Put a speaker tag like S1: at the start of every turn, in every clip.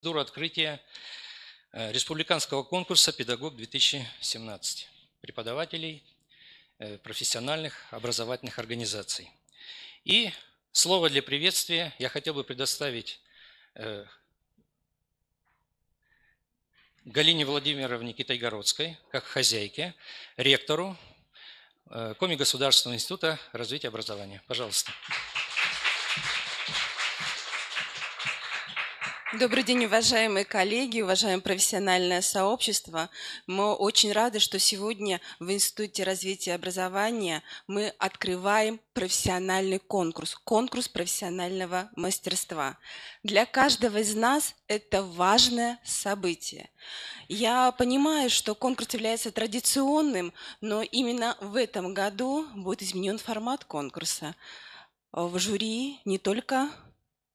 S1: Процедура открытия республиканского конкурса «Педагог-2017» преподавателей профессиональных образовательных организаций. И слово для приветствия я хотел бы предоставить Галине Владимировне Китайгородской, как хозяйке, ректору Коми Государственного института развития образования. Пожалуйста.
S2: Добрый день, уважаемые коллеги, уважаемое профессиональное сообщество. Мы очень рады, что сегодня в Институте развития образования мы открываем профессиональный конкурс, конкурс профессионального мастерства. Для каждого из нас это важное событие. Я понимаю, что конкурс является традиционным, но именно в этом году будет изменен формат конкурса. В жюри не только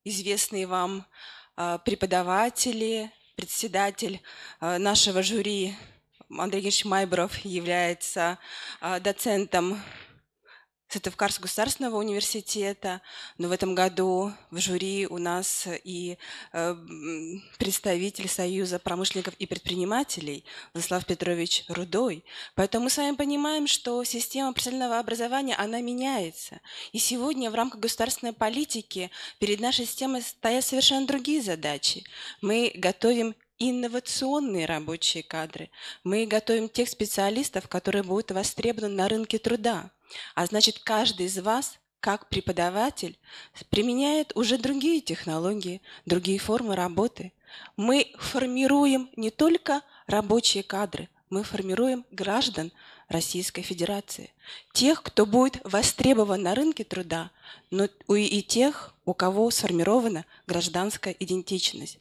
S2: известные вам преподаватели, председатель нашего жюри Андрей Евгеньевич Майборов является доцентом Сыктывкарского государственного университета, но в этом году в жюри у нас и представитель Союза промышленников и предпринимателей Владислав Петрович Рудой. Поэтому мы с вами понимаем, что система профессионального образования, она меняется. И сегодня в рамках государственной политики перед нашей системой стоят совершенно другие задачи. Мы готовим инновационные рабочие кадры. Мы готовим тех специалистов, которые будут востребованы на рынке труда. А значит, каждый из вас, как преподаватель, применяет уже другие технологии, другие формы работы. Мы формируем не только рабочие кадры, мы формируем граждан Российской Федерации. Тех, кто будет востребован на рынке труда, но и тех, у кого сформирована гражданская идентичность.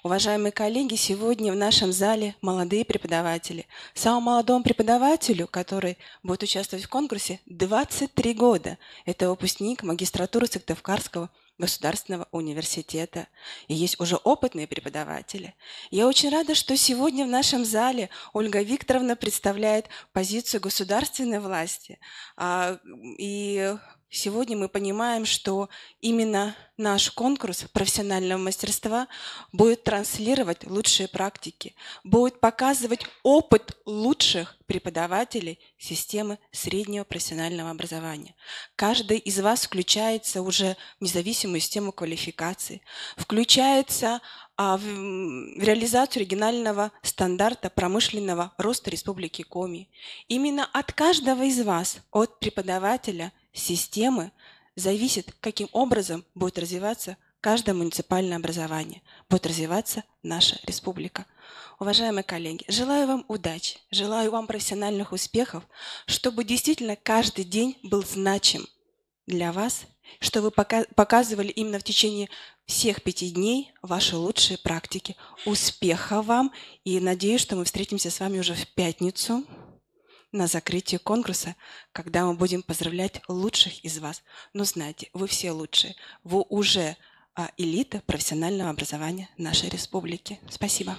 S2: Уважаемые коллеги, сегодня в нашем зале молодые преподаватели. Самому молодому преподавателю, который будет участвовать в конкурсе, 23 года. Это выпускник магистратуры Сыктывкарского государственного университета. И есть уже опытные преподаватели. Я очень рада, что сегодня в нашем зале Ольга Викторовна представляет позицию государственной власти. И сегодня мы понимаем, что именно наш конкурс профессионального мастерства будет транслировать лучшие практики, будет показывать опыт лучших преподавателей системы среднего профессионального образования. Каждый из вас включается уже в независимую систему квалификации, включается в реализацию регионального стандарта промышленного роста Республики Коми. Именно от каждого из вас, от преподавателя системы, зависит, каким образом будет развиваться каждое муниципальное образование, будет развиваться наша республика. Уважаемые коллеги, желаю вам удачи, желаю вам профессиональных успехов, чтобы действительно каждый день был значим для вас, что вы показывали именно в течение всех 5 дней ваши лучшие практики. Успехов вам, и надеюсь, что мы встретимся с вами уже в пятницу на закрытии конкурса, когда мы будем поздравлять лучших из вас. Но знайте, вы все лучшие, вы уже элита профессионального образования нашей республики. Спасибо.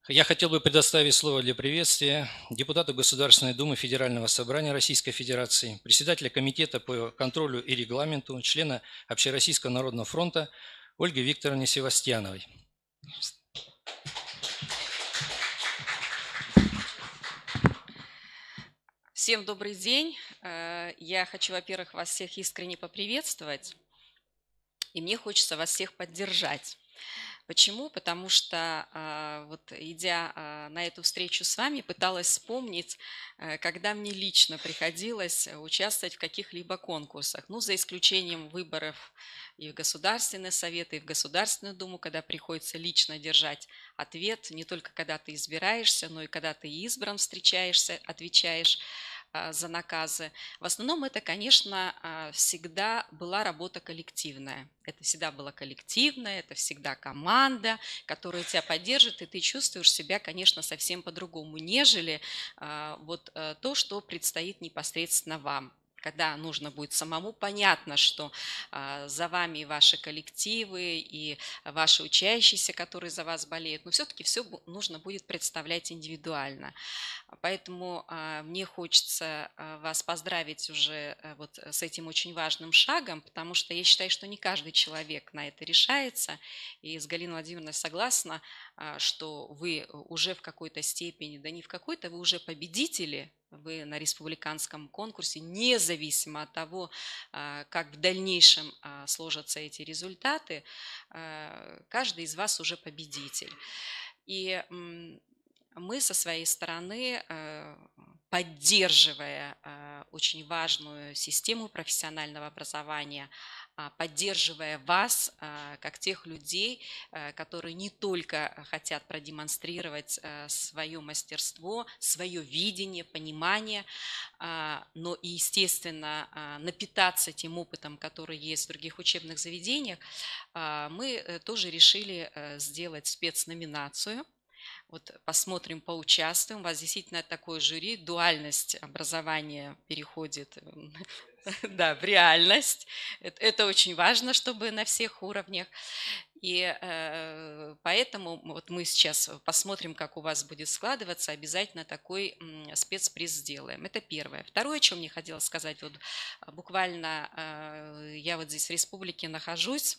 S1: Я хотел бы предоставить слово для приветствия депутату Государственной Думы Федерального собрания Российской Федерации, председателя Комитета по контролю и регламенту, члена Общероссийского народного фронта Ольге Викторовне Севастьяновой.
S3: Всем добрый день. Я хочу, во-первых, вас всех искренне поприветствовать, и мне хочется вас всех поддержать. Почему? Потому что, вот идя на эту встречу с вами, пыталась вспомнить, когда мне лично приходилось участвовать в каких-либо конкурсах. Ну, за исключением выборов и в Государственный совет, и в Государственную Думу, когда приходится лично держать ответ, не только когда ты избираешься, но и когда ты избран, встречаешься, отвечаешь за наказы. В основном это, конечно, всегда была работа коллективная. Это всегда было коллективное, это всегда команда, которая тебя поддержит, и ты чувствуешь себя, конечно, совсем по-другому, нежели вот то, что предстоит непосредственно вам, когда нужно будет самому, понятно, что за вами и ваши коллективы, и ваши учащиеся, которые за вас болеют, но все-таки все нужно будет представлять индивидуально. Поэтому мне хочется вас поздравить уже вот с этим очень важным шагом, потому что я считаю, что не каждый человек на это решается. И с Галиной Владимировной согласна, что вы уже в какой-то степени, да не в какой-то, вы уже победители, вы на республиканском конкурсе, независимо от того, как в дальнейшем сложатся эти результаты, каждый из вас уже победитель. И мы со своей стороны, поддерживая очень важную систему профессионального образования, поддерживая вас, как тех людей, которые не только хотят продемонстрировать свое мастерство, свое видение, понимание, но и, естественно, напитаться тем опытом, который есть в других учебных заведениях, мы тоже решили сделать спецноминацию. Вот посмотрим, поучаствуем. У вас действительно такое жюри, дуальность образования переходит да, в реальность. Это очень важно, чтобы на всех уровнях. И поэтому вот мы сейчас посмотрим, как у вас будет складываться, обязательно такой спецприз сделаем. Это первое. Второе, о чем мне хотелось сказать, вот буквально я вот здесь в республике нахожусь.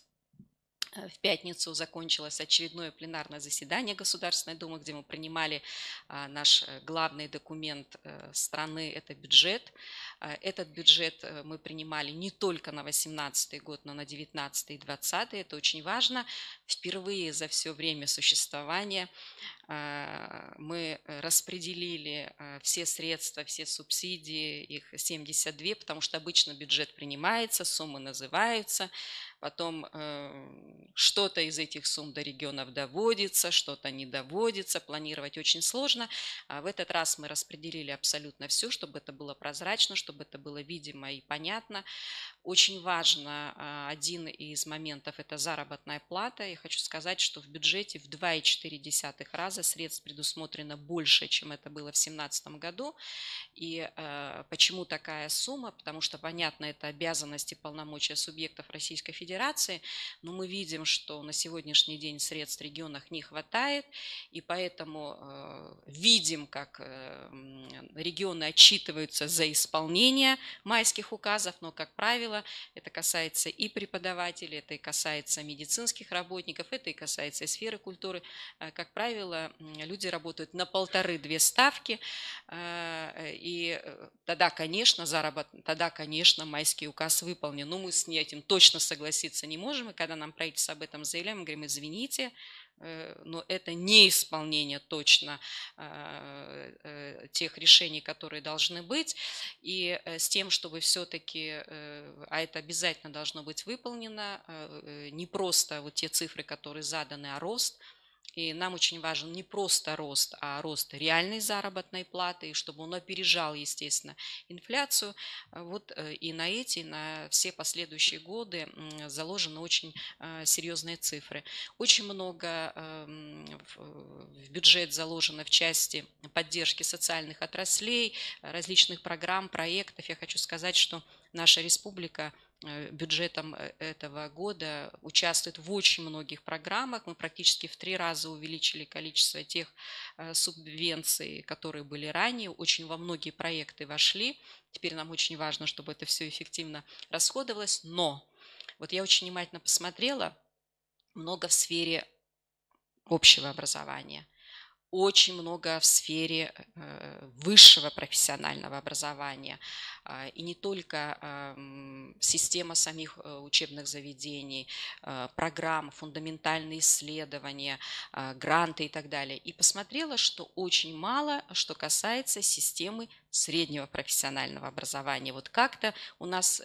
S3: В пятницу закончилось очередное пленарное заседание Государственной Думы, где мы принимали наш главный документ страны – это бюджет. Этот бюджет мы принимали не только на 2018 год, но на 2019 и 2020. Это очень важно. Впервые за все время существования мы распределили все средства, все субсидии, их 72, потому что обычно бюджет принимается, суммы называются, потом что-то из этих сумм до регионов доводится, что-то не доводится, планировать очень сложно. В этот раз мы распределили абсолютно все, чтобы это было прозрачно, чтобы это было видимо и понятно. Очень важно, один из моментов – это заработная плата. Я хочу сказать, что в бюджете в 2,4 раза средств предусмотрено больше, чем это было в 2017 году. И почему такая сумма? Потому что, понятно, это обязанности и полномочия субъектов Российской Федерации, но мы видим, что на сегодняшний день средств в регионах не хватает, и поэтому видим, как регионы отчитываются за исполнение майских указов, но, как правило, это касается и преподавателей, это и касается медицинских работников, это и касается и сферы культуры. Как правило, люди работают на 1,5-2 ставки, и тогда, конечно, тогда, конечно, майский указ выполнен. Но мы с этим точно согласиться не можем, и когда нам правительство об этом заявляем, мы говорим: извините, но это не исполнение точно тех решений, которые должны быть, и с тем, чтобы все-таки, а это обязательно должно быть выполнено, не просто вот те цифры, которые заданы, а рост. И нам очень важен не просто рост, а рост реальной заработной платы, и чтобы он опережал, естественно, инфляцию. Вот и на эти, и на все последующие годы заложены очень серьезные цифры. Очень много в бюджет заложено в части поддержки социальных отраслей, различных программ, проектов. Я хочу сказать, что наша республика бюджетом этого года участвует в очень многих программах. Мы практически в 3 раза увеличили количество тех субвенций, которые были ранее. Очень во многие проекты вошли. Теперь нам очень важно, чтобы это все эффективно расходовалось. Но вот я очень внимательно посмотрела, много в сфере общего образования. Очень много в сфере высшего профессионального образования. И не только система самих учебных заведений, программ, фундаментальные исследования, гранты и так далее. И посмотрела, что очень мало, что касается системы среднего профессионального образования. Вот как-то у нас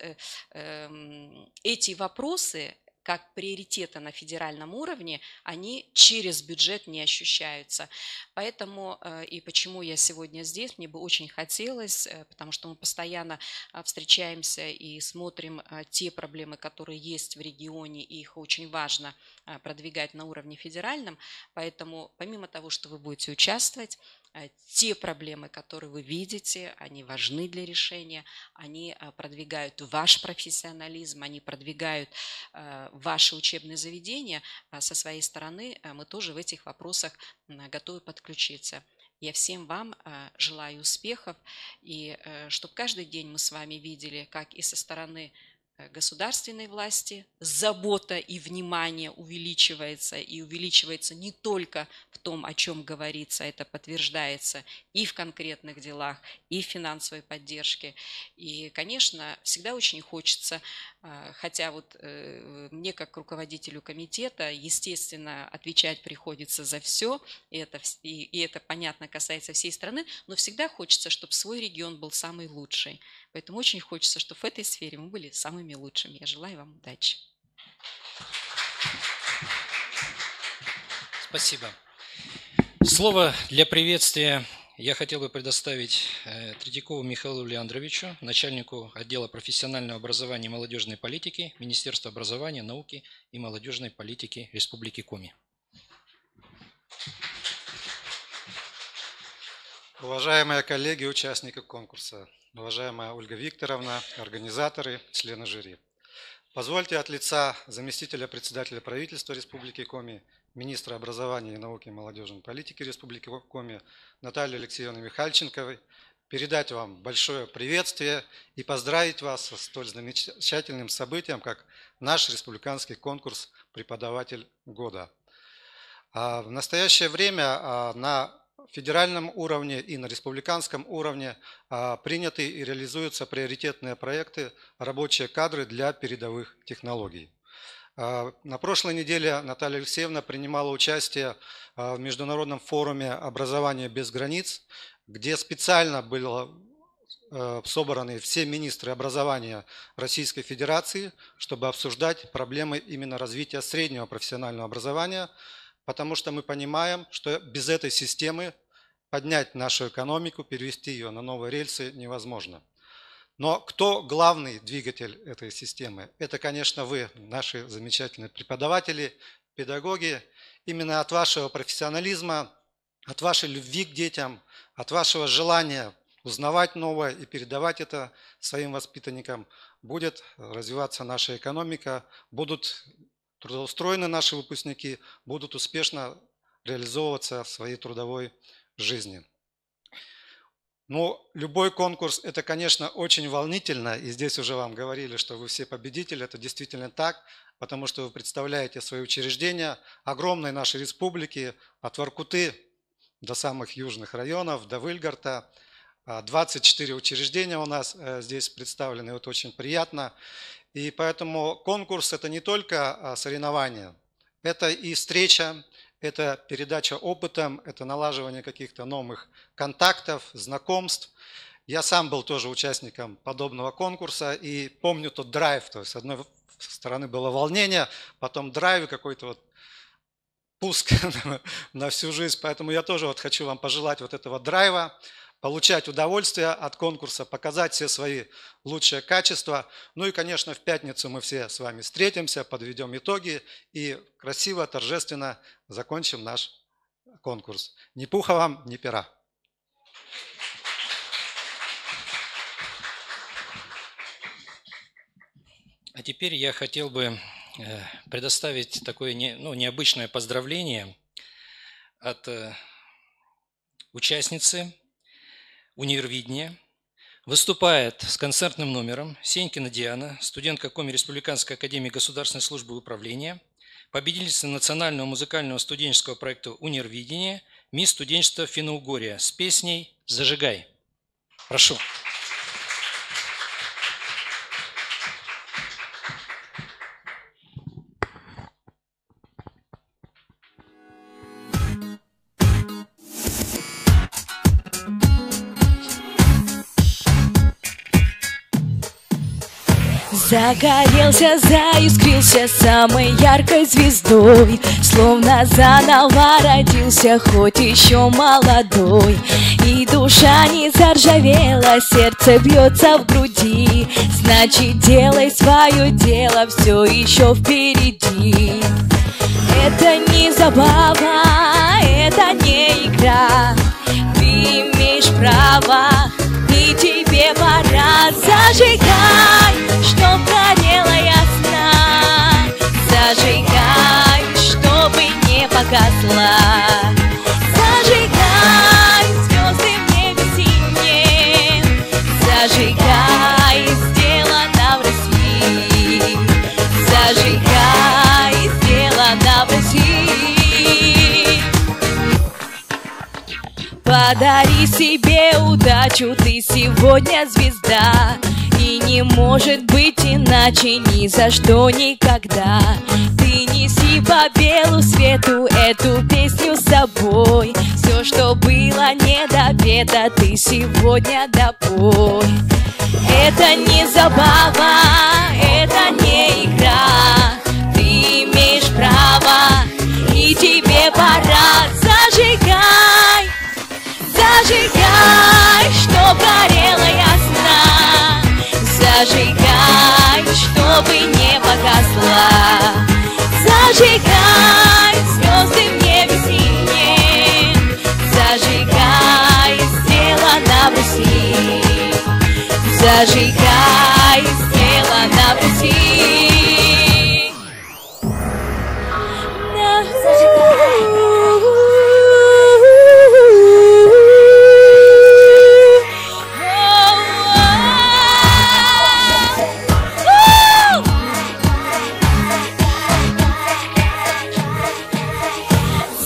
S3: эти вопросы, как приоритеты на федеральном уровне, они через бюджет не ощущаются. Поэтому и почему я сегодня здесь, мне бы очень хотелось, потому что мы постоянно встречаемся и смотрим те проблемы, которые есть в регионе, и их очень важно продвигать на уровне федеральном. Поэтому помимо того, что вы будете участвовать, те проблемы, которые вы видите, они важны для решения, они продвигают ваш профессионализм, они продвигают ваши учебные заведения. Со своей стороны мы тоже в этих вопросах готовы подключиться. Я всем вам желаю успехов, и чтобы каждый день мы с вами видели, как и со стороны государственной власти забота и внимание увеличивается, и увеличивается не только в том, о чем говорится, это подтверждается и в конкретных делах, и в финансовой поддержке. И, конечно, всегда очень хочется, хотя вот мне как руководителю комитета, естественно, отвечать приходится за все, и это, понятно, касается всей страны, но всегда хочется, чтобы свой регион был самый лучший. Поэтому очень хочется, чтобы в этой сфере мы были самыми лучшими. Я желаю вам удачи.
S1: Спасибо. Слово для приветствия я хотел бы предоставить Третьякову Михаилу Леандровичу, начальнику отдела профессионального образования и молодежной политики Министерства образования, науки и молодежной политики Республики Коми.
S4: Уважаемые коллеги, участники конкурса, уважаемая Ольга Викторовна, организаторы, члены жюри. Позвольте от лица заместителя председателя правительства Республики Коми, министра образования и науки и молодежной политики Республики Коми Натальи Алексеевны Михальченковой передать вам большое приветствие и поздравить вас со столь замечательным событием, как наш республиканский конкурс «Преподаватель года». В настоящее время на федеральном уровне и на республиканском уровне приняты и реализуются приоритетные проекты «Рабочие кадры для передовых технологий». На прошлой неделе Наталья Алексеевна принимала участие в международном форуме «Образование без границ», где специально были собраны все министры образования Российской Федерации, чтобы обсуждать проблемы именно развития среднего профессионального образования, потому что мы понимаем, что без этой системы поднять нашу экономику, перевести ее на новые рельсы невозможно. Но кто главный двигатель этой системы? Это, конечно, вы, наши замечательные преподаватели, педагоги. Именно от вашего профессионализма, от вашей любви к детям, от вашего желания узнавать новое и передавать это своим воспитанникам будет развиваться наша экономика, будут трудоустроены наши выпускники, будут успешно реализовываться в своей трудовой жизни. Но любой конкурс – это, конечно, очень волнительно, и здесь уже вам говорили, что вы все победители, это действительно так, потому что вы представляете свои учреждения огромной нашей республики, от Воркуты до самых южных районов, до Выльгарта. 24 учреждения у нас здесь представлены, это очень приятно. И поэтому конкурс – это не только соревнование, это и встреча, это передача опытом, это налаживание каких-то новых контактов, знакомств. Я сам был тоже участником подобного конкурса и помню тот драйв. То есть с одной стороны было волнение, потом драйв, какой-то вот пуск на всю жизнь. Поэтому я тоже вот хочу вам пожелать вот этого драйва, получать удовольствие от конкурса, показать все свои лучшие качества. Ну и, конечно, в пятницу мы все с вами встретимся, подведем итоги и красиво, торжественно закончим наш конкурс. Ни пуха вам, ни пера.
S1: А теперь я хотел бы предоставить такое необычное поздравление от участницы универвидения. Выступает с концертным номером Сенькина Диана, студентка Коми Республиканской академии государственной службы управления, победительница национального музыкального студенческого проекта «Универвидение», мисс студенчества Финно-Угория с песней «Зажигай». Прошу.
S5: Загорелся, заискрился самой яркой звездой, словно заново родился, хоть еще молодой. И душа не заржавела, сердце бьется в груди, значит, делай свое дело, все еще впереди. Это не забава, это не игра, ты имеешь право, и тебе пора. Зажигай, чтоб горела ясна, зажигай, чтобы не погасла. Зажигай, звезды в небе синем, зажигай, сделано в России. Зажигай, сделано в России. Подари себе удачу, ты сегодня звезда, и не может быть иначе ни за что никогда. Ты неси по белу свету эту песню с собой. Все, что было недопето, ты сегодня допой. Это не забава, это не игра. Ты имеешь право, и тебе пора. Зажигай, зажигай, чтоб горела ясна, зажигай, чтобы не погасла. Зажигай, звезды в небе синем, зажигай, сделано в России. Зажигай, сделано в России.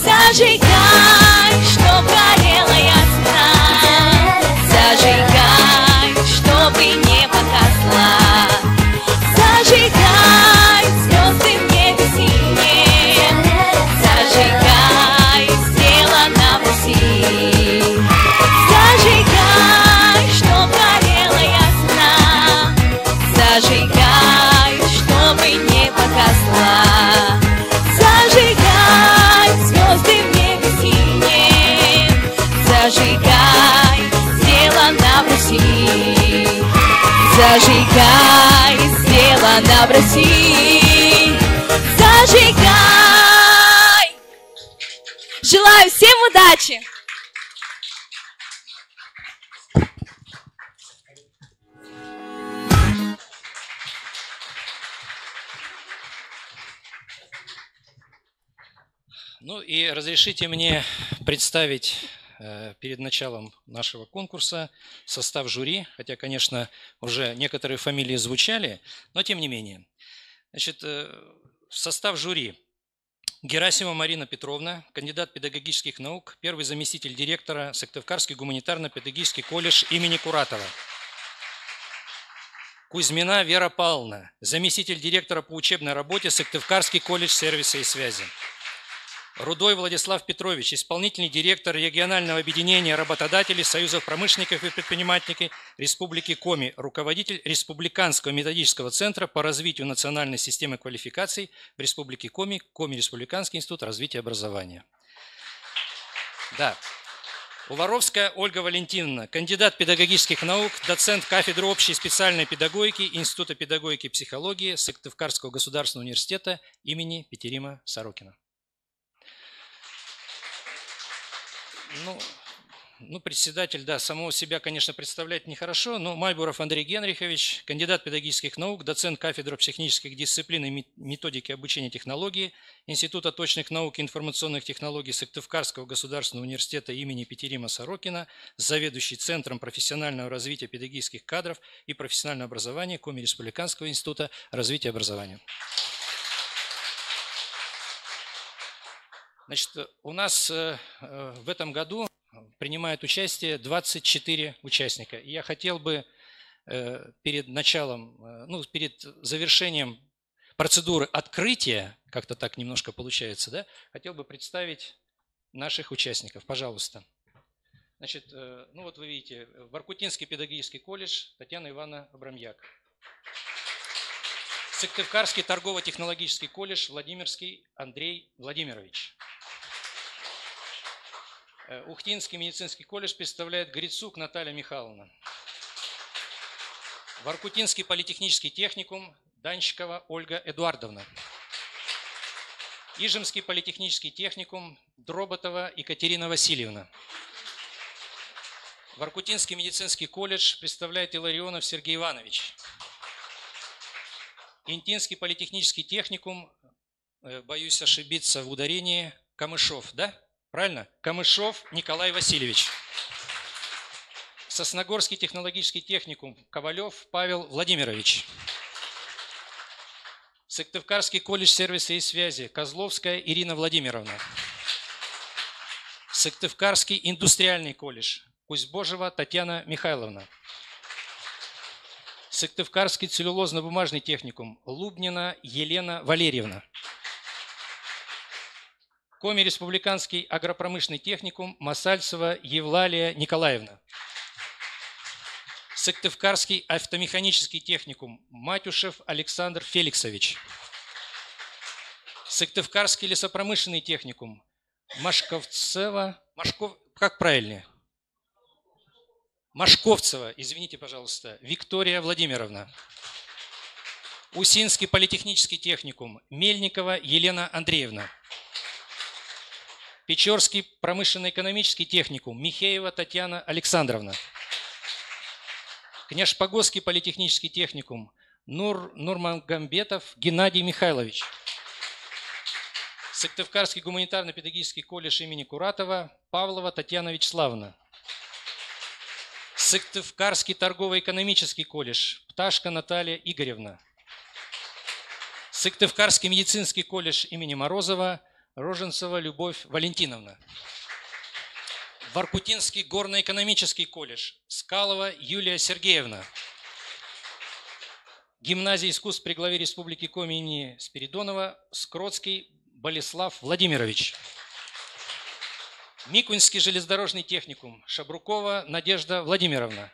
S5: Зажигай, чтоб горела ясна, зажигай, чтобы не погасла. Зажигай, звезды в небе синем, зажигай, сделано в России. Зажигай, чтоб горела ясна, зажигай, чтобы не погасла. Зажигай, звезды в небе синем, зажигай, сделано в России. Зажигай, сделано в России. Зажигай. Желаю всем удачи!
S1: Ну и разрешите мне представить перед началом нашего конкурса состав жюри, хотя, конечно, уже некоторые фамилии звучали, но тем не менее. Значит, состав жюри: Герасимова Марина Петровна, кандидат педагогических наук, первый заместитель директора Сыктывкарский гуманитарно-педагогический колледж имени Куратова. Кузьмина Вера Павловна, заместитель директора по учебной работе Сыктывкарский колледж сервиса и связи. Рудой Владислав Петрович, исполнительный директор регионального объединения работодателей Союзов промышленников и предпринимателей Республики Коми, руководитель Республиканского методического центра по развитию национальной системы квалификаций в Республике Коми, Коми Республиканский институт развития образования. Да. Уваровская Ольга Валентиновна, кандидат педагогических наук, доцент кафедры общей и специальной педагогики Института педагогики и психологии Сыктывкарского государственного университета имени Петерима Сорокина. Ну, председатель, да, самого себя, конечно, представлять нехорошо, но Мальбуров Андрей Генрихович, кандидат педагогических наук, доцент кафедры психических дисциплин и методики обучения технологии Института точных наук и информационных технологий Сыктывкарского государственного университета имени Петерима Сорокина, заведующий Центром профессионального развития педагогических кадров и профессионального образования Коми Республиканского института развития образования. Значит, у нас в этом году принимает участие 24 участника. И я хотел бы перед началом, перед завершением процедуры открытия, как-то так немножко получается, да, хотел бы представить наших участников. Пожалуйста. Значит, вот вы видите, Воркутинский педагогический колледж Татьяна Ивановна Абрамьяк. Сыктывкарский торгово-технологический колледж Владимирский Андрей Владимирович. Ухтинский медицинский колледж представляет Грицук Наталья Михайловна. Воркутинский политехнический техникум Данщикова Ольга Эдуардовна. Ижемский политехнический техникум Дроботова Екатерина Васильевна. Воркутинский медицинский колледж представляет Илларионов Сергей Иванович. Интинский политехнический техникум, боюсь ошибиться в ударении, Камышов, да? Правильно? Камышов Николай Васильевич. Сосногорский технологический техникум, Ковалев Павел Владимирович. Сыктывкарский колледж сервиса и связи, Козловская Ирина Владимировна. Сыктывкарский индустриальный колледж, Кузьбожева Татьяна Михайловна. Сыктывкарский целлюлозно-бумажный техникум, Лубнина Елена Валерьевна. Коми республиканский агропромышленный техникум, Масальцева Евлалия Николаевна. Сыктывкарский автомеханический техникум, Матюшев Александр Феликсович. Сыктывкарский лесопромышленный техникум, Машковцева, как правильнее? Машковцева, извините, пожалуйста, Виктория Владимировна. Усинский политехнический техникум, Мельникова Елена Андреевна. Печорский промышленно-экономический техникум, Михеева Татьяна Александровна. Княжпогосский политехнический техникум, Нурмагомбетов Геннадий Михайлович. Сыктывкарский гуманитарно-педагогический колледж имени Куратова, Павлова Татьяна Вячеславовна. Сыктывкарский торгово-экономический колледж, Пташка Наталья Игоревна. Сыктывкарский медицинский колледж имени Морозова, Роженцева Любовь Валентиновна. Воркутинский горно-экономический колледж, Скалова Юлия Сергеевна. Гимназия искусств при главе Республики Коми имени Спиридонова, Скротский Болеслав Владимирович. Микуньский железнодорожный техникум, Шабрукова Надежда Владимировна.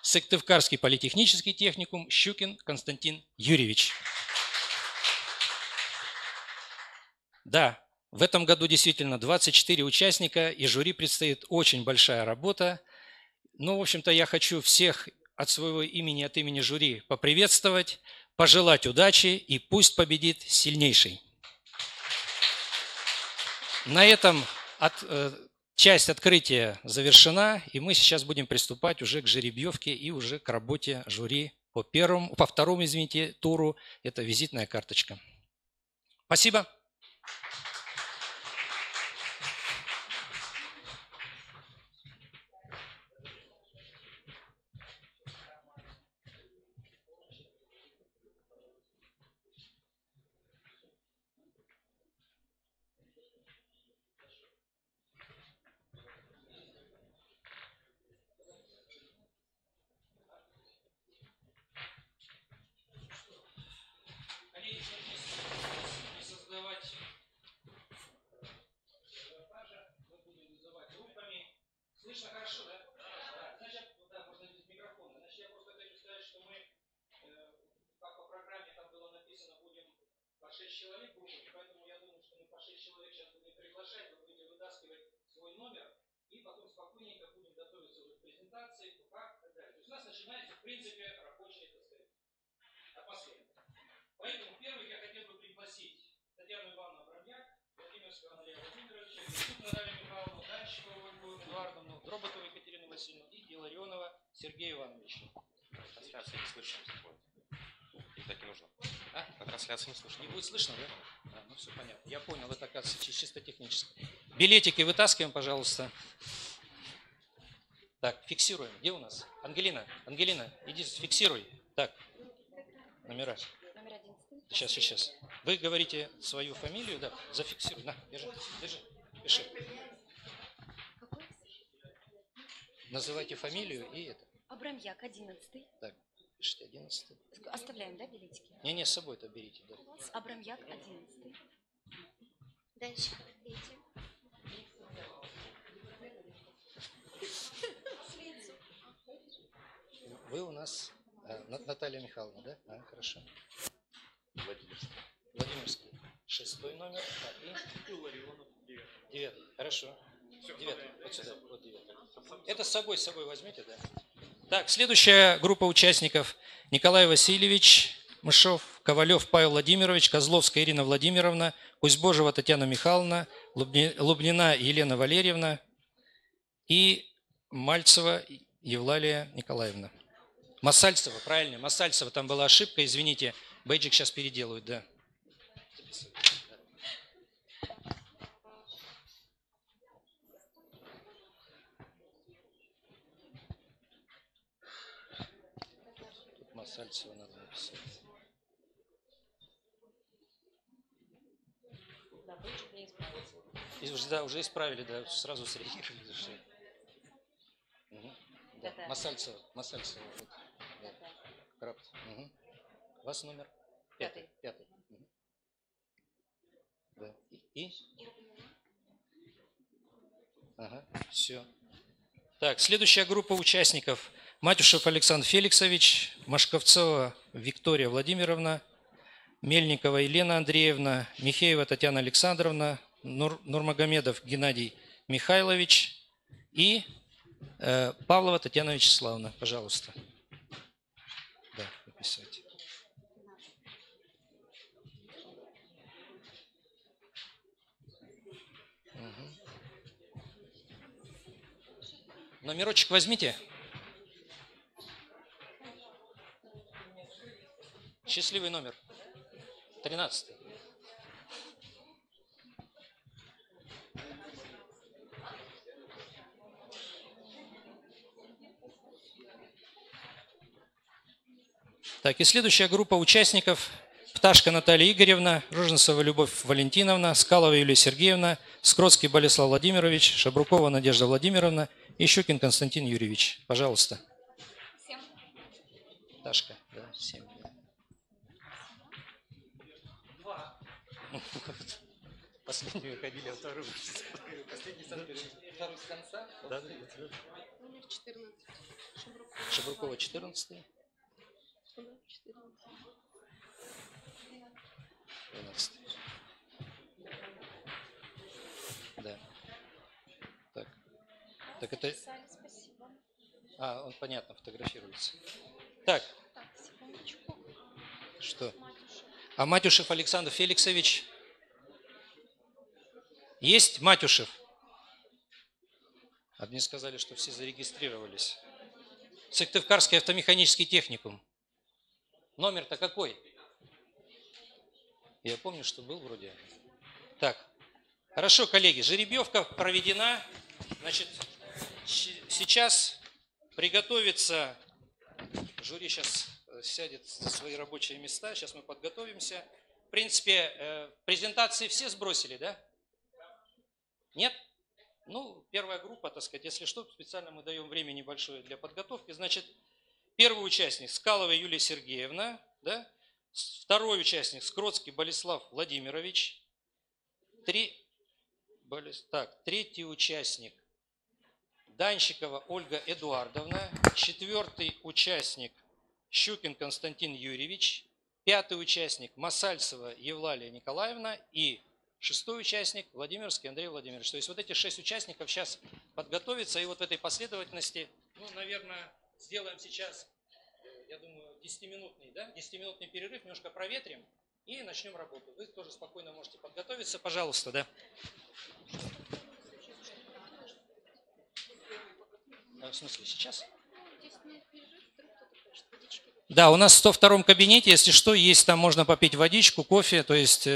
S1: Сыктывкарский политехнический техникум, Щукин Константин Юрьевич. Да, в этом году действительно 24 участника, и жюри предстоит очень большая работа. Ну, в общем-то, я хочу всех от своего имени, от имени жюри поприветствовать, пожелать удачи, и пусть победит сильнейший. На этом часть открытия завершена, и мы сейчас будем приступать уже к жеребьевке и уже к работе жюри по второму, туру. Это визитная карточка. Спасибо. Слышно хорошо, да? Да. Значит, да, можно без микрофона. Значит, я просто хочу сказать, что мы, как по программе там было написано, будем по 6 человек группы, поэтому я думаю, что мы по 6 человек сейчас будем приглашать, вы будете вытаскивать свой номер, и потом спокойненько будем готовиться уже к презентации, как и так далее. То есть у нас начинается, в принципе, рабочая, так сказать, атмосфера. Поэтому первых я хотел бы пригласить Татьяну Ивановну Абрамьяк, Владимирского Андрея Владимировича, Наталью Михайловну, Данчикову Ольгу Эдуардовну, Дроботову Екатерину Васильевну и Илларионова Сергея Ивановича.
S6: Трансляция не слышно будет. И так и нужно.
S1: А?
S6: На трансляции не слышно.
S1: Не будет слышно, да? Ну все понятно. Я понял, это, оказывается, чисто технически. Билетики вытаскиваем, пожалуйста. Так, фиксируем. Где у нас? Ангелина, иди фиксируй. Так, номера. Сейчас. Вы говорите свою фамилию, да? Зафиксируй. На, держи, пиши. Называйте фамилию и это.
S7: Абрамьяк, 11-й.
S1: Так, пишите 11-й.
S7: Оставляем, да, билетики?
S1: Не, с собой-то берите. Да.
S7: Абрамьяк, 11-й.
S5: Дальше, 3-й.
S1: Вы у нас Наталья Михайловна, да? Хорошо. Владимирский. 6-й номер. Так, и Илларионов 9-й. Хорошо. 9-й. Вот сюда. Вот 9-й. Это с собой возьмите, да? Так, следующая группа участников. Николай Васильевич Мышов, Ковалев Павел Владимирович, Козловская Ирина Владимировна, Кузьбожева Татьяна Михайловна, Лубнина Елена Валерьевна, и Мальцева Евлалия Николаевна. Масальцева, правильно, Масальцева, там была ошибка, извините, бейджик сейчас переделают, да. Тут Масальцева надо написать. Да, уже исправили, да, сразу среагировали. Угу. Да. Масальцева, вот. Да. Крапт. Угу. У вас номер? Пятый. Угу. Да. И? Ага, все. Так, следующая группа участников. Матюшев Александр Феликсович, Машковцова Виктория Владимировна, Мельникова Елена Андреевна, Михеева Татьяна Александровна, Нурмагомедов Геннадий Михайлович и Павлова Татьяна Вячеславовна. Пожалуйста. Да, выписывайте. Угу. Номерочек возьмите. Счастливый номер. 13. Так, и следующая группа участников. Пташка Наталья Игоревна, Роженцева Любовь Валентиновна, Скалова Юлия Сергеевна, Скротский Болеслав Владимирович, Шабрукова Надежда Владимировна и Щукин Константин Юрьевич. Пожалуйста. Пташка, да, 7. Последнюю ходили, а вторую. Последний второй с конца? Да. Номер 14. Шабрукова 14. 12. Да. Так. Так это... А, он, понятно, фотографируется. Так. Что? А Матюшев Александр Феликсович? Есть Матюшев? А мне сказали, что все зарегистрировались. Сыктывкарский автомеханический техникум. Номер-то какой? Я помню, что был вроде. Так, хорошо, коллеги, жеребьевка проведена. Значит, сейчас приготовиться. Жюри сейчас сядет за свои рабочие места. Сейчас мы подготовимся. В принципе, презентации все сбросили, да? Нет? Ну, первая группа, так сказать, если что, специально мы даем время небольшое для подготовки. Значит, первый участник Скалова Юлия Сергеевна, да? Второй участник Скротский Болеслав Владимирович. Третий участник Данщикова Ольга Эдуардовна. Четвертый участник Щукин Константин Юрьевич. Пятый участник Масальцева Евлалия Николаевна. И шестой участник Владимирский Андрей Владимирович. То есть вот эти 6 участников сейчас подготовятся. И вот в этой последовательности, ну, наверное, сделаем сейчас, я думаю, 10-минутный, да? 10-минутный перерыв, немножко проветрим и начнем работу. Вы тоже спокойно можете подготовиться, пожалуйста, да? В смысле, сейчас? Да, у нас в 102-м кабинете, если что, есть, там можно попить водичку, кофе, то есть...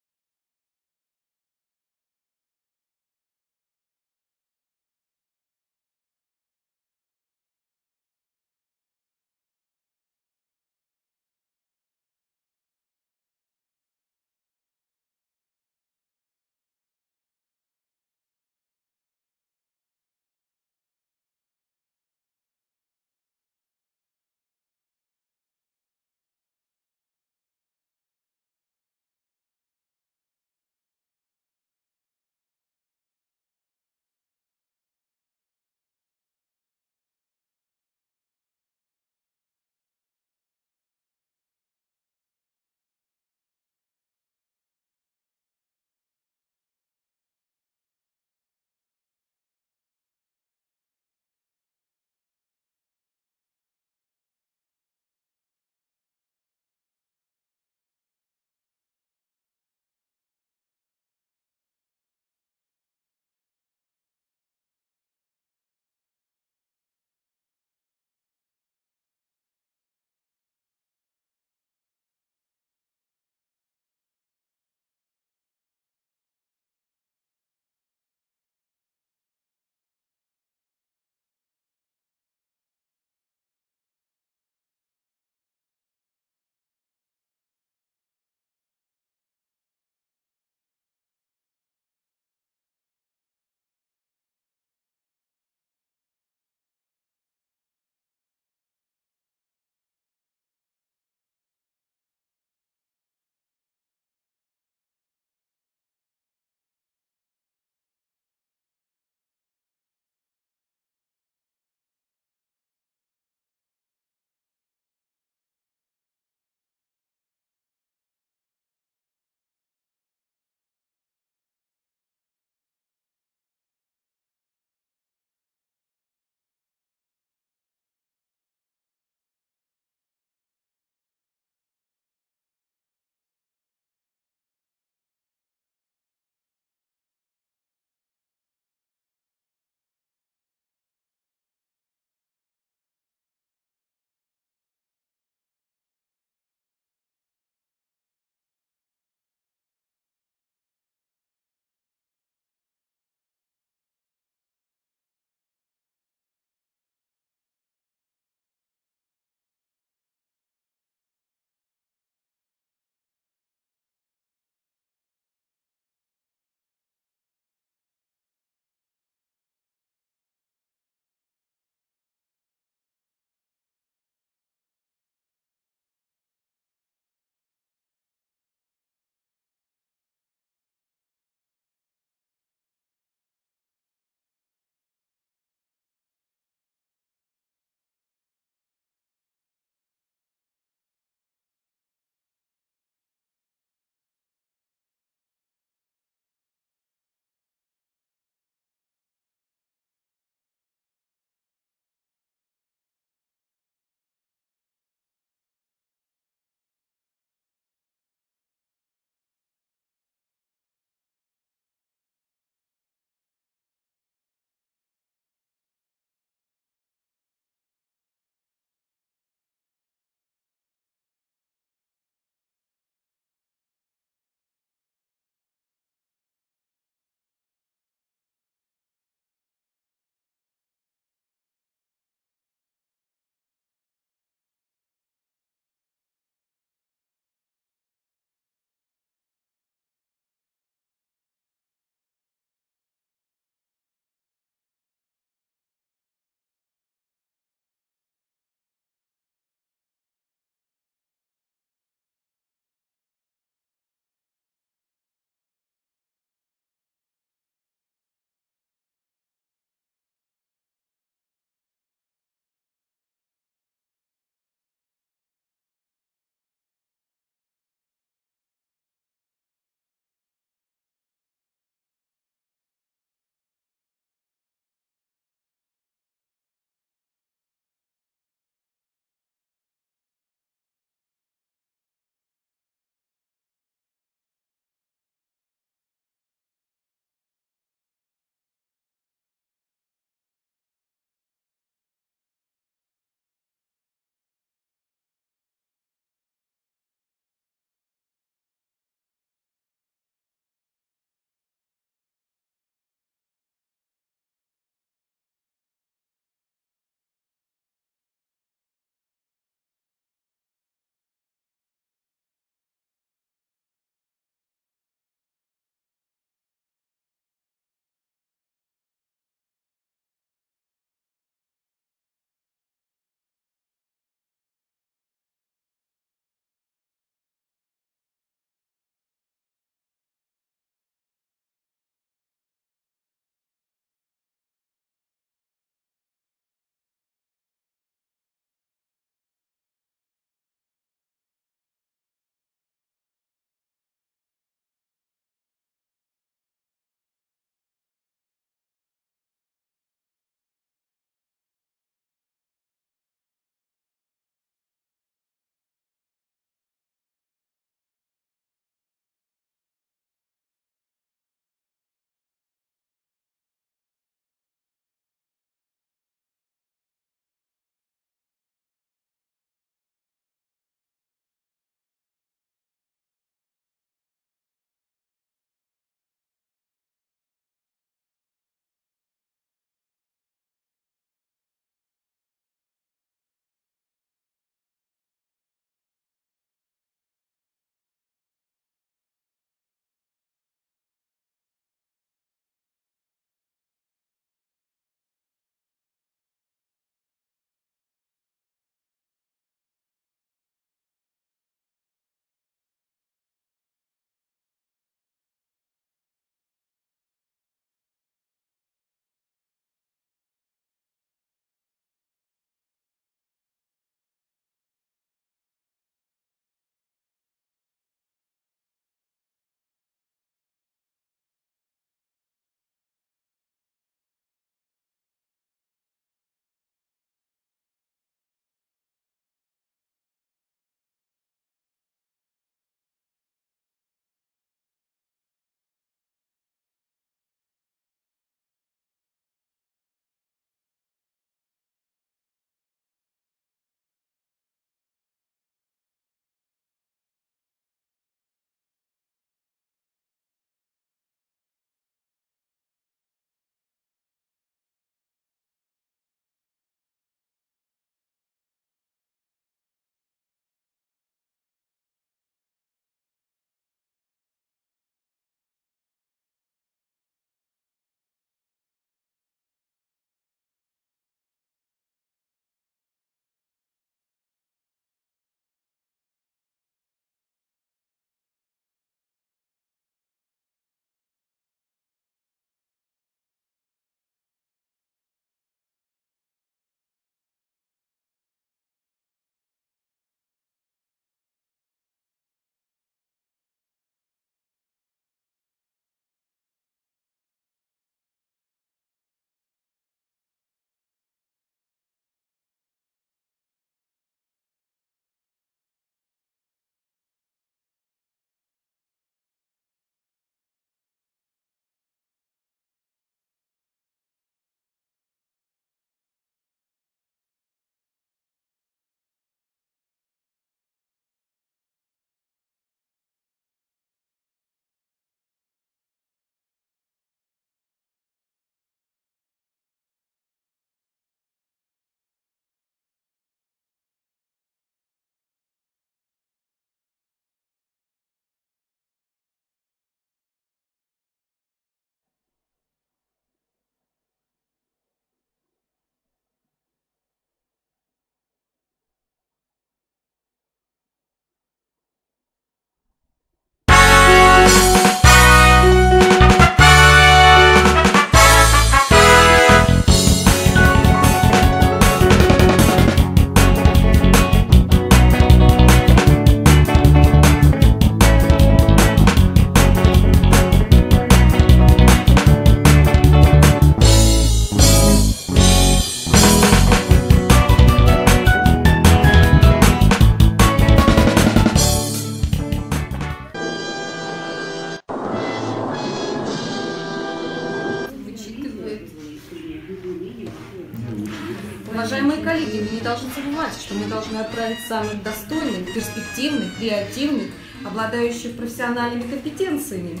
S8: Уважаемые коллеги, мы не должны забывать, что мы должны отправить самых достойных, перспективных, креативных, обладающих профессиональными компетенциями.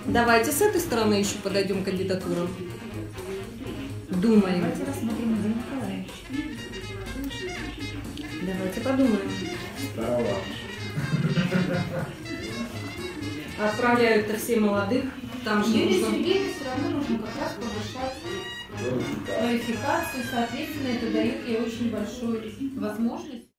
S8: Давайте с этой стороны еще подойдем к кандидатурам. Думаем.
S7: Давайте рассмотрим Андрей Николаевич.
S8: Давайте подумаем. Отправляют-то все молодых. Там же
S7: Юрию
S8: нужно...
S7: Сергеевичу все равно нужно как раз повышать квалификацию, соответственно, это дает ей очень большую возможность.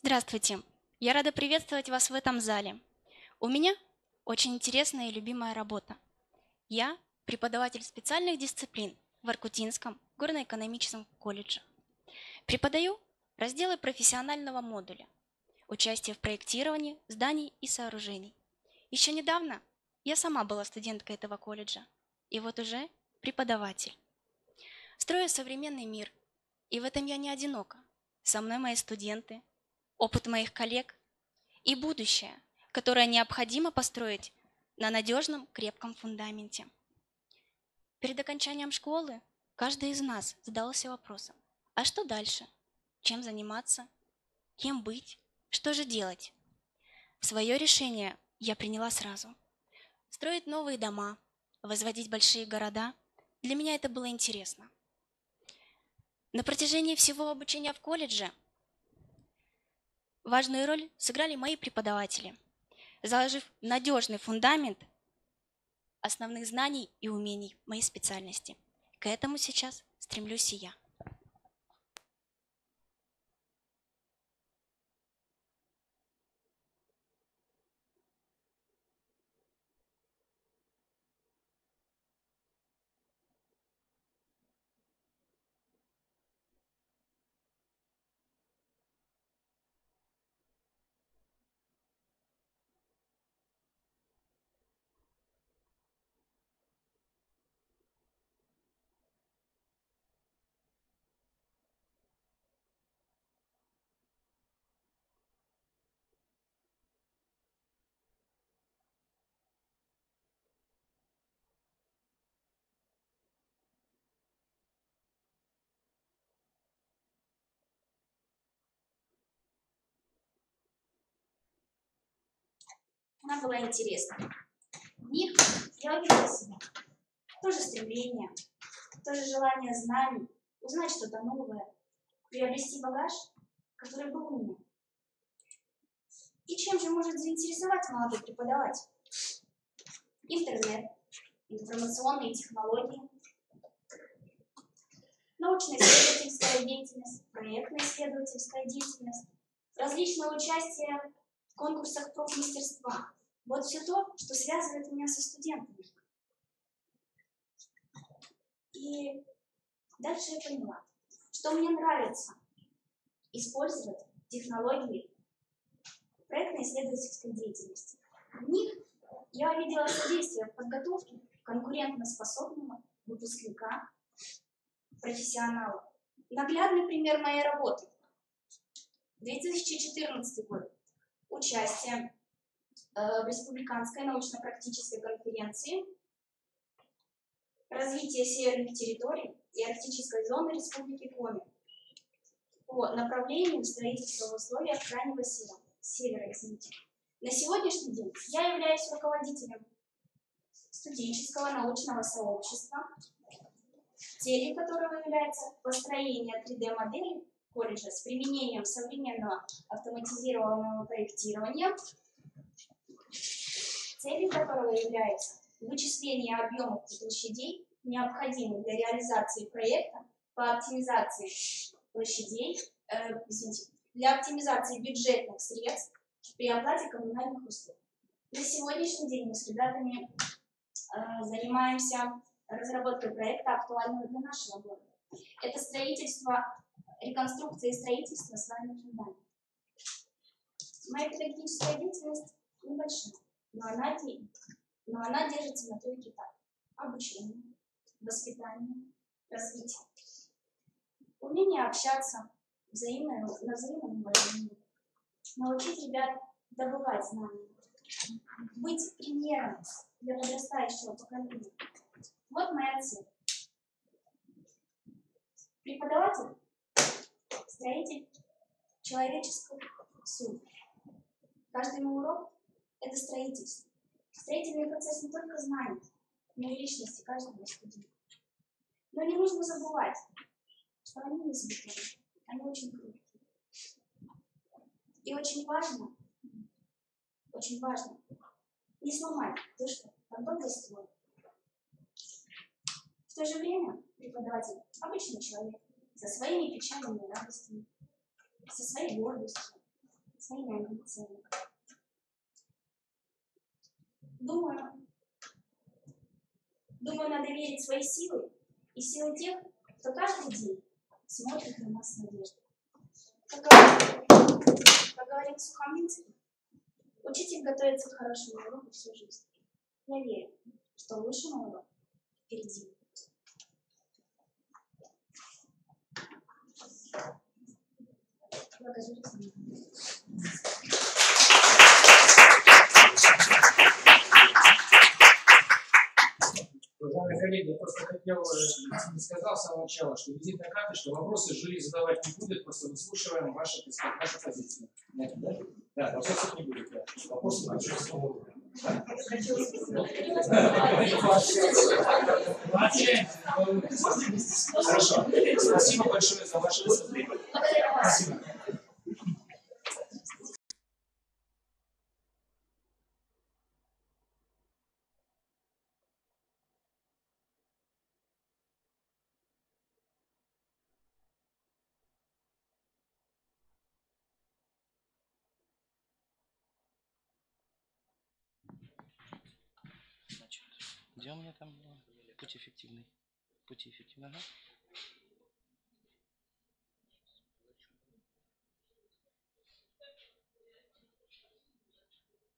S9: Здравствуйте! Я рада приветствовать вас в этом зале. У меня очень интересная и любимая работа. Я преподаватель специальных дисциплин в Воркутинском горно-экономическом колледже. Преподаю разделы профессионального модуля, участие в проектировании зданий и сооружений. Еще недавно я сама была студенткой этого колледжа, и вот уже преподаватель. Строю современный мир, и в этом я не одинока. Со мной мои студенты, опыт моих коллег и будущее, которое необходимо построить на надежном, крепком фундаменте. Перед окончанием школы каждый из нас задался вопросом: а что дальше? Чем заниматься? Кем быть? Что же делать? Свое решение я приняла сразу. Строить новые дома, возводить большие города — для меня это было интересно. На протяжении всего обучения в колледже важную роль сыграли мои преподаватели, заложив надежный фундамент основных знаний и умений моей специальности. К этому сейчас стремлюсь и я.
S10: Она была интересна. В них я увидела себя. Тоже стремление, тоже желание знаний, узнать что-то новое, приобрести багаж, который был у меня. И чем же может заинтересовать молодой преподаватель? Интернет, информационные технологии. научно-исследовательская деятельность, проектно-исследовательская деятельность, различное участие в конкурсах профмастерства. Вот все то, что связывает меня со студентами. И дальше я поняла, что мне нравится использовать технологии проектно-исследовательской деятельности. В них я увидела содействие в подготовке конкурентоспособного выпускника, профессионала. Наглядный пример моей работы. 2014 год. Участие в Республиканской научно-практической конференции «Развитие северных территорий и арктической зоны Республики Коми» по направлению строительства в условиях крайнего севера. На сегодняшний день я являюсь руководителем студенческого научного сообщества, целью которого является построение 3D-модели колледжа с применением современного автоматизированного проектирования, целью которого является вычисление объемов площадей, необходимых для реализации проекта по оптимизации площадей, для оптимизации бюджетных средств при оплате коммунальных услуг. На сегодняшний день мы с ребятами занимаемся разработкой проекта, актуального для нашего города. Это строительство, реконструкция и строительство свайных фундаментов. Моя педагогическая деятельность небольшая, но она держится на трех этапах: обучение, воспитание, развитие. Умение общаться, на взаимном уважении, научить ребят добывать знания, быть примером для подрастающего поколения. Вот моя цель. Преподаватель, строитель человеческой сути. Каждый мой урок – это строительство. Строительный процесс не только знаний, но и личности каждого студента. Но не нужно забывать, что они не святые, они очень хрупкие. И очень важно не сломать то, что потом достроено. В то же время преподаватель – обычный человек, со своими печалями и радостями, со своей гордостью, своими амбициями. Думаю, надо верить в свои силы и силы тех, кто каждый день смотрит на нас с надеждой. Как говорит Сухомлинский, учитель готовится к хорошему уроку всю жизнь. Я верю, что лучший урок впереди. Благодарю за внимание.
S11: Уважаемые коллеги, я просто хотел, не сказал с самого начала, что визитная карточка, вопросы жюри задавать не будет, просто выслушиваем вашу позицию. Да, вопросов не будет. Да. Вопросы будут. Хорошо. Спасибо большое за ваше выступление. Спасибо.
S1: Где у меня там было? Путь эффективный. Ага.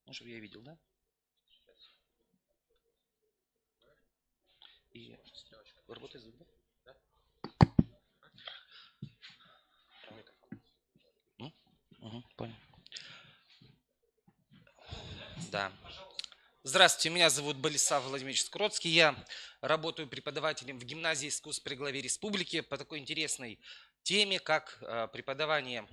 S1: Ну, чтобы я видел, да? И работает звук, да? Угу, понял.
S12: Да. Здравствуйте, меня зовут Болислав Владимирович Скротский. Я работаю преподавателем в гимназии искусств при главе республики по такой интересной теме, как преподавание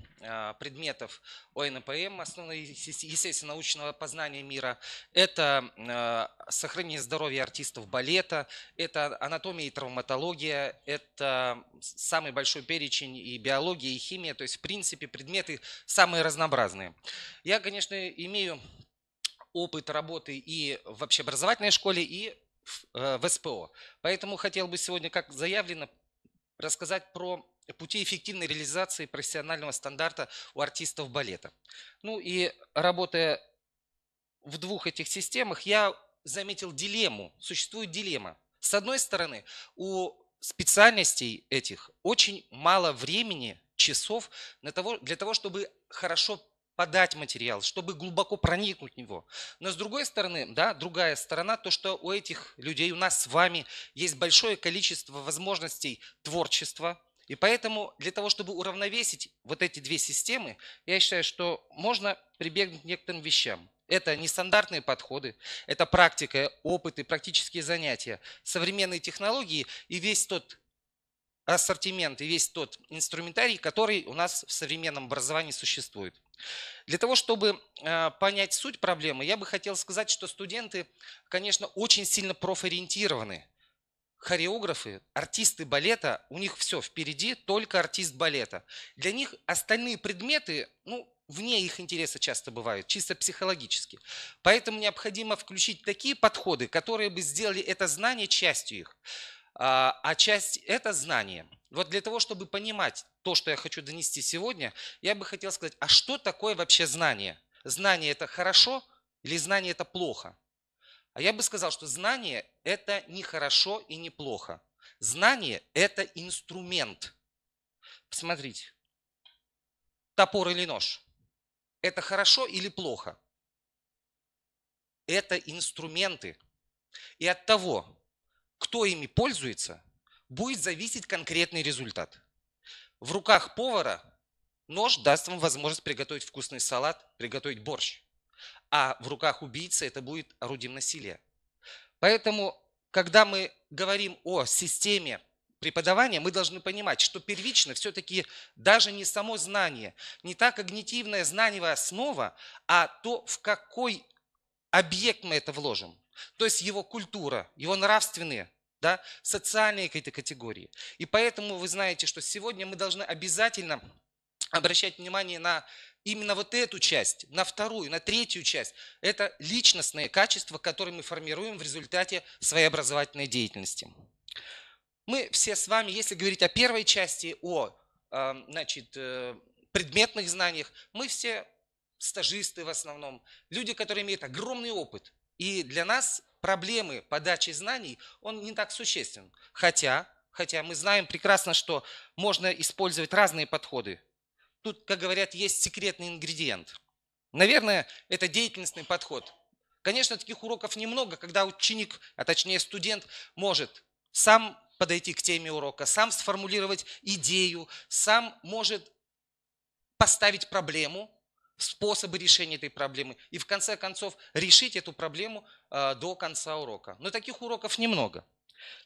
S12: предметов ОНПМ, основы естественно-научного познания мира. Это сохранение здоровья артистов балета, это анатомия и травматология, это самый большой перечень и биология, и химия, то есть в принципе предметы самые разнообразные. Я, конечно, имею опыт работы и в общеобразовательной школе, и в СПО. Поэтому хотел бы сегодня, как заявлено, рассказать про пути эффективной реализации профессионального стандарта у артистов балета. Ну и работая в двух этих системах, я заметил дилемму. Существует дилемма. С одной стороны, у специальностей этих очень мало времени, часов для того, чтобы хорошо подать материал, чтобы глубоко проникнуть в него. Но с другой стороны, да, другая сторона, то, что у этих людей, у нас с вами есть большое количество возможностей творчества. И поэтому для того, чтобы уравновесить вот эти две системы, я считаю, что можно прибегнуть к некоторым вещам. Это нестандартные подходы, это практика, опыты, практические занятия, современные технологии и весь тот ассортимент, и весь тот инструментарий, который у нас в современном образовании существует. Для того, чтобы понять суть проблемы, я бы хотел сказать, что студенты, конечно, очень сильно профориентированы. Хореографы, артисты балета, у них все впереди, только артист балета. Для них остальные предметы, вне их интереса часто бывают, чисто психологически. Поэтому необходимо включить такие подходы, которые бы сделали это знание частью их. А часть – это знание. Вот для того, чтобы понимать то, что я хочу донести сегодня, я бы хотел сказать, а что такое вообще знание? Знание – это хорошо или знание – это плохо? А я бы сказал, что знание – это не хорошо и не плохо. Знание – это инструмент. Посмотрите, топор или нож – это хорошо или плохо? Это инструменты. И от того, кто ими пользуется, будет зависеть конкретный результат. В руках повара нож даст вам возможность приготовить вкусный салат, приготовить борщ. А в руках убийцы это будет орудием насилия. Поэтому, когда мы говорим о системе преподавания, мы должны понимать, что первично все-таки даже не само знание, не та когнитивная знаниевая основа, а то, в какой объект мы это вложим. То есть его культура, его нравственные, да, социальные какие-то категории. И поэтому вы знаете, что сегодня мы должны обязательно обращать внимание на именно вот эту часть, на вторую, на третью часть. Это личностные качества, которые мы формируем в результате своей образовательной деятельности. Мы все с вами, если говорить о первой части, о предметных знаниях, мы все стажисты в основном, люди, которые имеют огромный опыт. И для нас проблемы подачи знаний, он не так существен. Хотя мы знаем прекрасно, что можно использовать разные подходы. Тут, как говорят, есть секретный ингредиент. Наверное, это деятельностный подход. Конечно, таких уроков немного, когда ученик, а точнее студент, может сам подойти к теме урока, сам сформулировать идею, сам может поставить проблему, способы решения этой проблемы и в конце концов решить эту проблему до конца урока. Но таких уроков немного.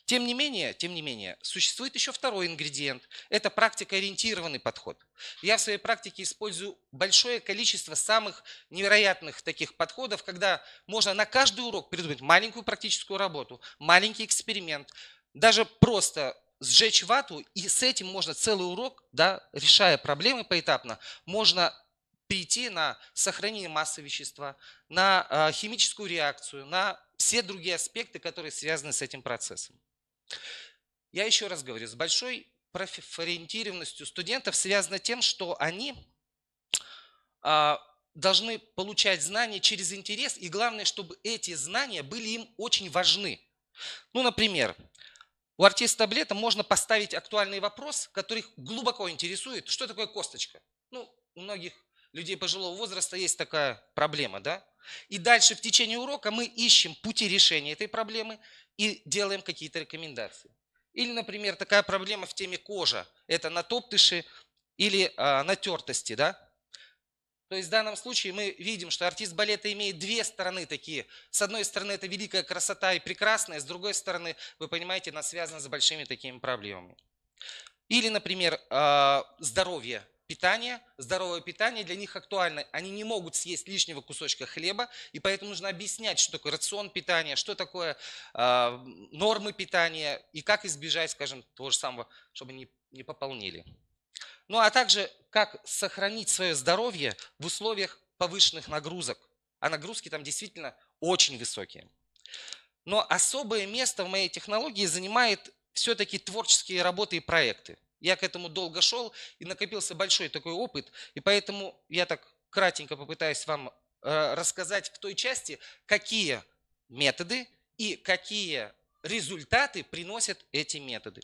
S12: Тем не менее, существует еще второй ингредиент. Это практикоориентированный подход. Я в своей практике использую большое количество самых невероятных таких подходов, когда можно на каждый урок придумать маленькую практическую работу, маленький эксперимент, даже просто сжечь вату, и с этим можно целый урок, да, решая проблемы поэтапно, можно перейти на сохранение массы вещества, на химическую реакцию, на все другие аспекты, которые связаны с этим процессом. Я еще раз говорю, с большой профориентированностью студентов связано тем, что они должны получать знания через интерес, и главное, чтобы эти знания были им очень важны. Например, у артиста балета можно поставить актуальный вопрос, который их глубоко интересует. Что такое косточка? У многих людей пожилого возраста есть такая проблема, да? И дальше в течение урока мы ищем пути решения этой проблемы и делаем какие-то рекомендации. Или, например, такая проблема в теме кожа. Это натоптыши или натертости, да? То есть в данном случае мы видим, что артист балета имеет две стороны такие. С одной стороны, это великая красота и прекрасная, с другой стороны, вы понимаете, она связана с большими такими проблемами. Или, например, здоровье. Здоровое питание для них актуально. Они не могут съесть лишнего кусочка хлеба, и поэтому нужно объяснять, что такое рацион питания, что такое нормы питания и как избежать, скажем, того же самого, чтобы не пополнили. А также как сохранить свое здоровье в условиях повышенных нагрузок. А нагрузки там действительно очень высокие. Но особое место в моей технологии занимает все-таки творческие работы и проекты. Я к этому долго шел и накопился большой такой опыт, и поэтому я так кратенько попытаюсь вам рассказать в той части, какие методы и какие результаты приносят эти методы.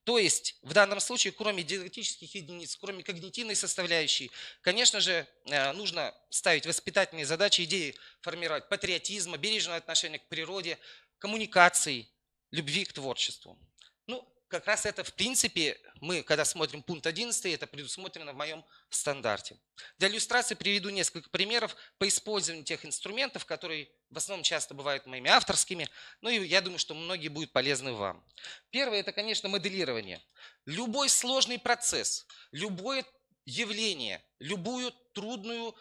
S12: То есть в данном случае, кроме дидактических единиц, кроме когнитивной составляющей, конечно же, нужно ставить воспитательные задачи, идеи формировать патриотизма, бережного отношения к природе, коммуникаций, любви к творчеству. Ну, как раз это, в принципе, мы, когда смотрим пункт 11, это предусмотрено в моем стандарте. Для иллюстрации приведу несколько примеров по использованию тех инструментов, которые в основном часто бывают моими авторскими, ну и я думаю, что многие будут полезны вам. Первое – это, конечно, моделирование. Любой сложный процесс, любое явление, любую трудную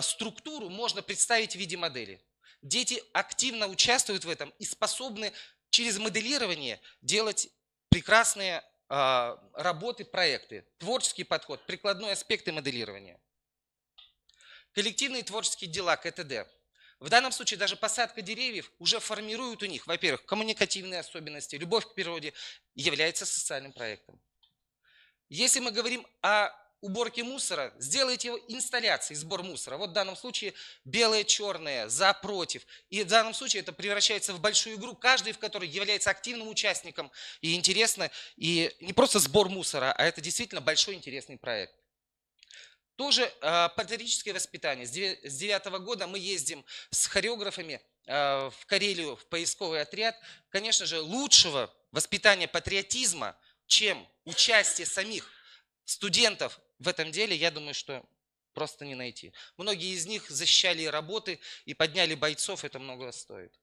S12: структуру можно представить в виде модели. Дети активно участвуют в этом и способны через моделирование делать прекрасные работы, проекты, творческий подход, прикладной аспекты моделирования. Коллективные творческие дела, КТД. В данном случае даже посадка деревьев уже формирует у них, во-первых, коммуникативные особенности, любовь к природе, является социальным проектом. Если мы говорим о уборке мусора, сделайте инсталляции, сбор мусора. Вот в данном случае белое, черное, за, против. И в данном случае это превращается в большую игру, каждый в которой является активным участником. И интересно, и не просто сбор мусора, а это действительно большой интересный проект. Тоже патриотическое воспитание. С 2009 года мы ездим с хореографами в Карелию, в поисковый отряд. Конечно же, лучшего воспитания патриотизма, чем участие самих студентов в этом деле, я думаю, что просто не найти. Многие из них защищали работы и подняли бойцов, это многого стоит.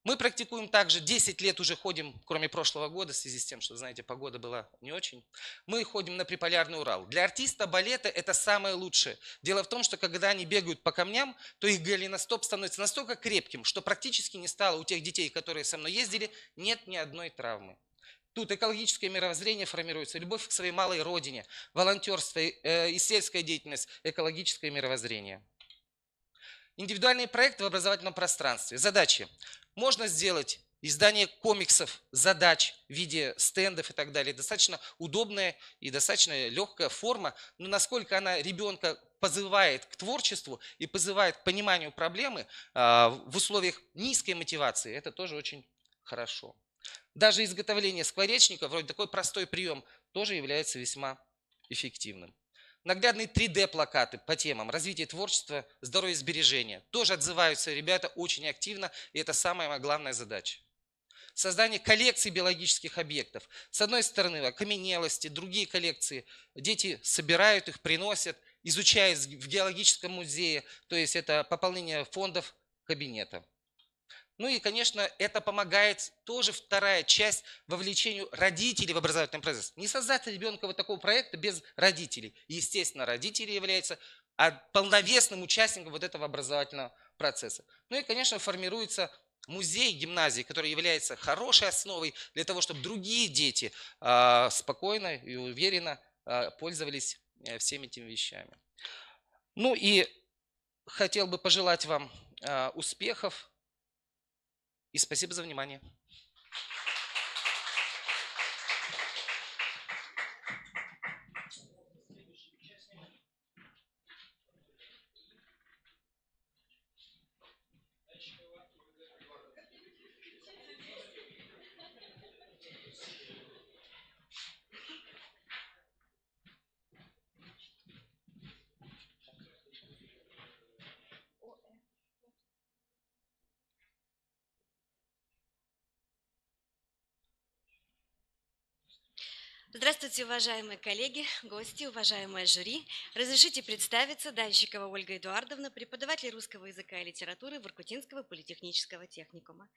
S12: Мы практикуем также, 10 лет уже ходим, кроме прошлого года, в связи с тем, что, знаете, погода была не очень. Мы ходим на Приполярный Урал. Для артиста балета это самое лучшее. Дело в том, что когда они бегают по камням, то их голеностоп становится настолько крепким, что практически не стало у тех детей, которые со мной ездили, нет ни одной травмы. Тут экологическое мировоззрение формируется, любовь к своей малой родине, волонтерство, и сельская деятельность, экологическое мировоззрение. Индивидуальные проекты в образовательном пространстве. Задачи. Можно сделать издание комиксов, задач в виде стендов и так далее. Достаточно удобная и достаточно легкая форма, но насколько она ребенка позывает к творчеству и позывает к пониманию проблемы в условиях низкой мотивации, это тоже очень хорошо. Даже изготовление скворечника, вроде такой простой прием, тоже является весьма эффективным. Наглядные 3D-плакаты по темам развития творчества, здоровья и сбережения. Тоже отзываются ребята очень активно, и это самая моя главная задача. Создание коллекций биологических объектов. С одной стороны, окаменелости, другие коллекции. Дети собирают их, приносят, изучают в геологическом музее, то есть это пополнение фондов кабинета. Ну и, конечно, это помогает тоже вторая часть вовлечению родителей в образовательный процесс. Не создать ребенка вот такого проекта без родителей. Естественно, родители являются полновесным участником вот этого образовательного процесса. Ну и, конечно, формируется музей гимназии, который является хорошей основой для того, чтобы другие дети спокойно и уверенно пользовались всеми этими вещами. Ну и хотел бы пожелать вам успехов. И спасибо за внимание.
S13: Здравствуйте, уважаемые коллеги, гости, уважаемое жюри. Разрешите представиться, Данщикова Ольга Эдуардовна, преподаватель русского языка и литературы Воркутинского политехнического техникума.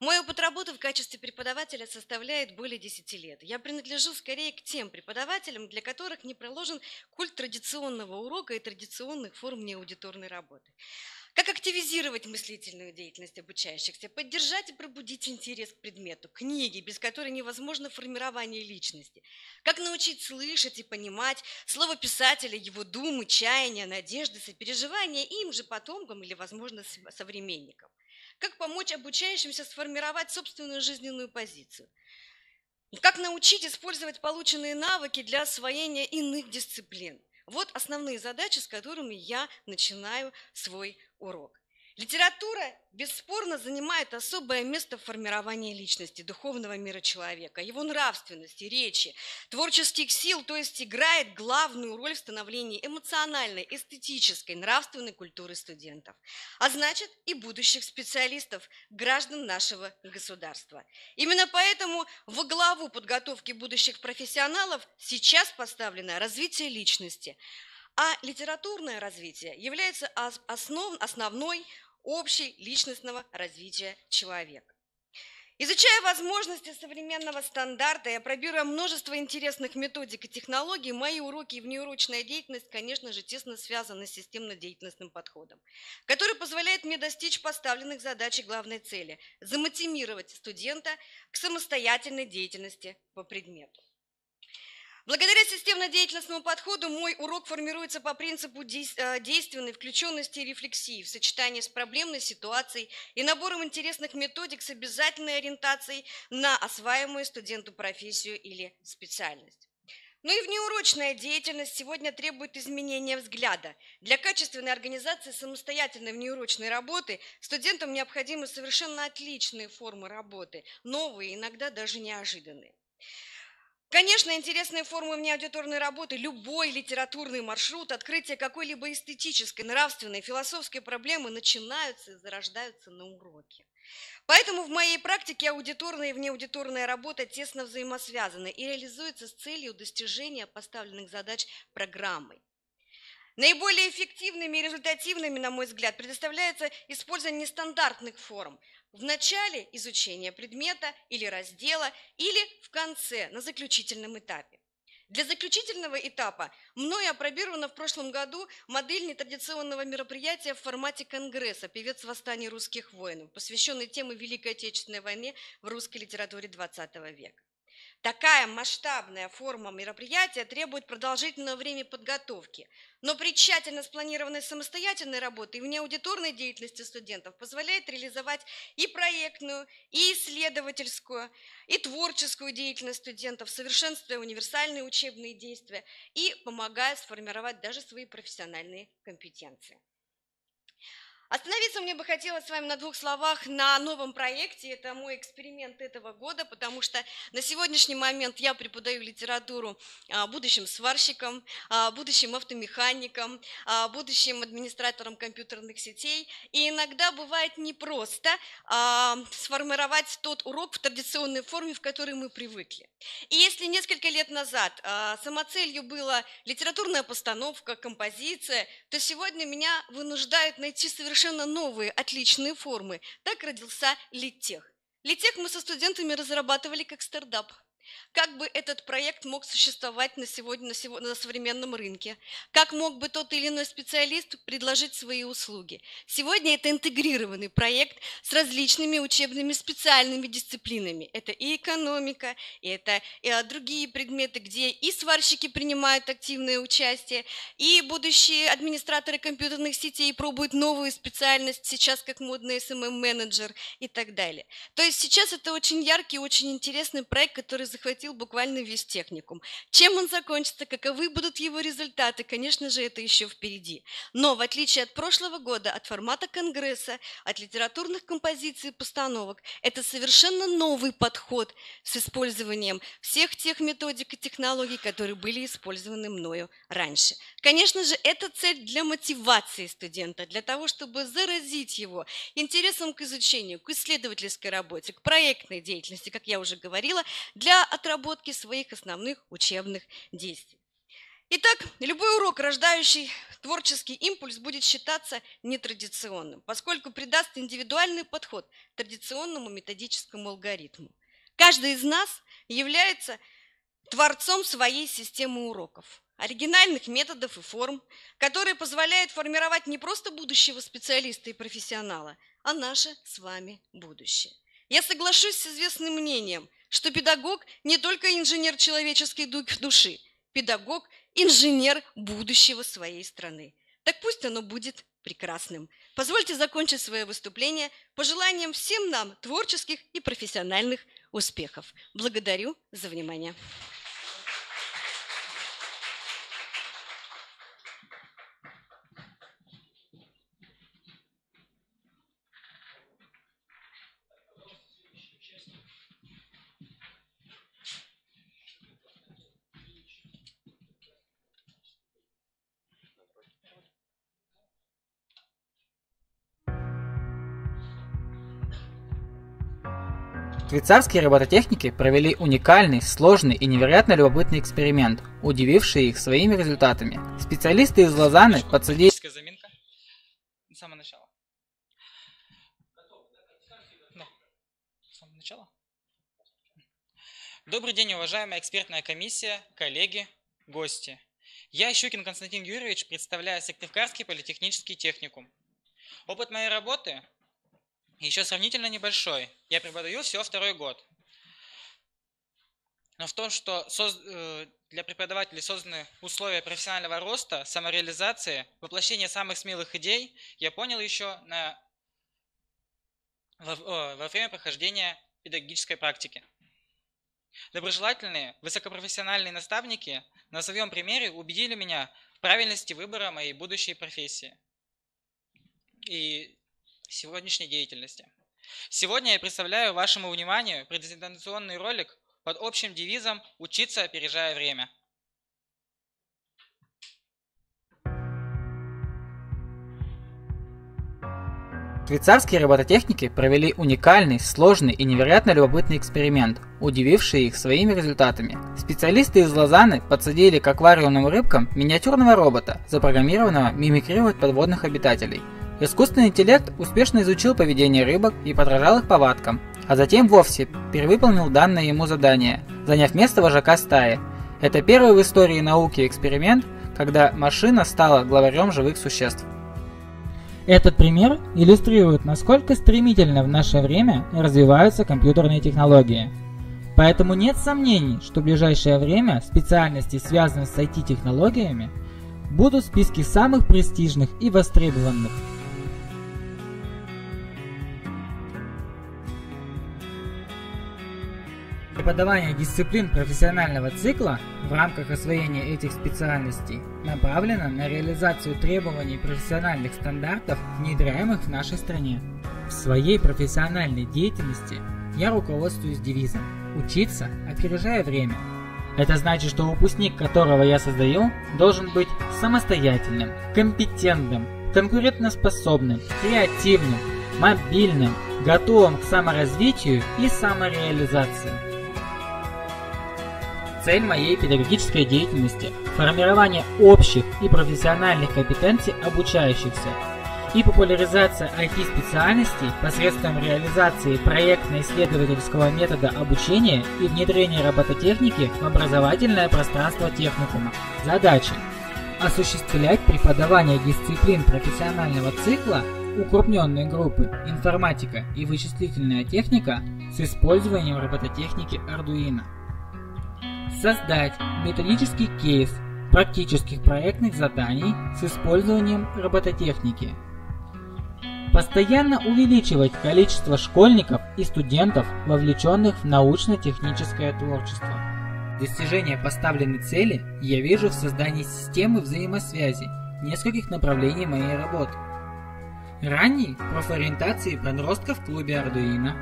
S13: Мой опыт работы в качестве преподавателя составляет более 10 лет. Я принадлежу скорее к тем преподавателям, для которых не проложен культ традиционного урока и традиционных форм неаудиторной работы. Как активизировать мыслительную деятельность обучающихся, поддержать и пробудить интерес к предмету, книги, без которой невозможно формирование личности. Как научить слышать и понимать слово писателя, его думы, чаяния, надежды, сопереживания им же потомкам или, возможно, современникам. Как помочь обучающимся сформировать собственную жизненную позицию. Как научить использовать полученные навыки для освоения иных дисциплин? Вот основные задачи, с которыми я начинаю свой урок. Литература бесспорно занимает особое место в формировании личности, духовного мира человека, его нравственности, речи, творческих сил, то есть играет главную роль в становлении эмоциональной, эстетической, нравственной культуры студентов, а значит и будущих специалистов, граждан нашего государства. Именно поэтому во главу подготовки будущих профессионалов сейчас поставлено развитие личности, а литературное развитие является основной общей личностного развития человека. Изучая возможности современного стандарта и опробируя множество интересных методик и технологий, мои уроки и внеурочная деятельность, конечно же, тесно связаны с системно-деятельностным подходом, который позволяет мне достичь поставленных задач и главной цели – замотивировать студента к самостоятельной деятельности по предмету. Благодаря системно-деятельностному подходу мой урок формируется по принципу действенной включенности и рефлексии в сочетании с проблемной ситуацией и набором интересных методик с обязательной ориентацией на осваиваемую студенту профессию или специальность. Но и внеурочная деятельность сегодня требует изменения взгляда. Для качественной организации самостоятельной внеурочной работы студентам необходимы совершенно отличные формы работы, новые, иногда даже неожиданные. Конечно, интересные формы внеаудиторной работы, любой литературный маршрут, открытие какой-либо эстетической, нравственной, философской проблемы начинаются и зарождаются на уроке. Поэтому в моей практике аудиторная и внеаудиторная работа тесно взаимосвязаны и реализуются с целью достижения поставленных задач программой. Наиболее эффективными и результативными, на мой взгляд, предоставляется использование нестандартных форм в начале изучения предмета или раздела, или в конце, на заключительном этапе. Для заключительного этапа мною опробирована в прошлом году модель нетрадиционного мероприятия в формате конгресса «Певец восстания русских воинов», посвященной теме Великой Отечественной войны в русской литературе XX века. Такая масштабная форма мероприятия требует продолжительного времени подготовки, но при тщательно спланированной самостоятельной работе и внеаудиторной деятельности студентов позволяет реализовать и проектную, и исследовательскую, и творческую деятельность студентов, совершенствуя универсальные учебные действия и помогая сформировать даже свои профессиональные компетенции. Остановиться мне бы хотелось с вами на двух словах на новом проекте. Это мой эксперимент этого года, потому что на сегодняшний момент я преподаю литературу будущим сварщикам, будущим автомеханикам, будущим администраторам компьютерных сетей. И иногда бывает непросто сформировать тот урок в традиционной форме, в которой мы привыкли. И если несколько лет назад самоцелью была литературная постановка, композиция, то сегодня меня вынуждают найти совершенно новые, отличные формы. Так родился Литтех. Литтех мы со студентами разрабатывали как стартап. Как бы этот проект мог существовать на современном рынке? Как мог бы тот или иной специалист предложить свои услуги? Сегодня это интегрированный проект с различными учебными специальными дисциплинами. Это и экономика, это и другие предметы, где и сварщики принимают активное участие, и будущие администраторы компьютерных сетей пробуют новую специальность, сейчас как модный SMM-менеджер и так далее. То есть сейчас это очень яркий, очень интересный проект, который захватил буквально весь техникум. Чем он закончится, каковы будут его результаты, конечно же, это еще впереди. Но в отличие от прошлого года, от формата конгресса, от литературных композиций и постановок, это совершенно новый подход с использованием всех тех методик и технологий, которые были использованы мною раньше. Конечно же, это цель для мотивации студента, для того, чтобы заразить его интересом к изучению, к исследовательской работе, к проектной деятельности, как я уже говорила, для отработки своих основных учебных действий. Итак, любой урок, рождающий творческий импульс, будет считаться нетрадиционным, поскольку придаст индивидуальный подход традиционному методическому алгоритму. Каждый из нас является творцом своей системы уроков, оригинальных методов и форм, которые позволяют формировать не просто будущего специалиста и профессионала, а наше с вами будущее. Я соглашусь с известным мнением, что педагог не только инженер человеческой души, педагог – инженер будущего своей страны. Так пусть оно будет прекрасным. Позвольте закончить свое выступление пожеланием всем нам творческих и профессиональных успехов. Благодарю за внимание.
S14: Швейцарские робототехники провели уникальный, сложный и невероятно любопытный эксперимент, удививший их своими результатами. Специалисты из Лозанны подсудили...
S15: Заминка. С самого начала. Да. С самого начала. Добрый день, уважаемая экспертная комиссия, коллеги, гости. Я, Щукин Константин Юрьевич, представляю Сыктывкарский политехнический техникум. Опыт моей работы еще сравнительно небольшой. Я преподаю всего 2-й год. Но в том, что для преподавателей созданы условия профессионального роста, самореализации, воплощения самых смелых идей, я понял еще во время прохождения педагогической практики. Доброжелательные, высокопрофессиональные наставники на своем примере убедили меня в правильности выбора моей будущей профессии и сегодняшней деятельности. Сегодня я представляю вашему вниманию презентационный ролик под общим девизом «Учиться, опережая время».
S14: Швейцарские робототехники провели уникальный, сложный и невероятно любопытный эксперимент, удививший их своими результатами. Специалисты из Лозанны подсадили к аквариумным рыбкам миниатюрного робота, запрограммированного мимикрировать подводных обитателей. Искусственный интеллект успешно изучил поведение рыбок и подражал их повадкам, а затем вовсе перевыполнил данное ему задание, заняв место вожака стаи. Это первый в истории науки эксперимент, когда машина стала главарем живых существ.
S16: Этот пример иллюстрирует, насколько стремительно в наше время развиваются компьютерные технологии. Поэтому нет сомнений, что в ближайшее время специальности, связанные с IT-технологиями, будут в списке самых престижных и востребованных. Преподавание дисциплин профессионального цикла в рамках освоения этих специальностей направлено на реализацию требований профессиональных стандартов, внедряемых в нашей стране. В своей профессиональной деятельности я руководствуюсь девизом «Учиться, опережая время». Это значит, что выпускник, которого я создаю, должен быть самостоятельным, компетентным, конкурентоспособным, креативным, мобильным, готовым к саморазвитию и самореализации. Цель моей педагогической деятельности – формирование общих и профессиональных компетенций обучающихся и популяризация IT-специальностей посредством реализации проектно-исследовательского метода обучения и внедрения робототехники в образовательное пространство техникума. Задачи: осуществлять преподавание дисциплин профессионального цикла укрупненной группы информатика и вычислительная техника с использованием робототехники Arduino. Создать методический кейс практических проектных заданий с использованием робототехники. Постоянно увеличивать количество школьников и студентов, вовлеченных в научно-техническое творчество. Достижение поставленной цели я вижу в создании системы взаимосвязи нескольких направлений моей работы. Ранней профориентации подростков в клубе Arduino,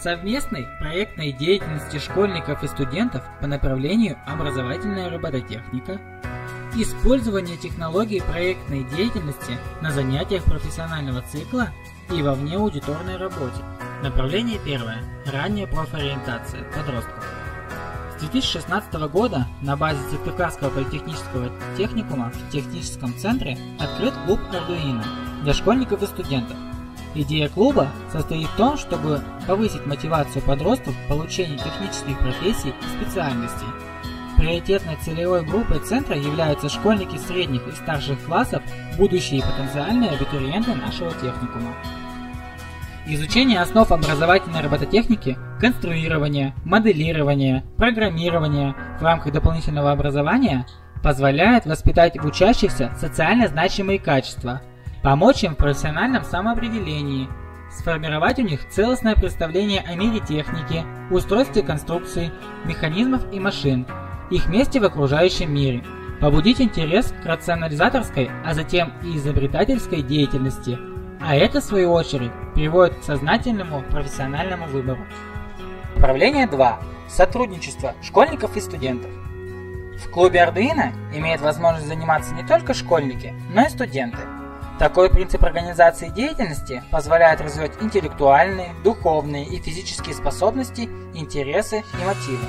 S16: совместной проектной деятельности школьников и студентов по направлению образовательная робототехника, использование технологий проектной деятельности на занятиях профессионального цикла и во внеаудиторной работе. Направление первое. Ранняя профориентация подростков. С 2016 года на базе Сыктывкарского политехнического техникума в техническом центре открыт клуб Arduino для школьников и студентов. Идея клуба состоит в том, чтобы повысить мотивацию подростков в получении технических профессий и специальностей. Приоритетной целевой группой центра являются школьники средних и старших классов, будущие потенциальные абитуриенты нашего техникума. Изучение основ образовательной робототехники, конструирования, моделирования, программирования в рамках дополнительного образования позволяет воспитать в учащихся социально значимые качества, помочь им в профессиональном самоопределении, сформировать у них целостное представление о мире техники, устройстве конструкций, механизмов и машин, их месте в окружающем мире, побудить интерес к рационализаторской, а затем и изобретательской деятельности, а это, в свою очередь, приводит к сознательному профессиональному выбору. Направление 2. Сотрудничество школьников и студентов. В клубе Arduino имеют возможность заниматься не только школьники, но и студенты. Такой принцип организации деятельности позволяет развивать интеллектуальные, духовные и физические способности, интересы и мотивы.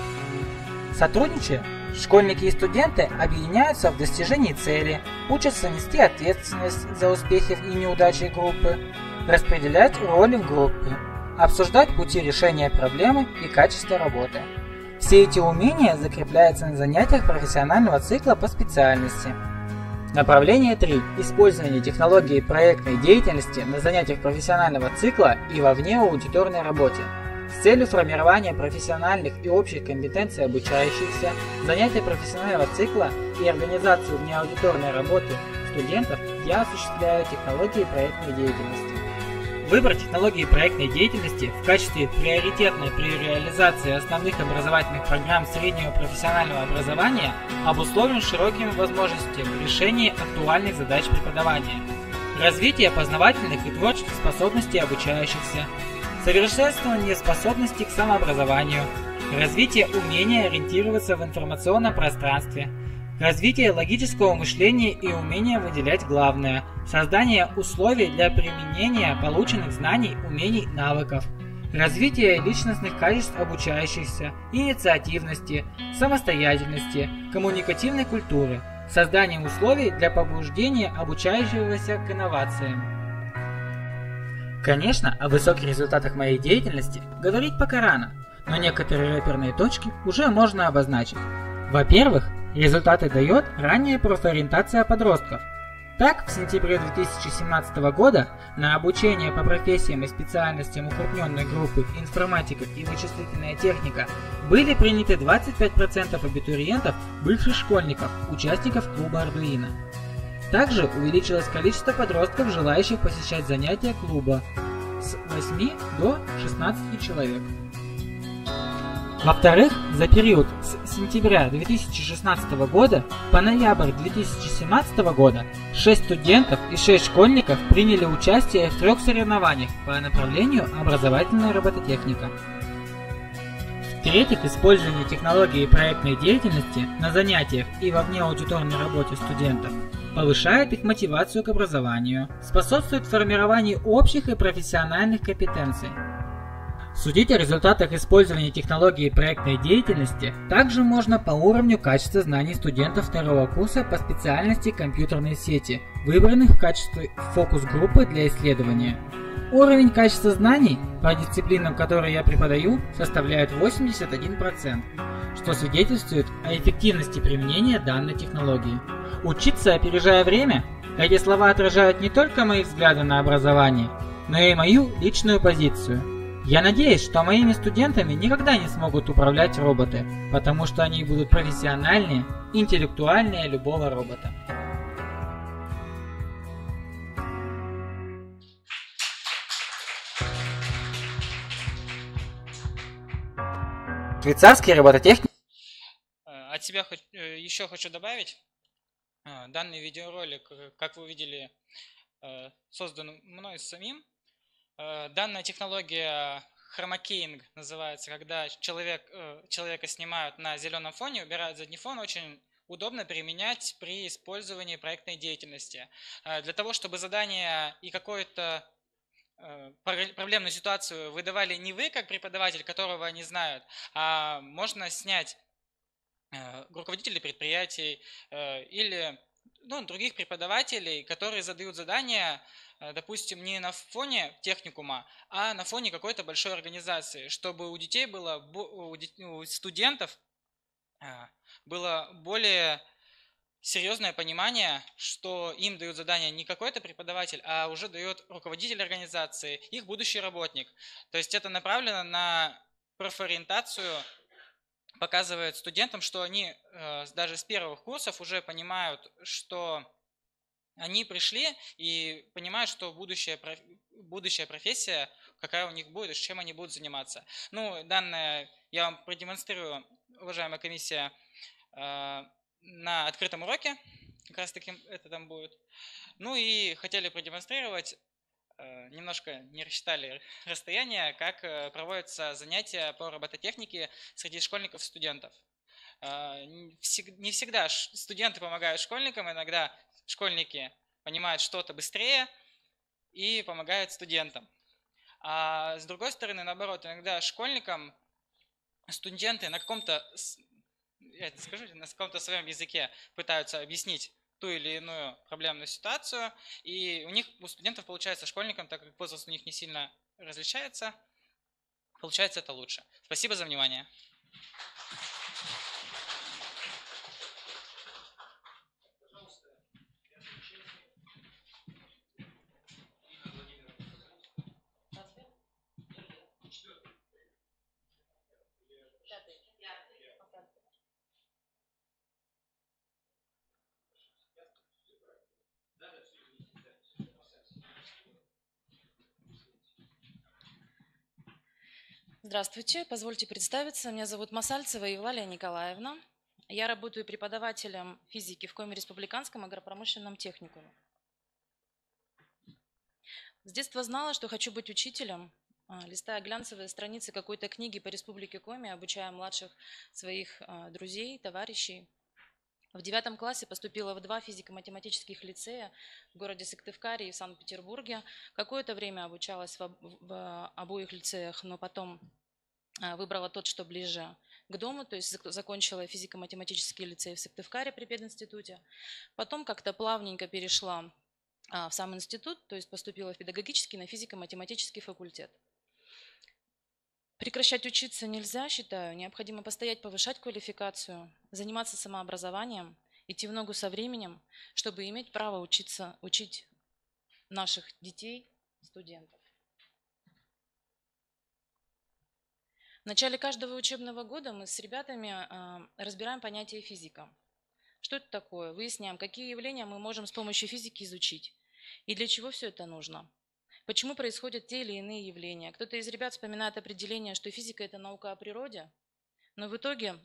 S16: Сотрудничая, школьники и студенты объединяются в достижении цели, учатся нести ответственность за успехи и неудачи группы, распределять роли в группе, обсуждать пути решения проблемы и качество работы. Все эти умения закрепляются на занятиях профессионального цикла по специальности. Направление 3. Использование технологии проектной деятельности на занятиях профессионального цикла и во внеаудиторной работе. С целью формирования профессиональных и общих компетенций обучающихся, занятия профессионального цикла и организацию внеаудиторной работы студентов я осуществляю технологии проектной деятельности. Выбор технологии проектной деятельности в качестве приоритетной при реализации основных образовательных программ среднего профессионального образования обусловлен широкими возможностями в решении актуальных задач преподавания, развитие познавательных и творческих способностей обучающихся, совершенствование способностей к самообразованию, развитие умения ориентироваться в информационном пространстве, развитие логического мышления и умения выделять главное, создание условий для применения полученных знаний, умений, навыков, развитие личностных качеств обучающихся, инициативности, самостоятельности, коммуникативной культуры, созданием условий для побуждения обучающегося к инновациям. Конечно, о высоких результатах моей деятельности говорить пока рано, но некоторые рэперные точки уже можно обозначить. Во-первых, результаты дает ранняя профориентация подростков. Так, в сентябре 2017 года на обучение по профессиям и специальностям укрупненной группы информатика и вычислительная техника были приняты 25% абитуриентов, бывших школьников, участников клуба Arduino. Также увеличилось количество подростков, желающих посещать занятия клуба с 8 до 16 человек. Во-вторых, за период с сентября 2016 года по ноябрь 2017 года 6 студентов и 6 школьников приняли участие в 3 соревнованиях по направлению образовательная робототехника. В-третьих, использование технологии проектной деятельности на занятиях и во внеаудиторной работе студентов повышает их мотивацию к образованию, способствует формированию общих и профессиональных компетенций. Судить о результатах использования технологии проектной деятельности также можно по уровню качества знаний студентов второго курса по специальности компьютерной сети, выбранных в качестве фокус-группы для исследования. Уровень качества знаний по дисциплинам, которые я преподаю, составляет 81%, что свидетельствует о эффективности применения данной технологии. Учиться, опережая время – эти слова отражают не только мои взгляды на образование, но и мою личную позицию. Я надеюсь, что моими студентами никогда не смогут управлять роботы, потому что они будут профессиональнее, интеллектуальнее любого робота. Швейцарский робототехник.
S15: От себя еще хочу добавить. Данный видеоролик, как вы видели, создан мной самим. Данная технология хромакейинг называется, когда человека снимают на зеленом фоне, убирают задний фон, очень удобно применять при использовании проектной деятельности. Для того, чтобы задание и какую-то проблемную ситуацию выдавали не вы, как преподаватель, которого они знают, а можно снять руководителей предприятий или других преподавателей, которые задают задания, допустим, не на фоне техникума, а на фоне какой-то большой организации, чтобы у детей было, у студентов было более серьезное понимание, что им дают задание не какой-то преподаватель, а уже дает руководитель организации, их будущий работник. То есть это направлено на профориентацию, показывает студентам, что они даже с первых курсов уже понимают, что они пришли и понимают, что будущая профессия, какая у них будет и чем они будут заниматься. Ну, данное я вам продемонстрирую, уважаемая комиссия, на открытом уроке, как раз таки это там будет. Ну и хотели продемонстрировать, немножко не рассчитали расстояние, как проводятся занятия по робототехнике среди школьников и студентов. Не всегда студенты помогают школьникам, иногда школьники понимают что-то быстрее и помогают студентам. А с другой стороны, наоборот, иногда школьникам студенты на каком-то, я это скажу, на каком-то своем языке пытаются объяснить ту или иную проблемную ситуацию, и у студентов получается, школьникам, так как возраст у них не сильно различается, получается это лучше. Спасибо за внимание.
S17: Здравствуйте, позвольте представиться. Меня зовут Масальцева Евлалия Николаевна. Я работаю преподавателем физики в Коми Республиканском агропромышленном техникуме. С детства знала, что хочу быть учителем, листая глянцевые страницы какой-то книги по Республике Коми, обучая младших своих друзей, товарищей. В 9 классе поступила в 2 физико-математических лицея в городе Сыктывкаре и в Санкт-Петербурге. Какое-то время обучалась в обоих лицеях, но потом выбрала тот, что ближе к дому, то есть закончила физико-математический лицей в Сыктывкаре при пединституте. Потом как-то плавненько перешла в сам институт, то есть поступила в педагогический на физико-математический факультет. Прекращать учиться нельзя, считаю. Необходимо постоять, повышать квалификацию, заниматься самообразованием, идти в ногу со временем, чтобы иметь право учить наших детей, студентов. В начале каждого учебного года мы с ребятами разбираем понятие физика. Что это такое? Выясняем, какие явления мы можем с помощью физики изучить и для чего все это нужно. Почему происходят те или иные явления? Кто-то из ребят вспоминает определение, что физика – это наука о природе, но в итоге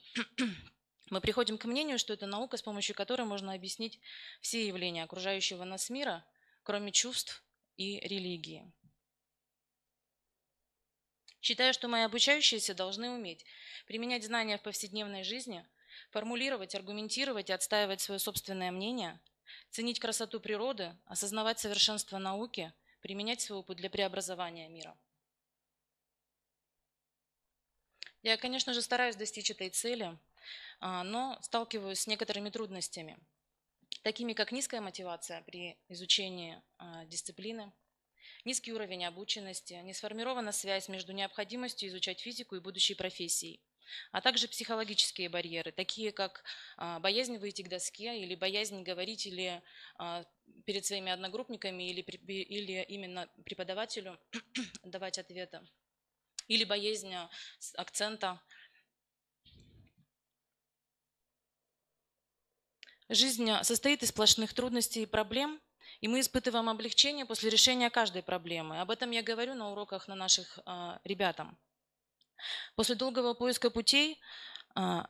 S17: мы приходим к мнению, что это наука, с помощью которой можно объяснить все явления окружающего нас мира, кроме чувств и религии. Считаю, что мои обучающиеся должны уметь применять знания в повседневной жизни, формулировать, аргументировать и отстаивать свое собственное мнение, ценить красоту природы, осознавать совершенство науки, применять свой опыт для преобразования мира. Я, конечно же, стараюсь достичь этой цели, но сталкиваюсь с некоторыми трудностями, такими как низкая мотивация при изучении дисциплины, низкий уровень обученности, не сформирована связь между необходимостью изучать физику и будущей профессией, а также психологические барьеры, такие как боязнь выйти к доске или боязнь говорить или перед своими одногруппниками или именно преподавателю давать ответы, или боязнь акцента. Жизнь состоит из сплошных трудностей и проблем, и мы испытываем облегчение после решения каждой проблемы. Об этом я говорю на уроках на наших ребятам. После долгого поиска путей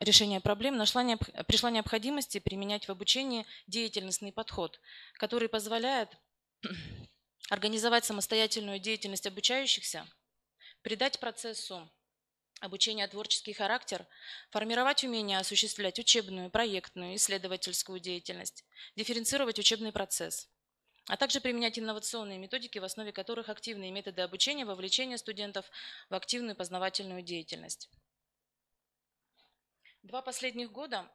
S17: решения проблем пришла необходимость применять в обучении деятельностный подход, который позволяет организовать самостоятельную деятельность обучающихся, придать процессу обучения творческий характер, формировать умение осуществлять учебную, проектную, исследовательскую деятельность, дифференцировать учебный процесс, а также применять инновационные методики, в основе которых активные методы обучения, вовлечения студентов в активную познавательную деятельность. 2 последних года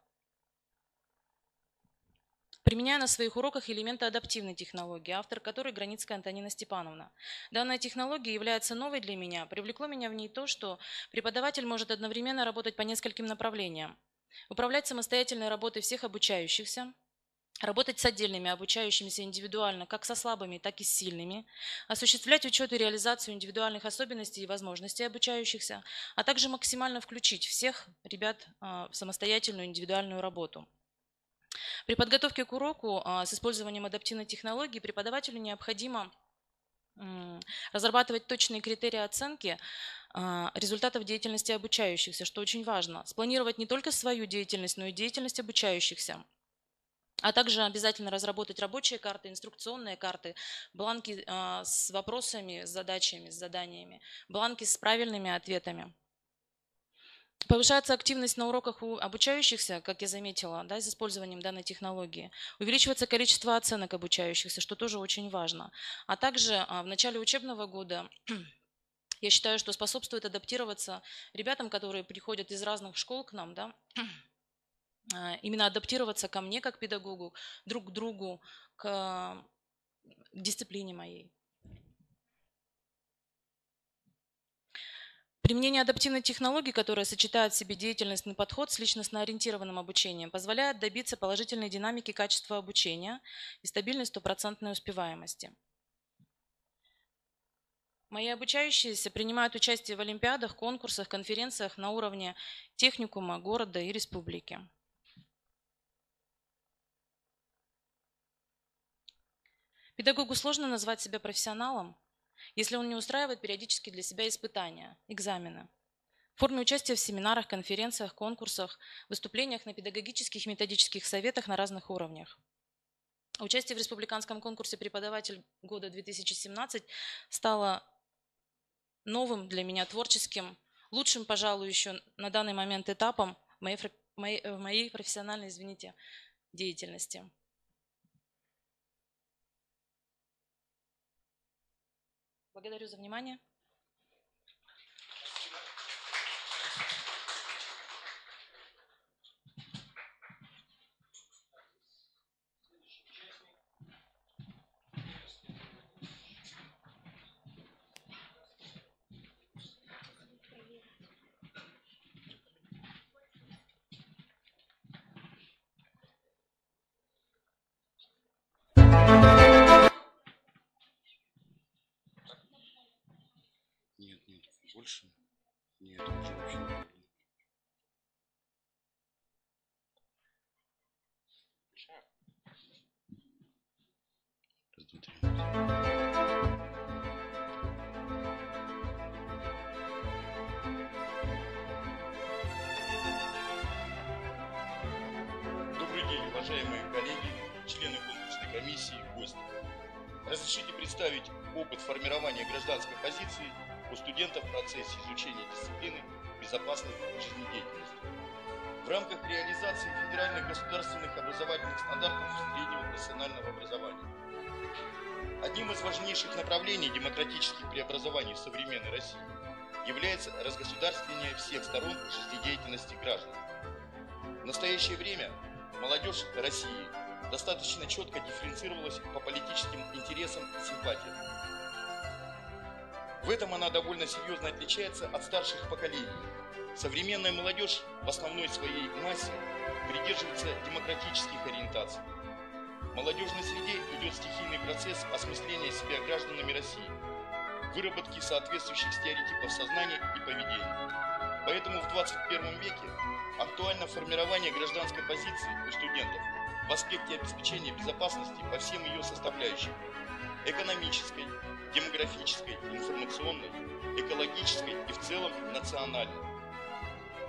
S17: применяю на своих уроках элементы адаптивной технологии, автор которой Границкая Антонина Степановна. Данная технология является новой для меня. Привлекло меня в ней то, что преподаватель может одновременно работать по нескольким направлениям. Управлять самостоятельной работой всех обучающихся, работать с отдельными обучающимися индивидуально, как со слабыми, так и с сильными, осуществлять учет и реализацию индивидуальных особенностей и возможностей обучающихся, а также максимально включить всех ребят в самостоятельную индивидуальную работу. При подготовке к уроку с использованием адаптивной технологии преподавателю необходимо разрабатывать точные критерии оценки результатов деятельности обучающихся, что очень важно. Спланировать не только свою деятельность, но и деятельность обучающихся. А также обязательно разработать рабочие карты, инструкционные карты, бланки с вопросами, с задачами, с заданиями, бланки с правильными ответами. Повышается активность на уроках у обучающихся, как я заметила, да, с использованием данной технологии. Увеличивается количество оценок обучающихся, что тоже очень важно. А также в начале учебного года я считаю, что способствует адаптироваться ребятам, которые приходят из разных школ к нам, да, именно адаптироваться ко мне как педагогу, друг к другу, к дисциплине моей. Применение адаптивной технологии, которая сочетает в себе деятельностный подход с личностно-ориентированным обучением, позволяет добиться положительной динамики качества обучения и стабильной 100% успеваемости. Мои обучающиеся принимают участие в олимпиадах, конкурсах, конференциях на уровне техникума, города и республики. Педагогу сложно назвать себя профессионалом, если он не устраивает периодически для себя испытания, экзамены, в форме участия в семинарах, конференциях, конкурсах, выступлениях на педагогических и методических советах на разных уровнях. Участие в республиканском конкурсе «Преподаватель года 2017» стало новым для меня творческим, лучшим, пожалуй, еще на данный момент этапом моей профессиональной, деятельности. Благодарю за внимание.
S6: Больше? Нет, уже вообще не. Добрый день, уважаемые коллеги, члены конкурсной комиссии, гости. Разрешите представить опыт формирования гражданской позиции у студентов в процессе изучения дисциплины безопасной жизнедеятельности в рамках реализации федеральных государственных образовательных стандартов среднего профессионального образования. Одним из важнейших направлений демократических преобразований в современной России является разгосударствление всех сторон жизнедеятельности граждан. В настоящее время молодежь России достаточно четко дифференцировалась по политическим интересам и симпатиям. В этом она довольно серьезно отличается от старших поколений. Современная молодежь в основной своей массе придерживается демократических ориентаций. В молодежной среде идет стихийный процесс осмысления себя гражданами России, выработки соответствующих стереотипов сознания и поведения. Поэтому в 21 веке актуально формирование гражданской позиции у студентов в аспекте обеспечения безопасности по всем ее составляющим – экономической, демографической, информационной, экологической и в целом национальной.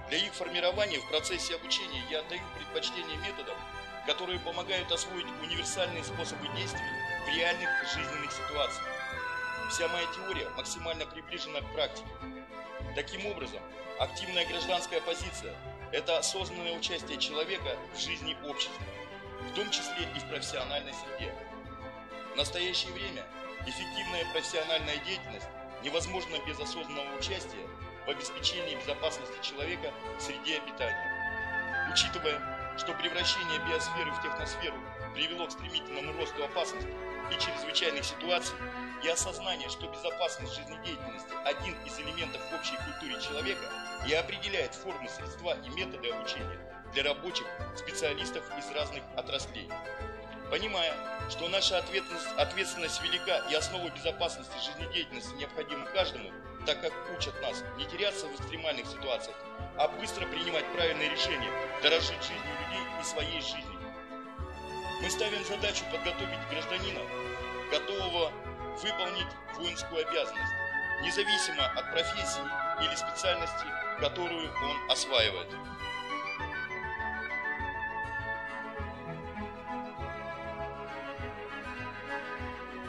S6: Для их формирования в процессе обучения я отдаю предпочтение методам, которые помогают освоить универсальные способы действий в реальных жизненных ситуациях. Вся моя теория максимально приближена к практике. Таким образом, активная гражданская позиция – это осознанное участие человека в жизни общества, в том числе и в профессиональной среде. В настоящее время эффективная профессиональная деятельность невозможна без осознанного участия в обеспечении безопасности человека в среде обитания. Учитывая, что превращение биосферы в техносферу привело к стремительному росту опасностей и чрезвычайных ситуаций, и осознание, что безопасность жизнедеятельности – один из элементов общей культуры человека и определяет формы, средства и методы обучения для рабочих, специалистов из разных отраслей. Понимая, что наша ответственность велика и основа безопасности жизнедеятельности необходима каждому, так как учат нас не теряться в экстремальных ситуациях, а быстро принимать правильные решения, дорожить жизнью людей и своей жизнью. Мы ставим задачу подготовить гражданина, готового выполнить воинскую обязанность, независимо от профессии или специальности, которую он осваивает.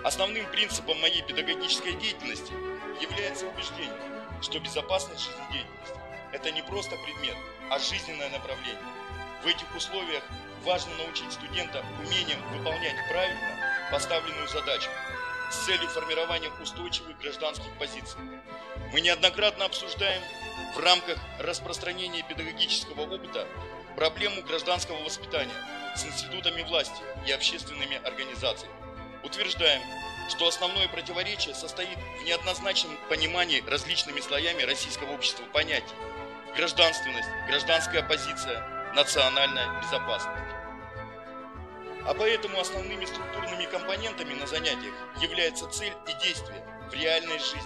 S6: Основным принципом моей педагогической деятельности является убеждение, что безопасность жизнедеятельности – это не просто предмет, а жизненное направление. В этих условиях важно научить студента умением выполнять правильно поставленную задачу с целью формирования устойчивых гражданских позиций. Мы неоднократно обсуждаем в рамках распространения педагогического опыта проблему гражданского воспитания с институтами власти и общественными организациями. Утверждаем, что основное противоречие состоит в неоднозначном понимании различными слоями российского общества понятий: гражданственность, гражданская позиция, национальная безопасность. А поэтому основными структурными компонентами на занятиях является цель и действие в реальной жизни,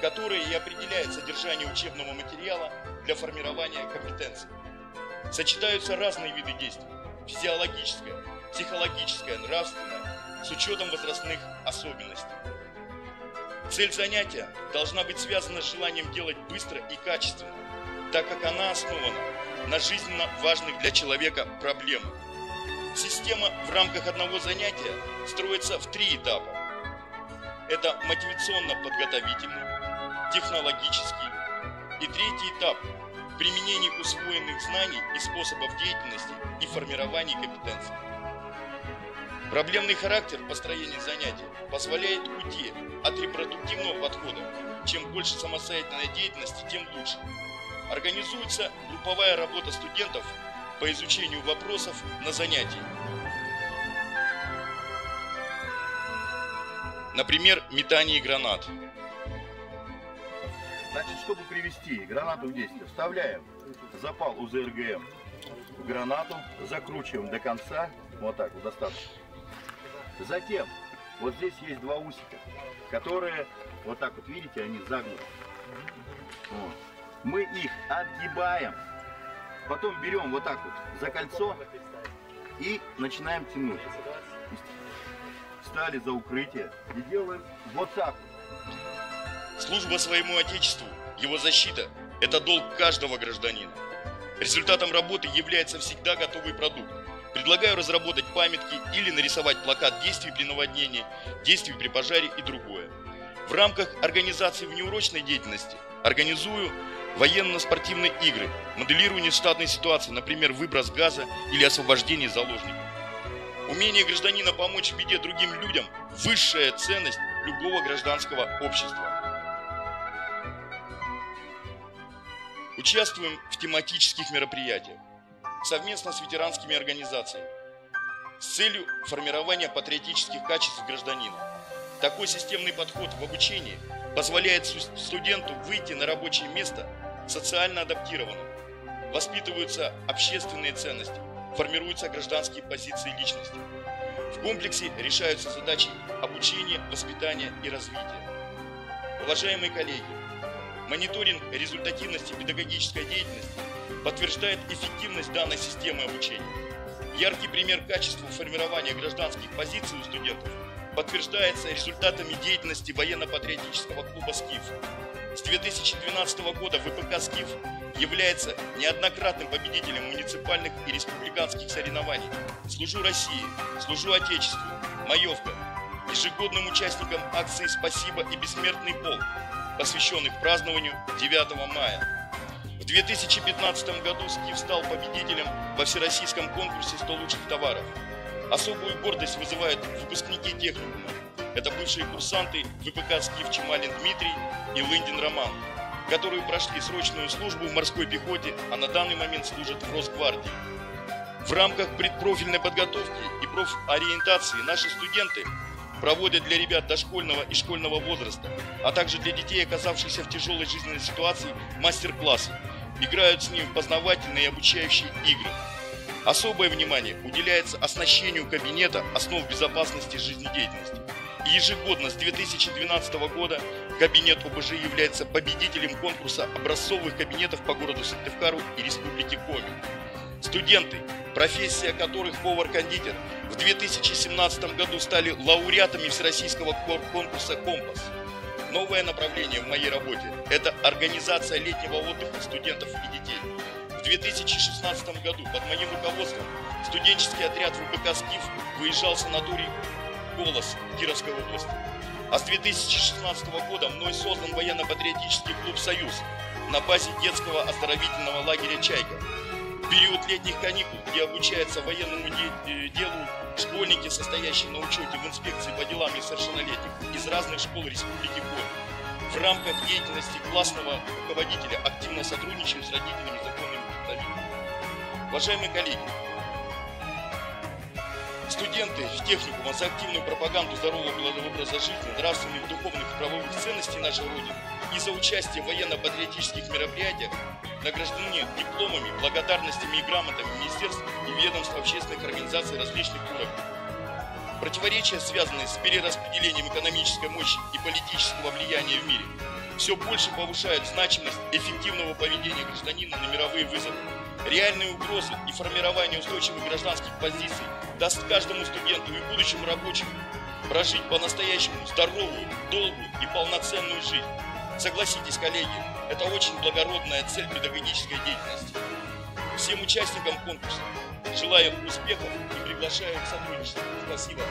S6: которая и определяет содержание учебного материала для формирования компетенций. Сочетаются разные виды действий – физиологическое, психологическое, нравственное, с учетом возрастных особенностей. Цель занятия должна быть связана с желанием делать быстро и качественно, так как она основана на жизненно важных для человека проблемах. Система в рамках одного занятия строится в 3 этапа. Это мотивационно-подготовительный, технологический и 3-й этап – применение усвоенных знаний и способов деятельности и формирования компетенций. Проблемный характер построения занятий позволяет уйти от репродуктивного подхода. Чем больше самостоятельной деятельности, тем лучше. Организуется групповая работа студентов по изучению вопросов на занятии. Например, метание гранат.
S18: Значит, чтобы привести гранату в действие, вставляем запал УЗРГМ в гранату, закручиваем до конца, вот так вот достаточно. Затем, вот здесь есть 2 усика, которые, вот так вот, видите, они загнуты. Вот. Мы их отгибаем, потом берем вот так вот за кольцо и начинаем тянуть. Встали за укрытие и делаем вот так вот.
S6: Служба своему Отечеству, его защита – это долг каждого гражданина. Результатом работы является всегда готовый продукт. Предлагаю разработать памятки или нарисовать плакат действий при наводнении, действий при пожаре и другое. В рамках организации внеурочной деятельности организую военно-спортивные игры, моделирование штатной ситуации, например, выброс газа или освобождение заложников. Умение гражданина помочь в беде другим людям – высшая ценность любого гражданского общества. Участвуем в тематических мероприятиях совместно с ветеранскими организациями с целью формирования патриотических качеств гражданина. Такой системный подход в обучении позволяет студенту выйти на рабочее место социально адаптированным. Воспитываются общественные ценности, формируются гражданские позиции личности. В комплексе решаются задачи обучения, воспитания и развития. Уважаемые коллеги, мониторинг результативности педагогической деятельности подтверждает эффективность данной системы обучения. Яркий пример качества формирования гражданских позиций у студентов подтверждается результатами деятельности военно-патриотического клуба «Скиф». С 2012 года ВПК «Скиф» является неоднократным победителем муниципальных и республиканских соревнований «Служу России», «Служу Отечеству», «Маевка», ежегодным участником акции «Спасибо» и «Бессмертный полк», посвященных празднованию 9 мая. В 2015 году «Скиф» стал победителем во всероссийском конкурсе «100 лучших товаров». Особую гордость вызывают выпускники техникума. Это бывшие курсанты ВПК «Скиф» Чемалин Дмитрий и Лындин Роман, которые прошли срочную службу в морской пехоте, а на данный момент служат в Росгвардии. В рамках предпрофильной подготовки и профориентации наши студенты проводят для ребят дошкольного и школьного возраста, а также для детей, оказавшихся в тяжелой жизненной ситуации, мастер-классы, играют с ними в познавательные и обучающие игры. Особое внимание уделяется оснащению кабинета основ безопасности жизнедеятельности. И ежегодно с 2012 года кабинет ОБЖ является победителем конкурса образцовых кабинетов по городу Сыктывкару и Республике Коми. Студенты, профессия которых повар-кондитер, в 2017 году стали лауреатами всероссийского конкурса «Компас». Новое направление в моей работе – это организация летнего отдыха студентов и детей. В 2016 году под моим руководством студенческий отряд ВПК «Скиф» выезжал в санаторий «Колос» Кировской области. А с 2016 года мной создан военно-патриотический клуб «Союз» на базе детского оздоровительного лагеря «Чайка». В период летних каникул, где обучаются военному делу школьники, состоящие на учете в инспекции по делам несовершеннолетних из разных школ Республики Коми. В рамках деятельности классного руководителя активно сотрудничаем с родителями законными представителями. Уважаемые коллеги, студенты техникума за активную пропаганду здорового образа жизни, нравственных, духовных и правовых ценностей нашей Родины и за участие в военно-патриотических мероприятиях награждены дипломами, благодарностями и грамотами министерств и ведомств общественных организаций различных уровней. Противоречия, связанные с перераспределением экономической мощи и политического влияния в мире, все больше повышают значимость эффективного поведения гражданина на мировые вызовы. Реальные угрозы и формирование устойчивых гражданских позиций даст каждому студенту и будущему рабочему прожить по-настоящему здоровую, долгую и полноценную жизнь. Согласитесь, коллеги, это очень благородная цель педагогической деятельности. Всем участникам конкурса желаю успехов и приглашаю к сотрудничеству. Спасибо.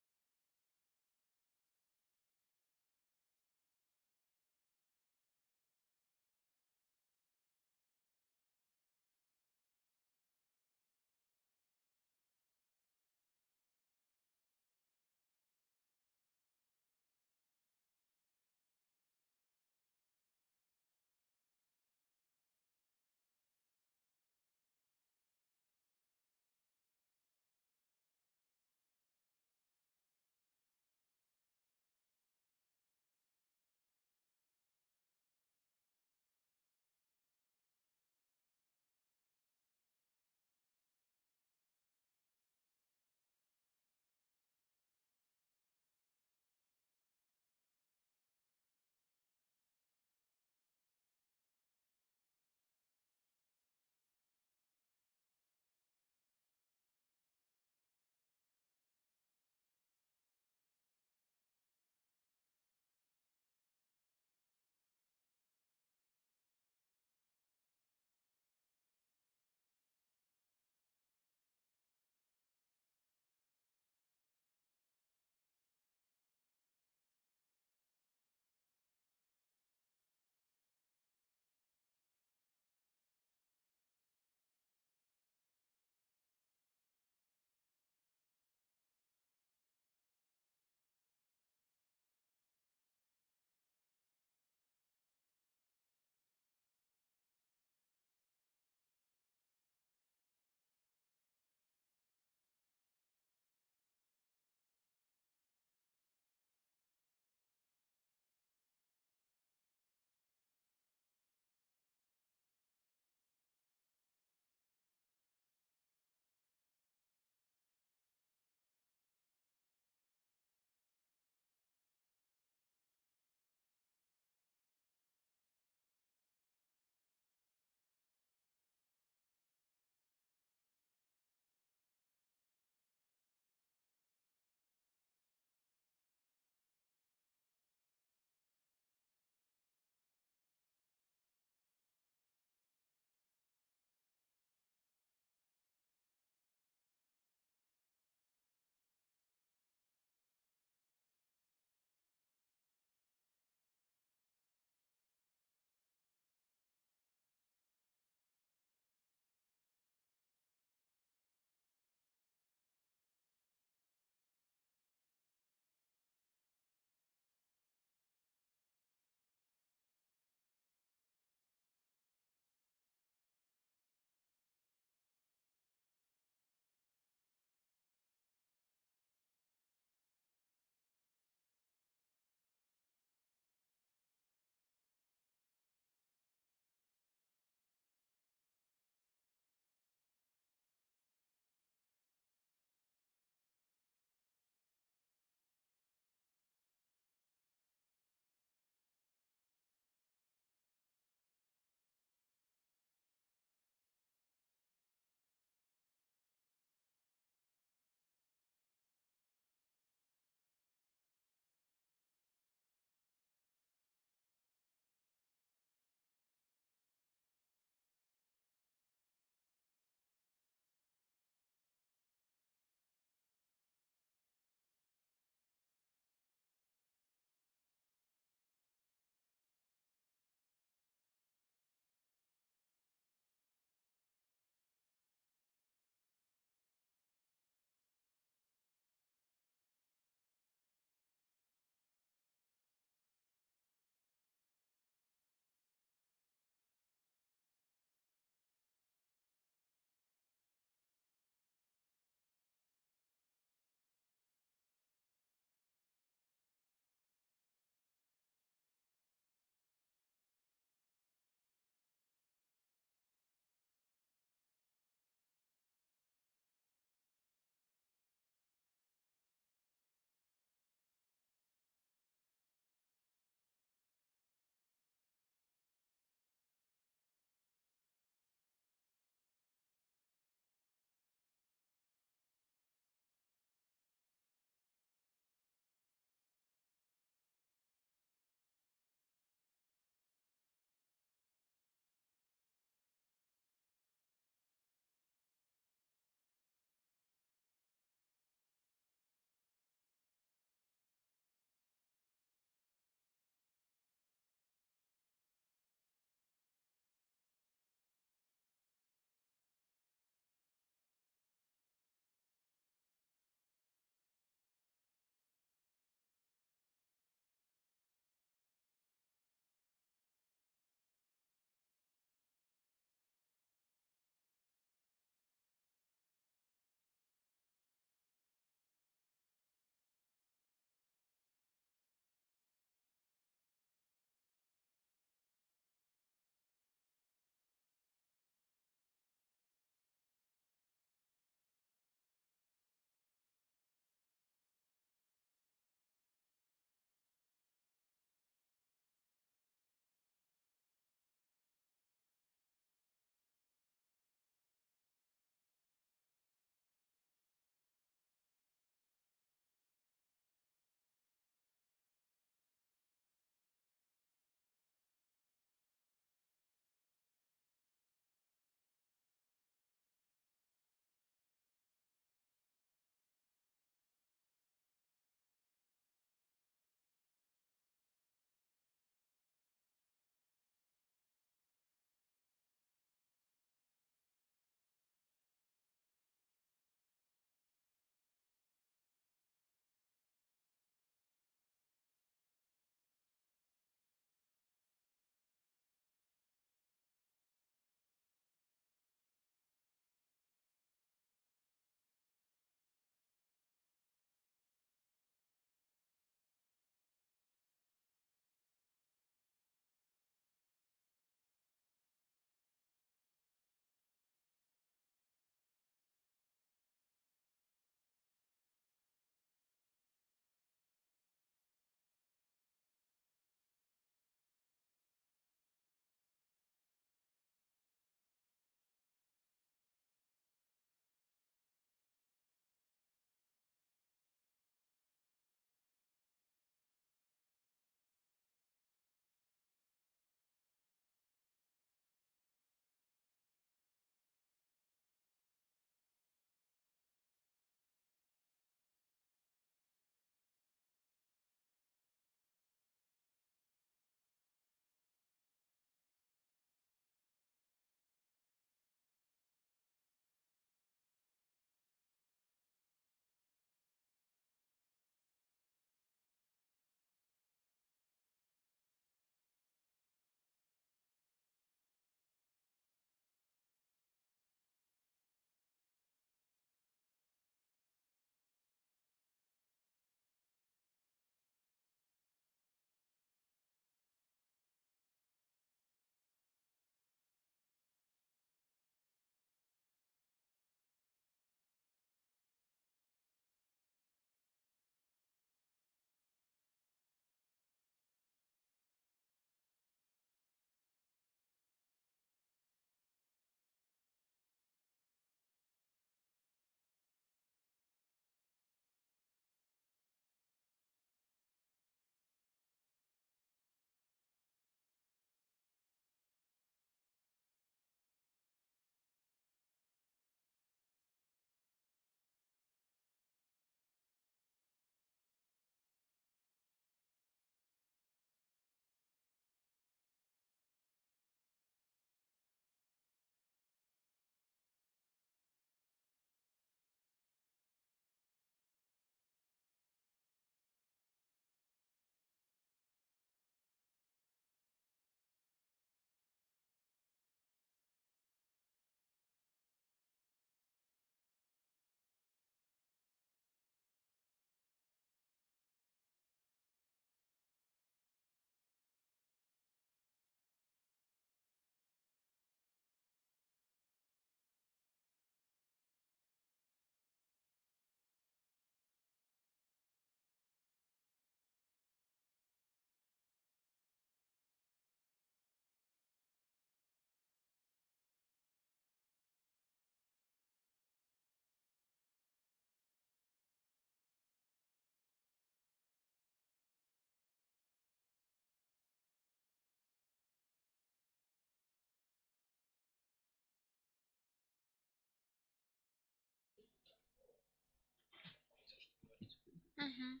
S19: Мгм.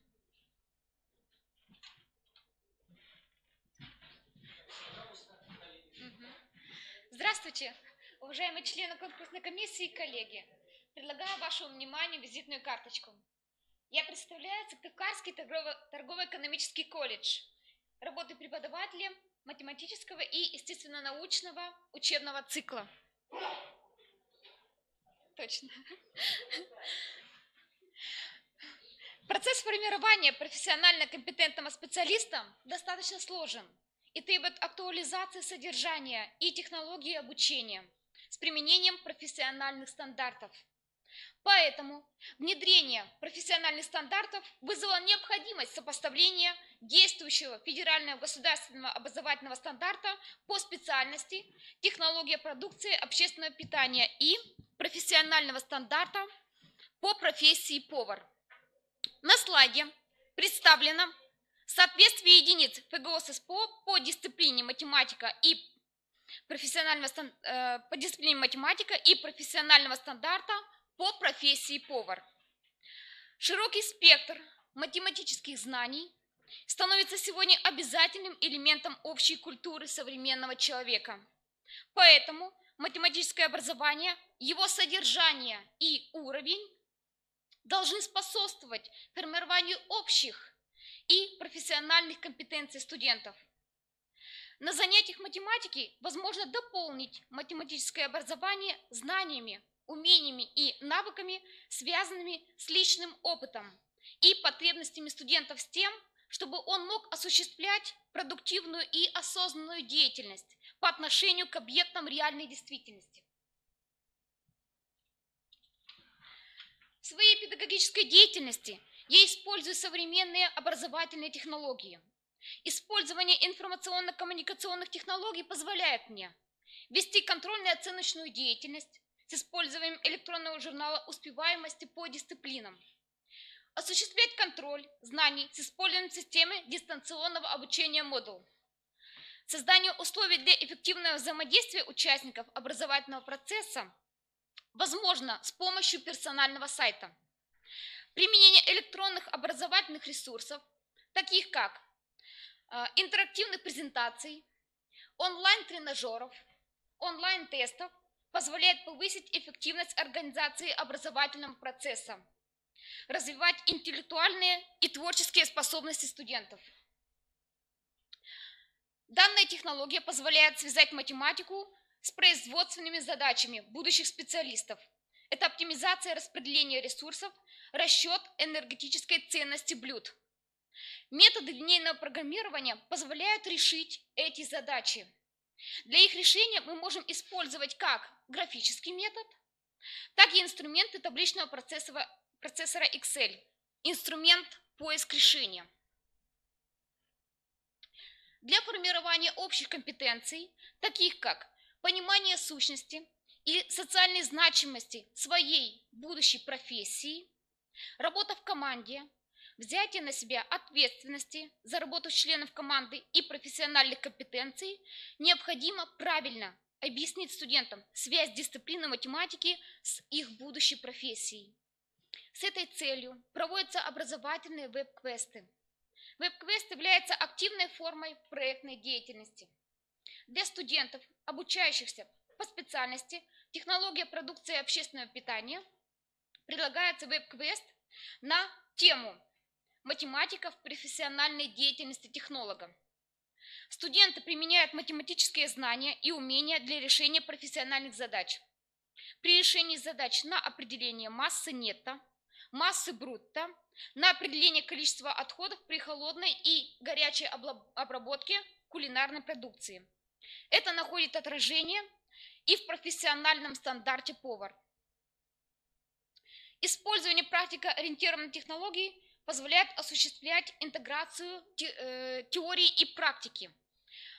S19: Мгм. Здравствуйте, уважаемые члены конкурсной комиссии и коллеги. Предлагаю вашему вниманию визитную карточку. Я представляю Сыктывкарский торгово-экономический колледж. Работаю преподавателем математического и естественно-научного учебного цикла. Точно. Процесс формирования профессионально компетентного специалиста достаточно сложен и требует актуализации содержания и технологии обучения с применением профессиональных стандартов. Поэтому внедрение профессиональных стандартов вызвало необходимость сопоставления действующего федерального государственного образовательного стандарта по специальности технология продукции общественного питания и профессионального стандарта по профессии повар. На слайде представлено соответствие единиц ФГО ССПО по дисциплине математика и профессионального стандарта по профессии повар. Широкий спектр математических знаний становится сегодня обязательным элементом общей культуры современного человека. Поэтому математическое образование, его содержание и уровень должны способствовать формированию общих и профессиональных компетенций студентов. На занятиях математики возможно дополнить математическое образование знаниями, умениями и навыками, связанными с личным опытом и потребностями студентов с тем, чтобы он мог осуществлять продуктивную и осознанную деятельность по отношению к объектам реальной действительности. В своей педагогической деятельности я использую современные образовательные технологии. Использование информационно-коммуникационных технологий позволяет мне вести контрольно-оценочную деятельность с использованием электронного журнала успеваемости по дисциплинам, осуществлять контроль знаний с использованием системы дистанционного обучения Moodle, создание условий для эффективного взаимодействия участников образовательного процесса возможно с помощью персонального сайта, применение электронных образовательных ресурсов, таких как интерактивных презентаций, онлайн-тренажеров, онлайн-тестов, позволяет повысить эффективность организации образовательного процесса, развивать интеллектуальные и творческие способности студентов. Данная технология позволяет связать математику с производственными задачами будущих специалистов. Это оптимизация распределения ресурсов, расчет энергетической ценности блюд. Методы линейного программирования позволяют решить эти задачи. Для их решения мы можем использовать как графический метод, так и инструменты табличного процессора Excel, инструмент поиск решения. Для формирования общих компетенций, таких как понимание сущности и социальной значимости своей будущей профессии, работа в команде, взятие на себя ответственности за работу членов команды и профессиональных компетенций, необходимо правильно объяснить студентам связь дисциплины математики с их будущей профессией. С этой целью проводятся образовательные веб-квесты. Веб-квест является активной формой проектной деятельности. Для студентов, обучающихся по специальности технология продукции общественного питания, предлагается веб-квест на тему «Математика в профессиональной деятельности технолога». Студенты применяют математические знания и умения для решения профессиональных задач. При решении задач на определение массы нетто, массы брутто, на определение количества отходов при холодной и горячей обработке кулинарной продукции. Это находит отражение и в профессиональном стандарте повар. Использование практикоориентированной технологии позволяет осуществлять интеграцию теории и практики.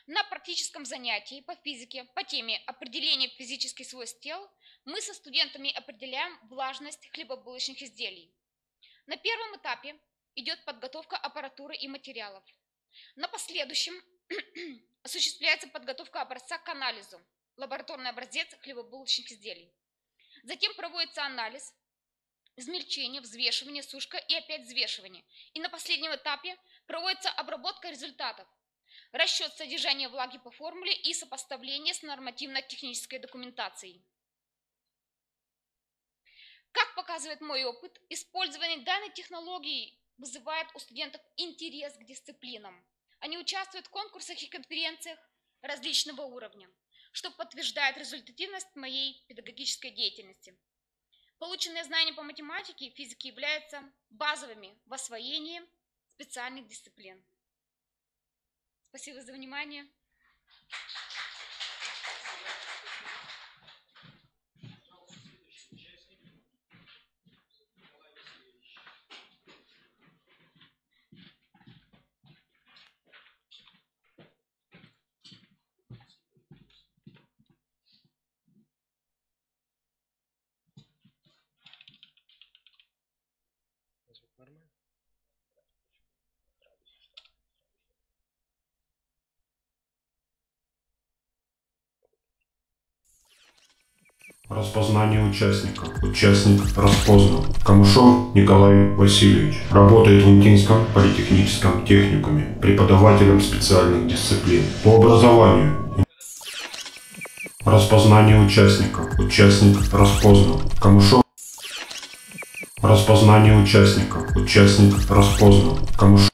S19: На практическом занятии по физике по теме определения физических свойств тел мы со студентами определяем влажность хлебобулочных изделий. На первом этапе идет подготовка аппаратуры и материалов. На последующем осуществляется подготовка образца к анализу, лабораторный образец хлебобулочных изделий. Затем проводится анализ, измельчение, взвешивание, сушка и опять взвешивание. И на последнем этапе проводится обработка результатов, расчет содержания влаги по формуле и сопоставление с нормативно-технической документацией. Как показывает мой опыт, использование данной технологии вызывает у студентов интерес к дисциплинам. Они участвуют в конкурсах и конференциях различного уровня, что подтверждает результативность моей педагогической деятельности. Полученные знания по математике и физике являются базовыми в освоении специальных дисциплин. Спасибо за внимание.
S20: Распознание участника. Участник распознан. Камышов Николай Васильевич. Работает в Унтинском политехническом техникуме. Преподавателем специальных дисциплин. По образованию. Распознание участника. Участник распознан. Камышов. Распознание участника. Участник распознан. Камышов.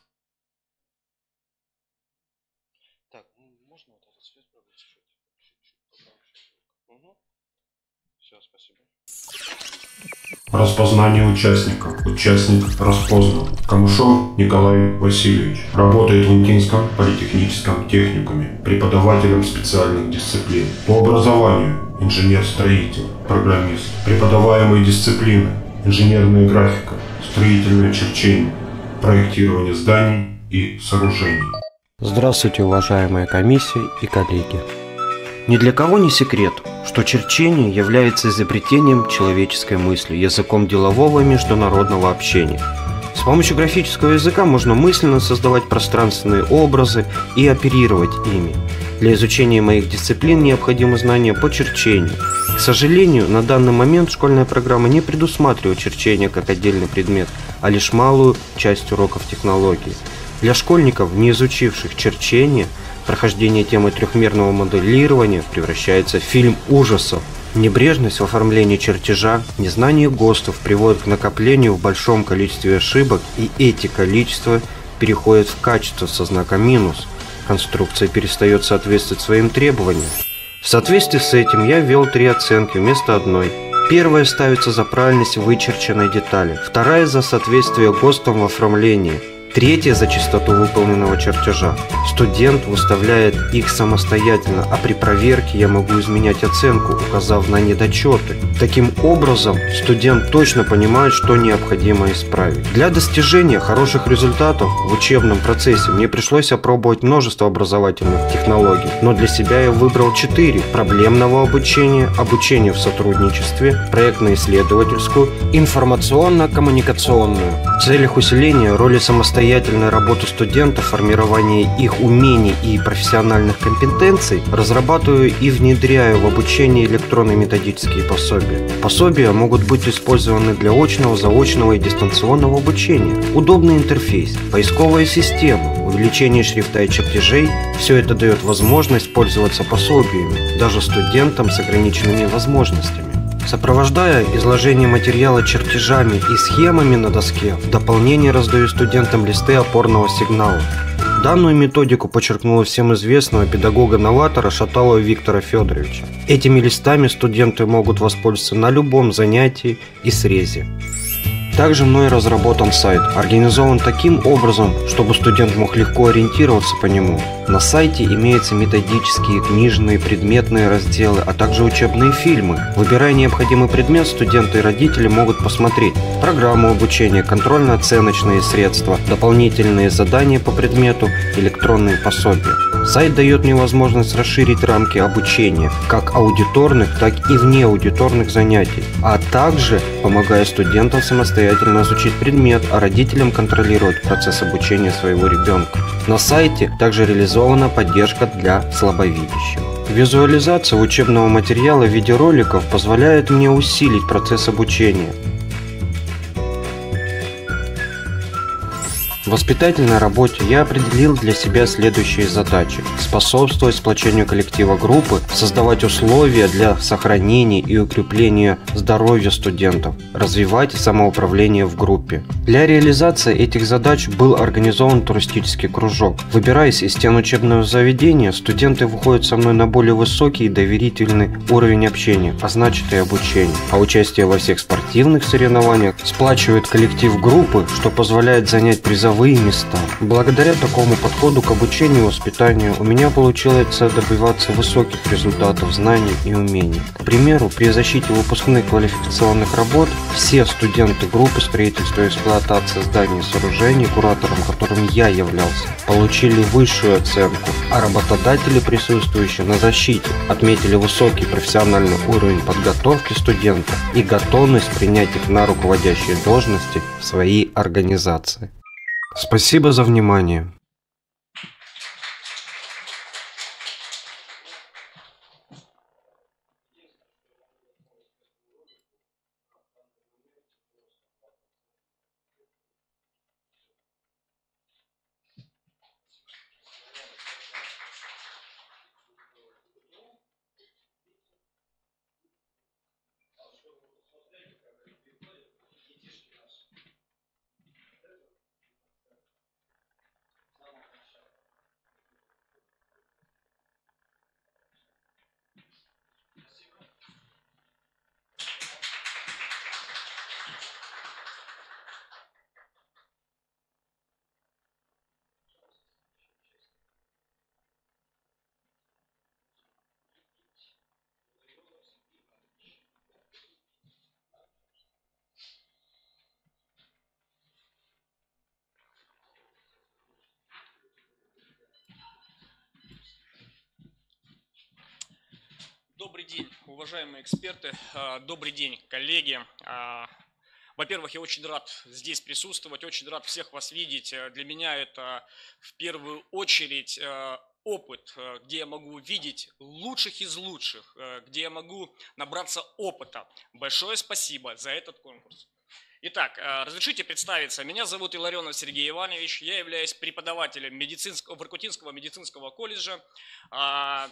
S20: Распознание участника. Участник распознан. Камышов Николай Васильевич. Работает в Унтинском политехническом техникуме. Преподавателем специальных дисциплин. По образованию инженер-строитель, программист. Преподаваемые дисциплины: инженерная графика, строительное черчение, проектирование зданий и сооружений.
S21: Здравствуйте, уважаемая комиссия и коллеги. Ни для кого не секрет, что черчение является изобретением человеческой мысли, языком делового и международного общения. С помощью графического языка можно мысленно создавать пространственные образы и оперировать ими. Для изучения моих дисциплин необходимы знания по черчению. К сожалению, на данный момент школьная программа не предусматривает черчение как отдельный предмет, а лишь малую часть уроков технологии. Для школьников, не изучивших черчение, прохождение темы трехмерного моделирования превращается в фильм ужасов. Небрежность в оформлении чертежа, незнание ГОСТов приводит к накоплению в большом количестве ошибок, и эти количества переходят в качество со знаком минус. Конструкция перестает соответствовать своим требованиям. В соответствии с этим я ввел 3 оценки вместо одной. Первая ставится за правильность вычерченной детали, вторая за соответствие ГОСТам в оформлении, третья за чистоту выполненного чертежа. Студент выставляет их самостоятельно, а при проверке я могу изменять оценку, указав на недочеты. Таким образом, студент точно понимает, что необходимо исправить. Для достижения хороших результатов в учебном процессе мне пришлось опробовать множество образовательных технологий, но для себя я выбрал 4: проблемного обучения, обучение в сотрудничестве, проектно-исследовательскую, информационно-коммуникационную. В целях усиления роли самостоятельной работы студентов, формирования их умений и профессиональных компетенций, разрабатываю и внедряю в обучение электронные методические пособия. Пособия могут быть использованы для очного, заочного и дистанционного обучения. Удобный интерфейс, поисковая система, увеличение шрифта и чертежей – все это дает возможность пользоваться пособиями, даже студентам с ограниченными возможностями. Сопровождая изложение материала чертежами и схемами на доске, в дополнение раздаю студентам листы опорного сигнала. Данную методику подчеркнула всем известного педагога-новатора Шаталова Виктора Федоровича. Этими листами студенты могут воспользоваться на любом занятии и срезе. Также мной разработан сайт, организован таким образом, чтобы студент мог легко ориентироваться по нему. На сайте имеются методические, книжные, предметные разделы, а также учебные фильмы. Выбирая необходимый предмет, студенты и родители могут посмотреть программу обучения, контрольно-оценочные средства, дополнительные задания по предмету, электронные пособия. Сайт дает мне возможность расширить рамки обучения, как аудиторных, так и внеаудиторных занятий, а также помогая студентам самостоятельно изучить предмет, а родителям контролировать процесс обучения своего ребенка. На сайте также реализована поддержка для слабовидящих. Визуализация учебного материала в виде роликов позволяет мне усилить процесс обучения. В воспитательной работе я определил для себя следующие задачи: способствовать сплочению коллектива группы, создавать условия для сохранения и укрепления здоровья студентов, развивать самоуправление в группе. Для реализации этих задач был организован туристический кружок. Выбираясь из стен учебного заведения, студенты выходят со мной на более высокий и доверительный уровень общения, а значит и обучения. А участие во всех спортивных соревнованиях сплачивает коллектив группы, что позволяет занять призовые места. Благодаря такому подходу к обучению и воспитанию у меня получается добиваться высоких результатов знаний и умений. К примеру, при защите выпускных квалификационных работ все студенты группы строительства и эксплуатации зданий и сооружений, куратором которым я являлся, получили высшую оценку, а работодатели, присутствующие на защите, отметили высокий профессиональный уровень подготовки студентов и готовность принять их на руководящие должности в своей организации. Спасибо за внимание.
S2: Добрый день, уважаемые эксперты, добрый день, коллеги. Во-первых, я очень рад здесь присутствовать, очень рад всех вас видеть. Для меня это в первую очередь опыт, где я могу видеть лучших из лучших, где я могу набраться опыта. Большое спасибо за этот конкурс. Итак, разрешите представиться. Меня зовут Илларионов Сергей Иванович. Я являюсь преподавателем Воркутинского медицинского колледжа.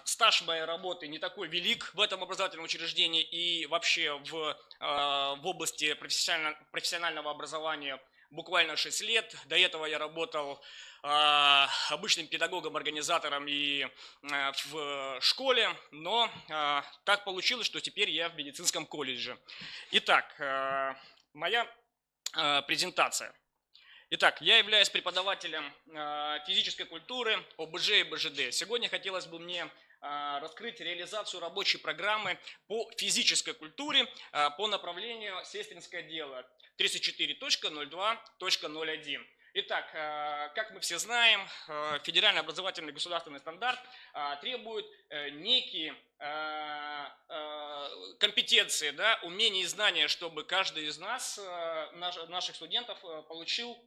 S2: Стаж моей работы не такой велик в этом образовательном учреждении и вообще в области профессионального образования буквально 6 лет. До этого я работал обычным педагогом-организатором и в школе, но так получилось, что теперь я в медицинском колледже. Итак, моя презентация. Итак, я являюсь преподавателем физической культуры ОБЖ и БЖД. Сегодня хотелось бы мне раскрыть реализацию рабочей программы по физической культуре по направлению сестринское дело 34.02.01. Итак, как мы все знаем, федеральный образовательный государственный стандарт требует некие компетенции, да, умения и знания, чтобы каждый из нас, наших студентов, получил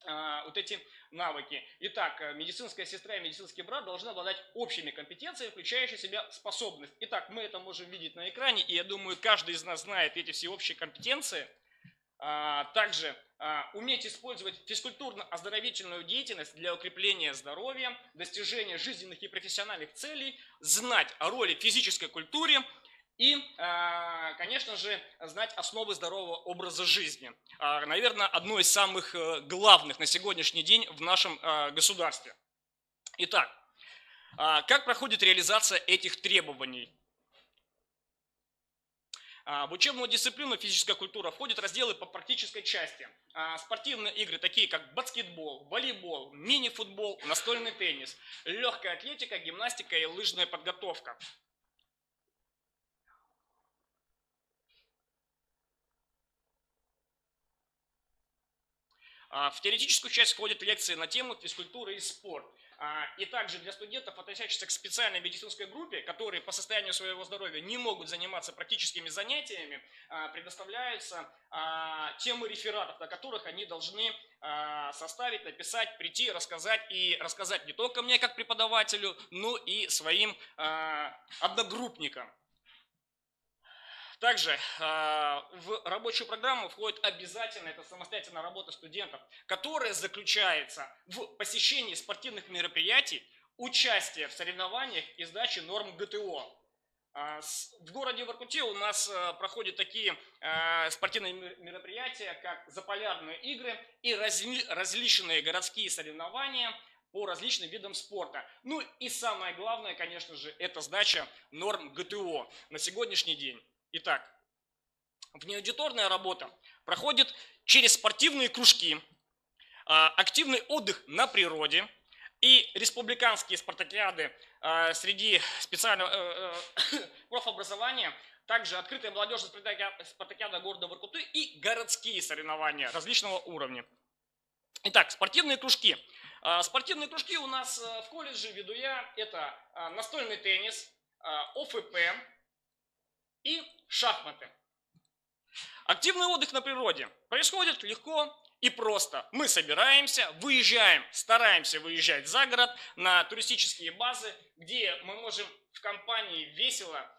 S2: вот эти навыки. Итак, медицинская сестра и медицинский брат должны обладать общими компетенциями, включающими в себя способность. Итак, мы это можем видеть на экране, и я думаю, каждый из нас знает эти все общие компетенции. Также уметь использовать физкультурно-оздоровительную деятельность для укрепления здоровья, достижения жизненных и профессиональных целей, знать о роли физической культуре и, конечно же, знать основы здорового образа жизни. Наверное, одно из самых главных на сегодняшний день в нашем государстве. Итак, как проходит реализация этих требований? В учебную дисциплину физическая культура входят разделы по практической части. Спортивные игры, такие как баскетбол, волейбол, мини-футбол, настольный теннис, легкая атлетика, гимнастика и лыжная подготовка. В теоретическую часть входят лекции на тему физкультура и спорт. И также для студентов, относящихся к специальной медицинской группе, которые по состоянию своего здоровья не могут заниматься практическими занятиями, предоставляются темы рефератов, на которых они должны составить, написать, прийти, рассказать. И рассказать не только мне как преподавателю, но и своим одногруппникам. Также в рабочую программу входит обязательно это самостоятельная работа студентов, которая заключается в посещении спортивных мероприятий, участие в соревнованиях и сдаче норм ГТО. В городе Воркуте у нас проходят такие спортивные мероприятия, как Заполярные игры и различные городские соревнования по различным видам спорта. Ну и самое главное, конечно же, это сдача норм ГТО на сегодняшний день. Итак, внеаудиторная работа проходит через спортивные кружки, активный отдых на природе и республиканские спартакиады среди специального профобразования, также открытая молодежная спартакиада города Воркуты и городские соревнования различного уровня. Итак, спортивные кружки. Спортивные кружки у нас в колледже веду я. Это настольный теннис, ОФП и шахматы. Активный отдых на природе происходит легко и просто. Мы собираемся, выезжаем, стараемся выезжать за город на туристические базы, где мы можем в компании весело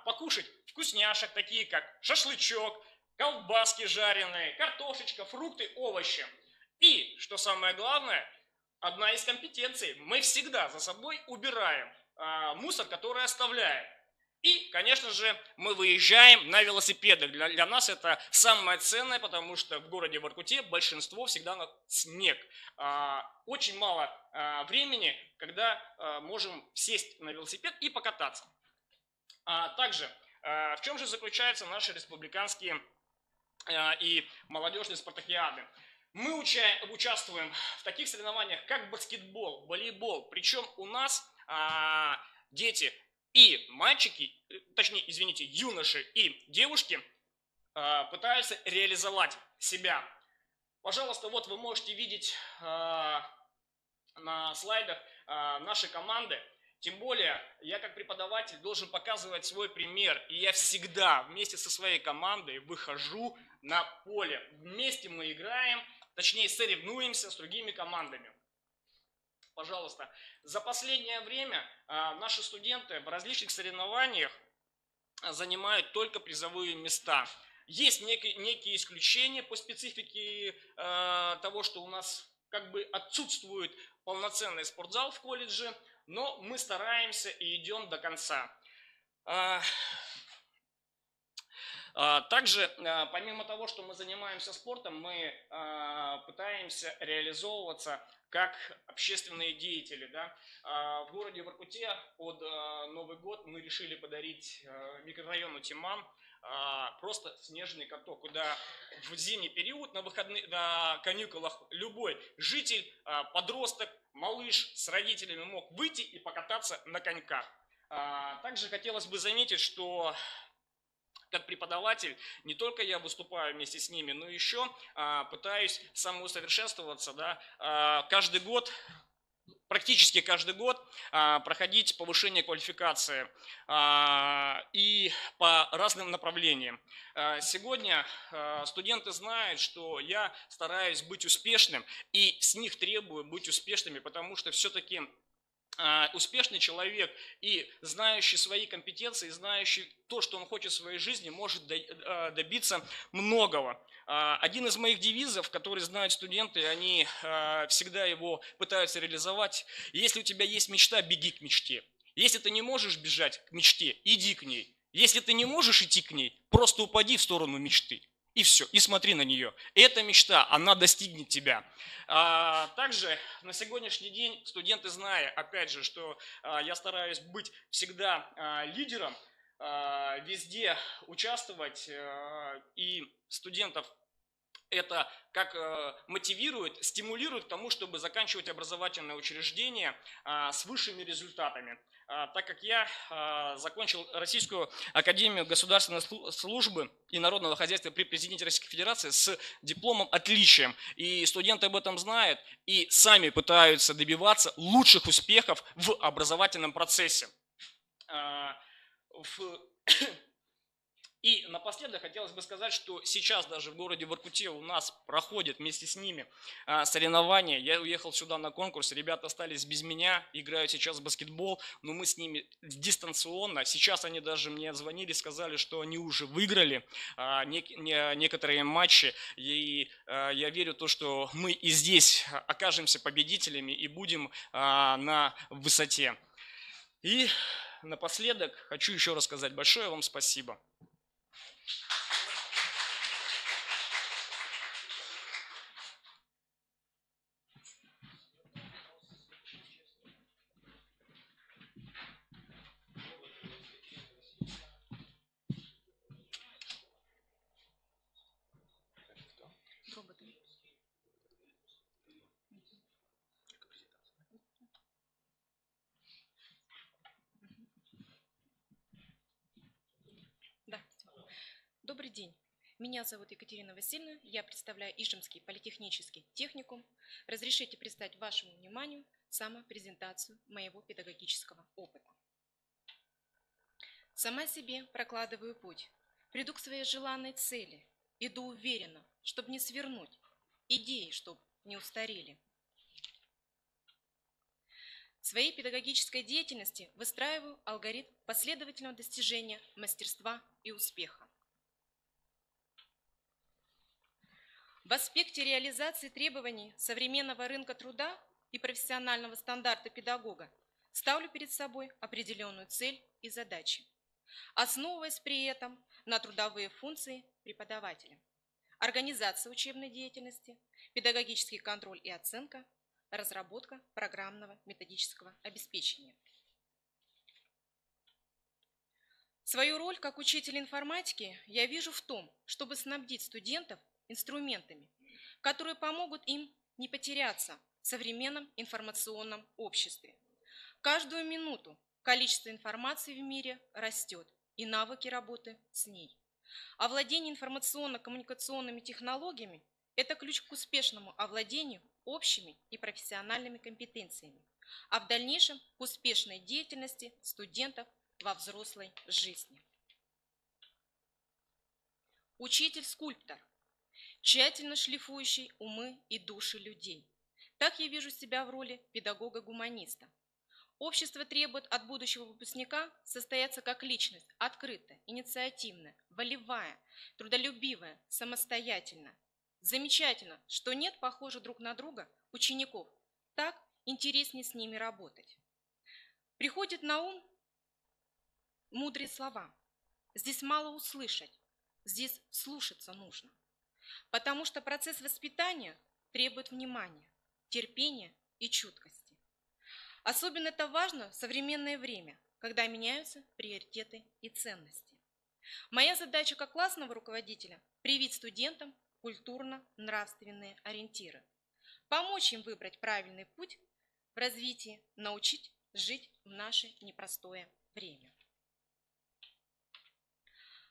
S2: покушать вкусняшек, такие как шашлычок, колбаски жареные, картошечка, фрукты, овощи. И, что самое главное, одна из компетенций, мы всегда за собой убираем мусор, который оставляем. И, конечно же, мы выезжаем на велосипедах. Для нас это самое ценное, потому что в городе Воркуте большинство всегда на снег. Очень мало времени, когда можем сесть на велосипед и покататься. Также, в чем же заключаются наши республиканские и молодежные спартакиады? Мы участвуем в таких соревнованиях, как баскетбол, волейбол. Причем у нас дети и мальчики, точнее, извините, юноши и девушки пытаются реализовать себя. Пожалуйста, вот вы можете видеть на слайдах наши команды. Тем более, я как преподаватель должен показывать свой пример. И я всегда вместе со своей командой выхожу на поле. Вместе мы играем, точнее соревнуемся с другими командами. Пожалуйста. За последнее время наши студенты в различных соревнованиях занимают только призовые места. Есть некие исключения по специфике того, что у нас как бы отсутствует полноценный спортзал в колледже, но мы стараемся и идем до конца. Также, помимо того, что мы занимаемся спортом, мы пытаемся реализовываться как общественные деятели. Да? В городе Воркуте под Новый год мы решили подарить микрорайону Тиман просто снежный каток, куда в зимний период на каникулах любой житель, подросток, малыш с родителями мог выйти и покататься на коньках. Также хотелось бы заметить, что как преподаватель не только я выступаю вместе с ними, но еще пытаюсь самоусовершенствоваться. Да? Каждый год, практически каждый год проходить повышение квалификации и по разным направлениям. Сегодня студенты знают, что я стараюсь быть успешным и с них требую быть успешными, потому что все-таки успешный человек и знающий свои компетенции, знающий то, что он хочет в своей жизни, может добиться многого. Один из моих девизов, который знают студенты, они всегда его пытаются реализовать. Если у тебя есть мечта, беги к мечте. Если ты не можешь бежать к мечте, иди к ней. Если ты не можешь идти к ней, просто упади в сторону мечты. И все, и смотри на нее. Эта мечта, она достигнет тебя. Также на сегодняшний день студенты, зная, опять же, что я стараюсь быть всегда лидером, везде участвовать, и студентов это как мотивирует, стимулирует к тому, чтобы заканчивать образовательное учреждение с высшими результатами. Так как я закончил Российскую академию государственной службы и народного хозяйства при президенте Российской Федерации с дипломом отличием. И студенты об этом знают и сами пытаются добиваться лучших успехов в образовательном процессе. И напоследок хотелось бы сказать, что сейчас даже в городе Воркуте у нас проходят вместе с ними соревнования. Я уехал сюда на конкурс, ребята остались без меня, играют сейчас в баскетбол, но мы с ними дистанционно. Сейчас они даже мне звонили, сказали, что они уже выиграли некоторые матчи. И я верю в то, что мы и здесь окажемся победителями и будем на высоте. И напоследок хочу еще раз сказать большое вам спасибо.
S3: Добрый день. Меня зовут Екатерина Васильевна, я представляю Ижемский политехнический техникум. Разрешите представить вашему вниманию самопрезентацию моего педагогического опыта. Сама себе прокладываю путь, приду к своей желанной цели, иду уверенно, чтобы не свернуть, идеи, чтобы не устарели. В своей педагогической деятельности выстраиваю алгоритм последовательного достижения мастерства и успеха. В аспекте реализации требований современного рынка труда и профессионального стандарта педагога ставлю перед собой определенную цель и задачи, основываясь при этом на трудовые функции преподавателя, организация учебной деятельности, педагогический контроль и оценка, разработка программного методического обеспечения. Свою роль как учитель информатики я вижу в том, чтобы снабдить студентов инструментами, которые помогут им не потеряться в современном информационном обществе. Каждую минуту количество информации в мире растет, и навыки работы с ней. Овладение информационно-коммуникационными технологиями – это ключ к успешному овладению общими и профессиональными компетенциями, а в дальнейшем к успешной деятельности студентов во взрослой жизни. Учитель-скульптор, тщательно шлифующий умы и души людей. Так я вижу себя в роли педагога-гуманиста. Общество требует от будущего выпускника состояться как личность, открытая, инициативная, волевая, трудолюбивая, самостоятельная. Замечательно, что нет похожих друг на друга учеников. Так интереснее с ними работать. Приходит на ум мудрые слова. Здесь мало услышать, здесь слушаться нужно. Потому что процесс воспитания требует внимания, терпения и чуткости. Особенно это важно в современное время, когда меняются приоритеты и ценности. Моя задача как классного руководителя – привить студентам культурно-нравственные ориентиры, помочь им выбрать правильный путь в развитии, научить жить в наше непростое время.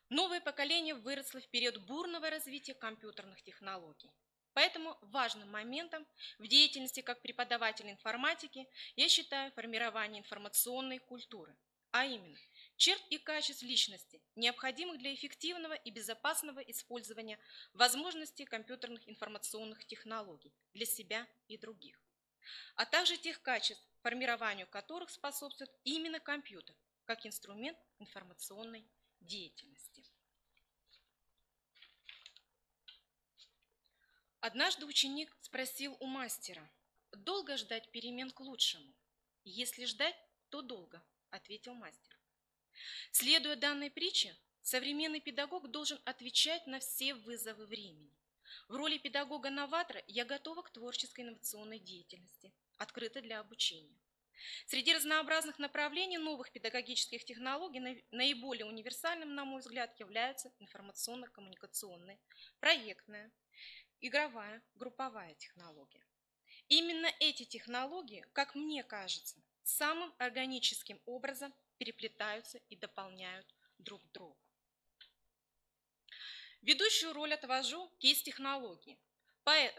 S3: Новое поколение выросло в период бурного развития компьютерных технологий. Поэтому важным моментом в деятельности как преподавателя информатики я считаю формирование информационной культуры, а именно черт и качеств личности, необходимых для эффективного и безопасного использования возможностей компьютерных информационных технологий для себя и других, а также тех качеств, формированию которых способствует именно компьютер, как инструмент информационной деятельности. Однажды ученик спросил у мастера: «Долго ждать перемен к лучшему?» «Если ждать, то долго», — ответил мастер. Следуя данной притче, современный педагог должен отвечать на все вызовы времени. В роли педагога-новатора я готова к творческой инновационной деятельности, открыта для обучения. Среди разнообразных направлений новых педагогических технологий наиболее универсальным, на мой взгляд, являются информационно-коммуникационная, проектная, игровая, групповая технология. Именно эти технологии, как мне кажется, самым органическим образом переплетаются и дополняют друг друга. Ведущую роль отвожу кейс-технологии,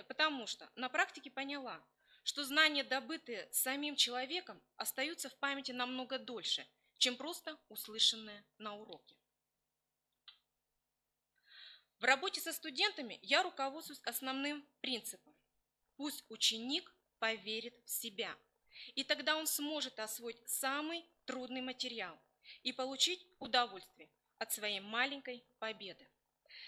S3: потому что на практике поняла, что знания, добытые самим человеком, остаются в памяти намного дольше, чем просто услышанное на уроке. В работе со студентами я руководствуюсь основным принципом. Пусть ученик поверит в себя, и тогда он сможет освоить самый трудный материал и получить удовольствие от своей маленькой победы.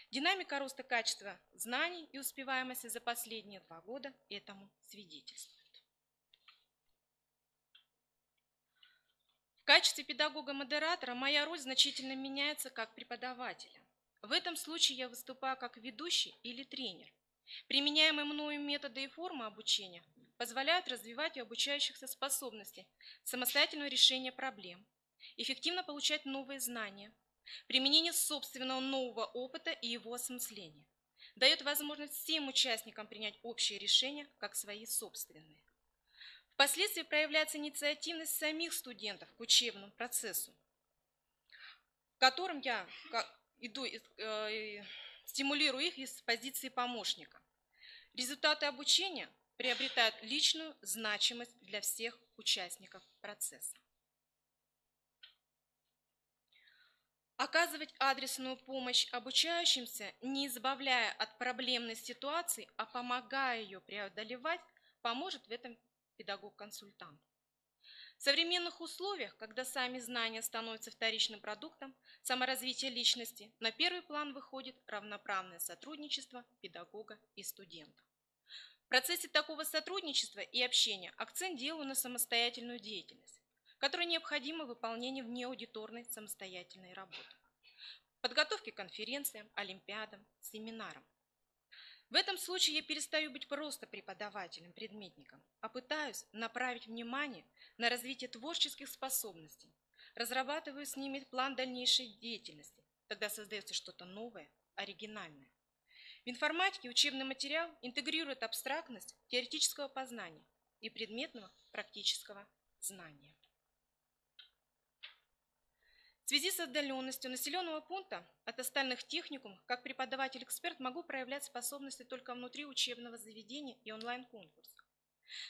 S3: Динамика роста качества знаний и успеваемости за последние 2 года этому свидетельствует. В качестве педагога-модератора моя роль значительно меняется как преподавателя. В этом случае я выступаю как ведущий или тренер. Применяемые мною методы и формы обучения позволяют развивать у обучающихся способности самостоятельного решения проблем, эффективно получать новые знания, применение собственного нового опыта и его осмысления. Дает возможность всем участникам принять общие решения как свои собственные. Впоследствии проявляется инициативность самих студентов к учебному процессу, в котором я стимулирую их из позиции помощника. Результаты обучения приобретают личную значимость для всех участников процесса. Оказывать адресную помощь обучающимся, не избавляя от проблемной ситуации, а помогая ее преодолевать, поможет в этом педагог-консультант. В современных условиях, когда сами знания становятся вторичным продуктом саморазвития личности, на первый план выходит равноправное сотрудничество педагога и студента. В процессе такого сотрудничества и общения акцент делаю на самостоятельную деятельность, которая необходима в выполнении внеаудиторной самостоятельной работы, подготовке к конференциям, олимпиадам, семинарам. В этом случае я перестаю быть просто преподавателем, предметником, а пытаюсь направить внимание на развитие творческих способностей, разрабатываю с ними план дальнейшей деятельности, тогда создается что-то новое, оригинальное. В информатике учебный материал интегрирует абстрактность теоретического познания и предметного практического знания. В связи с отдаленностью населенного пункта от остальных техникумов, как преподаватель-эксперт могу проявлять способности только внутри учебного заведения и онлайн-конкурса.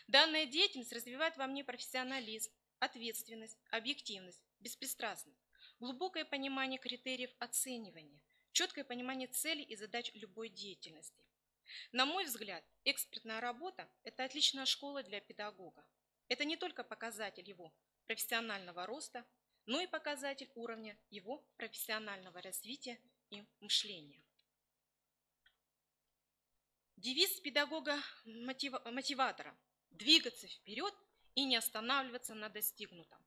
S3: Данная деятельность развивает во мне профессионализм, ответственность, объективность, беспристрастность, глубокое понимание критериев оценивания, четкое понимание целей и задач любой деятельности. На мой взгляд, экспертная работа – это отличная школа для педагога. Это не только показатель его профессионального роста, но и показатель уровня его профессионального развития и мышления. Девиз педагога-мотиватора – двигаться вперед и не останавливаться на достигнутом.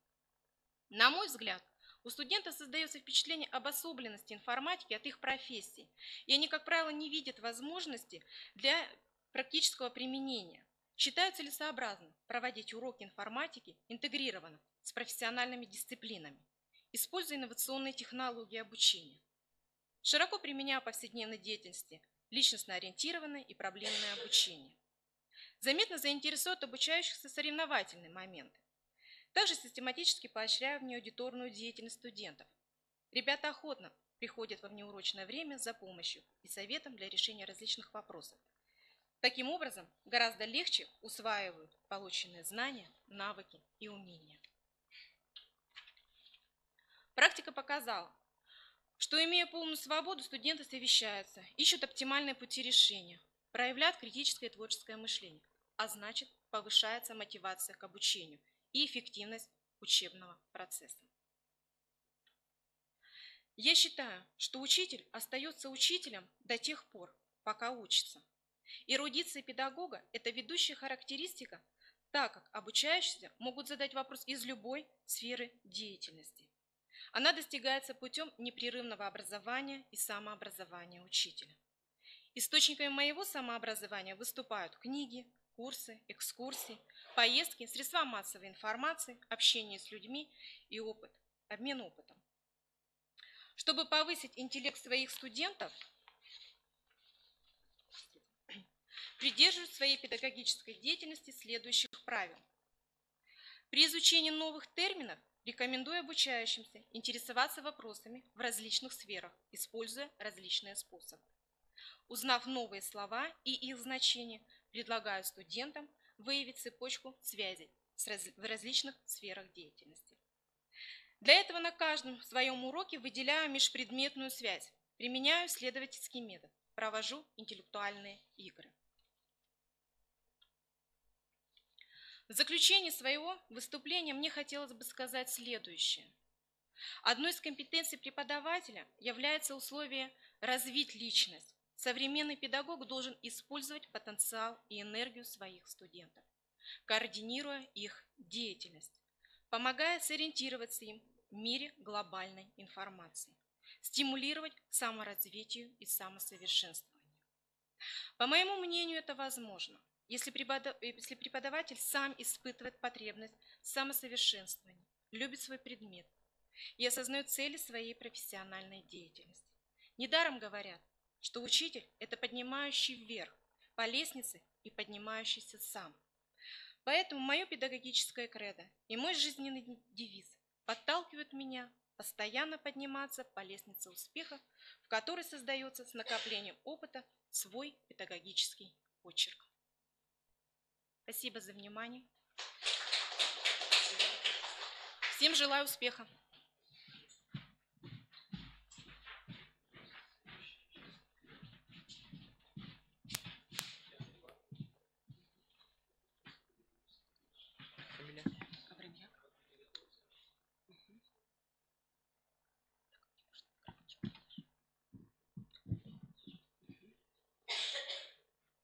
S3: На мой взгляд, у студентов создается впечатление обособленности информатики от их профессии, и они, как правило, не видят возможности для практического применения. Считаю целесообразным проводить уроки информатики интегрированно с профессиональными дисциплинами, используя инновационные технологии обучения. Широко применяю в повседневной деятельности личностно-ориентированное и проблемное обучение. Заметно заинтересуют обучающихся соревновательные моменты. Также систематически поощряю внеаудиторную деятельность студентов. Ребята охотно приходят во внеурочное время за помощью и советом для решения различных вопросов. Таким образом, гораздо легче усваивают полученные знания, навыки и умения. Практика показала, что, имея полную свободу, студенты совещаются, ищут оптимальные пути решения, проявляют критическое и творческое мышление, а значит, повышается мотивация к обучению и эффективность учебного процесса. Я считаю, что учитель остается учителем до тех пор, пока учится. Эрудиция педагога – это ведущая характеристика, так как обучающиеся могут задать вопрос из любой сферы деятельности. Она достигается путем непрерывного образования и самообразования учителя. Источниками моего самообразования выступают книги, курсы, экскурсии, поездки, средства массовой информации, общение с людьми и опыт, обмен опытом. Чтобы повысить интеллект своих студентов, придерживаюсь своей педагогической деятельности следующих правил. При изучении новых терминов рекомендую обучающимся интересоваться вопросами в различных сферах, используя различные способы. Узнав новые слова и их значения, предлагаю студентам выявить цепочку связей в различных сферах деятельности. Для этого на каждом своем уроке выделяю межпредметную связь, Применяю исследовательский метод, провожу интеллектуальные игры. В заключение своего выступления мне хотелось бы сказать следующее. Одной из компетенций преподавателя является условие развить личность. Современный педагог должен использовать потенциал и энергию своих студентов, координируя их деятельность, помогая сориентироваться им в мире глобальной информации, стимулировать к саморазвитию и самосовершенствованию. По моему мнению, это возможно, если преподаватель сам испытывает потребность в самосовершенствовании, любит свой предмет и осознает цели своей профессиональной деятельности. Недаром говорят, что учитель – это поднимающий вверх по лестнице и поднимающийся сам. Поэтому мое педагогическое кредо и мой жизненный девиз подталкивают меня постоянно подниматься по лестнице успеха, в которой создается с накоплением опыта свой педагогический почерк. Спасибо за внимание. Всем желаю успеха.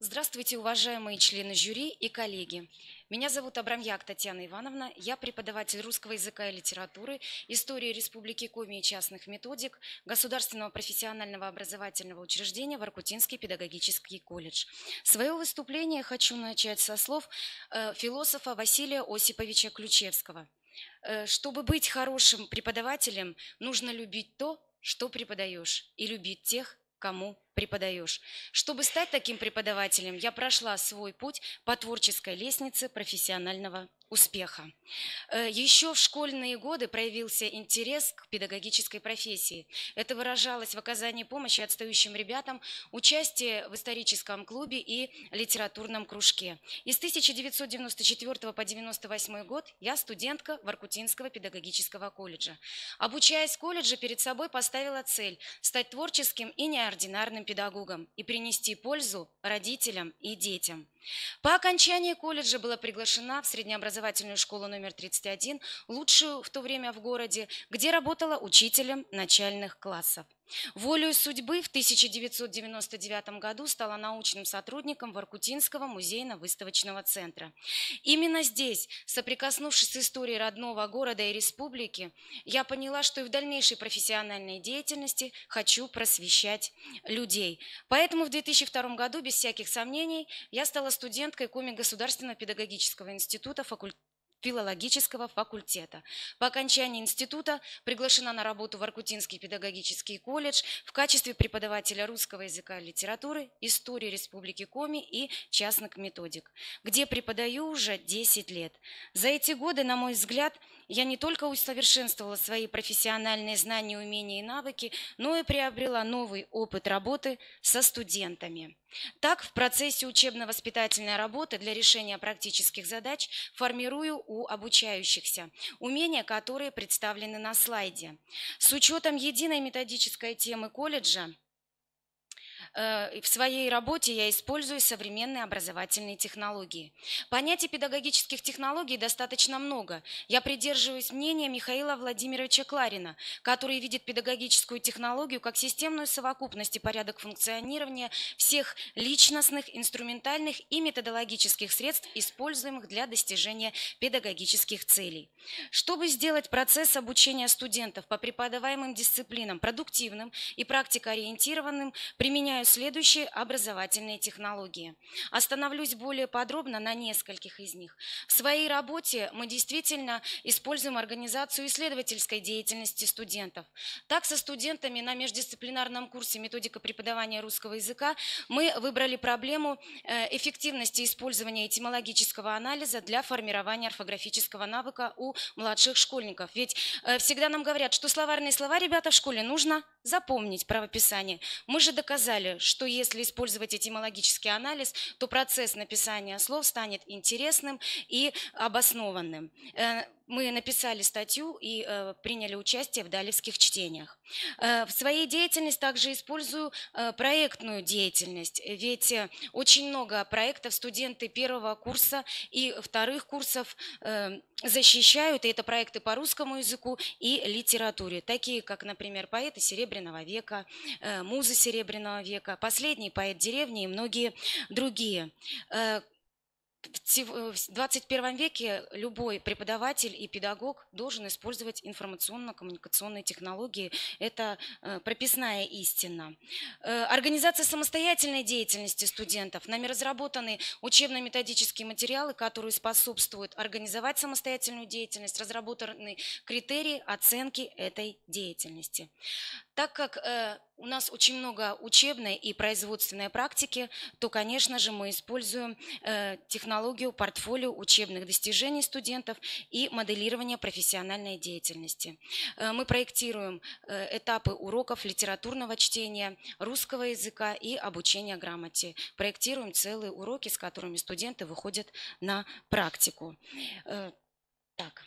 S4: Здравствуйте, уважаемые члены жюри и коллеги. Меня зовут Абрамьяк Татьяна Ивановна, я преподаватель русского языка и литературы, истории Республики Коми и частных методик Государственного профессионального образовательного учреждения Воркутинский педагогический колледж. Свое выступление хочу начать со слов философа Василия Осиповича Ключевского. Чтобы быть хорошим преподавателем, нужно любить то, что преподаешь, и любить тех, кому преподаешь. Чтобы стать таким преподавателем, я прошла свой путь по творческой лестнице профессионального успеха. Еще в школьные годы проявился интерес к педагогической профессии. Это выражалось в оказании помощи отстающим ребятам, участии в историческом клубе и литературном кружке. И с 1994 по 1998 год я студентка Воркутинского педагогического колледжа. Обучаясь в колледже, перед собой поставила цель стать творческим и неординарным педагогом и принести пользу родителям и детям. По окончании колледжа была приглашена в среднеобразовательную школу номер 31, лучшую в то время в городе, где работала учителем начальных классов. Волею судьбы в 1999 году стала научным сотрудником Воркутинского музейно-выставочного центра. Именно здесь, соприкоснувшись с историей родного города и республики, я поняла, что и в дальнейшей профессиональной деятельности хочу просвещать людей. Поэтому в 2002 году, без всяких сомнений, я стала студенткой Коми Государственного педагогического института филологического факультета. По окончании института приглашена на работу в Воркутинский педагогический колледж в качестве преподавателя русского языка и литературы, истории Республики Коми и частных методик, где преподаю уже 10 лет. За эти годы, на мой взгляд, я не только усовершенствовала свои профессиональные знания, умения и навыки, но и приобрела новый опыт работы со студентами. Так, в процессе учебно-воспитательной работы для решения практических задач формирую у обучающихся умения, которые представлены на слайде. С учетом единой методической темы колледжа, в своей работе я использую современные образовательные технологии. Понятий педагогических технологий достаточно много. Я придерживаюсь мнения Михаила Владимировича Кларина, который видит педагогическую технологию как системную совокупность и порядок функционирования всех личностных, инструментальных и методологических средств, используемых для достижения педагогических целей. Чтобы сделать процесс обучения студентов по преподаваемым дисциплинам продуктивным и практикоориентированным, применяю следующие образовательные технологии. Остановлюсь более подробно на нескольких из них. В своей работе мы действительно используем организацию исследовательской деятельности студентов. Так, со студентами на междисциплинарном курсе «Методика преподавания русского языка» мы выбрали проблему эффективности использования этимологического анализа для формирования орфографического навыка у младших школьников. Ведь всегда нам говорят, что словарные слова, ребята, в школе нужно запомнить правописание. Мы же доказали, что если использовать этимологический анализ, то процесс написания слов станет интересным и обоснованным. мы написали статью и приняли участие в далевских чтениях. В своей деятельности также использую проектную деятельность, ведь очень много проектов студенты первого курса и вторых курсов защищают, и это проекты по русскому языку и литературе, такие как, например, поэты Серебряного века, музы Серебряного века, последний поэт деревни и многие другие. В 21 веке любой преподаватель и педагог должен использовать информационно-коммуникационные технологии. Это прописная истина. Организация самостоятельной деятельности студентов. Нами разработаны учебно-методические материалы, которые способствуют организовать самостоятельную деятельность, разработаны критерии оценки этой деятельности. Так как у нас очень много учебной и производственной практики, то, конечно же, мы используем технологию портфолио учебных достижений студентов и моделирование профессиональной деятельности. Мы проектируем этапы уроков литературного чтения, русского языка и обучения грамоте. Проектируем целые уроки, с которыми студенты выходят на практику. Так.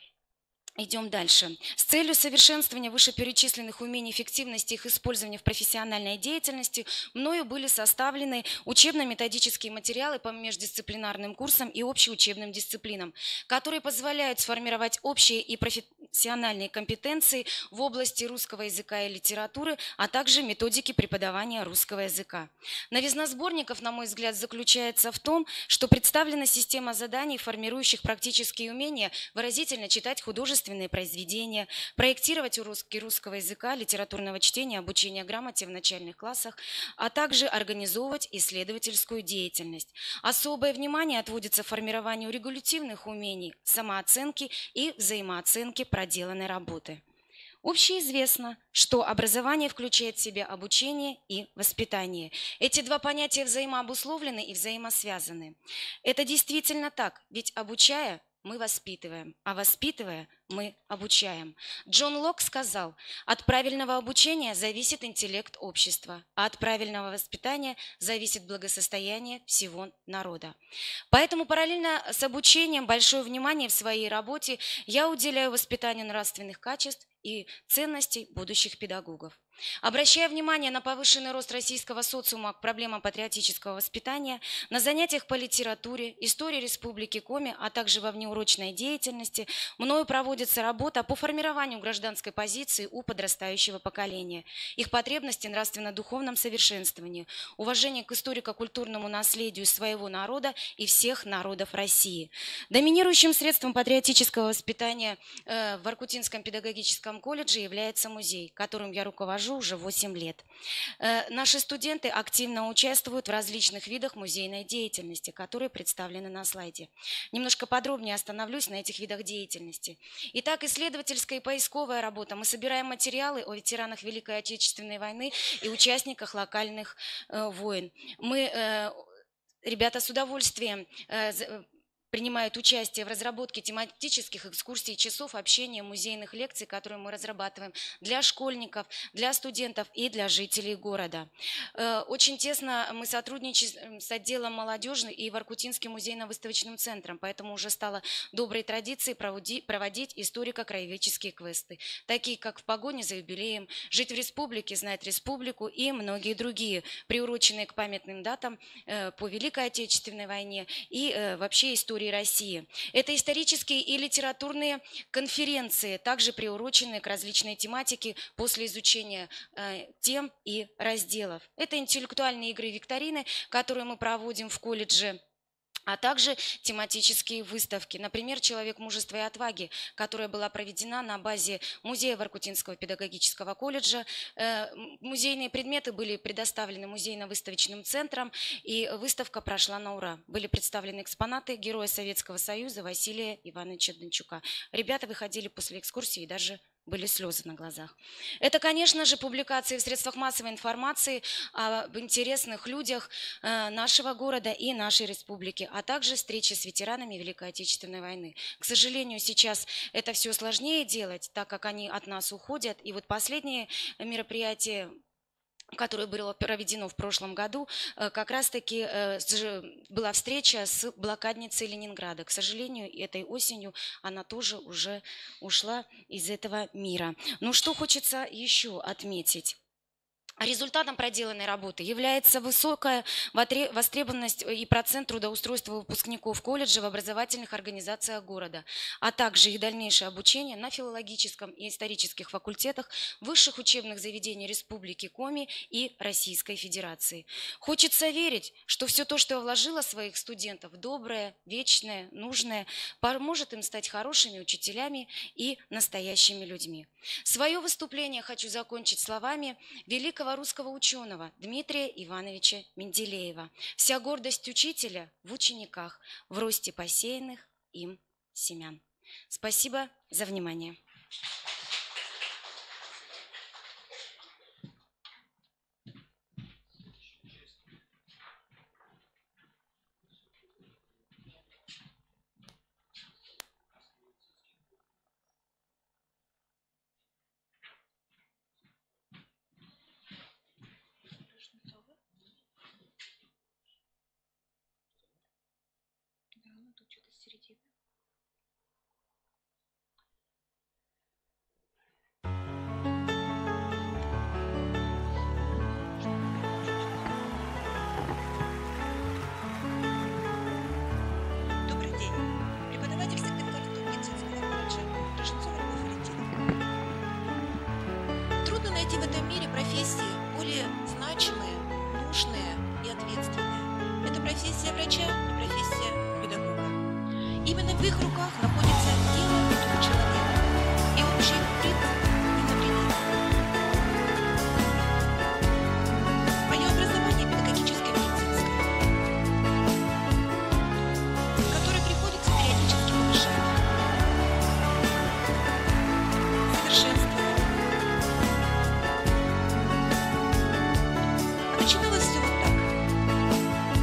S4: Идем дальше. С целью совершенствования вышеперечисленных умений, эффективности их использования в профессиональной деятельности мною были составлены учебно-методические материалы по междисциплинарным курсам и общеучебным дисциплинам, которые позволяют сформировать общие и профессиональные компетенции в области русского языка и литературы, а также методики преподавания русского языка. Новизна сборников, на мой взгляд, заключается в том, что представлена система заданий, формирующих практические умения выразительно читать художественные произведения, проектировать уроки русского языка, литературного чтения, обучения грамоте в начальных классах, а также организовывать исследовательскую деятельность. Особое внимание отводится формированию регулятивных умений, самооценки и взаимооценки проделанной работы. Общеизвестно, что образование включает в себя обучение и воспитание. Эти два понятия взаимообусловлены и взаимосвязаны. Это действительно так, ведь обучая, мы воспитываем, а воспитывая, мы обучаем. Джон Лок сказал: от правильного обучения зависит интеллект общества, а от правильного воспитания зависит благосостояние всего народа. Поэтому параллельно с обучением большое внимание в своей работе я уделяю воспитанию нравственных качеств и ценностей будущих педагогов. Обращая внимание на повышенный рост российского социума к проблемам патриотического воспитания, на занятиях по литературе, истории Республики Коми, а также во внеурочной деятельности, мною проводится работа по формированию гражданской позиции у подрастающего поколения, их потребности в нравственно-духовном совершенствовании, уважение к историко-культурному наследию своего народа и всех народов России. Доминирующим средством патриотического воспитания в Воркутинском педагогическом колледже является музей, которым я руковожу уже 8 лет. Наши студенты активно участвуют в различных видах музейной деятельности, которые представлены на слайде. Немножко подробнее остановлюсь на этих видах деятельности. Итак, исследовательская и поисковая работа. Мы собираем материалы о ветеранах Великой Отечественной войны и участниках локальных войн. Ребята с удовольствием принимают участие в разработке тематических экскурсий, часов общения, музейных лекций, которые мы разрабатываем для школьников, для студентов и для жителей города. Очень тесно мы сотрудничаем с отделом молодежи и Воркутинским музейно-выставочным центром, поэтому уже стало доброй традицией проводить историко-краеведческие квесты, такие как «В погоне за юбилеем», «Жить в республике, знать республику» и многие другие, приуроченные к памятным датам по Великой Отечественной войне и вообще истории России. Это исторические и литературные конференции, также приуроченные к различной тематике после изучения тем и разделов. Это интеллектуальные игры и викторины, которые мы проводим в колледже, а также тематические выставки. Например, «Человек мужества и отваги», которая была проведена на базе музея Воркутинского педагогического колледжа. Музейные предметы были предоставлены музейно-выставочным центром, и выставка прошла на ура. Были представлены экспонаты Героя Советского Союза Василия Ивановича Дончука. Ребята выходили после экскурсии и даже были слезы на глазах. Это, конечно же, публикации в средствах массовой информации об интересных людях нашего города и нашей республики, а также встречи с ветеранами Великой Отечественной войны. К сожалению, сейчас это все сложнее делать, так как они от нас уходят. И вот последнее мероприятие которое было проведено в прошлом году, как раз-таки была встреча с блокадницей Ленинграда. К сожалению, этой осенью она тоже уже ушла из этого мира. Но что хочется еще отметить? Результатом проделанной работы является высокая востребованность и процент трудоустройства выпускников колледжа в образовательных организациях города, а также их дальнейшее обучение на филологическом и исторических факультетах высших учебных заведений Республики Коми и Российской Федерации. Хочется верить, что все то, что я вложила в своих студентов, доброе, вечное, нужное, поможет им стать хорошими учителями и настоящими людьми. Свое выступление хочу закончить словами великого русского ученого Дмитрия Ивановича Менделеева. Вся гордость учителя в учениках, в росте посеянных им семян. Спасибо за внимание.
S5: В этом мире профессии более значимые, нужные и ответственные. Это профессия врача и профессия педагога. Именно в их руках находится дело этого человека и общий принцип не навредит. Мое образование педагогическое медицинское, которое приходится периодически повышать, совершенствовать. Начиналось все вот так.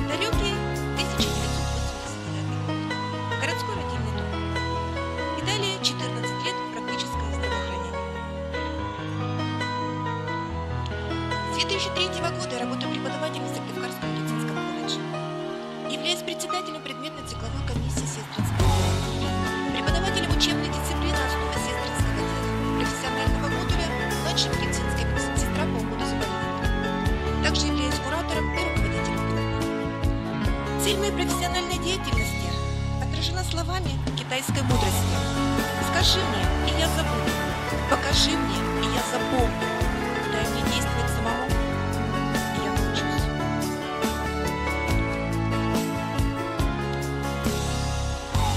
S5: Далекий 1989 год. Городской родильный дом. И далее 14 лет практического здравоохранения. С 2003 года я работаю преподавателем в Сыктывкарском медицинском колледже. Являюсь председателем предметной цикловой комиссии сестринского дела. Преподавателем учебной дисциплины основы сестринского дела. Профессионального модуля младшей медицинской сестра по уходу за больными. Также являюсь куратором и руководителем группы. Цель моей профессиональной деятельности отражена словами китайской мудрости. Скажи мне, и я забуду. Покажи мне, и я запомню. Дай мне действовать самому, и я научусь.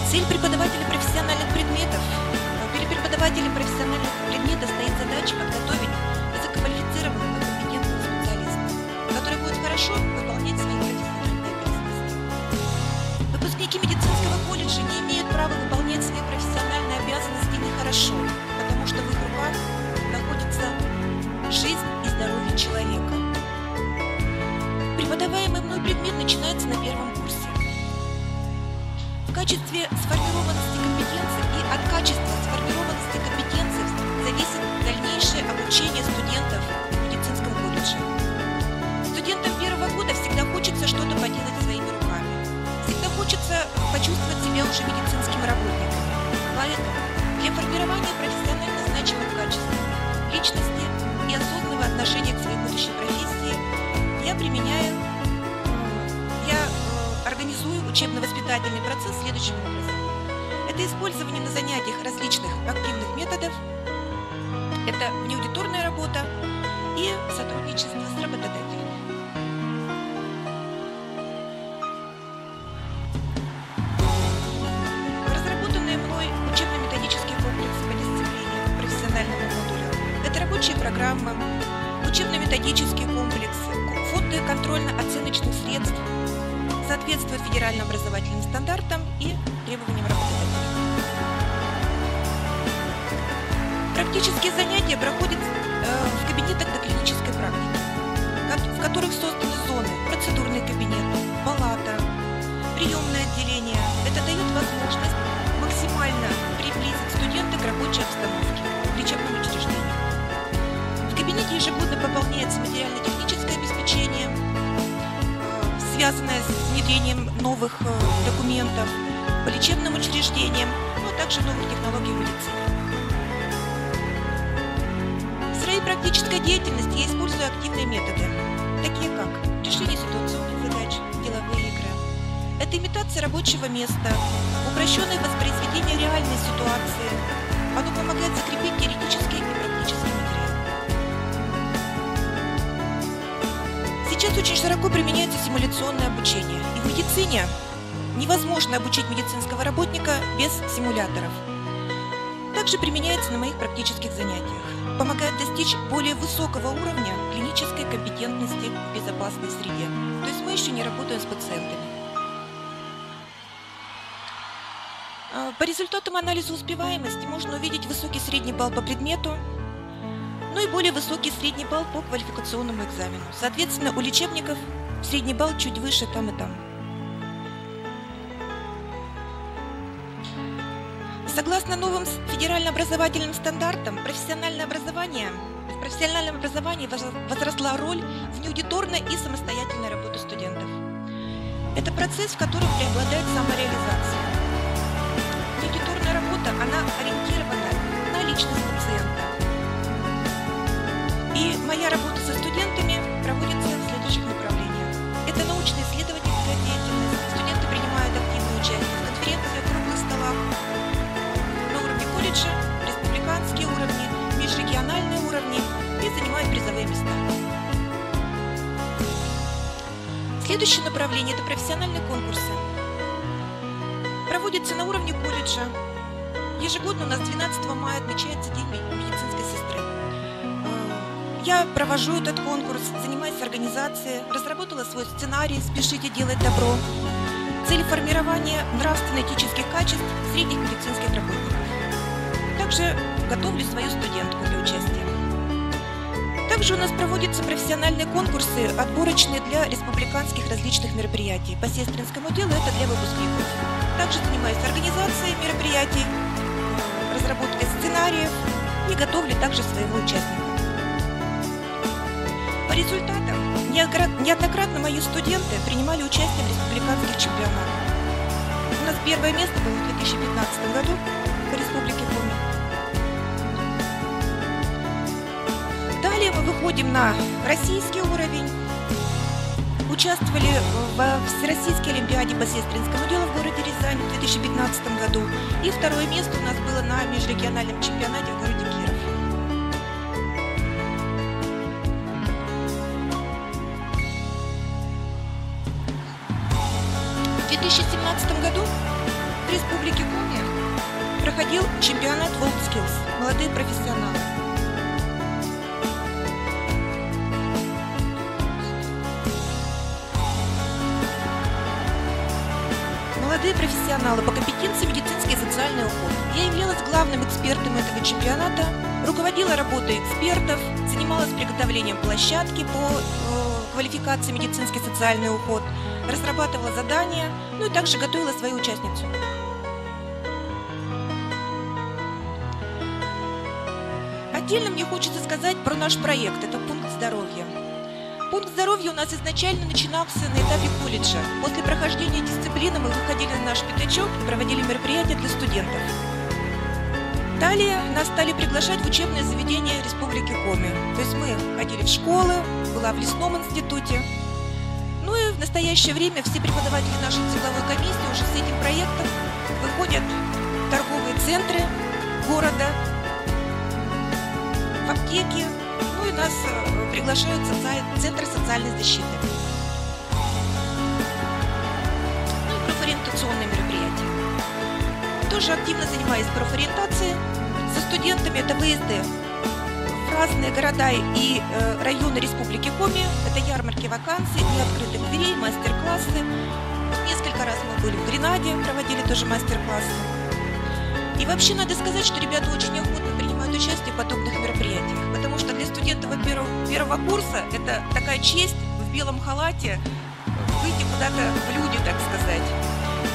S5: Цель преподавателя профессиональных предметов. Перед преподавателем профессиональных предметов стоит задача подготовить высококвалифицированных и компетентных специалистов, которые будут хорошо выполнять свои профессиональные обязанности. Выпускники медицинского колледжа не имеют права выполнять свои профессиональные обязанности нехорошо, потому что в их руках находится жизнь и здоровье человека. Преподаваемый мной предмет начинается на первом курсе. В качестве сформированности компетенций и от качества сформированности компетенций зависит дальнейшее обучение студентов в медицинском колледже. Студентам первого года всегда хочется что-то поделать своими руками. Всегда хочется почувствовать себя уже медицинскими работниками. Поэтому для формирования профессионально значимых качеств, личности и осознанного отношения к своей будущей профессии я организую учебно-воспитательный процесс следующим образом. Это использование на занятиях различных активных методов, это внеаудиторная работа и сотрудничество с работодателями. Разработанные мной учебно-методический комплекс по дисциплине профессиональному модулю – это рабочие программы, учебно-методический комплекс, фонды контрольно-оценочных средств, соответствует федеральным образовательным стандартам и требованиям работодателя. Практические занятия проходят в кабинетах доклинической практики, в которых созданы зоны, процедурный кабинет, палата, приемное отделение. Это дает возможность максимально приблизить студента к рабочей обстановке в лечебном учреждении. В кабинете ежегодно пополняется материально-технический лечебным учреждениям, ну а также новых технологий в медицине. В своей практической деятельности я использую активные методы, такие как решение ситуационных задач, деловые игры. Это имитация рабочего места, упрощенное воспроизведение реальной ситуации. Оно помогает закрепить теоретический и практический материал. Сейчас очень широко применяется симуляционное обучение. И в медицине невозможно обучить медицинского работника без симуляторов. Также применяется на моих практических занятиях. Помогает достичь более высокого уровня клинической компетентности в безопасной среде. То есть мы еще не работаем с пациентами. По результатам анализа успеваемости можно увидеть высокий средний балл по предмету, ну и более высокий средний балл по квалификационному экзамену. Соответственно, у лечебников средний балл чуть выше там и там. Согласно новым федеральным образовательным стандартам, в профессиональном образовании возросла роль внеаудиторной и самостоятельной работы студентов. Это процесс, в котором преобладает самореализация. Внеаудиторная работа, она ориентирована на личность пациента. И моя работа со студентами проводится в следующих направлениях. Это научно-исследовательская деятельность. Студенты принимают активное участие в конференциях, круглых столах, на уровне колледжа, республиканские уровни, межрегиональные уровни и занимают призовые места. Следующее направление – это профессиональные конкурсы. Проводится на уровне колледжа. Ежегодно у нас 12 мая отмечается День медицинской сестры. Я провожу этот конкурс, занимаюсь организацией, разработала свой сценарий «Спешите делать добро». Цель формирования нравственно-этических качеств средних медицинских работников. Также готовлю свою студентку для участия. Также у нас проводятся профессиональные конкурсы, отборочные для республиканских различных мероприятий. По сестринскому делу это для выпускников. Также занимаюсь организацией мероприятий, разработкой сценариев и готовлю также своего участника. По результатам неоднократно мои студенты принимали участие в республиканских чемпионатах. У нас первое место было в 2015 году по Республике Коми. Далее мы выходим на российский уровень. Участвовали в Всероссийской олимпиаде по сестринскому делу в городе Рязань в 2015 году. И второе место у нас было на межрегиональном чемпионате в городе Киров. В 2017 году в Республике Коми проходил чемпионат WorldSkills «Молодые профессионалы». Молодые профессионалы по компетенции медицинский и социальный уход. Я являлась главным экспертом этого чемпионата, руководила работой экспертов, занималась приготовлением площадки по квалификации медицинский и социальный уход, разрабатывала задания, ну и также готовила свою участницу. Отдельно мне хочется сказать про наш проект, это пункт здоровья. Пункт здоровья у нас изначально начинался на этапе колледжа. После прохождения дисциплины мы выходили на наш пятачок и проводили мероприятия для студентов. Далее нас стали приглашать в учебные заведения Республики Коми. То есть мы ходили в школы, была в лесном институте. Ну и в настоящее время все преподаватели нашей цикловой комиссии уже с этим проектом выходят в торговые центры города, в аптеки, ну и нас приглашают в Центр социальной защиты. Ну и профориентационные мероприятия. Тоже активно занимаюсь профориентацией. Со студентами это выезды в разные города и районы Республики Коми. Это ярмарки вакансий, дни открытых дверей, мастер-классы. Несколько раз мы были в Гренаде, проводили тоже мастер-классы. И вообще надо сказать, что ребята очень охотно принимают участие в подобных мероприятиях, потому что для студентов первого курса это такая честь в белом халате выйти куда-то в люди, так сказать.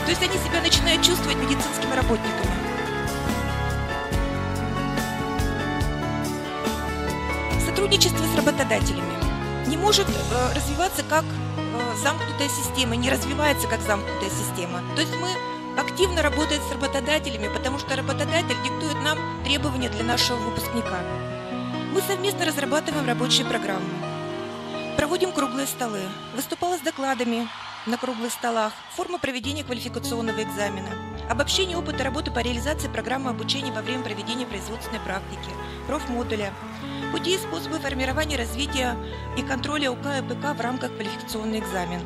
S5: То есть они себя начинают чувствовать медицинскими работниками. Сотрудничество с работодателями не может развиваться как замкнутая система, не развивается как замкнутая система. То есть мы активно работает с работодателями, потому что работодатель диктует нам требования для нашего выпускника. Мы совместно разрабатываем рабочие программы, проводим круглые столы, выступала с докладами на круглых столах, форма проведения квалификационного экзамена, обобщение опыта работы по реализации программы обучения во время проведения производственной практики, профмодуля, пути и способы формирования, развития и контроля УК и ПК в рамках квалификационного экзамена.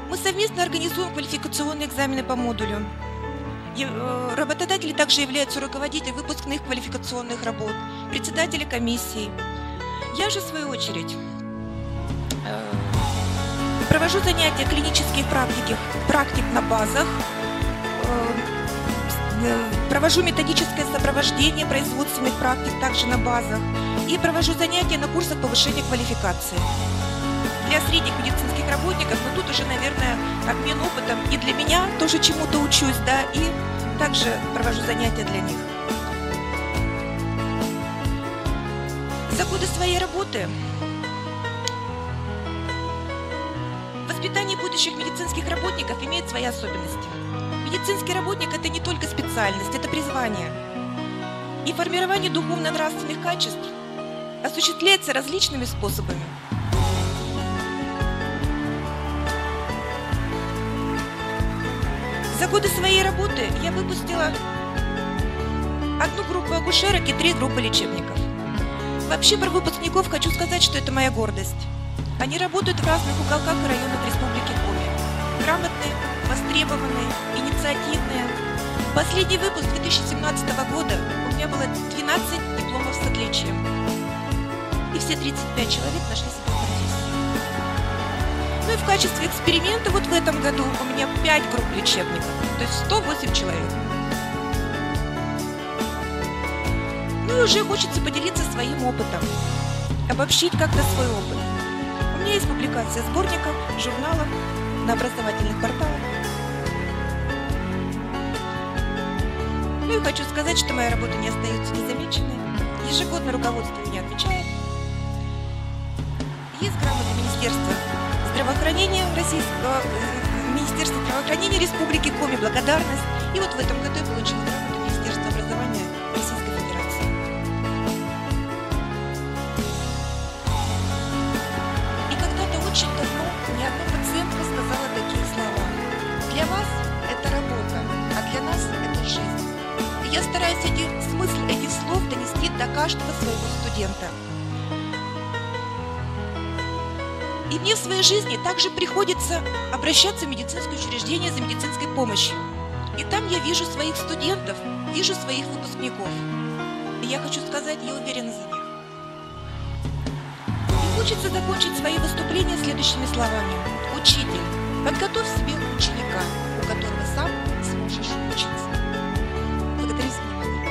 S5: Мы совместно организуем квалификационные экзамены по модулю. Работодатели также являются руководителями выпускных квалификационных работ, председатели комиссий. Я же, в свою очередь, провожу занятия клинических практик на базах, провожу методическое сопровождение производственных практик также на базах и провожу занятия на курсах повышения квалификации. Для средних медицинских работников, но тут уже, наверное, обмен опытом и для меня тоже чему-то учусь, да, и также провожу занятия для них. За годы своей работы воспитание будущих медицинских работников имеет свои особенности. Медицинский работник – это не только специальность, это призвание. И формирование духовно-нравственных качеств осуществляется различными способами. За годы своей работы я выпустила одну группу акушерок и 3 группы лечебников. Вообще про выпускников хочу сказать, что это моя гордость. Они работают в разных уголках и районах Республики Коми. Грамотные, востребованные, инициативные. Последний выпуск 2017 года у меня было 12 дипломов с отличием. И все 35 человек нашли себе профессию. Ну и в качестве эксперимента вот в этом году у меня 5 групп лечебников, то есть 108 человек. Ну и уже хочется поделиться своим опытом, обобщить как-то свой опыт. У меня есть публикация сборников, журналов, на образовательных порталах. Ну и хочу сказать, что моя работа не остается незамеченной. Ежегодно руководство меня отмечает. Есть грамота Министерства здравоохранения Министерства здравоохранения Республики Коми, благодарность. И вот в этом году я получила грамоту Министерства образования Российской Федерации. И когда-то очень давно мне одна пациентка сказала такие слова: для вас это работа, а для нас это жизнь. И я стараюсь смысл этих слов донести до каждого своего студента. И мне в своей жизни также приходится обращаться в медицинское учреждение за медицинской помощью. И там я вижу своих студентов, вижу своих выпускников. И я хочу сказать, я уверена за них. И хочется закончить свои выступления следующими словами. Учитель, подготовь себе ученика, у которого сам сможешь учиться. Благодарю за внимание.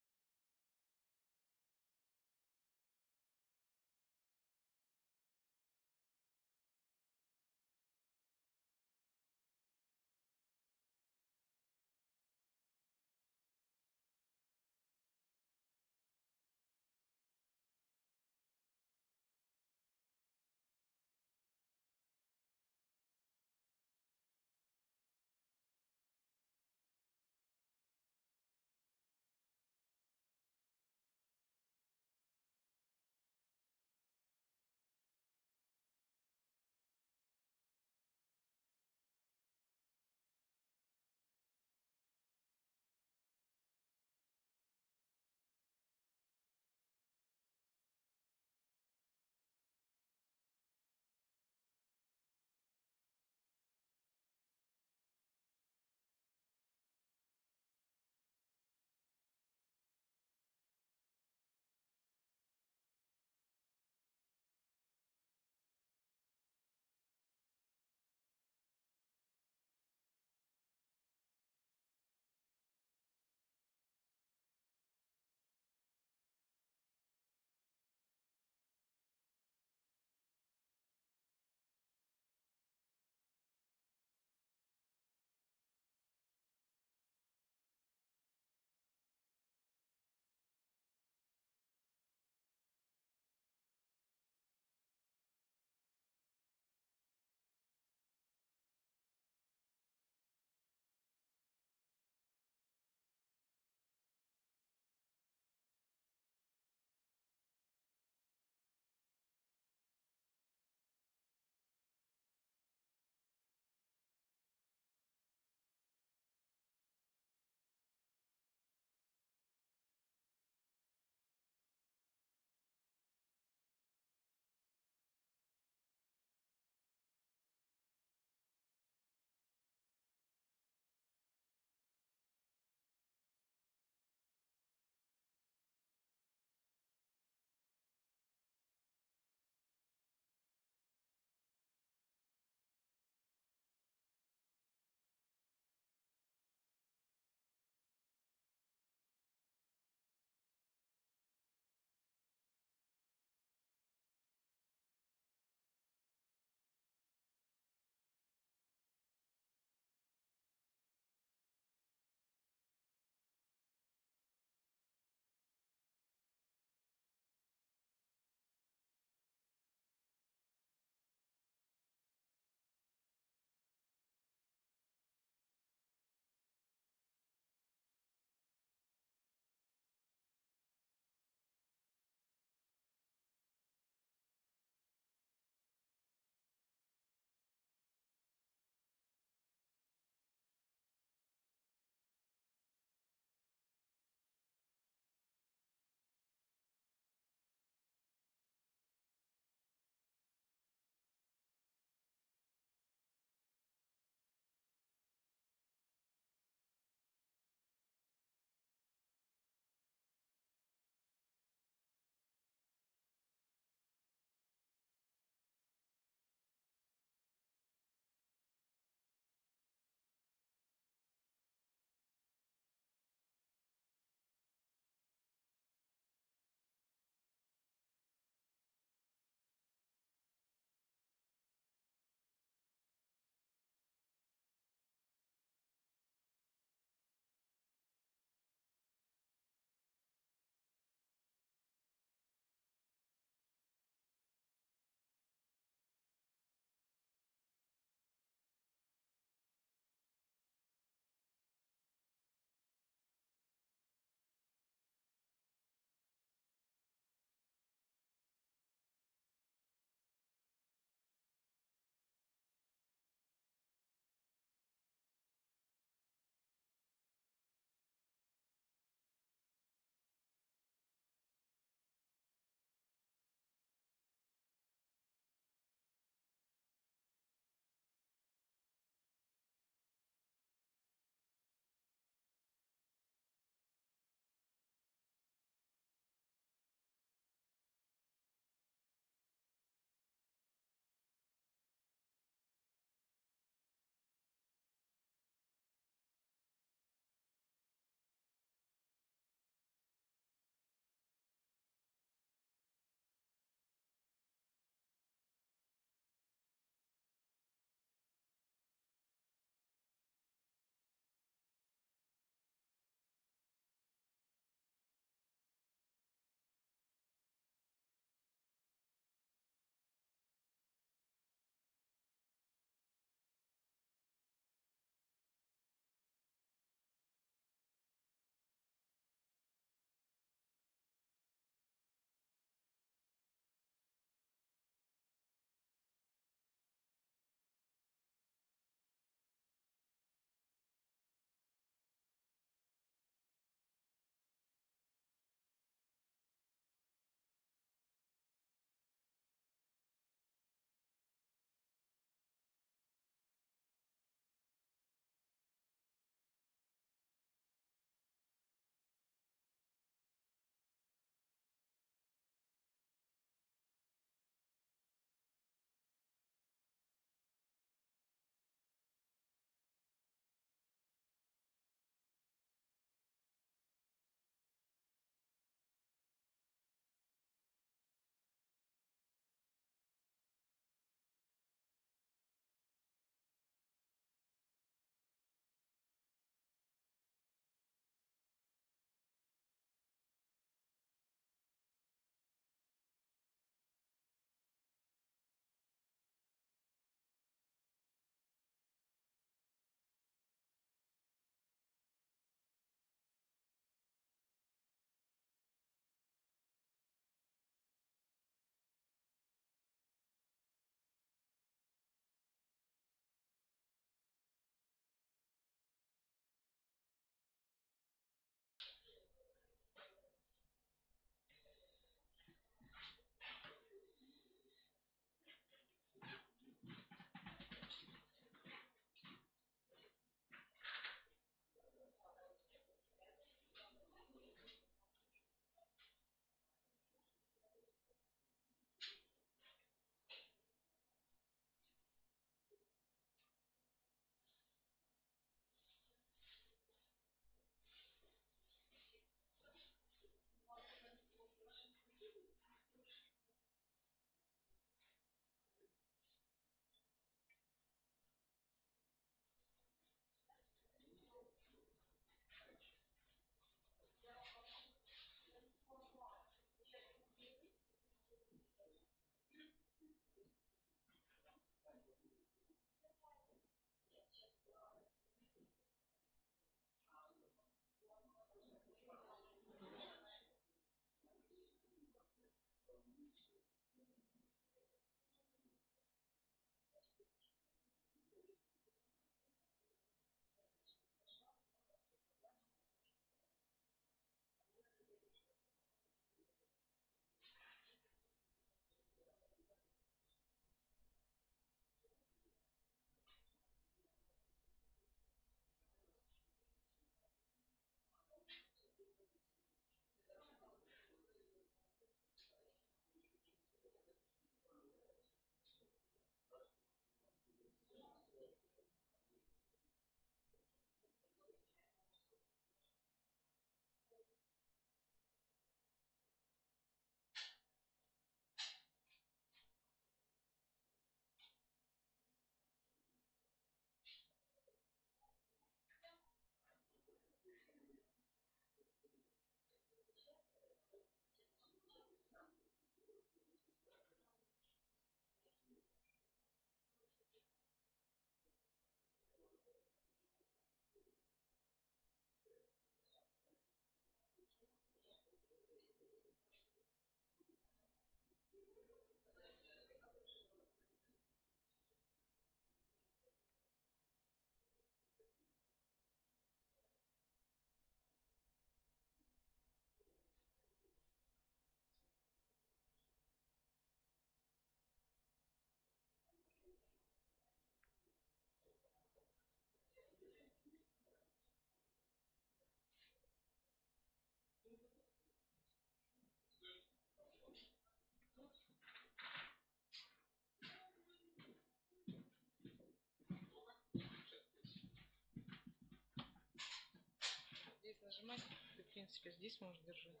S8: принципе, здесь можно держать.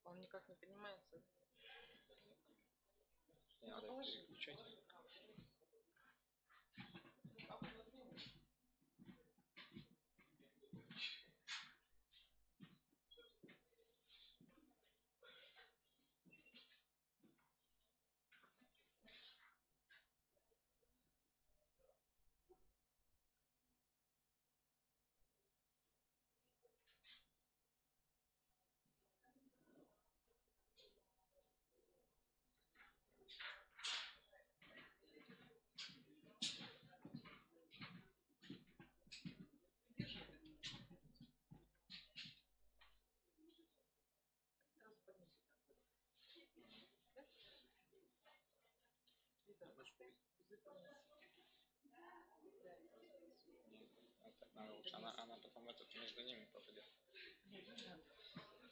S8: Он никак не поднимается.
S22: Не надо переключать. Так надо лучше. Она потом в этот между ними попадет.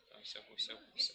S22: Там все потеряется.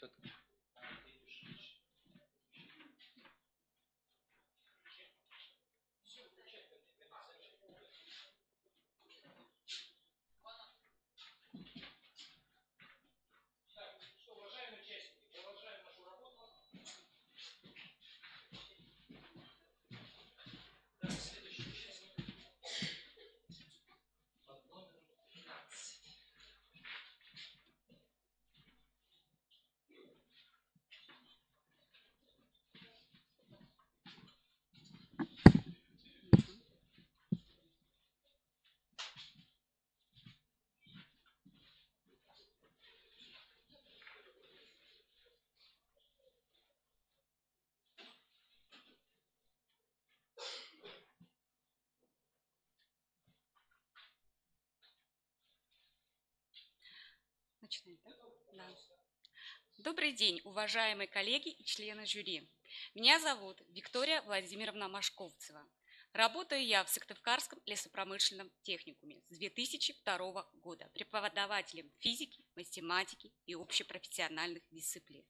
S12: этот...
S7: Начинаем, да? Да. Добрый день, уважаемые коллеги и члены жюри. Меня зовут Виктория Владимировна Машковцева. Работаю я в Сыктывкарском лесопромышленном техникуме с 2002 года преподавателем физики, математики и общепрофессиональных дисциплин.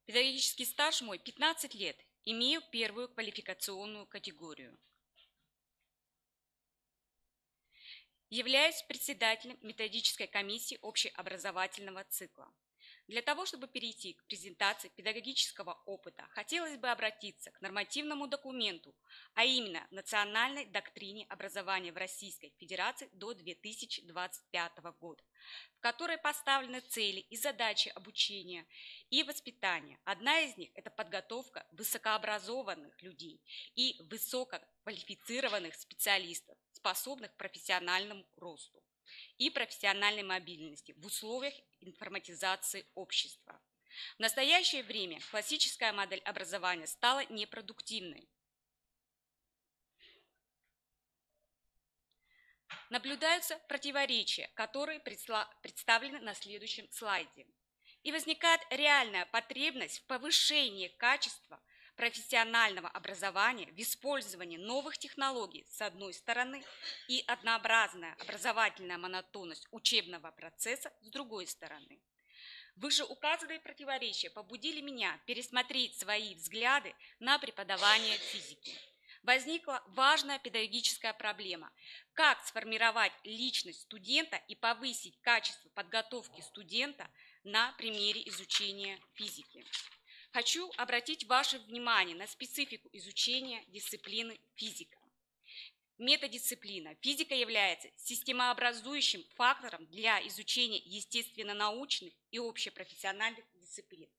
S7: Педагогический стаж мой 15 лет. Имею первую квалификационную категорию. Являюсь председателем методической комиссии общеобразовательного цикла. Для того, чтобы перейти к презентации педагогического опыта, хотелось бы обратиться к нормативному документу, а именно Национальной доктрине образования в Российской Федерации до 2025 года, в которой поставлены цели и задачи обучения и воспитания. Одна из них – это подготовка высокообразованных людей и высококвалифицированных специалистов, способных к профессиональному росту и профессиональной мобильности в условиях информатизации общества. В настоящее время классическая модель образования стала непродуктивной. Наблюдаются противоречия, которые представлены на следующем слайде. И возникает реальная потребность в повышении качества профессионального образования в использовании новых технологий с одной стороны и однообразная образовательная монотонность учебного процесса с другой стороны. Вышеуказанные противоречия побудили меня пересмотреть свои взгляды на преподавание физики. Возникла важная педагогическая проблема – как сформировать личность студента и повысить качество подготовки студента на примере изучения физики. Хочу обратить ваше внимание на специфику изучения дисциплины физика. Метадисциплина. Физика является системообразующим фактором для изучения естественно-научных и общепрофессиональных дисциплин.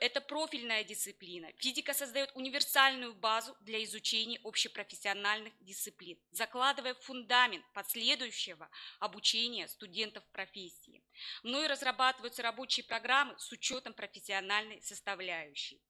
S7: Это профильная дисциплина. Физика создает универсальную базу для изучения общепрофессиональных дисциплин, закладывая фундамент последующего обучения студентов профессии. Мною разрабатываются рабочие программы с учетом профессиональной составляющей.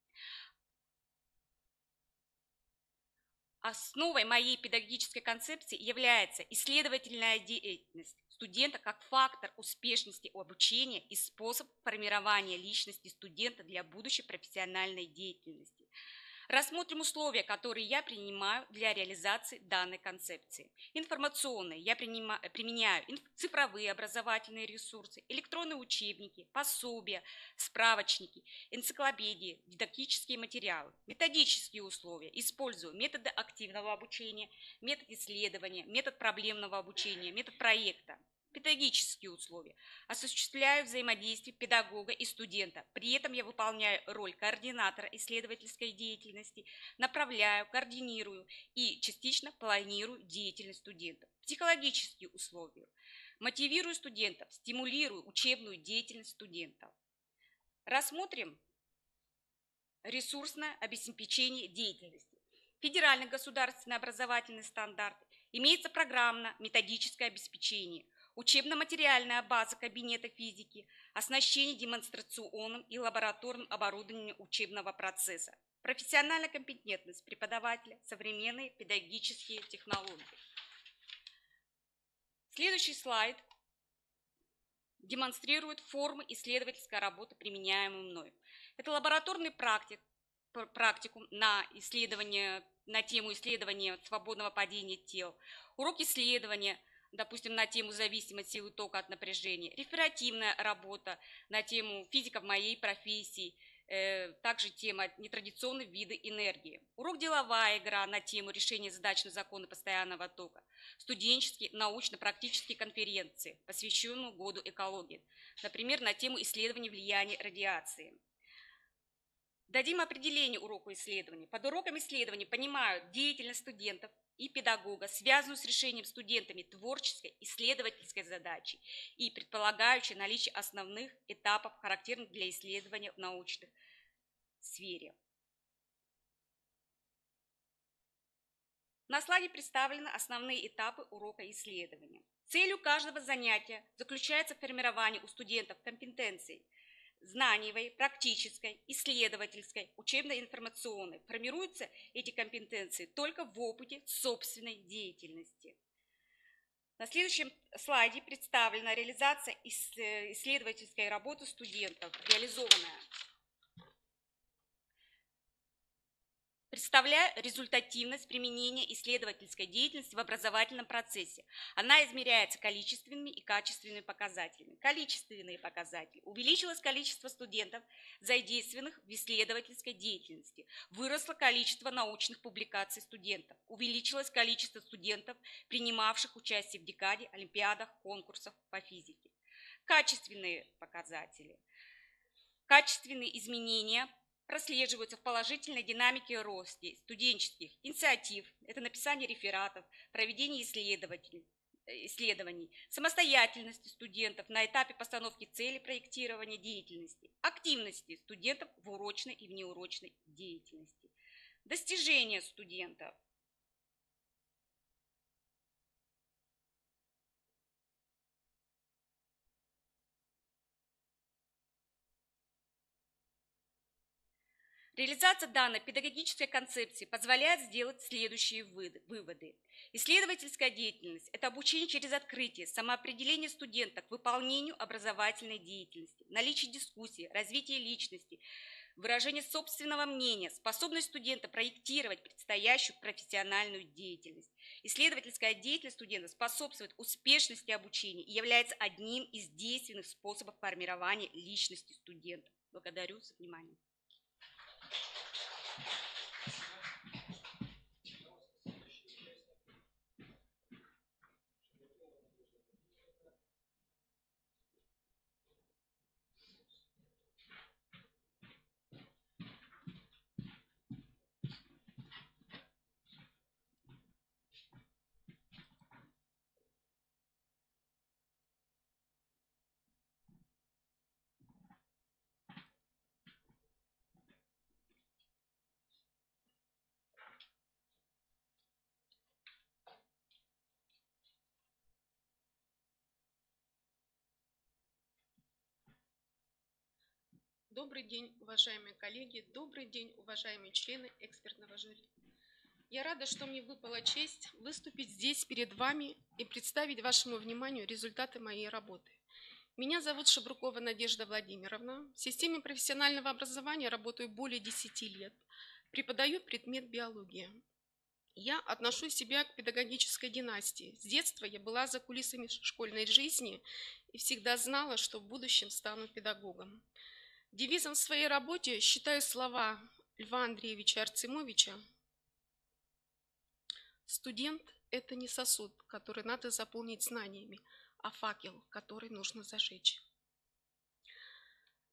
S7: Основой моей педагогической концепции является исследовательная деятельность студента как фактор успешности обучения и способ формирования личности студента для будущей профессиональной деятельности. Рассмотрим условия, которые я принимаю для реализации данной концепции. Информационные. Я применяю цифровые образовательные ресурсы, электронные учебники, пособия, справочники, энциклопедии, дидактические материалы. Методические условия. Использую методы активного обучения, метод исследования, метод проблемного обучения, метод проекта. Педагогические условия. Осуществляю взаимодействие педагога и студента. При этом я выполняю роль координатора исследовательской деятельности, направляю, координирую и частично планирую деятельность студентов. Психологические условия. Мотивирую студентов, стимулирую учебную деятельность студентов. Рассмотрим ресурсное обеспечение деятельности. Федеральный государственный образовательный стандарт. Имеется программно-методическое обеспечение. Учебно-материальная база кабинета физики, оснащение демонстрационным и лабораторным оборудованием учебного процесса, профессиональная компетентность преподавателя, современные педагогические технологии. Следующий слайд демонстрирует формы исследовательской работы, применяемой мной. Это лабораторный практикум на тему исследования свободного падения тел, урок исследования, допустим, на тему зависимость силы тока от напряжения, реферативная работа на тему физика в моей профессии, также тема нетрадиционные виды энергии. Урок деловая игра на тему решения задач на законы постоянного тока. Студенческие научно-практические конференции, посвященные году экологии. Например, на тему исследований влияния радиации. Дадим определение уроку исследований. Под уроком исследований понимают деятельность студентов и педагога, связанную с решением студентами творческой, исследовательской задачи и предполагающей наличие основных этапов, характерных для исследования в научной сфере. На слайде представлены основные этапы урока исследования. Целью каждого занятия заключается в формировании у студентов компетенций знаниевой, практической, исследовательской, учебно-информационной. Формируются эти компетенции только в опыте собственной деятельности. На следующем слайде представлена реализация исследовательской работы студентов, реализованная. Представляя результативность применения исследовательской деятельности в образовательном процессе. Она измеряется количественными и качественными показателями. Количественные показатели. Увеличилось количество студентов, задействованных в исследовательской деятельности. Выросло количество научных публикаций студентов. Увеличилось количество студентов, принимавших участие в декаде, олимпиадах, конкурсах по физике. Качественные показатели. Качественные изменения прослеживаются в положительной динамике роста студенческих инициатив, это написание рефератов, проведение исследований, самостоятельности студентов на этапе постановки цели проектирования деятельности, активности студентов в урочной и внеурочной деятельности, достижения студентов. Реализация данной педагогической концепции позволяет сделать следующие выводы. Исследовательская деятельность – это обучение через открытие, самоопределение студента к выполнению образовательной деятельности, наличие дискуссии, развитие личности, выражение собственного мнения, способность студента проектировать предстоящую профессиональную деятельность. Исследовательская деятельность студента способствует успешности обучения и является одним из действенных способов формирования личности студента. Благодарю за внимание.
S9: Добрый день, уважаемые коллеги, добрый день, уважаемые члены экспертного жюри. Я рада, что мне выпала честь выступить здесь перед вами и представить вашему вниманию результаты моей работы. Меня зовут Шабрукова Надежда Владимировна. В системе профессионального образования работаю более 10 лет. Преподаю предмет биология. Я отношу себя к педагогической династии. С детства я была за кулисами школьной жизни и всегда знала, что в будущем стану педагогом. Девизом в своей работе считаю слова Льва Андреевича Арцемовича: «Студент – это не сосуд, который надо заполнить знаниями, а факел, который нужно зажечь».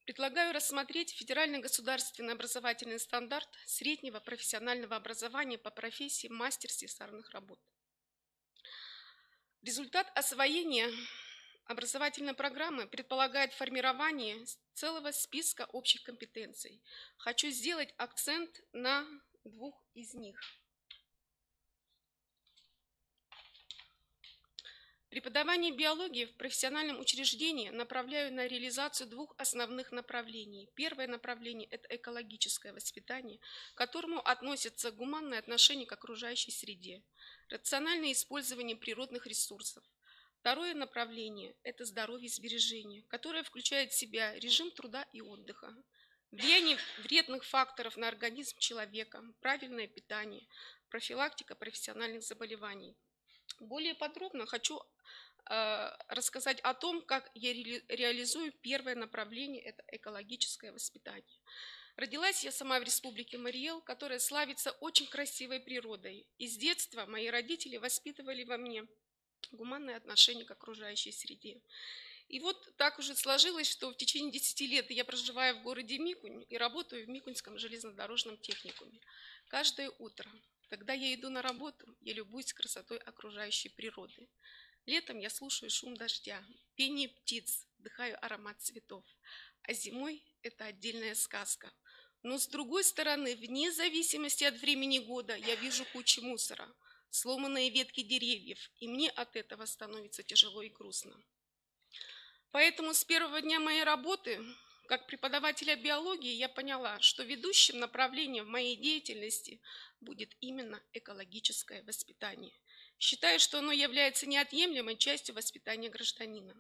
S9: Предлагаю рассмотреть федеральный государственный образовательный стандарт среднего профессионального образования по профессии мастер слесарных работ. Результат освоения образовательной программы предполагает формирование целого списка общих компетенций. Хочу сделать акцент на двух из них. Преподавание биологии в профессиональном учреждении направляю на реализацию двух основных направлений. Первое направление – это экологическое воспитание, к которому относятся гуманное отношение к окружающей среде, рациональное использование природных ресурсов. Второе направление – это здоровье и сбережение, которое включает в себя режим труда и отдыха, влияние вредных факторов на организм человека, правильное питание, профилактика профессиональных заболеваний. Более подробно хочу рассказать о том, как я реализую первое направление – это экологическое воспитание. Родилась я сама в республике Марий Эл, которая славится очень красивой природой. И с детства мои родители воспитывали во мне гуманное отношение к окружающей среде. И вот так уже сложилось, что в течение 10 лет я проживаю в городе Микунь и работаю в Микуньском железнодорожном техникуме. Каждое утро, когда я иду на работу, я любуюсь красотой окружающей природы. Летом я слушаю шум дождя, пение птиц, вдыхаю аромат цветов. А зимой это отдельная сказка. Но с другой стороны, вне зависимости от времени года, я вижу кучу мусора, сломанные ветки деревьев, и мне от этого становится тяжело и грустно. Поэтому с первого дня моей работы, как преподавателя биологии, я поняла, что ведущим направлением в моей деятельности будет именно экологическое воспитание. Считаю, что оно является неотъемлемой частью воспитания гражданина.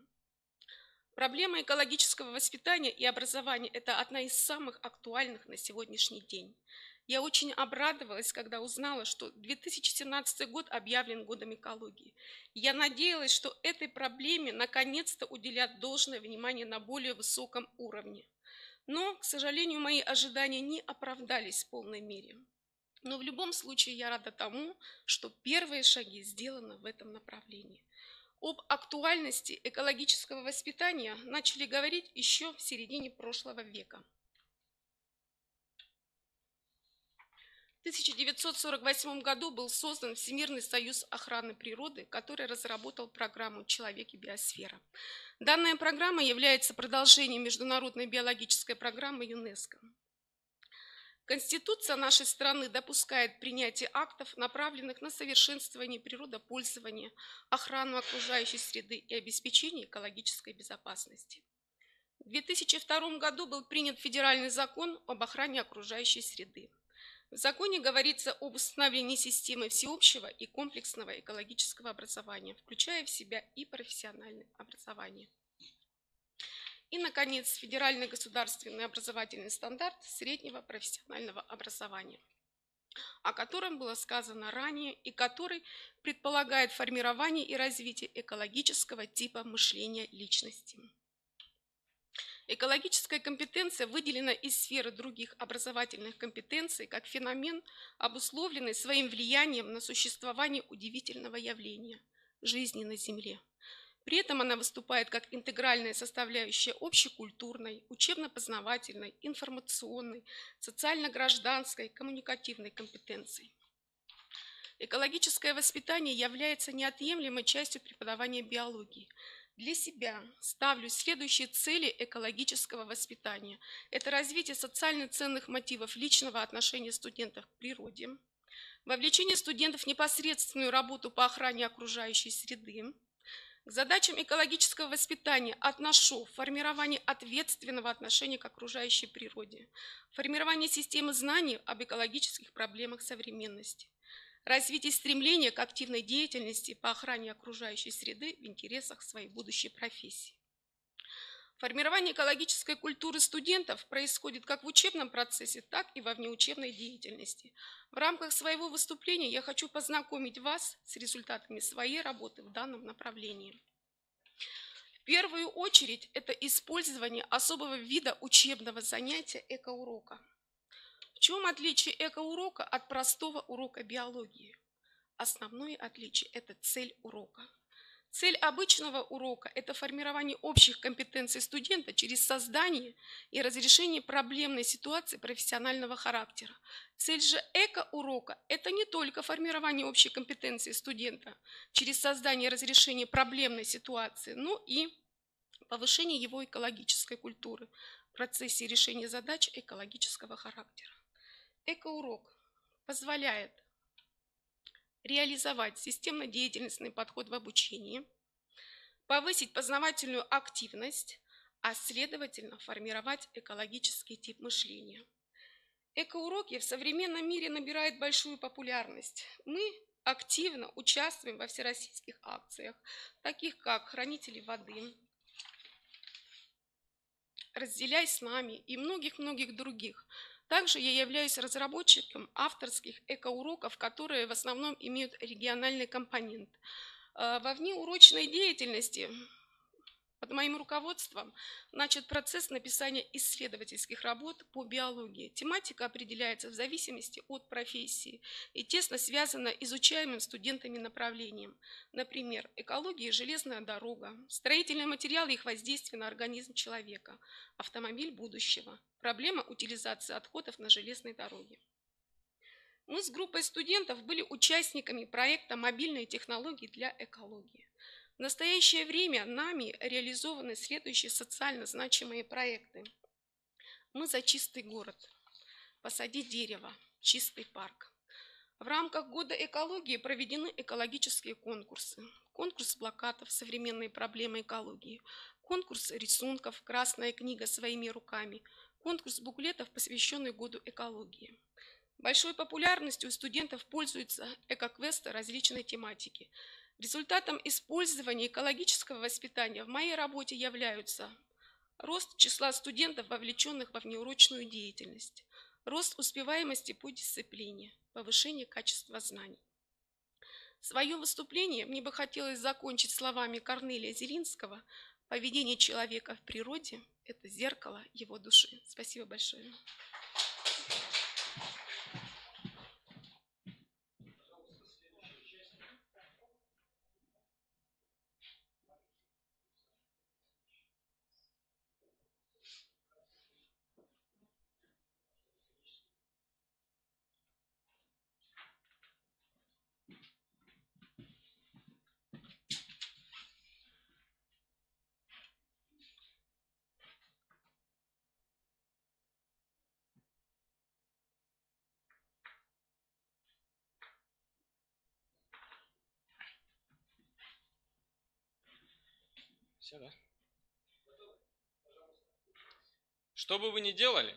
S9: Проблема экологического воспитания и образования – это одна из самых актуальных на сегодняшний день. Я очень обрадовалась, когда узнала, что 2017 год объявлен годом экологии. Я надеялась, что этой проблеме наконец-то уделят должное внимание на более высоком уровне. Но, к сожалению, мои ожидания не оправдались в полной мере. Но в любом случае я рада тому, что первые шаги сделаны в этом направлении. Об актуальности экологического воспитания начали говорить еще в середине прошлого века. В 1948 году был создан Всемирный союз охраны природы, который разработал программу «Человек и биосфера». Данная программа является продолжением международной биологической программы ЮНЕСКО. Конституция нашей страны допускает принятие актов, направленных на совершенствование природопользования, охрану окружающей среды и обеспечение экологической безопасности. В 2002 году был принят федеральный закон об охране окружающей среды. В законе говорится об установлении системы всеобщего и комплексного экологического образования, включая в себя и профессиональное образование. И, наконец, федеральный государственный образовательный стандарт среднего профессионального образования, о котором было сказано ранее и который предполагает формирование и развитие экологического типа мышления личности. Экологическая компетенция выделена из сферы других образовательных компетенций как феномен, обусловленный своим влиянием на существование удивительного явления – жизни на Земле. При этом она выступает как интегральная составляющая общекультурной, учебно-познавательной, информационной, социально-гражданской, коммуникативной компетенции. Экологическое воспитание является неотъемлемой частью преподавания биологии. Для себя ставлю следующие цели экологического воспитания. Это развитие социально ценных мотивов личного отношения студентов к природе, вовлечение студентов в непосредственную работу по охране окружающей среды. К задачам экологического воспитания отношу формирование ответственного отношения к окружающей природе, формирование системы знаний об экологических проблемах современности, развитие стремления к активной деятельности по охране окружающей среды в интересах своей будущей профессии. Формирование экологической культуры студентов происходит как в учебном процессе, так и во внеучебной деятельности. В рамках своего выступления я хочу познакомить вас с результатами своей работы в данном направлении. В первую очередь это использование особого вида учебного занятия экоурока. В чем отличие экоурока от простого урока биологии? Основное отличие – это цель урока. Цель обычного урока – это формирование общих компетенций студента через создание и разрешение проблемной ситуации профессионального характера. Цель же эко-урока – это не только формирование общей компетенции студента через создание и разрешение проблемной ситуации, но и повышение его экологической культуры в процессе решения задач экологического характера. Экоурок позволяет реализовать системно-деятельностный подход в обучении, повысить познавательную активность, а следовательно формировать экологический тип мышления. Экоуроки в современном мире набирают большую популярность. Мы активно участвуем во всероссийских акциях, таких как «Хранители воды», «Разделяй с нами» и многих-многих других. Также я являюсь разработчиком авторских экоуроков, которые в основном имеют региональный компонент. Во внеурочной деятельности под моим руководством начат процесс написания исследовательских работ по биологии. Тематика определяется в зависимости от профессии и тесно связана изучаемым студентами направлением. Например, экология и железная дорога, строительные материалы и их воздействие на организм человека, автомобиль будущего, проблема утилизации отходов на железной дороге. Мы с группой студентов были участниками проекта «Мобильные технологии для экологии». В настоящее время нами реализованы следующие социально значимые проекты. Мы за чистый город. Посадить дерево. Чистый парк. В рамках Года экологии проведены экологические конкурсы. Конкурс плакатов «Современные проблемы экологии». Конкурс рисунков «Красная книга своими руками». Конкурс буклетов, посвященный Году экологии. Большой популярностью у студентов пользуются эко-квесты различной тематики. Результатом использования экологического воспитания в моей работе являются рост числа студентов, вовлеченных во внеурочную деятельность, рост успеваемости по дисциплине, повышение качества знаний. Свое выступление мне бы хотелось закончить словами Корнелия Зелинского: «Поведение человека в природе – это зеркало его души». Спасибо большое.
S10: Все, да? Что бы вы ни делали,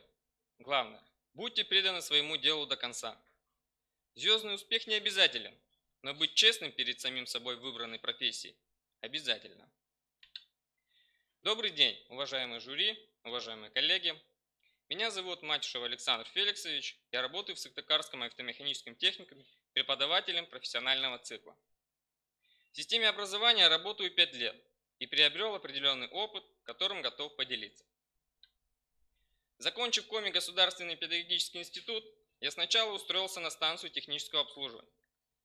S10: главное, будьте преданы своему делу до конца. Звездный успех не обязателен, но быть честным перед самим собой в выбранной профессии обязательно. Добрый день, уважаемые жюри, уважаемые коллеги. Меня зовут Матюшев Александр Феликсович. Я работаю в Сыктывкарском автомеханическом техникуме преподавателем профессионального цикла. В системе образования работаю 5 лет и приобрел определенный опыт, которым готов поделиться. Закончив Коми Государственный педагогический институт, я сначала устроился на станцию технического обслуживания,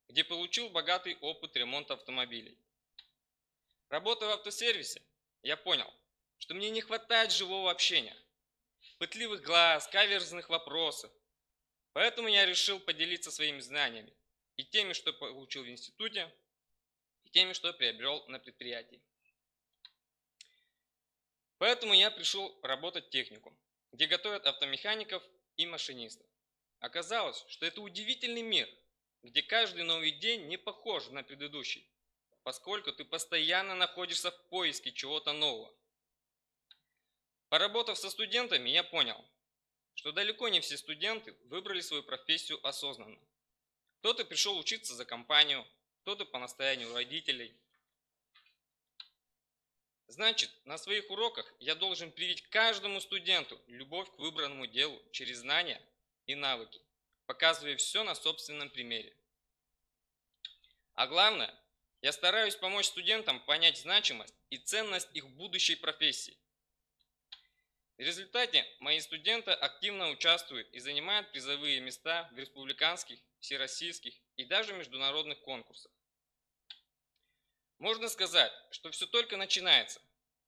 S10: где получил богатый опыт ремонта автомобилей. Работая в автосервисе, я понял, что мне не хватает живого общения, пытливых глаз, каверзных вопросов. Поэтому я решил поделиться своими знаниями и теми, что получил в институте, и теми, что приобрел на предприятии. Поэтому я пришел работать в техникум, где готовят автомехаников и машинистов. Оказалось, что это удивительный мир, где каждый новый день не похож на предыдущий, поскольку ты постоянно находишься в поиске чего-то нового. Поработав со студентами, я понял, что далеко не все студенты выбрали свою профессию осознанно. Кто-то пришел учиться за компанию, кто-то по настоянию родителей. Значит, на своих уроках я должен привить каждому студенту любовь к выбранному делу через знания и навыки, показывая все на собственном примере. А главное, я стараюсь помочь студентам понять значимость и ценность их будущей профессии. В результате мои студенты активно участвуют и занимают призовые места в республиканских, всероссийских и даже международных конкурсах. Можно сказать, что все только начинается.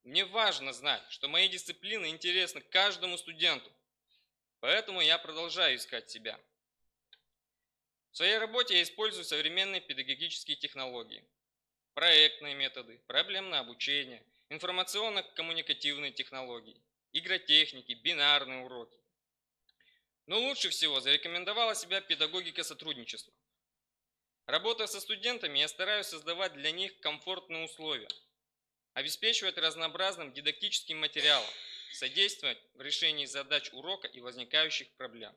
S10: Мне важно знать, что мои дисциплины интересны каждому студенту. Поэтому я продолжаю искать себя. В своей работе я использую современные педагогические технологии, проектные методы, проблемное обучение, информационно-коммуникативные технологии, игротехники, бинарные уроки. Но лучше всего зарекомендовала себя педагогика сотрудничества. Работая со студентами, я стараюсь создавать для них комфортные условия, обеспечивать разнообразным дидактическим материалом, содействовать в решении задач урока и возникающих проблем.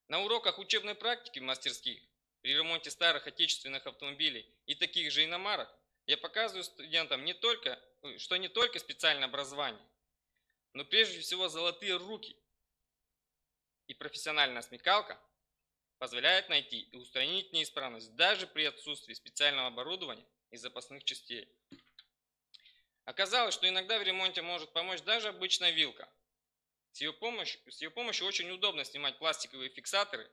S10: На уроках учебной практики в мастерских, при ремонте старых отечественных автомобилей и таких же иномарок, я показываю студентам что не только специальное образование, но прежде всего золотые руки, и профессиональная смекалка позволяет найти и устранить неисправность даже при отсутствии специального оборудования и запасных частей. Оказалось, что иногда в ремонте может помочь даже обычная вилка. С ее помощью очень удобно снимать пластиковые фиксаторы,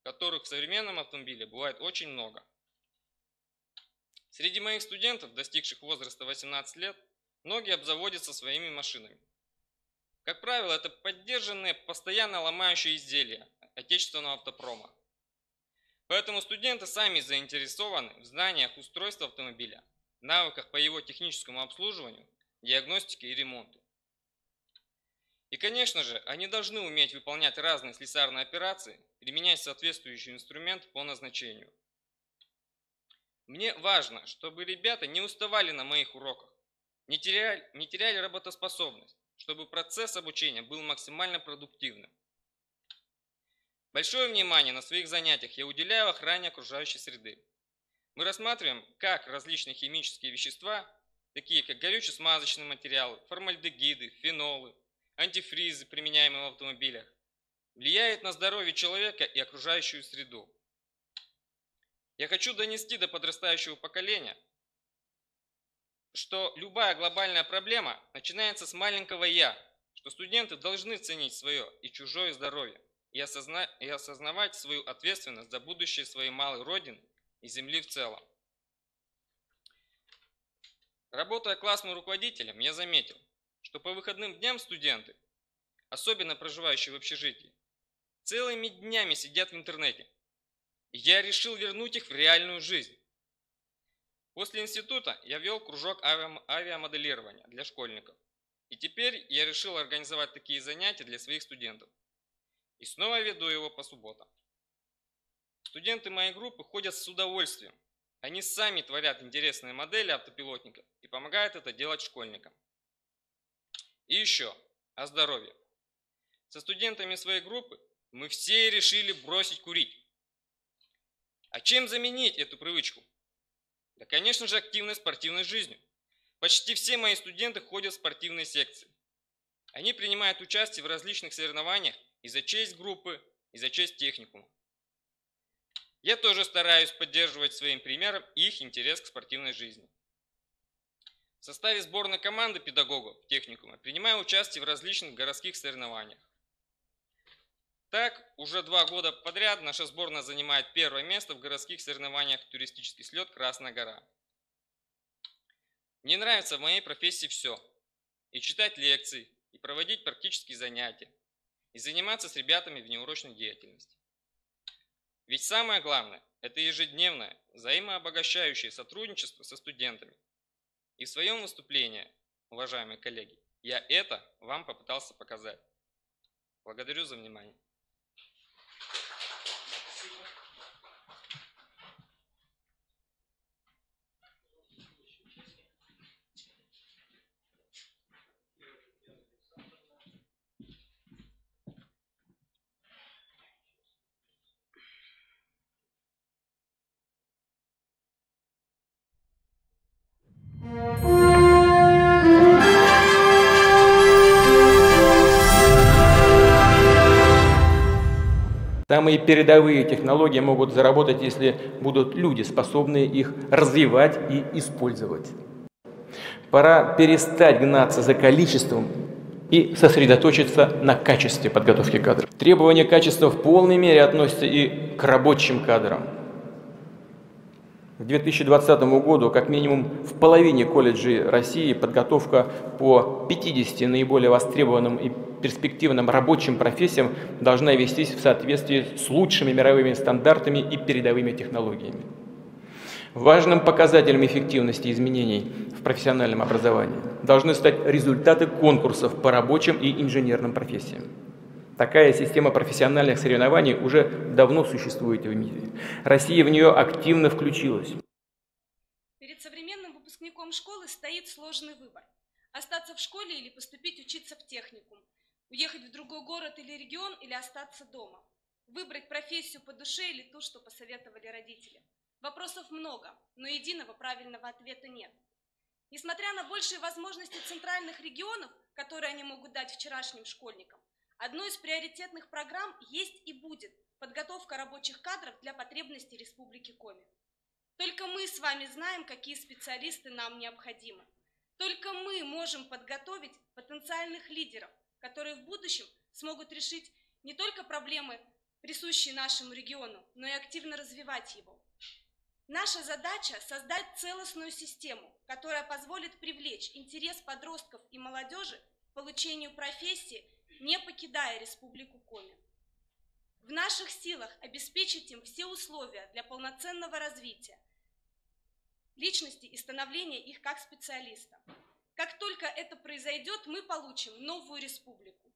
S10: которых в современном автомобиле бывает очень много. Среди моих студентов, достигших возраста 18 лет, многие обзаводятся своими машинами. Как правило, это поддержанные, постоянно ломающие изделия отечественного автопрома. Поэтому студенты сами заинтересованы в знаниях устройства автомобиля, навыках по его техническому обслуживанию, диагностике и ремонту. И, конечно же, они должны уметь выполнять разные слесарные операции, применять соответствующий инструмент по назначению. Мне важно, чтобы ребята не уставали на моих уроках, не теряли работоспособность, чтобы процесс обучения был максимально продуктивным. Большое внимание на своих занятиях я уделяю охране окружающей среды. Мы рассматриваем, как различные химические вещества, такие как горюче-смазочные материалы, формальдегиды, фенолы, антифризы, применяемые в автомобилях, влияют на здоровье человека и окружающую среду. Я хочу донести до подрастающего поколения, что любая глобальная проблема начинается с маленького «я», что студенты должны ценить свое и чужое здоровье и осознавать свою ответственность за будущее своей малой родины и земли в целом. Работая классным руководителем, я заметил, что по выходным дням студенты, особенно проживающие в общежитии, целыми днями сидят в интернете. И я решил вернуть их в реальную жизнь. После института я вел кружок авиамоделирования для школьников. И теперь я решил организовать такие занятия для своих студентов. И снова веду его по субботам. Студенты моей группы ходят с удовольствием. Они сами творят интересные модели автопилотников и помогают это делать школьникам. И еще о здоровье. Со студентами своей группы мы все решили бросить курить. А чем заменить эту привычку? Да, конечно же, активной спортивной жизнью. Почти все мои студенты ходят в спортивные секции. Они принимают участие в различных соревнованиях и за честь группы, и за честь техникума. Я тоже стараюсь поддерживать своим примером их интерес к спортивной жизни. В составе сборной команды педагогов техникума принимаю участие в различных городских соревнованиях. Так, уже 2 года подряд наша сборная занимает первое место в городских соревнованиях «Туристический слет Красная гора». Мне нравится в моей профессии все. И читать лекции, и проводить практические занятия, и заниматься с ребятами в неурочной деятельности. Ведь самое главное – это ежедневное, взаимообогащающее сотрудничество со студентами. И в своем выступлении, уважаемые коллеги, я это вам попытался показать. Благодарю за внимание.
S1: Самые передовые технологии могут заработать, если будут люди, способные их развивать и использовать. Пора перестать гнаться за количеством и сосредоточиться на качестве подготовки кадров. Требования качества в полной мере относятся и к рабочим кадрам. К 2020 году как минимум в половине колледжей России подготовка по 50 наиболее востребованным и перспективным рабочим профессиям должна вестись в соответствии с лучшими мировыми стандартами и передовыми технологиями. Важным показателем эффективности изменений в профессиональном образовании должны стать результаты конкурсов по рабочим и инженерным профессиям. Такая система профессиональных соревнований уже давно существует в мире. Россия в нее активно включилась.
S11: Перед современным выпускником школы стоит сложный выбор. Остаться в школе или поступить учиться в техникум. Уехать в другой город или регион или остаться дома. Выбрать профессию по душе или ту, что посоветовали родители. Вопросов много, но единого правильного ответа нет. Несмотря на большие возможности центральных регионов, которые они могут дать вчерашним школьникам, одной из приоритетных программ есть и будет подготовка рабочих кадров для потребностей Республики Коми. Только мы с вами знаем, какие специалисты нам необходимы. Только мы можем подготовить потенциальных лидеров, которые в будущем смогут решить не только проблемы, присущие нашему региону, но и активно развивать его. Наша задача – создать целостную систему, которая позволит привлечь интерес подростков и молодежи к получению профессии, не покидая Республику Коми. В наших силах обеспечить им все условия для полноценного развития личности и становления их как специалиста. Как только это произойдет, мы получим новую республику.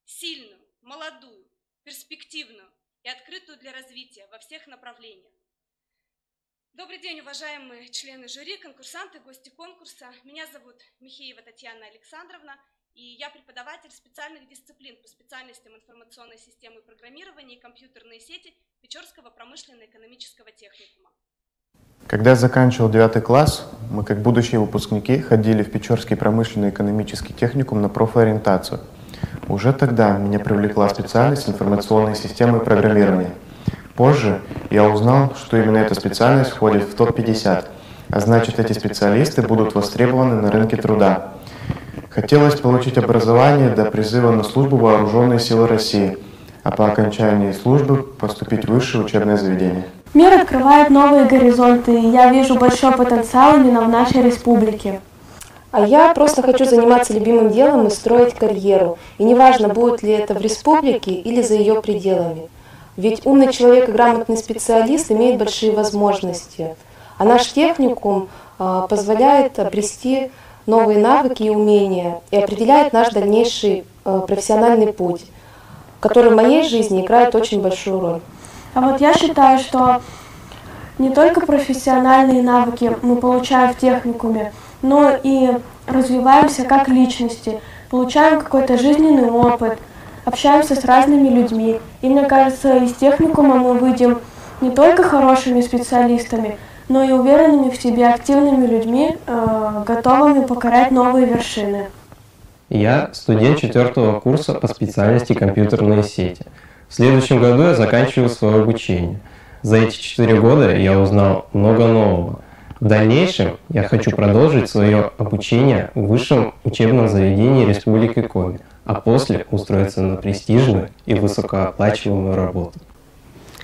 S11: Сильную, молодую, перспективную и открытую для развития во всех направлениях. Добрый день, уважаемые члены жюри, конкурсанты, гости конкурса. Меня зовут Михеева Татьяна Александровна, и я преподаватель специальных дисциплин по специальностям информационной системы программирования и компьютерные сети Печорского промышленно-экономического техникума.
S13: Когда я заканчивал 9 класс, мы, как будущие выпускники, ходили в Печорский промышленно-экономический техникум на профориентацию. Уже тогда меня привлекла специальность информационной системы программирования. Позже я узнал, что именно эта специальность входит в топ-50, а значит, эти специалисты будут востребованы на рынке труда. Хотелось получить образование до призыва на службу в Вооруженные силы России, а по окончании службы поступить в высшее учебное заведение.
S14: Мир открывает новые горизонты, и я вижу большой потенциал именно в нашей республике.
S23: А я просто хочу заниматься любимым делом и строить карьеру. И неважно, будет ли это в республике или за ее пределами. Ведь умный человек и грамотный специалист имеют большие возможности. А наш техникум позволяет обрести новые навыки и умения и определяет наш дальнейший профессиональный путь, который в моей жизни играет очень большую роль.
S14: А вот я считаю, что не только профессиональные навыки мы получаем в техникуме, но и развиваемся как личности, получаем какой-то жизненный опыт, общаемся с разными людьми. И мне кажется, из техникума мы выйдем не только хорошими специалистами, но и уверенными в себе активными людьми, готовыми покорять новые вершины.
S24: Я студент 4-го курса по специальности компьютерные сети. В следующем году я заканчиваю свое обучение. За эти 4 года я узнал много нового. В дальнейшем я хочу продолжить свое обучение в высшем учебном заведении Республики Коми, а после устроиться на престижную и высокооплачиваемую работу.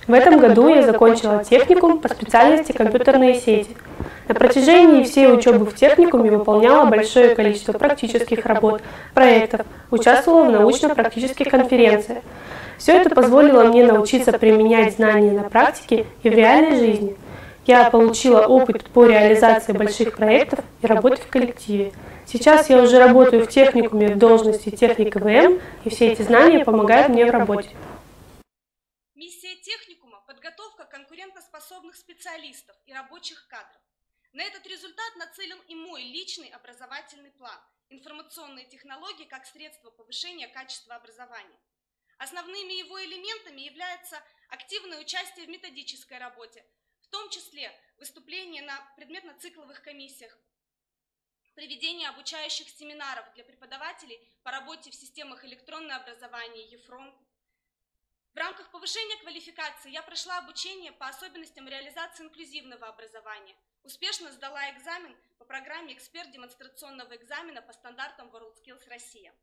S14: В этом году я закончила техникум по специальности компьютерные сети. На протяжении всей учебы в техникуме выполняла большое количество практических работ, проектов, участвовала в научно-практических конференциях. Все это позволило мне научиться применять знания на практике и в реальной жизни. Я получила опыт по реализации больших проектов и работе в коллективе. Сейчас я уже работаю в техникуме в должности техника ВМ, и все эти знания помогают мне в работе.
S11: Миссия техникума – подготовка конкурентоспособных специалистов и рабочих кадров. На этот результат нацелен и мой личный образовательный план – информационные технологии как средство повышения качества образования. Основными его элементами являются активное участие в методической работе, в том числе выступление на предметно-цикловых комиссиях, проведение обучающих семинаров для преподавателей по работе в системах электронного образования ЕФРОНТ. В рамках повышения квалификации я прошла обучение по особенностям реализации инклюзивного образования, успешно сдала экзамен по программе «Эксперт демонстрационного экзамена» по стандартам WorldSkills Россия.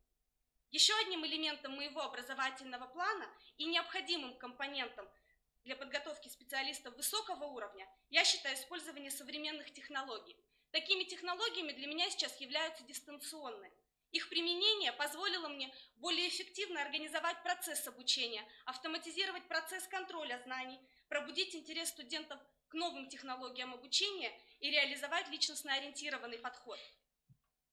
S11: Еще одним элементом моего образовательного плана и необходимым компонентом для подготовки специалистов высокого уровня я считаю использование современных технологий. Такими технологиями для меня сейчас являются дистанционные. Их применение позволило мне более эффективно организовать процесс обучения, автоматизировать процесс контроля знаний, пробудить интерес студентов к новым технологиям обучения и реализовать личностно-ориентированный подход.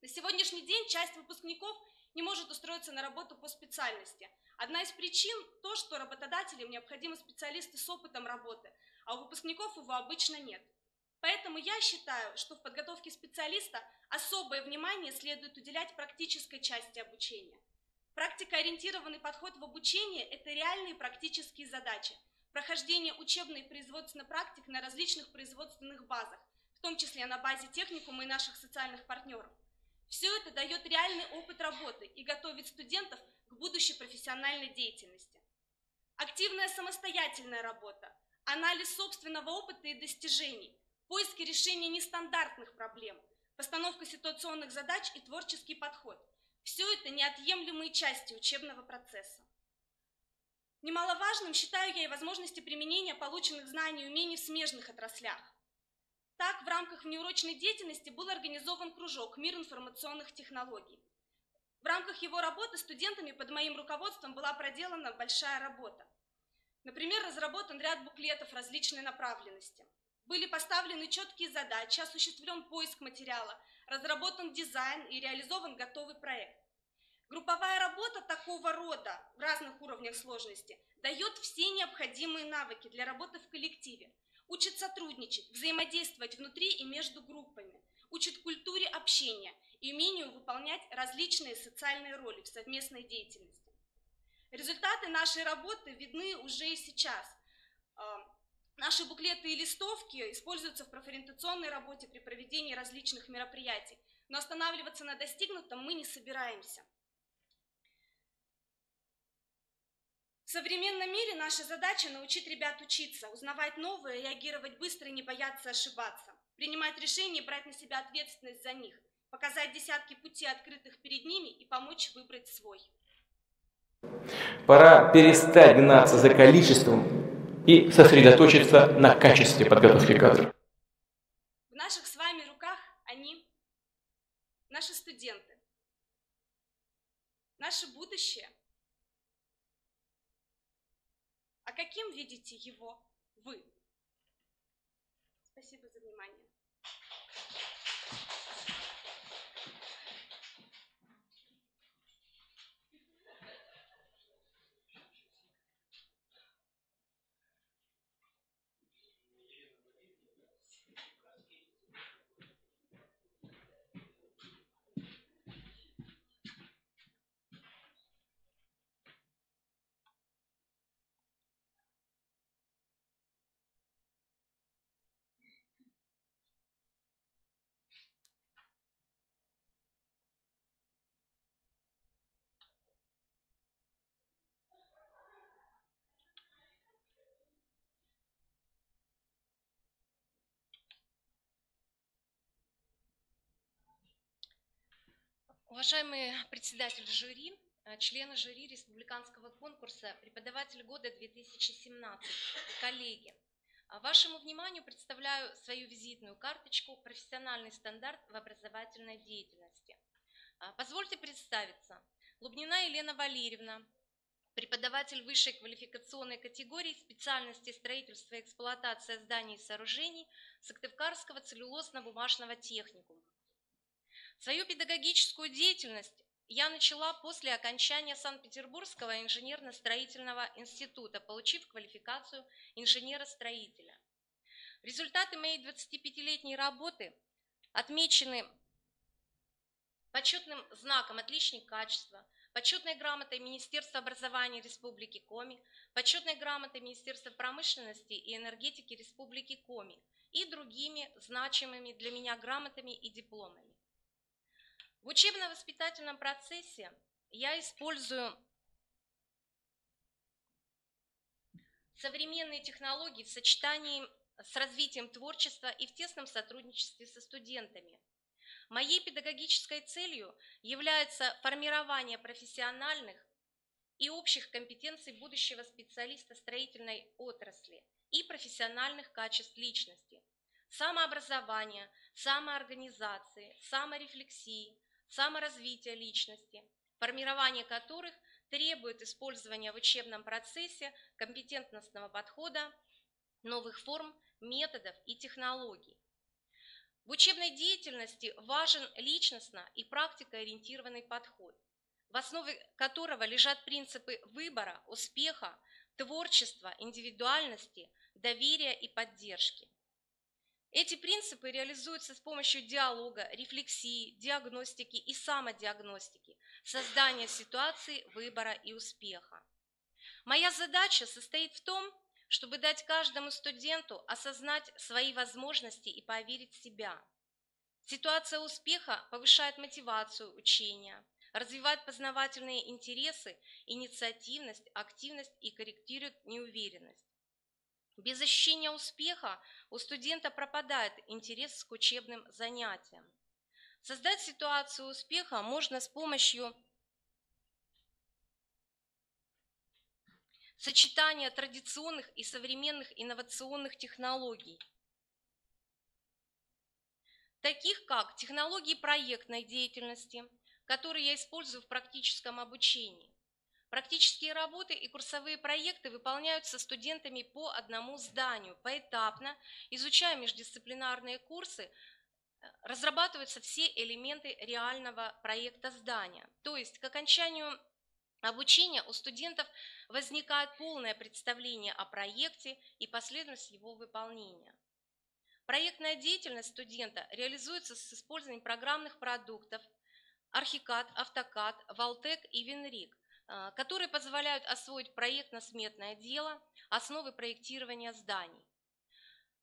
S11: На сегодняшний день часть выпускников не может устроиться на работу по специальности. Одна из причин – то, что работодателям необходимы специалисты с опытом работы, а у выпускников его обычно нет. Поэтому я считаю, что в подготовке специалиста особое внимание следует уделять практической части обучения. Практикоориентированный подход в обучении – это реальные практические задачи, прохождение учебной и производственной практик на различных производственных базах, в том числе на базе техникума и наших социальных партнеров. Все это дает реальный опыт работы и готовит студентов к будущей профессиональной деятельности. Активная самостоятельная работа, анализ собственного опыта и достижений, поиски решения нестандартных проблем, постановка ситуационных задач и творческий подход – все это неотъемлемые части учебного процесса. Немаловажным считаю я и возможности применения полученных знаний и умений в смежных отраслях. Так, в рамках внеурочной деятельности был организован кружок «Мир информационных технологий». В рамках его работы студентами под моим руководством была проделана большая работа. Например, разработан ряд буклетов различной направленности. Были поставлены четкие задачи, осуществлен поиск материала, разработан дизайн и реализован готовый проект. Групповая работа такого рода в разных уровнях сложности дает все необходимые навыки для работы в коллективе, учит сотрудничать, взаимодействовать внутри и между группами, учит культуре общения и умению выполнять различные социальные роли в совместной деятельности. Результаты нашей работы видны уже и сейчас. Наши буклеты и листовки используются в профориентационной работе при проведении различных мероприятий, но останавливаться на достигнутом мы не собираемся. В современном мире наша задача научить ребят учиться, узнавать новое, реагировать быстро и не бояться ошибаться, принимать решения и брать на себя ответственность за них, показать десятки путей, открытых перед ними, и помочь выбрать свой.
S1: Пора перестать гнаться за количеством и сосредоточиться на качестве подготовки кадров.
S11: В наших с вами руках они, наши студенты, наше будущее. А каким видите его вы? Спасибо за внимание.
S4: Уважаемый председатель жюри, члены жюри республиканского конкурса «Преподаватель года 2017», коллеги, вашему вниманию представляю свою визитную карточку «Профессиональный стандарт в образовательной деятельности». Позвольте представиться. Лубнина Елена Валерьевна, преподаватель высшей квалификационной категории специальности строительства и эксплуатация зданий и сооружений Сыктывкарского целлюлозно-бумажного техникума. Свою педагогическую деятельность я начала после окончания Санкт-Петербургского инженерно-строительного института, получив квалификацию инженера-строителя. Результаты моей 25-летней работы отмечены почетным знаком «Отличник качества», почетной грамотой Министерства образования Республики Коми, почетной грамотой Министерства промышленности и энергетики Республики Коми и другими значимыми для меня грамотами и дипломами. В учебно-воспитательном процессе я использую современные технологии в сочетании с развитием творчества и в тесном сотрудничестве со студентами. Моей педагогической целью является формирование профессиональных и общих компетенций будущего специалиста строительной отрасли и профессиональных качеств личности, самообразования, самоорганизации, саморефлексии, саморазвития личности, формирование которых требует использования в учебном процессе компетентностного подхода, новых форм, методов и технологий. В учебной деятельности важен личностно и практикоориентированный подход, в основе которого лежат принципы выбора, успеха, творчества, индивидуальности, доверия и поддержки. Эти принципы реализуются с помощью диалога, рефлексии, диагностики и самодиагностики, создания ситуации выбора и успеха. Моя задача состоит в том, чтобы дать каждому студенту осознать свои возможности и поверить в себя. Ситуация успеха повышает мотивацию учения,
S3: развивает познавательные интересы, инициативность, активность и корректирует неуверенность. Без ощущения успеха у студента пропадает интерес к учебным занятиям. Создать ситуацию успеха можно с помощью сочетания традиционных и современных инновационных технологий, таких как технологии проектной деятельности, которые я использую в практическом обучении. Практические работы и курсовые проекты выполняются студентами по одному зданию, поэтапно, изучая междисциплинарные курсы, разрабатываются все элементы реального проекта здания. То есть к окончанию обучения у студентов возникает полное представление о проекте и последовательность его выполнения. Проектная деятельность студента реализуется с использованием программных продуктов Archicad, AutoCAD, Valtec и Venrig, которые позволяют освоить проектно-сметное дело, основы проектирования зданий.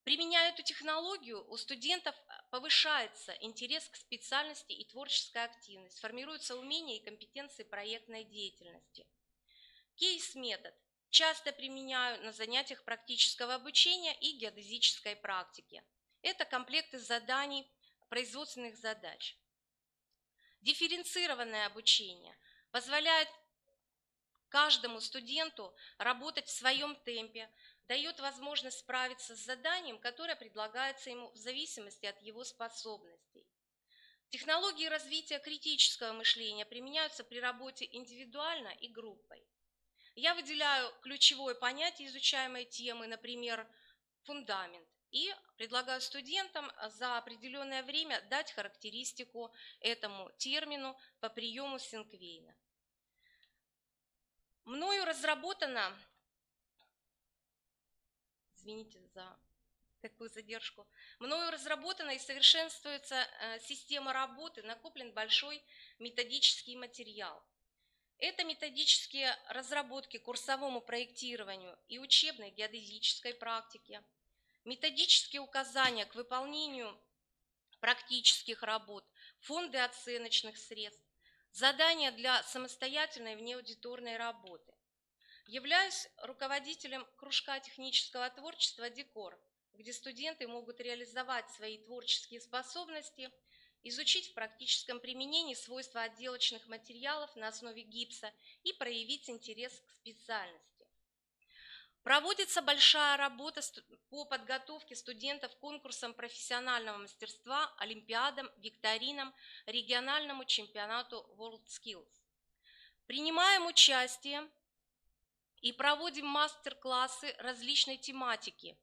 S3: Применяя эту технологию, у студентов повышается интерес к специальности и творческая активность, формируются умения и компетенции проектной деятельности. Кейс-метод часто применяю на занятиях практического обучения и геодезической практики. Это комплекты заданий, производственных задач. Дифференцированное обучение позволяет каждому студенту работать в своем темпе, дает возможность справиться с заданием, которое предлагается ему в зависимости от его способностей. Технологии развития критического мышления применяются при работе индивидуально и группой. Я выделяю ключевое понятие изучаемой темы, например, фундамент, и предлагаю студентам за определенное время дать характеристику этому термину по приему Синквейна. Мною разработана, извините за такую задержку, мною разработана и совершенствуется система работы, накоплен большой методический материал. Это методические разработки курсовому проектированию и учебной геодезической практике, методические указания к выполнению практических работ, фонды оценочных средств, задания для самостоятельной внеаудиторной работы. Являюсь руководителем кружка технического творчества «Декор», где студенты могут реализовать свои творческие способности, изучить в практическом применении свойства отделочных материалов на основе гипса и проявить интерес к специальности. Проводится большая работа по подготовке студентов к конкурсам профессионального мастерства, олимпиадам, викторинам, региональному чемпионату WorldSkills. Принимаем участие и проводим мастер-классы различной тематики,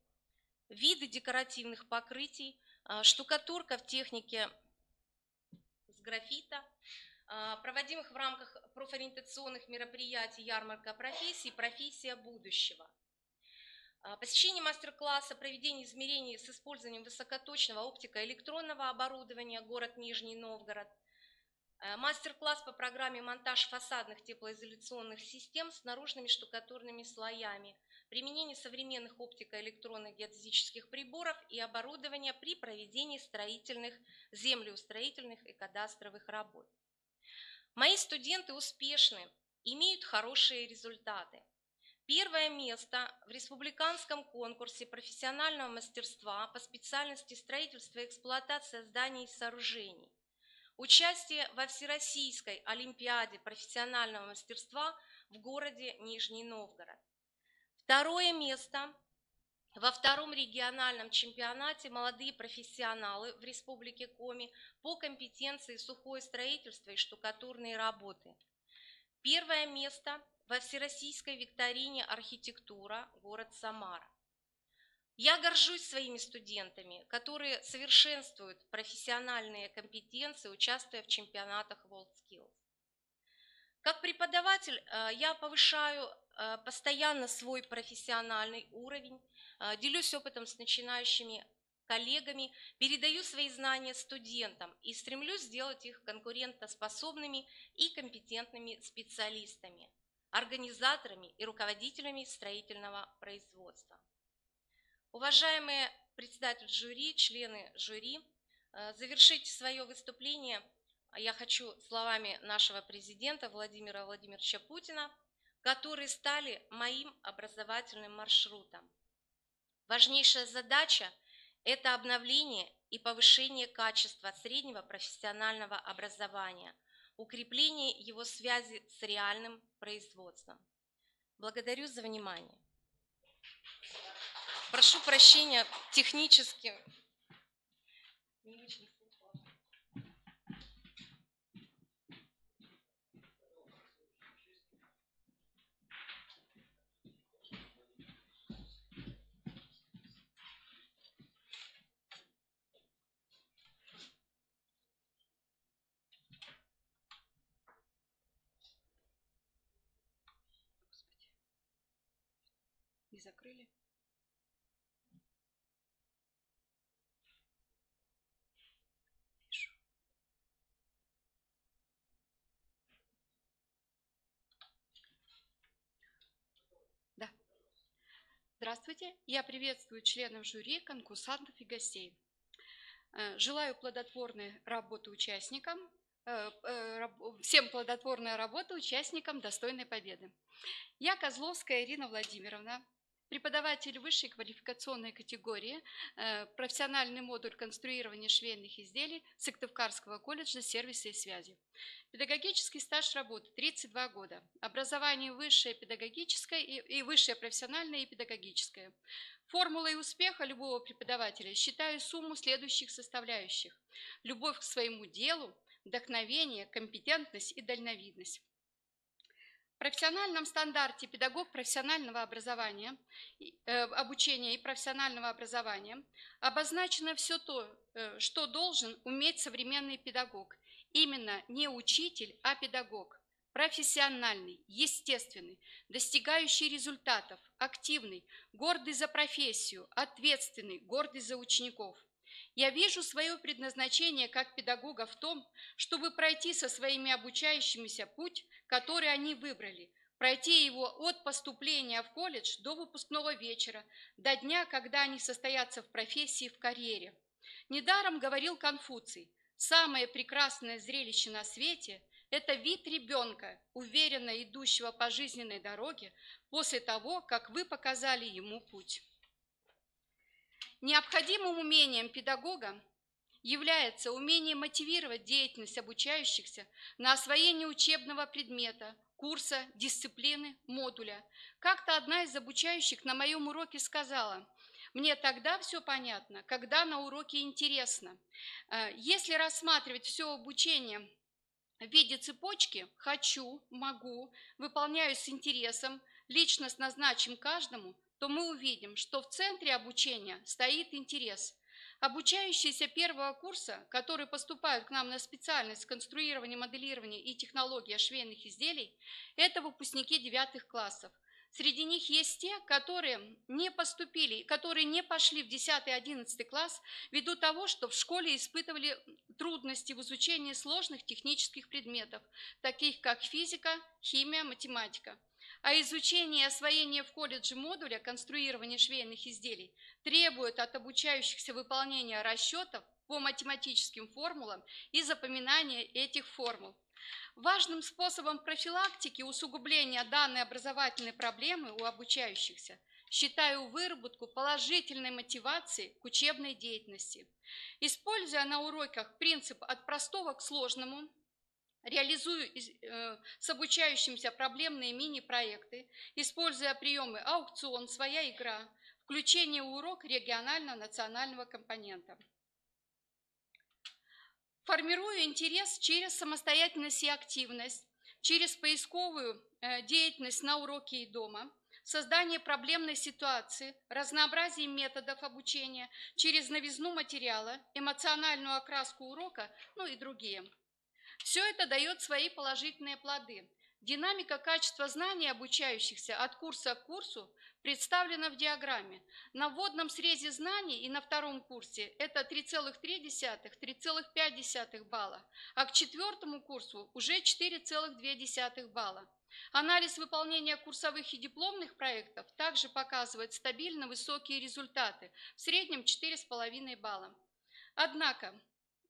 S3: виды декоративных покрытий, штукатурка в технике с графита, проводимых в рамках профориентационных мероприятий «Ярмарка профессий», «Профессия будущего». Посещение мастер-класса, проведение измерений с использованием высокоточного оптико-электронного оборудования, город Нижний Новгород. Мастер-класс по программе «Монтаж фасадных теплоизоляционных систем с наружными штукатурными слоями», применение современных оптико-электронных геодезических приборов и оборудования при проведении строительных, землеустроительных и кадастровых работ. Мои студенты успешны, имеют хорошие результаты. Первое место в республиканском конкурсе профессионального мастерства по специальности строительства и эксплуатация зданий и сооружений. Участие во Всероссийской олимпиаде профессионального мастерства в городе Нижний Новгород. Второе место во втором региональном чемпионате «Молодые профессионалы» в Республике Коми по компетенции сухое строительство и штукатурные работы. Первое место во Всероссийской викторине «Архитектура», город Самара. Я горжусь своими студентами, которые совершенствуют профессиональные компетенции, участвуя в чемпионатах WorldSkills. Как преподаватель я повышаю постоянно свой профессиональный уровень, делюсь опытом с начинающими коллегами, передаю свои знания студентам и стремлюсь сделать их конкурентоспособными и компетентными специалистами, организаторами и руководителями строительного производства. Уважаемые председатель жюри, члены жюри, завершить свое выступление я хочу словами нашего президента Владимира Владимировича Путина, которые стали моим образовательным маршрутом. Важнейшая задача – это обновление и повышение качества среднего профессионального образования, укрепление его связи с реальным производством. Благодарю за внимание. Прошу прощения, технически не очень.
S11: Не закрыли? Да. Здравствуйте. Я приветствую членов жюри, конкурсантов и гостей. Желаю плодотворной работы участникам, всем плодотворной работы участникам достойной победы. Я Козловская Ирина Владимировна, преподаватель высшей квалификационной категории, профессиональный модуль конструирования швейных изделий Сыктывкарского колледжа сервиса и связи. Педагогический стаж работы 32 года. Образование высшее педагогическое и высшее профессиональное и педагогическое. Формулой успеха любого преподавателя считаю сумму следующих составляющих: любовь к своему делу, вдохновение, компетентность и дальновидность. В профессиональном стандарте педагог профессионального образования, обучения и профессионального образования обозначено все то, что должен уметь современный педагог. Именно не учитель, а педагог. Профессиональный, естественный, достигающий результатов, активный, гордый за профессию, ответственный, гордый за учеников. Я вижу свое предназначение как педагога в том, чтобы пройти со своими обучающимися путь, который они выбрали, пройти его от поступления в колледж до выпускного вечера, до дня, когда они состоятся в профессии, в карьере. Недаром говорил Конфуций: самое прекрасное зрелище на свете – это вид ребенка, уверенно идущего по жизненной дороге после того, как вы показали ему путь. Необходимым умением педагога является умение мотивировать деятельность обучающихся на освоение учебного предмета, курса, дисциплины, модуля. Как-то одна из обучающих на моем уроке сказала: «Мне тогда все понятно, когда на уроке интересно». Если рассматривать все обучение в виде цепочки «хочу», «могу», «выполняю с интересом», «личностно значим каждому», то мы увидим, что в центре обучения стоит интерес. Обучающиеся первого курса, которые поступают к нам на специальность конструирования, моделирования и технология швейных изделий, это выпускники 9 классов. Среди них есть те, которые не поступили, которые не пошли в 10-11 класс ввиду того, что в школе испытывали трудности в изучении сложных технических предметов, таких как физика, химия, математика. А изучение и освоение в колледже модуля конструирования швейных изделий требует от обучающихся выполнения расчетов по математическим формулам и запоминания этих формул. Важным способом профилактики усугубления данной образовательной проблемы у обучающихся считаю выработку положительной мотивации к учебной деятельности. Используя на уроках принцип «от простого к сложному», реализую с обучающимся проблемные мини-проекты, используя приемы аукцион, своя игра, включение в урок регионального национального компонента. Формирую интерес через самостоятельность и активность, через поисковую деятельность на уроке и дома, создание проблемной ситуации, разнообразие методов обучения, через новизну материала, эмоциональную окраску урока, ну и другие. Все это дает свои положительные плоды. Динамика качества знаний обучающихся от курса к курсу представлена в диаграмме. На вводном срезе знаний и на втором курсе это 3,3–3,5 балла, а к 4 курсу уже 4,2 балла. Анализ выполнения курсовых и дипломных проектов также показывает стабильно высокие результаты, в среднем 4,5 балла. Однако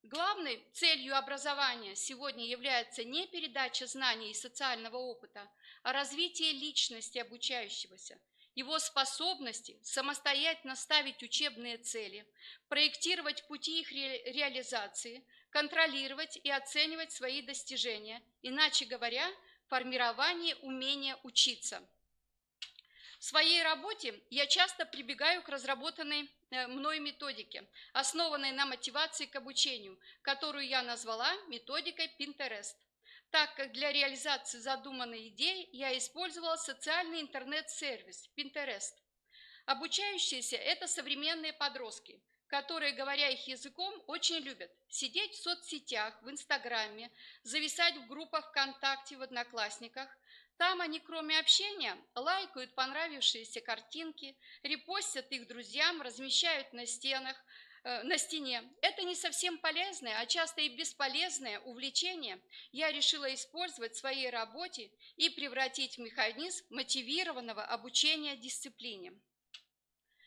S15: Главной целью образования сегодня является не передача знаний и социального опыта, а развитие личности обучающегося, его способности самостоятельно ставить учебные цели, проектировать пути их реализации, контролировать и оценивать свои достижения, иначе говоря, формирование умения учиться. В своей работе я часто прибегаю к разработанной мной методике, основанной на мотивации к обучению, которую я назвала методикой Pinterest. Так как для реализации задуманной идеи я использовала социальный интернет-сервис Pinterest. Обучающиеся – это современные подростки, которые, говоря их языком, очень любят сидеть в соцсетях, в Инстаграме, зависать в группах ВКонтакте, в Одноклассниках. Там они, кроме общения, лайкают понравившиеся картинки, репостят их друзьям, размещают на стене. Это не совсем полезное, а часто и бесполезное увлечение я решила использовать в своей работе и превратить в механизм мотивированного обучения дисциплине.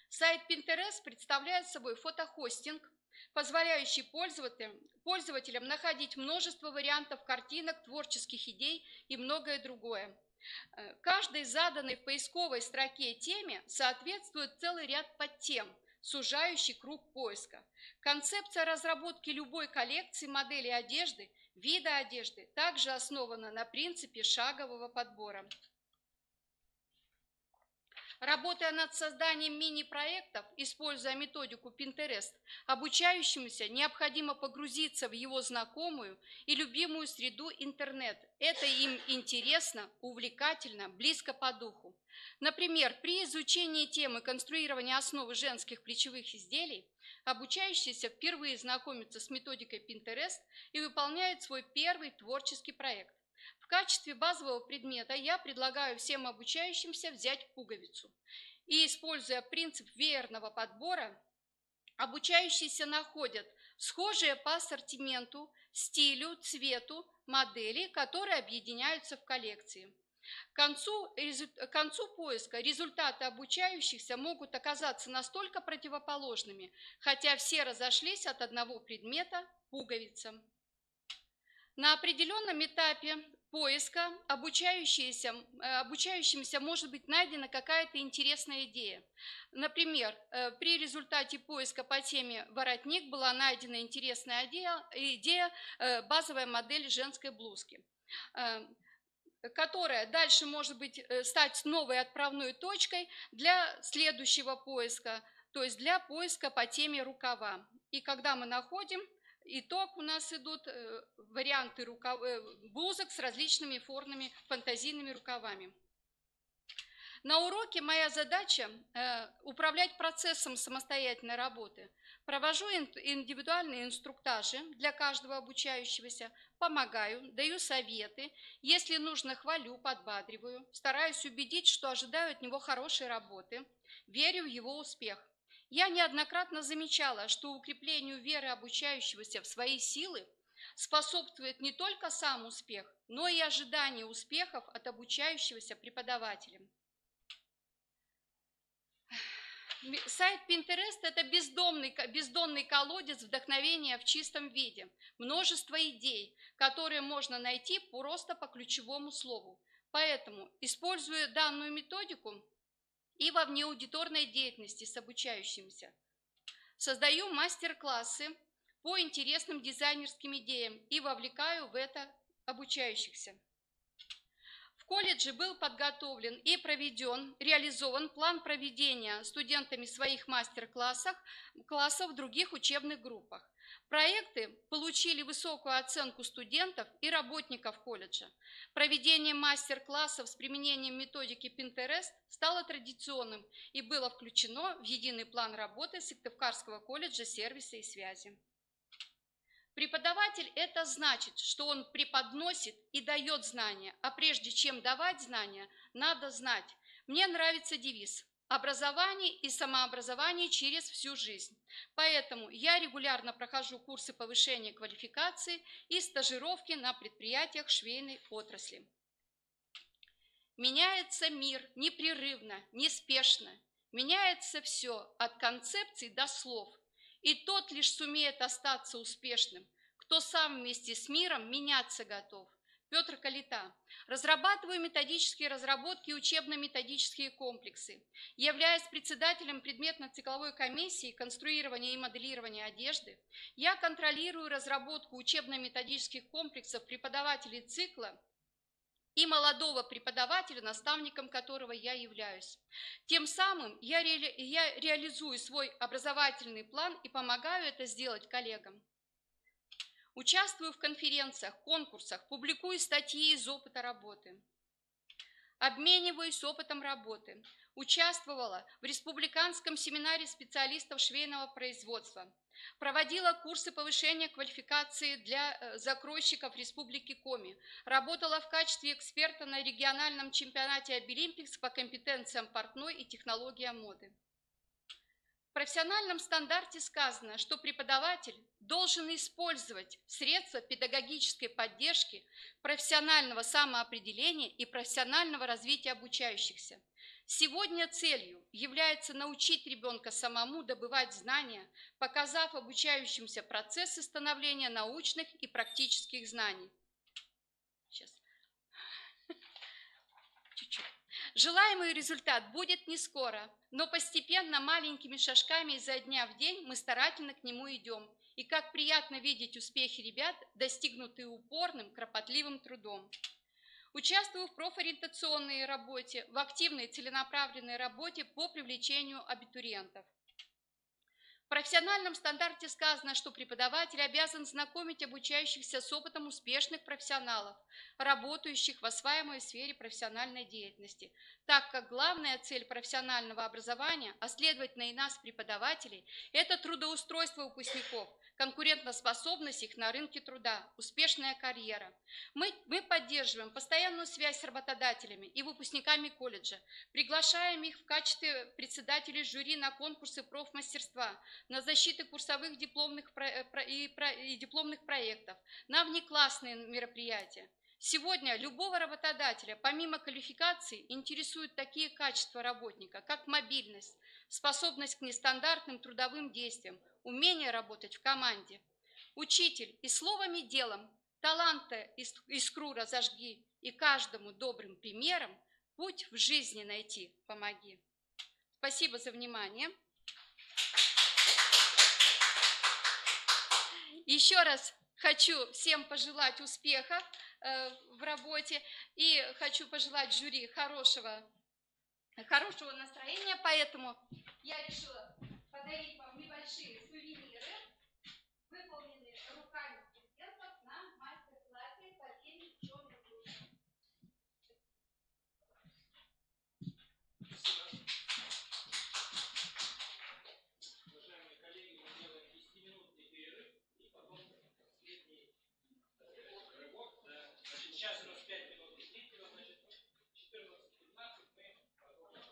S15: Сайт Pinterest представляет собой фотохостинг, позволяющий пользователям находить множество вариантов картинок, творческих идей и многое другое. Каждой заданной в поисковой строке теме соответствует целый ряд подтем, сужающий круг поиска. Концепция разработки любой коллекции моделей одежды, вида одежды также основана на принципе шагового подбора. Работая над созданием мини-проектов, используя методику Pinterest, обучающимся необходимо погрузиться в его знакомую и любимую среду интернет. Это им интересно, увлекательно, близко по духу. Например, при изучении темы конструирования основы женских плечевых изделий, обучающиеся впервые знакомятся с методикой Pinterest и выполняют свой первый творческий проект. В качестве базового предмета я предлагаю всем обучающимся взять пуговицу. И, используя принцип веерного подбора, обучающиеся находят схожие по ассортименту, стилю, цвету модели, которые объединяются в коллекции. К концу поиска результаты обучающихся могут оказаться настолько противоположными, хотя все разошлись от одного предмета – пуговицам. На определенном этапе поиска обучающимся может быть найдена какая-то интересная идея. Например, при результате поиска по теме «воротник» была найдена интересная идея базовая модель женской блузки, которая дальше может стать новой отправной точкой для следующего поиска, то есть для поиска по теме «рукава». И когда мы находим итог, у нас идут варианты блузок с различными формами, фантазийными рукавами. На уроке моя задача управлять процессом самостоятельной работы. Провожу индивидуальные инструктажи для каждого обучающегося, помогаю, даю советы, если нужно, хвалю, подбадриваю, стараюсь убедить, что ожидаю от него хорошей работы, верю в его успех. Я неоднократно замечала, что укреплению веры обучающегося в свои силы способствует не только сам успех, но и ожидание успехов от обучающегося преподавателя. Сайт Pinterest – это бездонный колодец вдохновения в чистом виде, множество идей, которые можно найти просто по ключевому слову. Поэтому, используя данную методику, и во внеаудиторной деятельности с обучающимися. Создаю мастер-классы по интересным дизайнерским идеям и вовлекаю в это обучающихся. В колледже был подготовлен и реализован план проведения студентами своих мастер-классов в других учебных группах. Проекты получили высокую оценку студентов и работников колледжа. Проведение мастер-классов с применением методики Pinterest стало традиционным и было включено в единый план работы Сыктывкарского колледжа сервиса и связи. Преподаватель – это значит, что он преподносит и дает знания, а прежде чем давать знания, надо знать. Мне нравится девиз «Образование и самообразование через всю жизнь». Поэтому я регулярно прохожу курсы повышения квалификации и стажировки на предприятиях швейной отрасли. Меняется мир непрерывно, неспешно. Меняется все от концепций до слов. И тот лишь сумеет остаться успешным, кто сам вместе с миром меняться готов. Петр Калита. Разрабатываю методические разработки и учебно-методические комплексы. Являясь председателем предметно-цикловой комиссии конструирования и моделирования одежды, я контролирую разработку учебно-методических комплексов преподавателей цикла и молодого преподавателя, наставником которого я являюсь. Тем самым я реализую свой образовательный план и помогаю это сделать коллегам. Участвую в конференциях, конкурсах, публикую статьи из опыта работы. Обмениваюсь опытом работы. Участвовала в республиканском семинаре специалистов швейного производства. Проводила курсы повышения квалификации для закройщиков Республики Коми. Работала в качестве эксперта на региональном чемпионате Обилимпикс по компетенциям портной и технологиям моды. В профессиональном стандарте сказано, что преподаватель должен использовать средства педагогической поддержки, профессионального самоопределения и профессионального развития обучающихся. Сегодня целью является научить ребенка самому добывать знания, показав обучающимся процессы становления научных и практических знаний. Сейчас. Чуть-чуть. Желаемый результат будет не скоро, но постепенно, маленькими шажками изо дня в день мы старательно к нему идем. И как приятно видеть успехи ребят, достигнутые упорным, кропотливым трудом. Участвую в профориентационной работе, в активной целенаправленной работе по привлечению абитуриентов. В профессиональном стандарте сказано, что преподаватель обязан знакомить обучающихся с опытом успешных профессионалов, работающих в осваиваемой сфере профессиональной деятельности, так как главная цель профессионального образования, а следовательно и нас, преподавателей, это трудоустройство выпускников, конкурентоспособность их на рынке труда, успешная карьера. Мы поддерживаем постоянную связь с работодателями и выпускниками колледжа, приглашаем их в качестве председателей жюри на конкурсы профмастерства, на защиты курсовых дипломных проектов, на внеклассные мероприятия. Сегодня любого работодателя, помимо квалификации, интересуют такие качества работника, как мобильность, способность к нестандартным трудовым действиям, умение работать в команде. Учитель, и словом, и делом, таланта искру разожги, и каждому добрым примером путь в жизни найти помоги. Спасибо за внимание. Еще раз хочу всем пожелать успеха в работе и хочу пожелать жюри хорошего настроения, поэтому я решила подарить вам небольшие сувениры, выполненные руками студентов на мастер-классе по теме «Черный душ».
S1: Уважаемые коллеги, мы делаем 10-минутный перерыв и потом последний рывок. Сейчас у нас 5 минут действительно, значит 14:15 мы продолжим.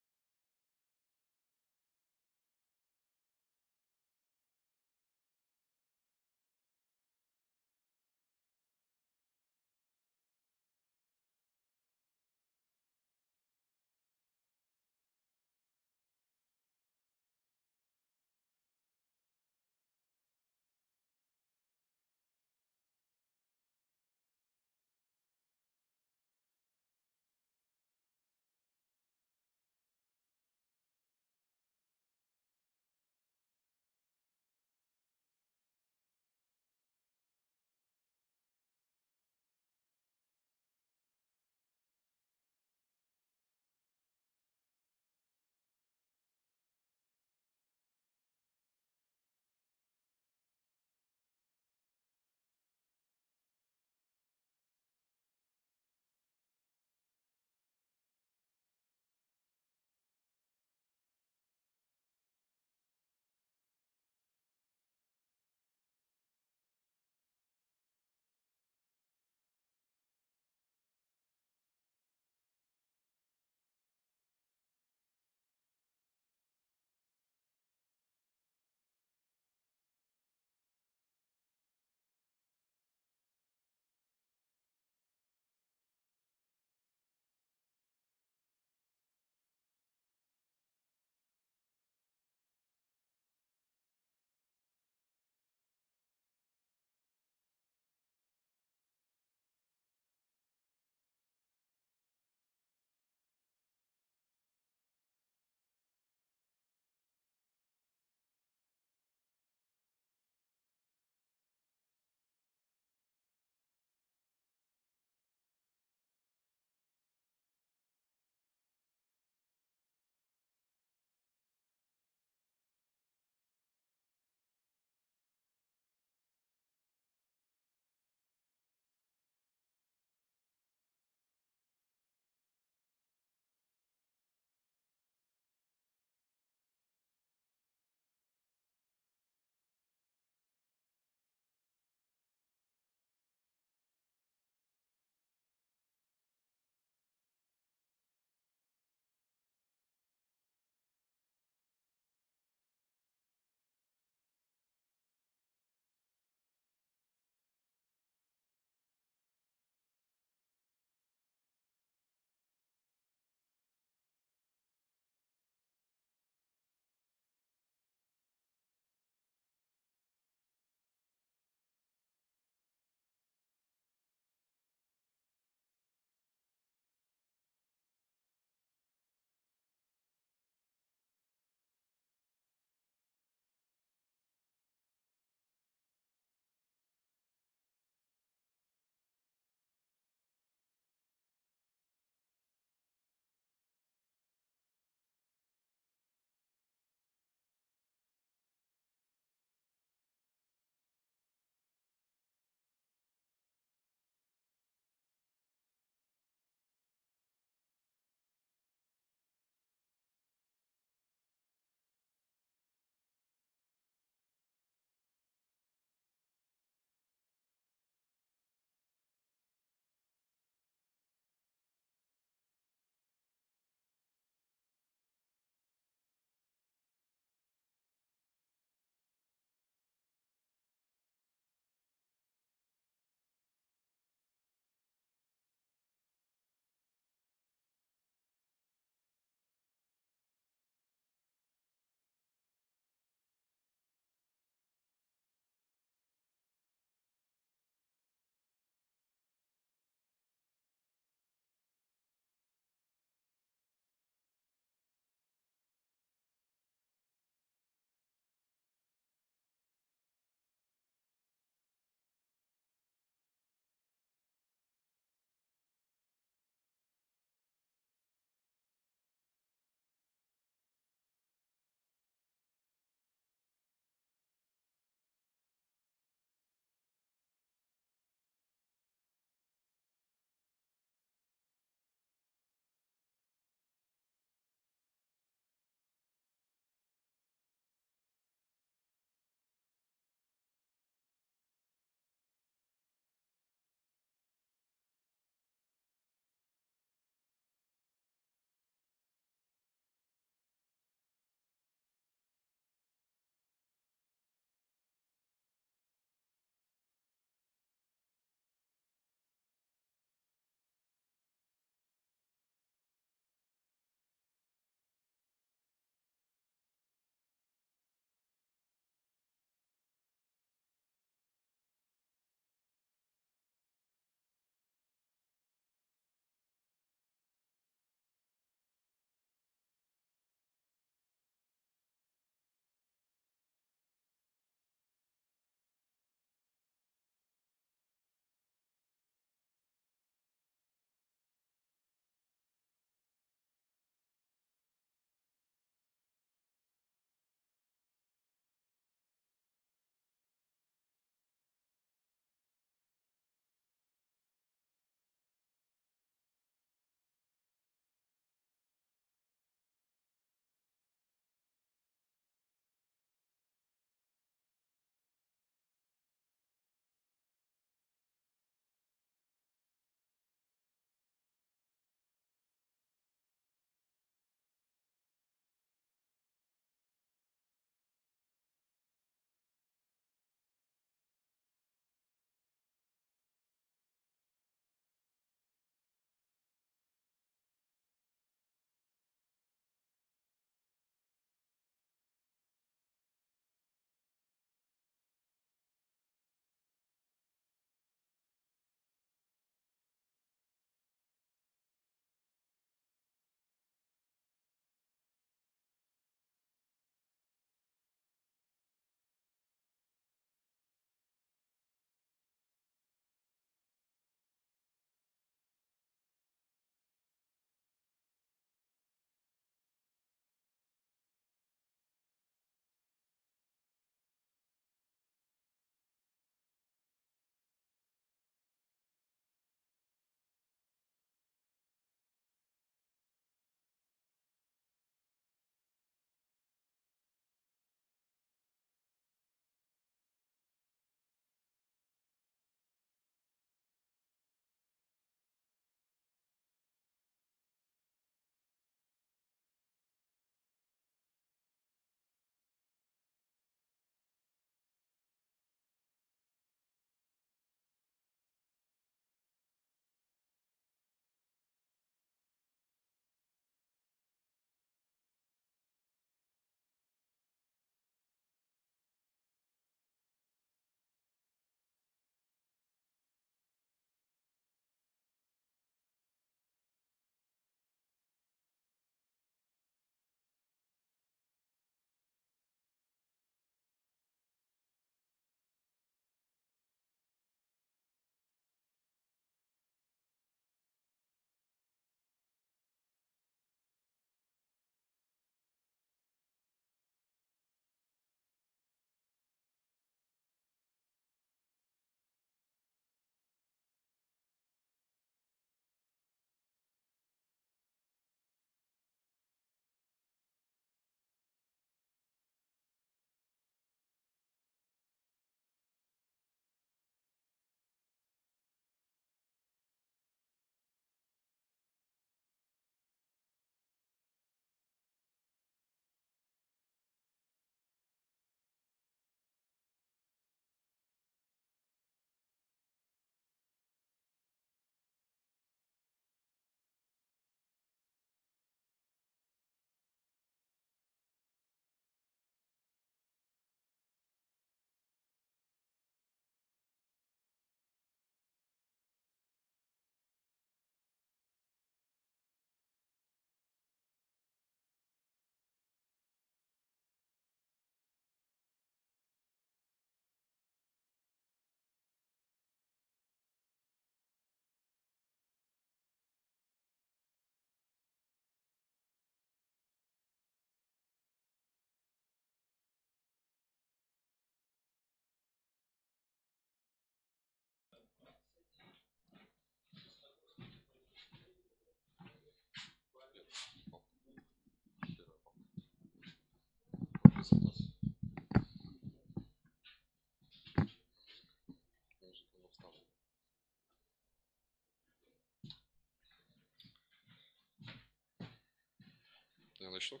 S6: начну,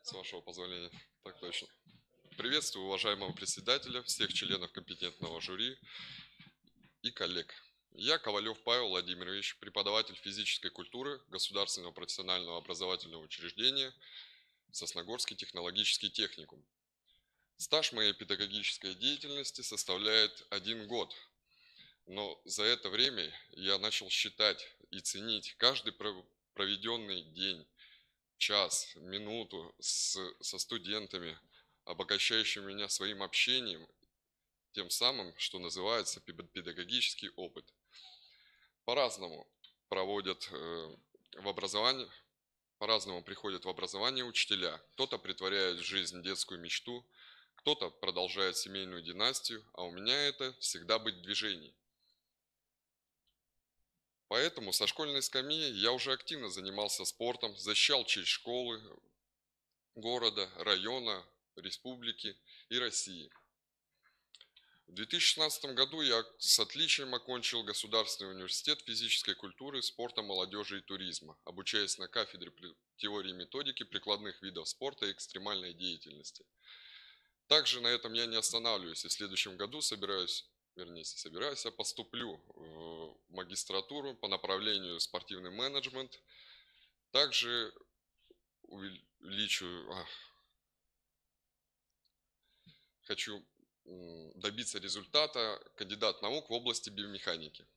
S6: с вашего позволения. Так точно. Приветствую уважаемого председателя, всех членов компетентного жюри и коллег. Я Ковалев Павел Владимирович, преподаватель физической культуры Государственного профессионального образовательного учреждения Сосногорский технологический техникум. Стаж моей педагогической деятельности составляет 1 год, но за это время я начал считать и ценить каждый проведенный день, час, минуту со студентами, обогащающими меня своим общением, тем самым, что называется педагогический опыт. По-разному проводят в образовании, по-разному приходят в образование учителя. Кто-то претворяет в жизнь детскую мечту, кто-то продолжает семейную династию, а у меня это всегда быть в движении. Поэтому со школьной скамьи я уже активно занимался спортом, защищал честь школы, города, района, республики и России. В 2016 году я с отличием окончил Государственный университет физической культуры, спорта, молодежи и туризма, обучаясь на кафедре теории и методики прикладных видов спорта и экстремальной деятельности. Также на этом я не останавливаюсь, и в следующем году я поступлю в магистратуру по направлению спортивный менеджмент. Также хочу добиться результата кандидат наук в области биомеханики.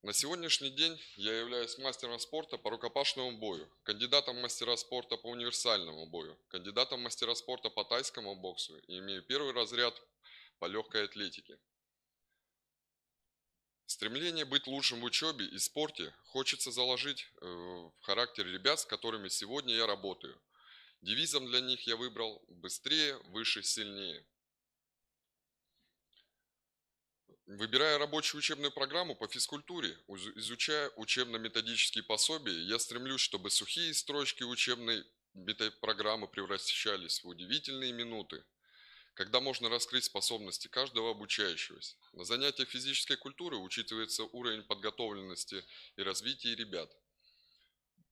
S6: На сегодняшний день я являюсь мастером спорта по рукопашному бою, кандидатом мастера спорта по универсальному бою, кандидатом мастера спорта по тайскому боксу и имею 1-й разряд по легкой атлетике. Стремление быть лучшим в учебе и спорте хочется заложить в характер ребят, с которыми сегодня я работаю. Девизом для них я выбрал «Быстрее, выше, сильнее». Выбирая рабочую учебную программу по физкультуре, изучая учебно-методические пособия, я стремлюсь, чтобы сухие строчки учебной программы превращались в удивительные минуты, когда можно раскрыть способности каждого обучающегося. На занятиях физической культуры учитывается уровень подготовленности и развития ребят.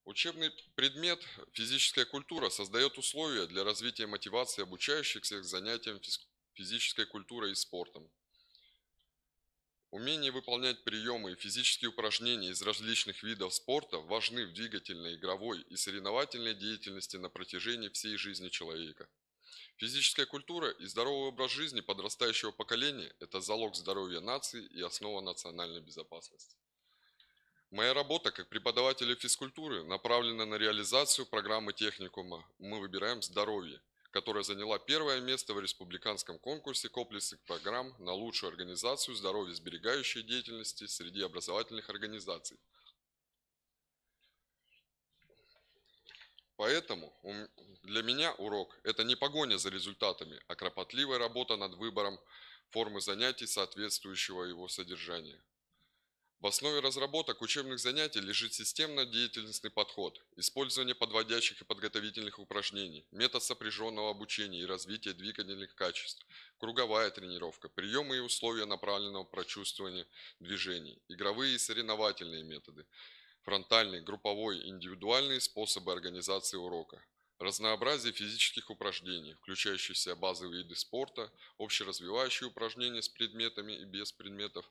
S6: Учебный предмет «Физическая культура» создает условия для развития мотивации обучающихся к занятиям физической культурой и спортом. Умение выполнять приемы и физические упражнения из различных видов спорта важны в двигательной, игровой и соревновательной деятельности на протяжении всей жизни человека. Физическая культура и здоровый образ жизни подрастающего поколения – это залог здоровья нации и основа национальной безопасности. Моя работа как преподавателя физкультуры направлена на реализацию программы техникума «Мы выбираем здоровье», которая заняла 1-е место в республиканском конкурсе комплексных программ на лучшую организацию здоровьесберегающей деятельности среди образовательных организаций. Поэтому для меня урок – это не погоня за результатами, а кропотливая работа над выбором формы занятий, соответствующего его содержанию. В основе разработок учебных занятий лежит системно-деятельностный подход, использование подводящих и подготовительных упражнений, метод сопряженного обучения и развития двигательных качеств, круговая тренировка, приемы и условия направленного прочувствования движений, игровые и соревновательные методы, фронтальный, групповой, индивидуальные способы организации урока, разнообразие физических упражнений, включающие в себя базовые виды спорта, общеразвивающие упражнения с предметами и без предметов,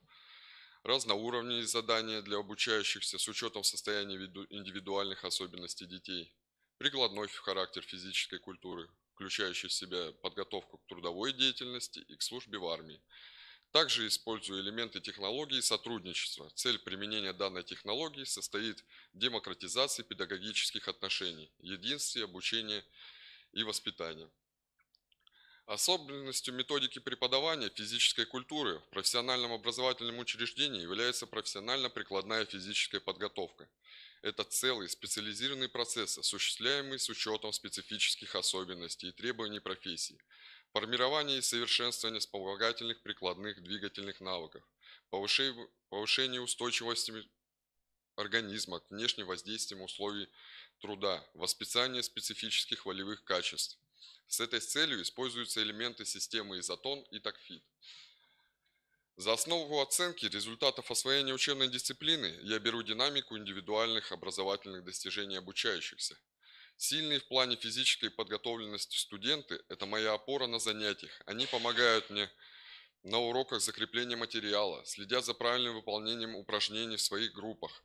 S6: разноуровневые задания для обучающихся с учетом состояния индивидуальных особенностей детей, прикладной характер физической культуры, включающий в себя подготовку к трудовой деятельности и к службе в армии. Также использую элементы технологии и сотрудничества. Цель применения данной технологии состоит в демократизации педагогических отношений, единстве обучения и воспитания. Особенностью методики преподавания физической культуры в профессиональном образовательном учреждении является профессионально-прикладная физическая подготовка. Это целый специализированный процесс, осуществляемый с учетом специфических особенностей и требований профессии, формирование и совершенствование вспомогательных прикладных двигательных навыков, повышение устойчивости организма к внешним воздействиям условий труда, воспитание специфических волевых качеств. С этой целью используются элементы системы Изотон и Такфит. За основу оценки результатов освоения учебной дисциплины я беру динамику индивидуальных образовательных достижений обучающихся. Сильные в плане физической подготовленности студенты – это моя опора на занятиях. Они помогают мне на уроках закрепления материала, следят за правильным выполнением упражнений в своих группах,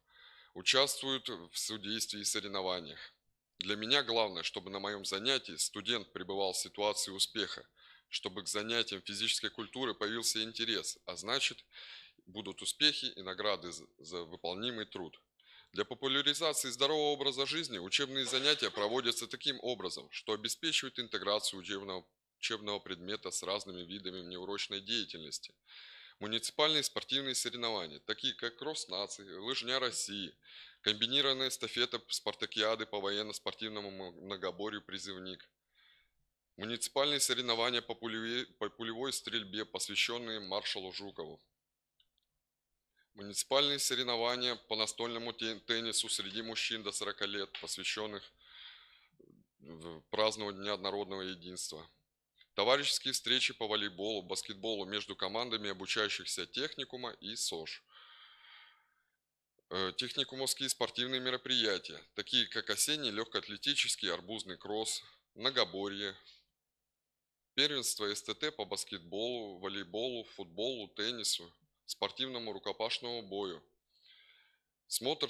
S6: участвуют в судействе и соревнованиях. Для меня главное, чтобы на моем занятии студент пребывал в ситуации успеха, чтобы к занятиям физической культуры появился интерес, а значит, будут успехи и награды за выполнимый труд. Для популяризации здорового образа жизни учебные занятия проводятся таким образом, что обеспечивают интеграцию учебного предмета с разными видами внеурочной деятельности. Муниципальные спортивные соревнования, такие как Кросс наций, Лыжня России, комбинированная эстафета спартакиады по военно-спортивному многоборью «Призывник», муниципальные соревнования по пулевой стрельбе, посвященные маршалу Жукову, муниципальные соревнования по настольному теннису среди мужчин до 40 лет, посвященных празднованию Дня народного единства. Товарищеские встречи по волейболу, баскетболу между командами обучающихся техникума и СОЖ. Техникумовские спортивные мероприятия, такие как осенний легкоатлетический арбузный кросс, многоборье, первенство СТТ по баскетболу, волейболу, футболу, теннису, спортивному рукопашному бою, смотр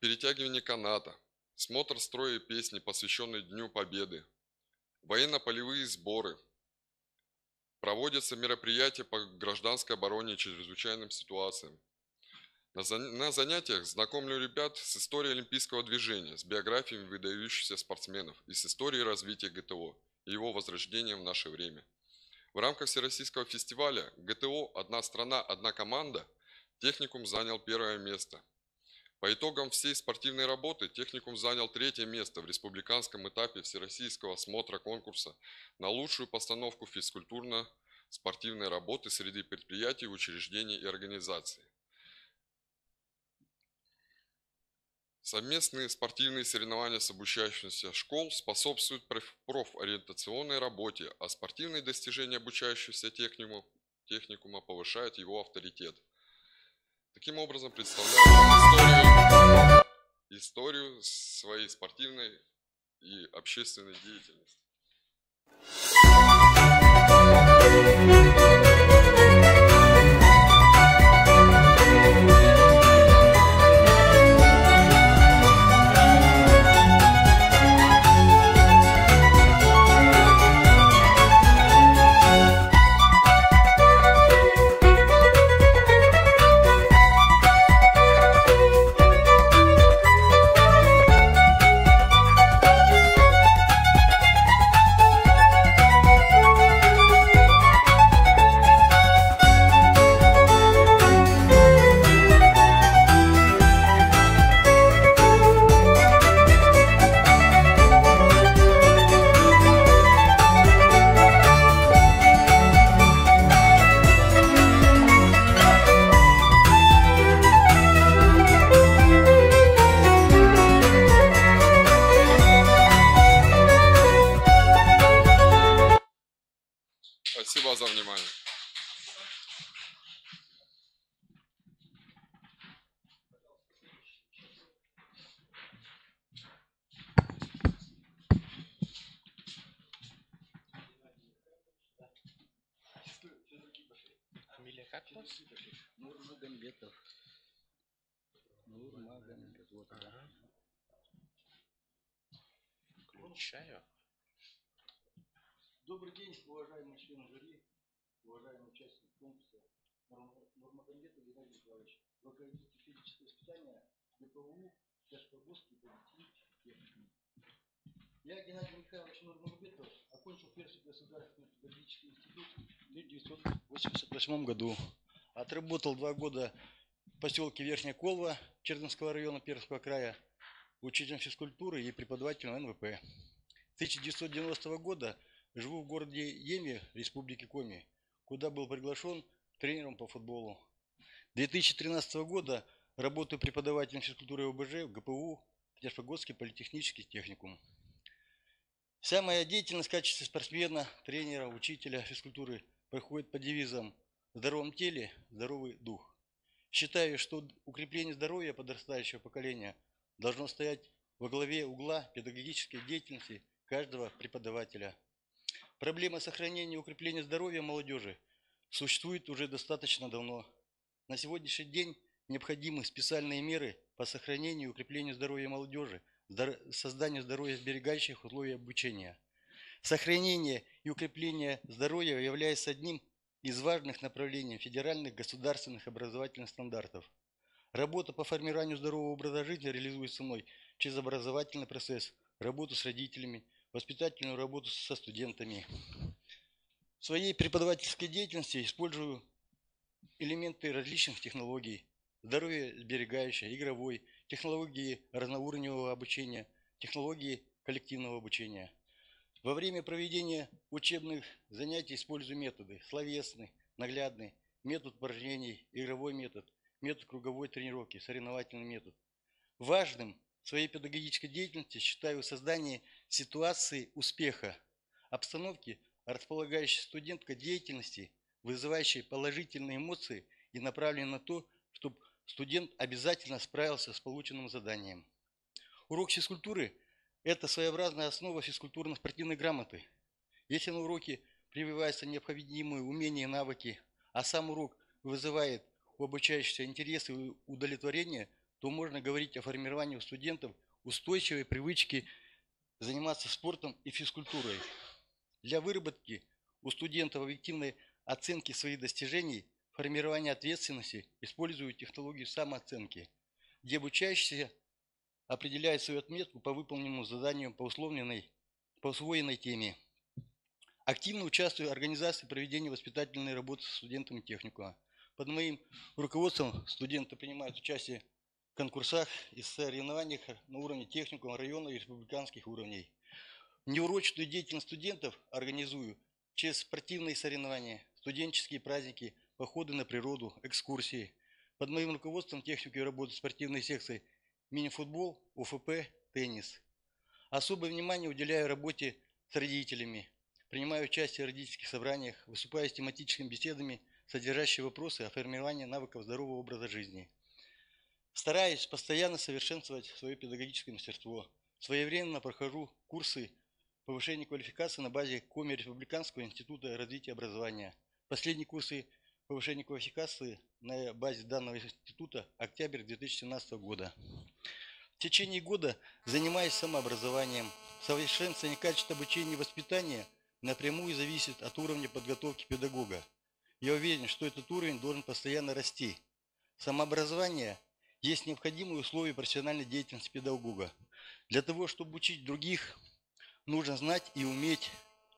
S6: перетягивание каната, смотр строя и песни, посвященный Дню Победы, военно-полевые сборы. Проводятся мероприятия по гражданской обороне и чрезвычайным ситуациям. На занятиях знакомлю ребят с историей олимпийского движения, с биографиями выдающихся спортсменов и с историей развития ГТО и его возрождением в наше время. В рамках Всероссийского фестиваля ГТО «Одна страна, одна команда» техникум занял 1-е место. По итогам всей спортивной работы техникум занял 3-е место в республиканском этапе всероссийского смотра конкурса на лучшую постановку физкультурно-спортивной работы среди предприятий, учреждений и организаций. Совместные спортивные соревнования с обучающимися школ способствуют профориентационной работе, а спортивные достижения обучающегося техникума повышают его авторитет. Таким образом, представляю историю своей спортивной и общественной деятельности. Спасибо за внимание.
S16: Фамилия как у вас? Нурмагомедов. Нурмагомедов. Вот, ага. Включаю.
S17: Добрый день, уважаемые члены жюри, уважаемые участники конкурса. Нурмагомедов Геннадий Николаевич, руководитель физического воспитания ГПУ Тяжкогорский политехнический техникум. Я, Геннадий Михайлович Нурмагомедов, окончил Пермский государственный педагогический институт в 1988 году. Отработал 2 года в поселке Верхняя Колва Чердынского района Пермского края учителем физкультуры и преподавателем НВП. С 1990 года живу в городе Еме, Республики Коми, куда был приглашен тренером по футболу. С 2013 года работаю преподавателем физкультуры ОБЖ в ГПУ Тяжкогорский политехнический техникум. Вся моя деятельность в качестве спортсмена, тренера, учителя физкультуры проходит по девизам В здоровом теле здоровый дух. Считаю, что укрепление здоровья подрастающего поколения должно стоять во главе угла педагогической деятельности каждого преподавателя. Проблема сохранения и укрепления здоровья молодежи существует уже достаточно давно. На сегодняшний день необходимы специальные меры по сохранению и укреплению здоровья молодежи, созданию здоровья сберегающих условий обучения. Сохранение и укрепление здоровья является одним из важных направлений федеральных государственных образовательных стандартов. Работа по формированию здорового образа жизни реализуется мной через образовательный процесс, работу с родителями, воспитательную работу со студентами. В своей преподавательской деятельности использую элементы различных технологий: здоровье сберегающее, игровой, технологии разноуровневого обучения, технологии коллективного обучения. Во время проведения учебных занятий использую методы: словесный, наглядный, метод упражнений, игровой метод, метод круговой тренировки, соревновательный метод. Важным в своей педагогической деятельности считаю создание ситуации успеха, обстановки, располагающей студента к деятельности, вызывающей положительные эмоции и направленной на то, чтобы студент обязательно справился с полученным заданием. Урок физкультуры – это своеобразная основа физкультурно-спортивной грамоты. Если на уроке прививаются необходимые умения и навыки, а сам урок вызывает у обучающихся интерес и удовлетворение, то можно говорить о формировании у студентов устойчивой привычки заниматься спортом и физкультурой. Для выработки у студентов объективной оценки своих достижений, формирования ответственности использую технологию самооценки, где обучающийся определяет свою отметку по выполненному заданию по усвоенной теме. Активно участвую в организации проведения воспитательной работы с студентами техникума. Под моим руководством студенты принимают участие в конкурсах и соревнованиях на уровне техникума, района и республиканских уровней. Неурочную деятельность студентов организую через спортивные соревнования, студенческие праздники, походы на природу, экскурсии. Под моим руководством технику работают спортивные секции мини-футбол, УФП, теннис. Особое внимание уделяю работе с родителями. Принимаю участие в родительских собраниях, выступаю с тематическими беседами, содержащими вопросы о формировании навыков здорового образа жизни. Стараюсь постоянно совершенствовать свое педагогическое мастерство. Своевременно прохожу курсы повышения квалификации на базе Коми Республиканского института развития образования. Последние курсы повышения квалификации на базе данного института октябрь 2017 года. В течение года занимаюсь самообразованием. Совершенствование качества обучения и воспитания напрямую зависит от уровня подготовки педагога. Я уверен, что этот уровень должен постоянно расти. Самообразование есть необходимые условия профессиональной деятельности педагога. Для того, чтобы учить других, нужно знать и уметь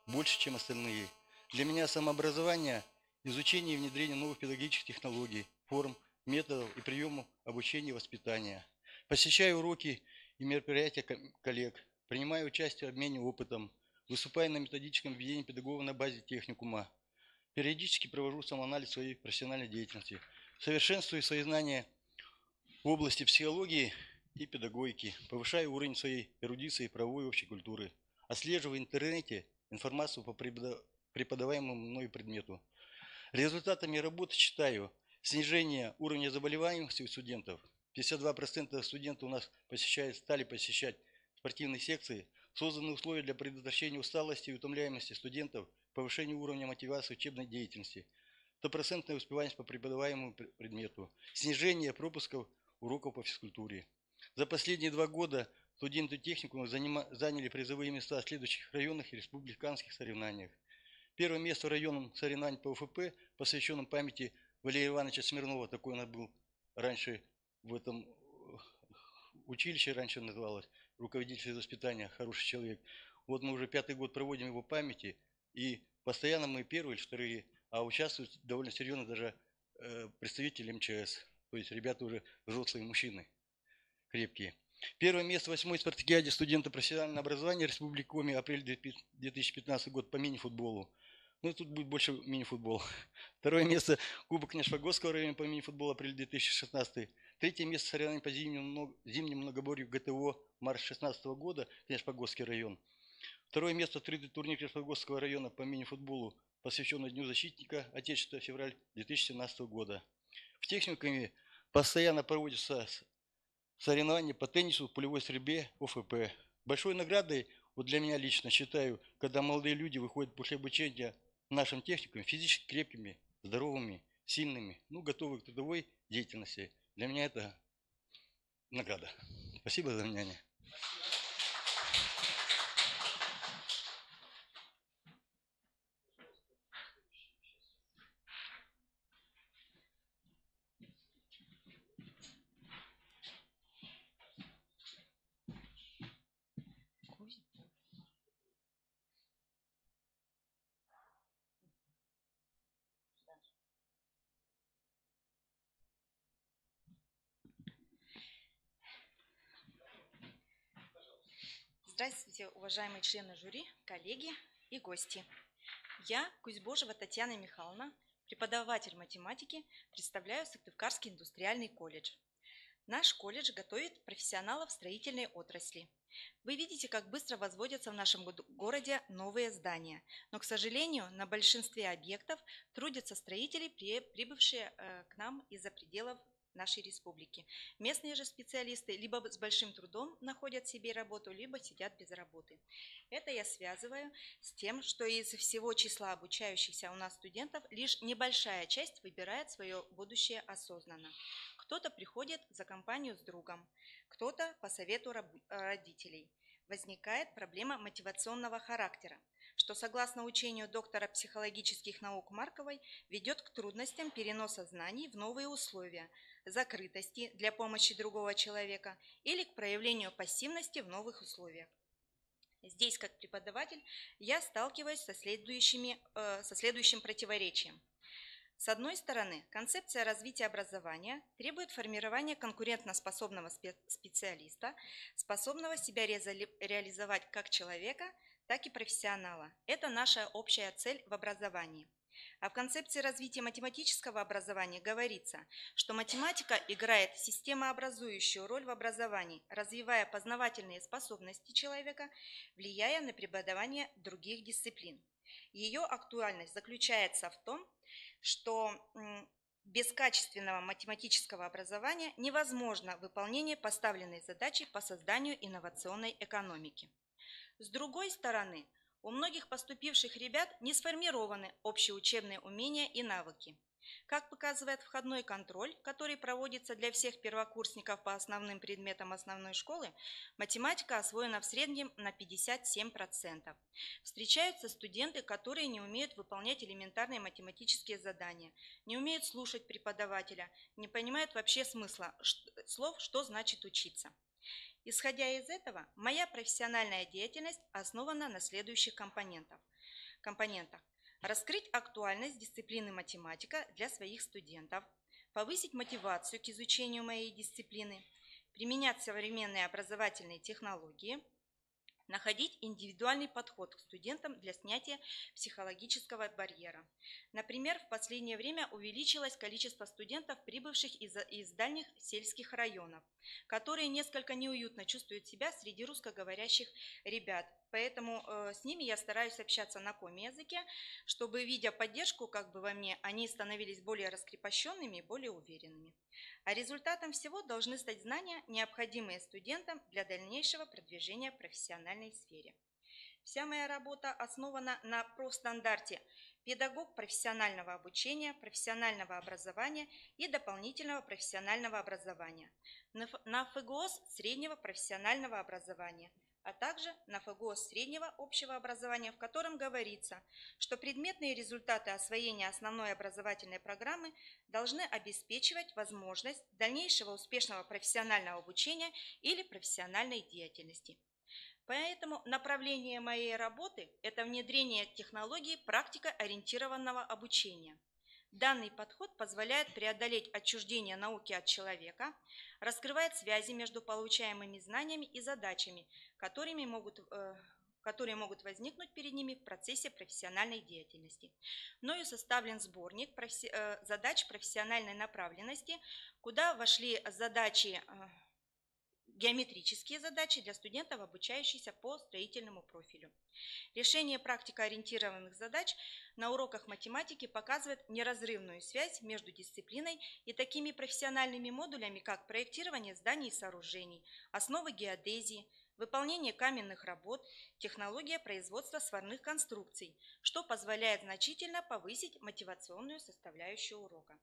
S17: больше, чем остальные. Для меня самообразование – изучение и внедрение новых педагогических технологий, форм, методов и приемов обучения и воспитания. Посещаю уроки и мероприятия коллег, принимаю участие в обмене опытом, выступаю на методическом введении педагога на базе техникума. Периодически провожу самоанализ своей профессиональной деятельности, совершенствую свои знания в области психологии и педагогики, повышаю уровень своей эрудиции и правовой и общей культуры, отслеживаю в интернете информацию по преподаваемому мною предмету. Результатами работы считаю снижение уровня заболеваемости у студентов. 52% студентов у нас стали посещать спортивные секции, созданы условия для предотвращения усталости и утомляемости студентов, повышения уровня мотивации учебной деятельности, 100% успеваемость по преподаваемому предмету, снижение пропусков уроков по физкультуре. За последние 2 года студенты техникума заняли призовые места в следующих районных и республиканских соревнованиях. Первое место в районном соревновании по УФП, посвященном памяти Валерия Ивановича Смирнова, такой у нас был раньше в этом училище, раньше называлось, руководитель воспитания, хороший человек. Вот мы уже 5-й год проводим его памяти, и постоянно мы первые или вторые, а участвуют довольно серьезно даже представители МЧС, то есть ребята уже взрослые мужчины, крепкие. Первое место в 8-й спартакиаде студента профессионального образования Республики Коми, апрель 2015 год по мини-футболу. Ну, тут будет больше мини-футбол. Второе место Кубок Княжпогосского района по мини-футболу, апрель 2016. Третье место соревнований по зимнему многоборью ГТО, март 2016 года, Княжпогосский район. Второе место открытый турнир Красногорского района по мини-футболу, посвященный Дню защитника Отечества, февраль 2017 года. В техникуме постоянно проводятся соревнования по теннису, полевой стрельбе, ОФП. Большой наградой, вот для меня лично считаю, когда молодые люди выходят после обучения в нашем техникуме физически крепкими, здоровыми, сильными, готовы к трудовой деятельности. Для меня это награда. Спасибо за внимание.
S18: Здравствуйте, уважаемые члены жюри, коллеги и гости. Я, Кузьбожева Татьяна Михайловна, преподаватель математики, представляю Сыктывкарский индустриальный колледж. Наш колледж готовит профессионалов строительной отрасли. Вы видите, как быстро возводятся в нашем городе новые здания, но, к сожалению, на большинстве объектов трудятся строители, прибывшие к нам из-за пределов нашей республики. Местные же специалисты либо с большим трудом находят себе работу, либо сидят без работы. Это я связываю с тем, что из всего числа обучающихся у нас студентов лишь небольшая часть выбирает свое будущее осознанно. Кто-то приходит за компанию с другом, кто-то по совету родителей. Возникает проблема мотивационного характера, что, согласно учению доктора психологических наук Марковой, ведет к трудностям переноса знаний в новые условия, закрытости для помощи другого человека или к проявлению пассивности в новых условиях. Здесь, как преподаватель, я сталкиваюсь со следующим противоречием. С одной стороны, концепция развития образования требует формирования конкурентоспособного специалиста, способного себя реализовать как человека, так и профессионала. Это наша общая цель в образовании. А в концепции развития математического образования говорится, что математика играет системообразующую роль в образовании, развивая познавательные способности человека, влияя на преподавание других дисциплин. Ее актуальность заключается в том, что без качественного математического образования невозможно выполнение поставленной задачи по созданию инновационной экономики. С другой стороны, у многих поступивших ребят не сформированы общеучебные умения и навыки. Как показывает входной контроль, который проводится для всех первокурсников по основным предметам основной школы, математика освоена в среднем на 57%. Встречаются студенты, которые не умеют выполнять элементарные математические задания, не умеют слушать преподавателя, не понимают вообще смысла слов, что значит учиться. Исходя из этого, моя профессиональная деятельность основана на следующих компонентах. Раскрыть актуальность дисциплины математика для своих студентов, повысить мотивацию к изучению моей дисциплины, применять современные образовательные технологии, находить индивидуальный подход к студентам для снятия психологического барьера. Например, в последнее время увеличилось количество студентов, прибывших из дальних сельских районов, которые несколько неуютно чувствуют себя среди русскоговорящих ребят. Поэтому с ними я стараюсь общаться на коми-языке, чтобы, видя поддержку во мне, они становились более раскрепощенными и более уверенными. А результатом всего должны стать знания, необходимые студентам для дальнейшего продвижения в профессиональной сфере. Вся моя работа основана на профстандарте «Педагог профессионального обучения, профессионального образования и дополнительного профессионального образования», на ФГОС среднего профессионального образования, а также на ФГОС среднего общего образования, в котором говорится, что предметные результаты освоения основной образовательной программы должны обеспечивать возможность дальнейшего успешного профессионального обучения или профессиональной деятельности. Поэтому направление моей работы – это внедрение технологии практикоориентированного обучения. Данный подход позволяет преодолеть отчуждение науки от человека, раскрывает связи между получаемыми знаниями и задачами, которые могут возникнуть перед ними в процессе профессиональной деятельности. Мною составлен сборник задач профессиональной направленности, куда вошли задачи геометрические задачи для студентов, обучающихся по строительному профилю. Решение практикоориентированных задач на уроках математики показывает неразрывную связь между дисциплиной и такими профессиональными модулями, как проектирование зданий и сооружений, основы геодезии, выполнение каменных работ, технология производства сварных конструкций, что позволяет значительно повысить мотивационную составляющую урока.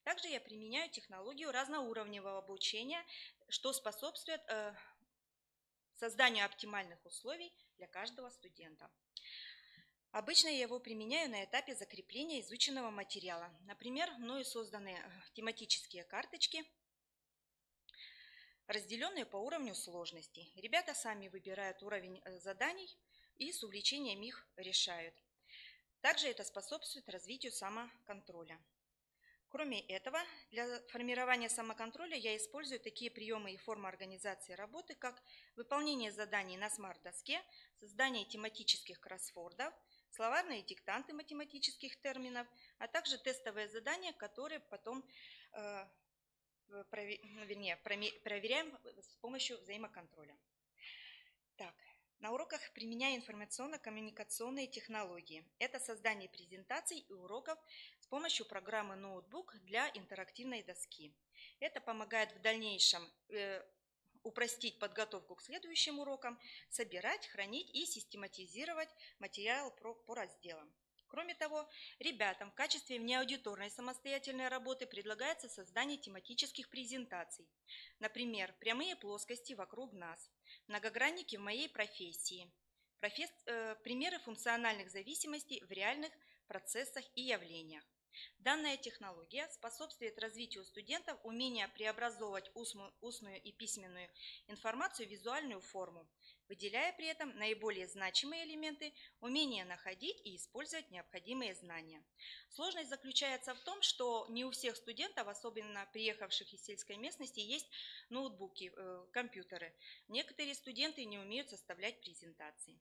S18: Также я применяю технологию разноуровневого обучения, что способствует созданию оптимальных условий для каждого студента. Обычно я его применяю на этапе закрепления изученного материала. Например, мною созданы тематические карточки, разделенные по уровню сложности. Ребята сами выбирают уровень заданий и с увлечением их решают. Также это способствует развитию самоконтроля. Кроме этого, для формирования самоконтроля я использую такие приемы и формы организации работы, как выполнение заданий на смарт-доске, создание тематических кроссвордов, словарные диктанты математических терминов, а также тестовые задания, которые потом проверяем с помощью взаимоконтроля. Так. На уроках применяю информационно-коммуникационные технологии. Это создание презентаций и уроков с помощью программы Notebook для интерактивной доски. Это помогает в дальнейшем упростить подготовку к следующим урокам, собирать, хранить и систематизировать материал по разделам. Кроме того, ребятам в качестве внеаудиторной самостоятельной работы предлагается создание тематических презентаций. Например, прямые плоскости вокруг нас, многогранники в моей профессии, примеры функциональных зависимостей в реальных процессах и явлениях. Данная технология способствует развитию студентов умения преобразовывать устную и письменную информацию в визуальную форму, выделяя при этом наиболее значимые элементы, умение находить и использовать необходимые знания. Сложность заключается в том, что не у всех студентов, особенно приехавших из сельской местности, есть ноутбуки, компьютеры. Некоторые студенты не умеют составлять презентации.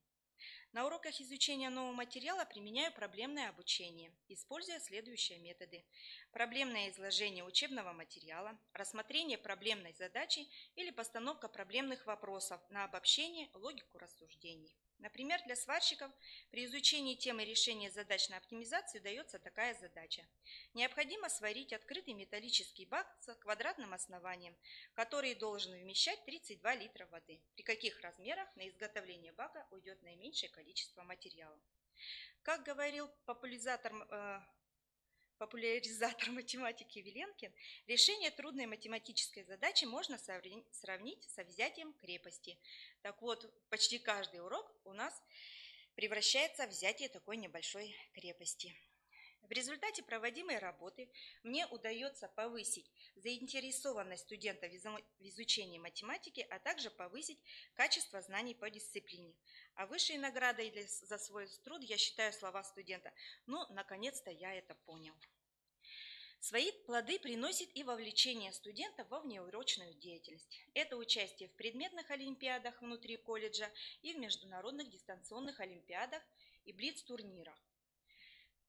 S18: На уроках изучения нового материала применяю проблемное обучение, используя следующие методы: проблемное изложение учебного материала, рассмотрение проблемной задачи или постановка проблемных вопросов на обобщение, логику рассуждений. Например, для сварщиков при изучении темы решения задач на оптимизацию дается такая задача. Необходимо сварить открытый металлический бак с квадратным основанием, который должен вмещать 32 литра воды. При каких размерах на изготовление бака уйдет наименьшее количество материала? Как говорил популяризатор математики Виленкин, решение трудной математической задачи можно сравнить со взятием крепости. Так вот, почти каждый урок у нас превращается в взятие такой небольшой крепости. В результате проводимой работы мне удается повысить заинтересованность студентов в изучении математики, а также повысить качество знаний по дисциплине. А высшей наградой за свой труд я считаю слова студента: «Ну, наконец-то я это понял». Свои плоды приносит и вовлечение студентов во внеурочную деятельность. Это участие в предметных олимпиадах внутри колледжа и в международных дистанционных олимпиадах и блиц-турнирах.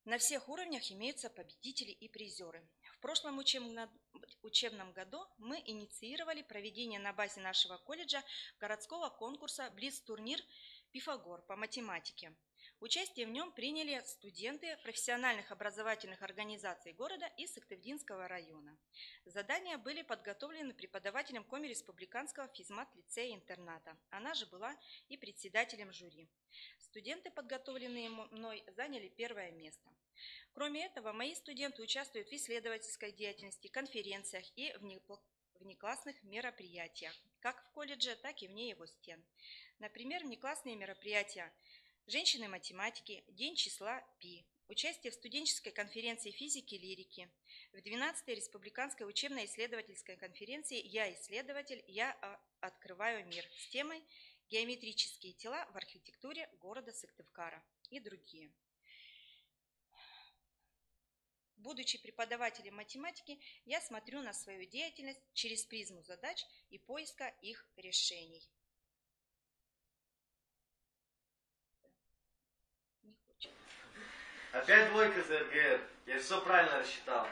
S18: На всех уровнях имеются победители и призеры. В прошлом учебном году мы инициировали проведение на базе нашего колледжа городского конкурса «Блиц-турнир Пифагор» по математике. Участие в нем приняли студенты профессиональных образовательных организаций города и Сыктывдинского района. Задания были подготовлены преподавателем Коми-республиканского физмат-лицея-интерната. Она же была и председателем жюри. Студенты, подготовленные мной, заняли первое место. Кроме этого, мои студенты участвуют в исследовательской деятельности, конференциях и внеклассных мероприятиях, как в колледже, так и вне его стен. Например, внеклассные мероприятия «Женщины-математики», День числа Пи, участие в студенческой конференции физики и лирики, в 12-й республиканской учебно-исследовательской конференции «Я исследователь, я открываю мир» с темой «Геометрические тела в архитектуре города Сыктывкара» и другие. Будучи преподавателем математики, я смотрю на свою деятельность через призму задач и поиска их решений.
S2: Опять двойка за РГР. Я все правильно рассчитал.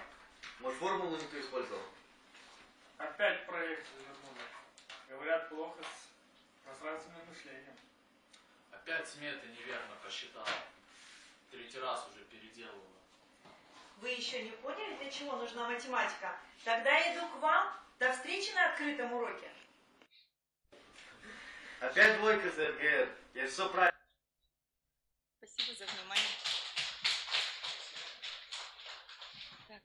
S2: Может, формулу не ту использовал?
S19: Опять проекцию вернули.
S5: Говорят, плохо с пространственным мышлением.
S16: Опять сметы неверно посчитал. 3-й раз уже переделываю.
S18: Вы еще не поняли, для чего нужна математика? Тогда я иду к вам. До встречи на открытом уроке.
S2: Опять двойка за РГР. Я все правильно.
S18: Спасибо за внимание. Так.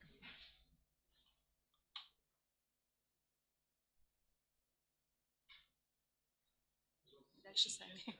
S18: Дальше сами.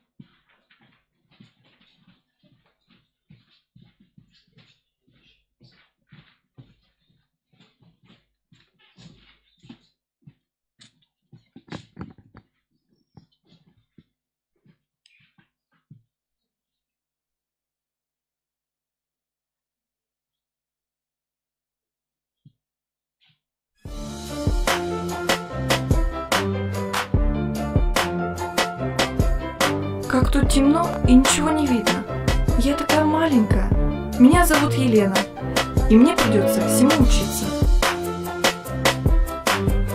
S19: Как тут темно и ничего не видно. Я такая маленькая. Меня зовут Елена, и мне придется всему учиться.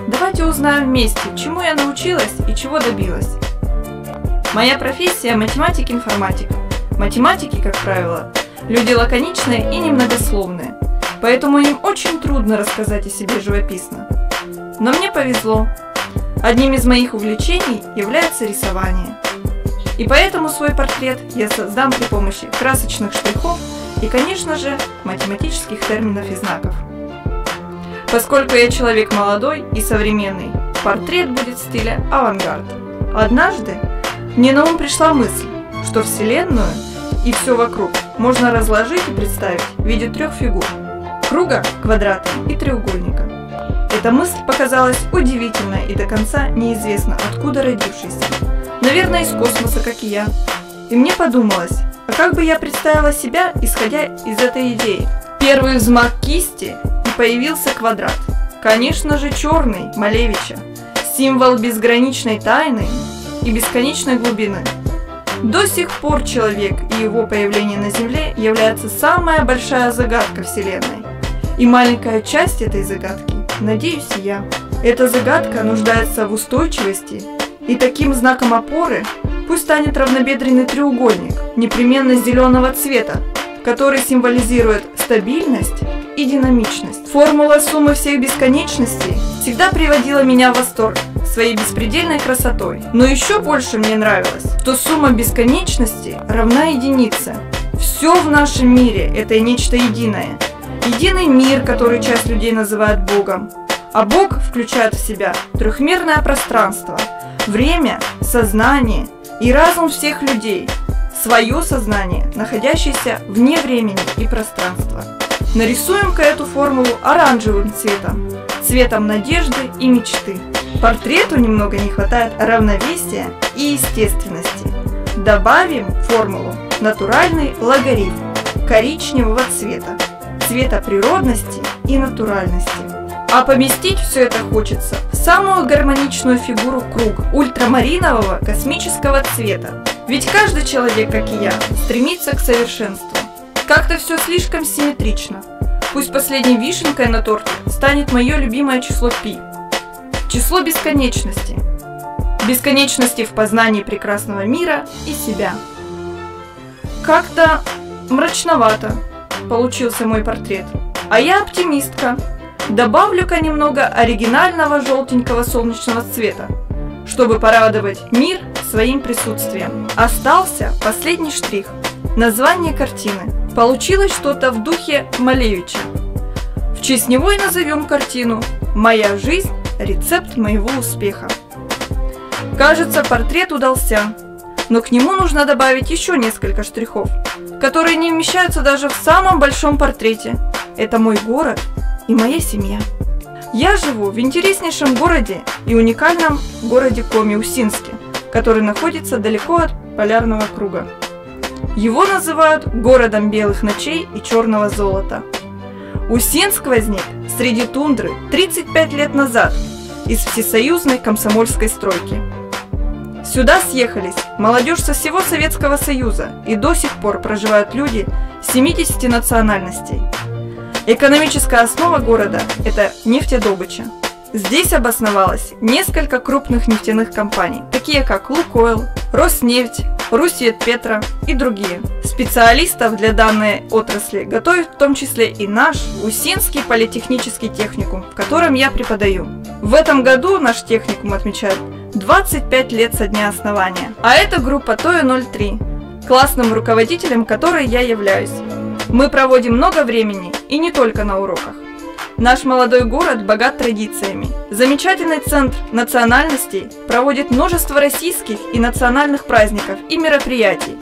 S19: Давайте узнаем вместе, чему я научилась и чего добилась. Моя профессия – математик-информатик. Математики, как правило, люди лаконичные и немногословные, поэтому им очень трудно рассказать о себе живописно. Но мне повезло. Одним из моих увлечений является рисование. И поэтому свой портрет я создам при помощи красочных штрихов и, конечно же, математических терминов и знаков. Поскольку я человек молодой и современный, портрет будет в стиле авангард. Однажды мне на ум пришла мысль, что Вселенную и все вокруг можно разложить и представить в виде 3 фигур – круга, квадрата и треугольника. Эта мысль показалась удивительной и до конца неизвестно откуда родившейся. Наверное, из космоса, как и я. И мне подумалось, а как бы я представила себя, исходя из этой идеи? Первый взмах кисти, и появился квадрат. Конечно же, черный, Малевича. Символ безграничной тайны и бесконечной глубины. До сих пор человек и его появление на Земле является самая большая загадка Вселенной. И маленькая часть этой загадки, надеюсь, я. Эта загадка нуждается в устойчивости. И таким знаком опоры пусть станет равнобедренный треугольник, непременно зеленого цвета, который символизирует стабильность и динамичность. Формула суммы всех бесконечностей всегда приводила меня в восторг своей беспредельной красотой. Но еще больше мне нравилось, что сумма бесконечности равна единице. Все в нашем мире – это нечто единое. Единый мир, который часть людей называют Богом. А Бог включает в себя трехмерное пространство, время, сознание и разум всех людей, свое сознание, находящееся вне времени и пространства. Нарисуем-ка эту формулу оранжевым цветом, цветом надежды и мечты. Портрету немного не хватает равновесия и естественности. Добавим формулу натуральный логарифм коричневого цвета, цвета природности и натуральности. А поместить все это хочется в самую гармоничную фигуру круг ультрамаринового космического цвета. Ведь каждый человек, как и я, стремится к совершенству. Как-то все слишком симметрично. Пусть последней вишенкой на торте станет мое любимое число π. Число бесконечности. Бесконечности в познании прекрасного мира и себя. Как-то мрачновато получился мой портрет. А я оптимистка. Добавлю-ка немного оригинального желтенького солнечного цвета, чтобы порадовать мир своим присутствием. Остался последний штрих – название картины. Получилось что-то в духе Малевича. В честь него и назовем картину «Моя жизнь – рецепт моего успеха». Кажется, портрет удался, но к нему нужно добавить еще несколько штрихов, которые не вмещаются даже в самом большом портрете. Это мой город и моя семья. Я живу в интереснейшем городе и уникальном городе Коми-Усинске, который находится далеко от полярного круга. Его называют городом белых ночей и черного золота. Усинск возник среди тундры 35 лет назад из всесоюзной комсомольской стройки. Сюда съехались молодежь со всего Советского Союза, и до сих пор проживают люди 70 национальностей. Экономическая основа города – это нефтедобыча. Здесь обосновалось несколько крупных нефтяных компаний, такие как «Лукойл», «Роснефть», «Руссиетпетро» и другие. Специалистов для данной отрасли готовит в том числе и наш Усинский политехнический техникум, в котором я преподаю. В этом году наш техникум отмечает 25 лет со дня основания, а это группа ТОИ-03, классным руководителем которой я являюсь. Мы проводим много времени и не только на уроках. Наш молодой город богат традициями. Замечательный центр национальностей проводит множество российских и национальных праздников и мероприятий,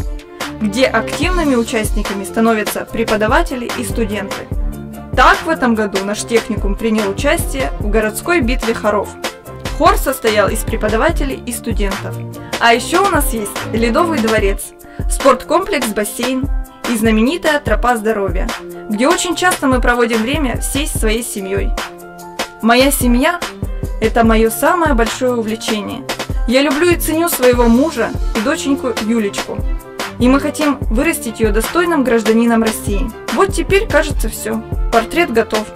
S19: где активными участниками становятся преподаватели и студенты. Так, в этом году наш техникум принял участие в городской битве хоров. Хор состоял из преподавателей и студентов. А еще у нас есть Ледовый дворец, спорткомплекс «Бассейн» и знаменитая тропа здоровья, где очень часто мы проводим время всей своей семьей. Моя семья – это мое самое большое увлечение. Я люблю и ценю своего мужа и доченьку Юлечку. И мы хотим вырастить ее достойным гражданином России. Вот теперь, кажется, все. Портрет готов.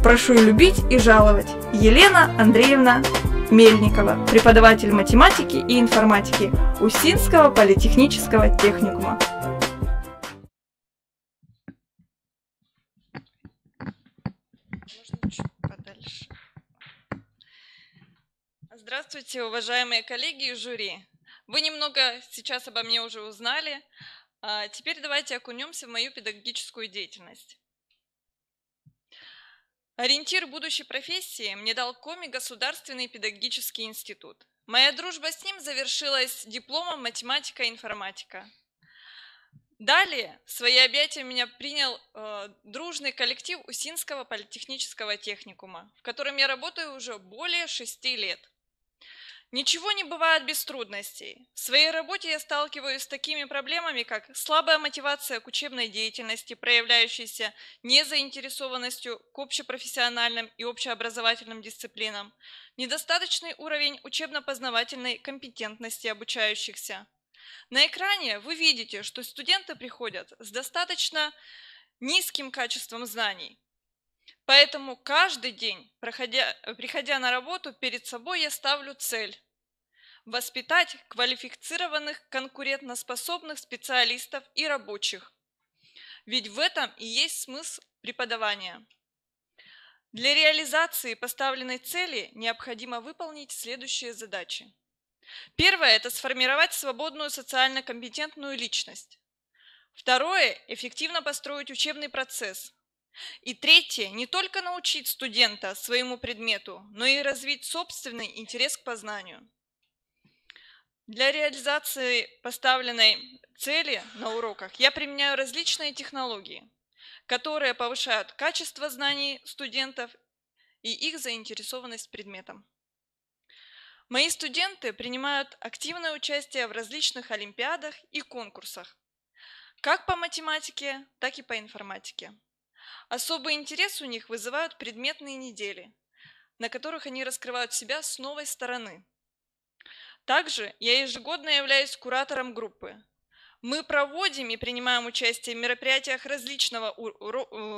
S19: Прошу любить и жаловать. Елена Андреевна Мельникова, преподаватель математики и информатики Усинского политехнического техникума.
S8: Здравствуйте, уважаемые коллеги и жюри. Вы немного сейчас обо мне уже узнали. Теперь давайте окунемся в мою педагогическую деятельность. Ориентир будущей профессии мне дал КОМИ Государственный педагогический институт. Моя дружба с ним завершилась дипломом математика и информатика. Далее в свои объятия меня принял дружный коллектив Усинского политехнического техникума, в котором я работаю уже более 6 лет. Ничего не бывает без трудностей. В своей работе я сталкиваюсь с такими проблемами, как слабая мотивация к учебной деятельности, проявляющаяся незаинтересованностью к общепрофессиональным и общеобразовательным дисциплинам, недостаточный уровень учебно-познавательной компетентности обучающихся. На экране вы видите, что студенты приходят с достаточно низким качеством знаний. Поэтому каждый день, приходя на работу, перед собой я ставлю цель – воспитать квалифицированных, конкурентоспособных специалистов и рабочих. Ведь в этом и есть смысл преподавания. Для реализации поставленной цели необходимо выполнить следующие задачи. Первое – это сформировать свободную социально компетентную личность. Второе – эффективно построить учебный процесс. И третье – не только научить студента своему предмету, но и развить собственный интерес к познанию. Для реализации поставленной цели на уроках я применяю различные технологии, которые повышают качество знаний студентов и их заинтересованность предметом. Мои студенты принимают активное участие в различных олимпиадах и конкурсах, как по математике, так и по информатике. Особый интерес у них вызывают предметные недели, на которых они раскрывают себя с новой стороны. Также я ежегодно являюсь куратором группы. Мы проводим и принимаем участие в мероприятиях различного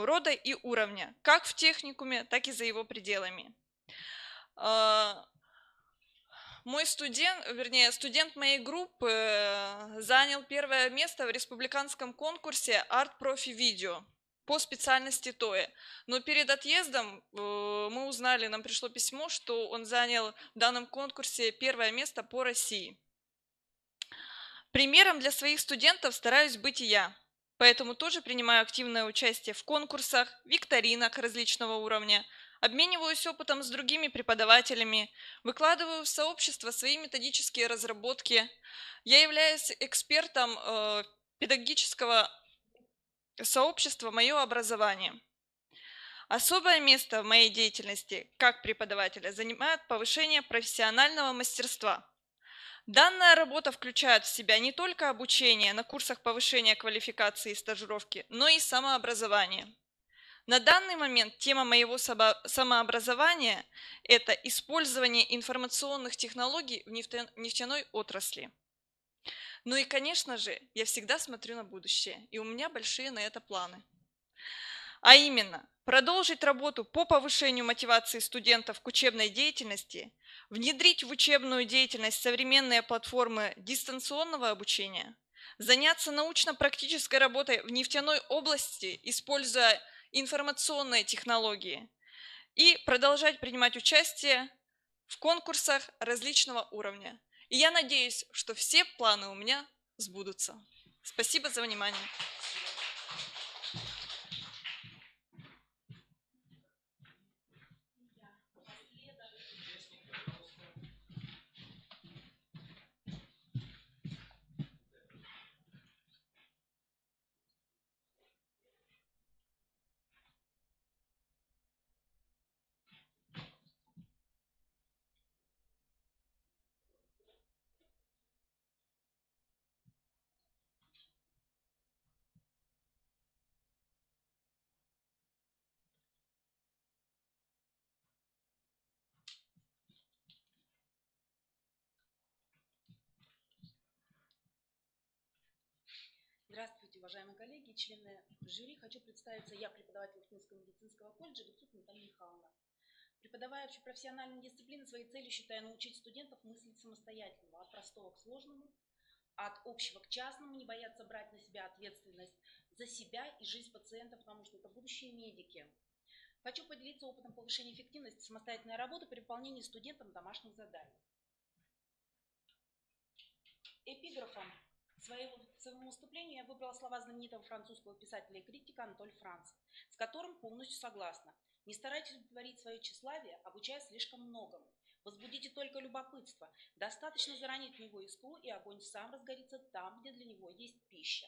S8: рода и уровня, как в техникуме, так и за его пределами. Мой студент моей группы занял первое место в республиканском конкурсе «Арт-профи-видео» по специальности ТОИ. Но перед отъездом мы узнали, нам пришло письмо, что он занял в данном конкурсе первое место по России. Примером для своих студентов стараюсь быть и я, поэтому тоже принимаю активное участие в конкурсах, викторинах различного уровня, обмениваюсь опытом с другими преподавателями, выкладываю в сообщество свои методические разработки. Я являюсь экспертом педагогического сообщества «Мое образование». Особое место в моей деятельности как преподавателя занимает повышение профессионального мастерства. Данная работа включает в себя не только обучение на курсах повышения квалификации и стажировки, но и самообразование. На данный момент тема моего самообразования – это использование информационных технологий в нефтяной отрасли. Ну и, конечно же, я всегда смотрю на будущее, и у меня большие на это планы. А именно, продолжить работу по повышению мотивации студентов к учебной деятельности, внедрить в учебную деятельность современные платформы дистанционного обучения, заняться научно-практической работой в нефтяной области, используя информационные технологии, и продолжать принимать участие в конкурсах различного уровня. И я надеюсь, что все планы у меня сбудутся. Спасибо за внимание.
S12: Здравствуйте, уважаемые коллеги, члены жюри. Хочу представиться, я преподаватель Уфимского медицинского колледжа Грицук Наталья Михайловна. Преподавая общепрофессиональные дисциплины, своей целью считаю научить студентов мыслить самостоятельно, от простого к сложному, от общего к частному, не бояться брать на себя ответственность за себя и жизнь пациента, потому что это будущие медики. Хочу поделиться опытом повышения эффективности самостоятельной работы при выполнении студентам домашних заданий. Эпиграфом своему выступлению я выбрала слова знаменитого французского писателя и критика Анатоль Франц, с которым полностью согласна. Не старайтесь удовлетворить свое тщеславие, обучая слишком многому. Возбудите только любопытство. Достаточно заронить в него искру, и огонь сам разгорится там, где для него есть пища.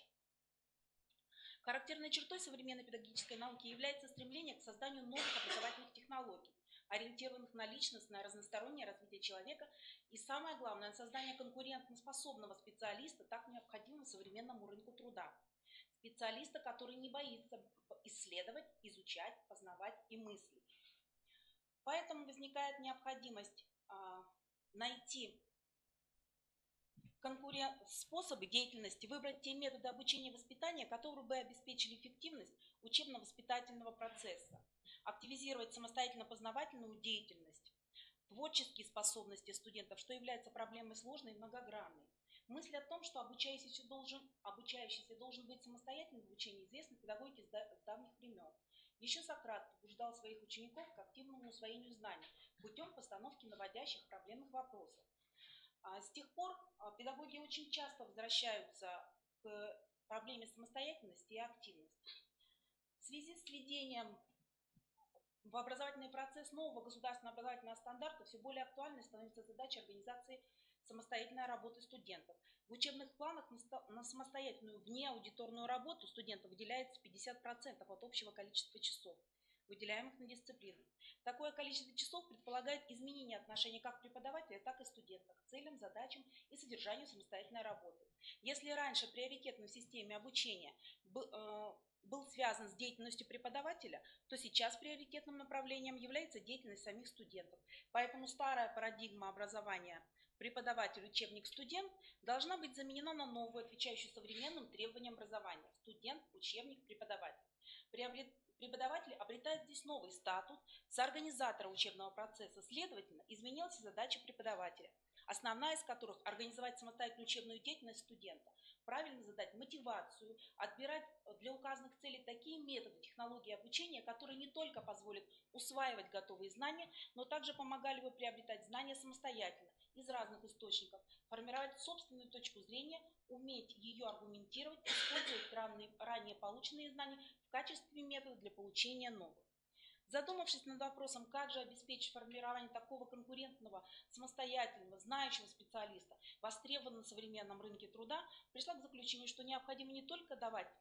S12: Характерной чертой современной педагогической науки является стремление к созданию новых образовательных технологий, ориентированных на личностное разностороннее развитие человека и, самое главное, на создание конкурентоспособного специалиста, так необходимого современному рынку труда. Специалиста, который не боится исследовать, изучать, познавать и мыслить. Поэтому возникает необходимость найти способы деятельности, выбрать те методы обучения и воспитания, которые бы обеспечили эффективность учебно-воспитательного процесса, активизировать самостоятельно-познавательную деятельность, творческие способности студентов, что является проблемой сложной и многогранной. Мысль о том, что обучающийся должен быть самостоятельным в обучении, известна в педагогике с давних времен. Еще Сократ побуждал своих учеников к активному усвоению знаний путем постановки наводящих проблемных вопросов. С тех пор педагоги очень часто возвращаются к проблеме самостоятельности и активности. В связи с введением в образовательный процесс нового государственного образовательного стандарта все более актуальной становится задача организации самостоятельной работы студентов. В учебных планах на самостоятельную внеаудиторную работу студентов выделяется 50% от общего количества часов, выделяемых на дисциплины. Такое количество часов предполагает изменение отношения как преподавателя, так и студента к целям, задачам и содержанию самостоятельной работы. Если раньше приоритетом в системе обучения был связан с деятельностью преподавателя, то сейчас приоритетным направлением является деятельность самих студентов. Поэтому старая парадигма образования преподаватель, учебник, студент должна быть заменена на новую, отвечающую современным требованиям образования. Студент, учебник, преподаватель. Преподаватель обретает здесь новый статус соорганизатора учебного процесса. Следовательно, изменилась задача преподавателя, основная из которых – организовать самостоятельную учебную деятельность студента, правильно задать мотивацию, отбирать для указанных целей такие методы, технологии обучения, которые не только позволят усваивать готовые знания, но также помогали бы приобретать знания самостоятельно, из разных источников, формировать собственную точку зрения, уметь ее аргументировать, использовать ранее полученные знания в качестве метода для получения новых. Задумавшись над вопросом, как же обеспечить формирование такого конкурентного, самостоятельного, знающего специалиста, востребованного на современном рынке труда, пришла к заключению, что необходимо не только давать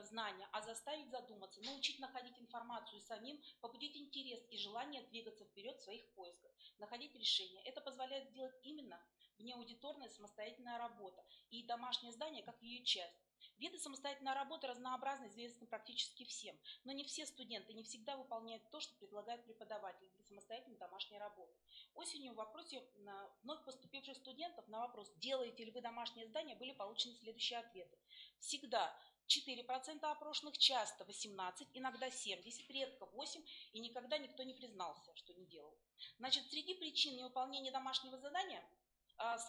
S12: знания, а заставить задуматься, научить находить информацию самим, побудить интерес и желание двигаться вперед в своих поисках, находить решения. Это позволяет сделать именно внеаудиторная самостоятельная работа и домашнее задание как ее часть. Виды самостоятельной работы разнообразны, известны практически всем, но не все студенты не всегда выполняют то, что предлагает преподаватель для самостоятельной домашней работы. Осенью в вопросе вновь поступивших студентов на вопрос, делаете ли вы домашнее задание, были получены следующие ответы. Всегда. 4% опрошенных, часто 18%, иногда 70%, редко 8%, и никогда никто не признался, что не делал. Значит, среди причин невыполнения домашнего задания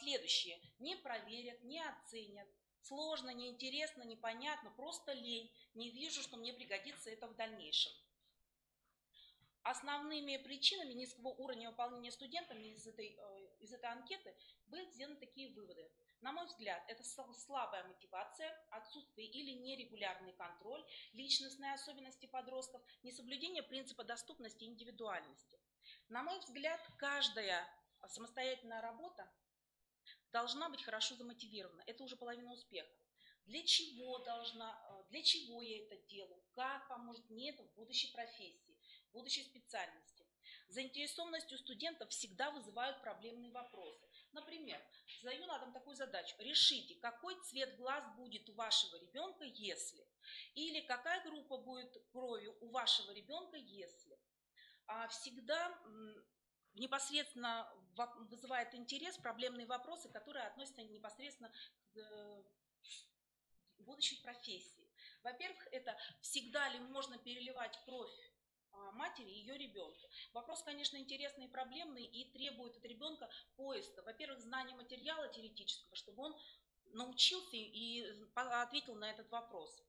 S12: следующие. Не проверят, не оценят. Сложно, неинтересно, непонятно, просто лень. Не вижу, что мне пригодится это в дальнейшем. Основными причинами низкого уровня выполнения студентами из этой анкеты были сделаны такие выводы. На мой взгляд, это слабая мотивация, отсутствие или нерегулярный контроль, личностные особенности подростков, несоблюдение принципа доступности и индивидуальности. На мой взгляд, каждая самостоятельная работа должна быть хорошо замотивирована. Это уже половина успеха. Для чего я это делаю? Как поможет мне это в будущей профессии, в будущей специальности? Заинтересованность у студентов всегда вызывают проблемные вопросы. Например, задаю на дом такую задачу. Решите, какой цвет глаз будет у вашего ребенка, если. Или какая группа будет крови у вашего ребенка, если. Всегда непосредственно вызывает интерес проблемные вопросы, которые относятся непосредственно к будущей профессии. Во-первых, это всегда ли можно переливать кровь матери и ее ребенка. Вопрос, конечно, интересный и проблемный, и требует от ребенка поиска. Во-первых, знания материала теоретического, чтобы он научился и ответил на этот вопрос.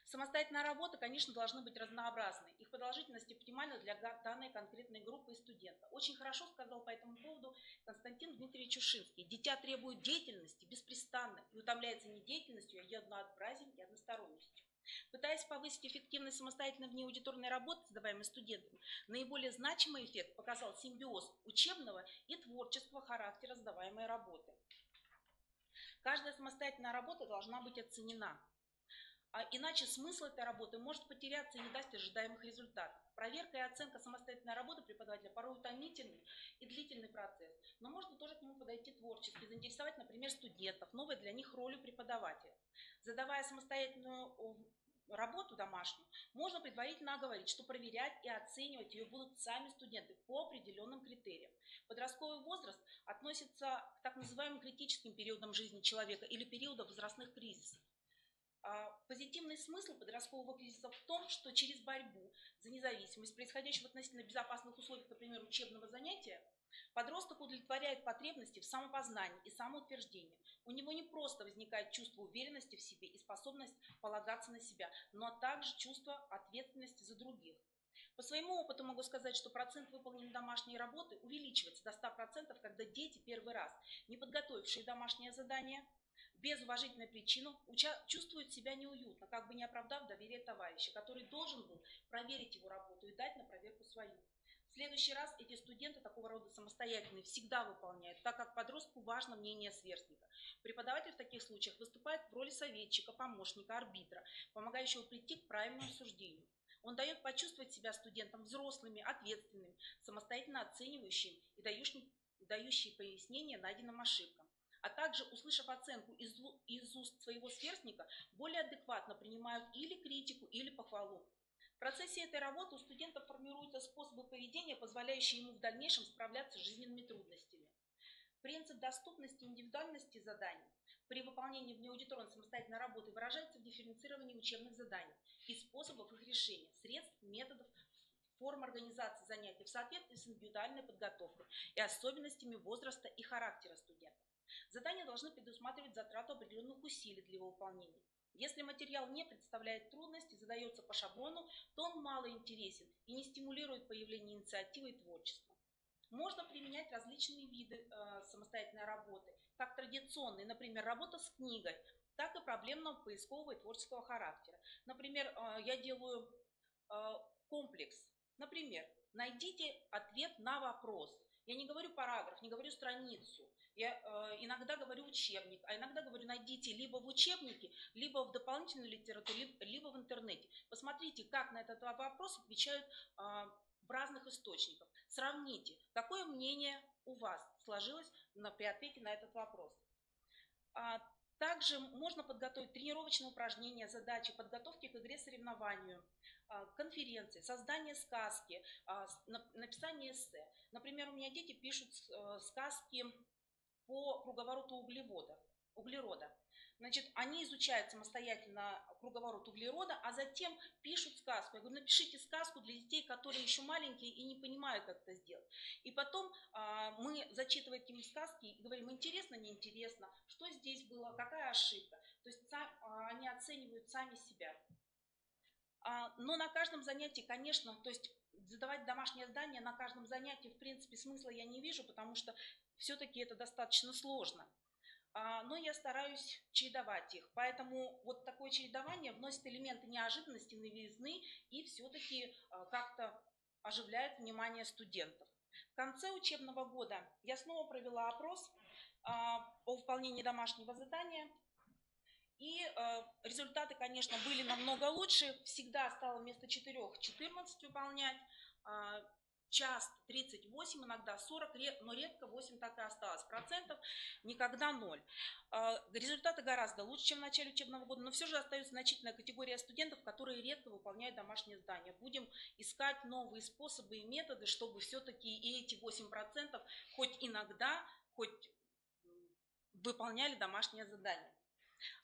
S12: Самостоятельная работа, конечно, должны быть разнообразны. Их продолжительность оптимальна для данной конкретной группы и студента. Очень хорошо сказал по этому поводу Константин Дмитриевич Ушинский. Дитя требует деятельности беспрестанно и утомляется не деятельностью, а однообразием и односторонностью. Пытаясь повысить эффективность самостоятельной внеаудиторной работы, создаваемой студентами, наиболее значимый эффект показал симбиоз учебного и творческого характера сдаваемой работы. Каждая самостоятельная работа должна быть оценена. Иначе смысл этой работы может потеряться и не даст ожидаемых результатов. Проверка и оценка самостоятельной работы преподавателя порой утомительный и длительный процесс, но можно тоже к нему подойти творчески, заинтересовать, например, студентов, новой для них ролью преподавателя. Задавая самостоятельную работу домашнюю, можно предварительно оговорить, что проверять и оценивать ее будут сами студенты по определенным критериям. Подростковый возраст относится к так называемым критическим периодам жизни человека или периодам возрастных кризисов. Позитивный смысл подросткового кризиса в том, что через борьбу за независимость, происходящую в относительно безопасных условиях, например, учебного занятия, подросток удовлетворяет потребности в самопознании и самоутверждении. У него не просто возникает чувство уверенности в себе и способность полагаться на себя, но также чувство ответственности за других. По своему опыту могу сказать, что процент выполненной домашней работы увеличивается до 100%, когда дети первый раз, не подготовившие домашнее задание, без уважительной причины чувствуют себя неуютно, как бы не оправдав доверие товарища, который должен был проверить его работу и дать на проверку свою. В следующий раз эти студенты такого рода самостоятельные всегда выполняют, так как подростку важно мнение сверстника. Преподаватель в таких случаях выступает в роли советчика, помощника, арбитра, помогающего прийти к правильному суждению. Он дает почувствовать себя студентам взрослыми, ответственными, самостоятельно оценивающими и дающие пояснения найденным ошибкам. А также, услышав оценку из уст своего сверстника, более адекватно принимают или критику, или похвалу. В процессе этой работы у студентов формируются способы поведения, позволяющие ему в дальнейшем справляться с жизненными трудностями. Принцип доступности и индивидуальности заданий при выполнении внеаудиторной самостоятельной работы выражается в дифференцировании учебных заданий и способов их решения, средств, методов, форм организации занятий в соответствии с индивидуальной подготовкой и особенностями возраста и характера студента. Задания должны предусматривать затрату определенных усилий для его выполнения. Если материал не представляет трудности, задается по шаблону, то он мало интересен и не стимулирует появление инициативы и творчества. Можно применять различные виды самостоятельной работы, как традиционные, например, работа с книгой, так и проблемного поискового и творческого характера. Например, я делаю комплекс. Например, найдите ответ на вопрос. Я не говорю параграф, не говорю страницу. Я иногда говорю учебник, а иногда говорю найдите либо в учебнике, либо в дополнительной литературе, либо в интернете. Посмотрите, как на этот вопрос отвечают в разных источниках. Сравните, какое мнение у вас сложилось при ответе на этот вопрос. Также можно подготовить тренировочные упражнения, задачи, подготовки к игре соревнованию, конференции, создание сказки, написание эссе. Например, у меня дети пишут сказки по круговороту углерода. Значит, они изучают самостоятельно круговорот углерода, а затем пишут сказку. Я говорю, напишите сказку для детей, которые еще маленькие и не понимают, как это сделать. И потом мы зачитываем им сказки и говорим, интересно, неинтересно, что здесь было, какая ошибка. То есть они оценивают сами себя. Но на каждом занятии, конечно, то есть задавать домашнее задание на каждом занятии, в принципе, смысла я не вижу, потому что все-таки это достаточно сложно. Но я стараюсь чередовать их. Поэтому вот такое чередование вносит элементы неожиданности, новизны и все-таки как-то оживляет внимание студентов. В конце учебного года я снова провела опрос о выполнении домашнего задания. И результаты, конечно, были намного лучше. Всегда стало вместо 4 14 выполнять. Часто 38, иногда 40, но редко 8 так и осталось процентов, никогда 0. Результаты гораздо лучше, чем в начале учебного года, но все же остается значительная категория студентов, которые редко выполняют домашние задания. Будем искать новые способы и методы, чтобы все-таки и эти 8% хоть иногда, хоть выполняли домашнее задание.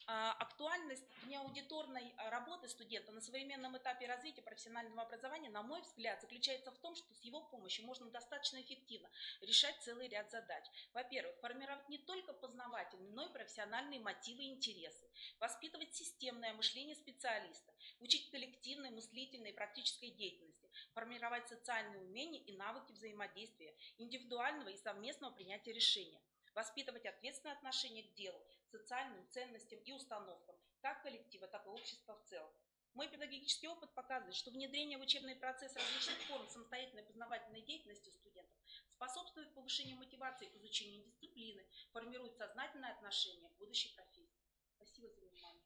S12: Актуальность внеаудиторной работы студента на современном этапе развития профессионального образования, на мой взгляд, заключается в том, что с его помощью можно достаточно эффективно решать целый ряд задач. Во-первых, формировать не только познавательные, но и профессиональные мотивы и интересы, воспитывать системное мышление специалиста, учить коллективной, мыслительной и практической деятельности, формировать социальные умения и навыки взаимодействия, индивидуального и совместного принятия решения, воспитывать ответственное отношение к делу, социальным ценностям и установкам, как коллектива, так и общества в целом. Мой педагогический опыт показывает, что внедрение в учебный процесс различных форм самостоятельной познавательной деятельности студентов способствует повышению мотивации к изучению дисциплины, формирует сознательное отношение к будущей профессии. Спасибо за внимание.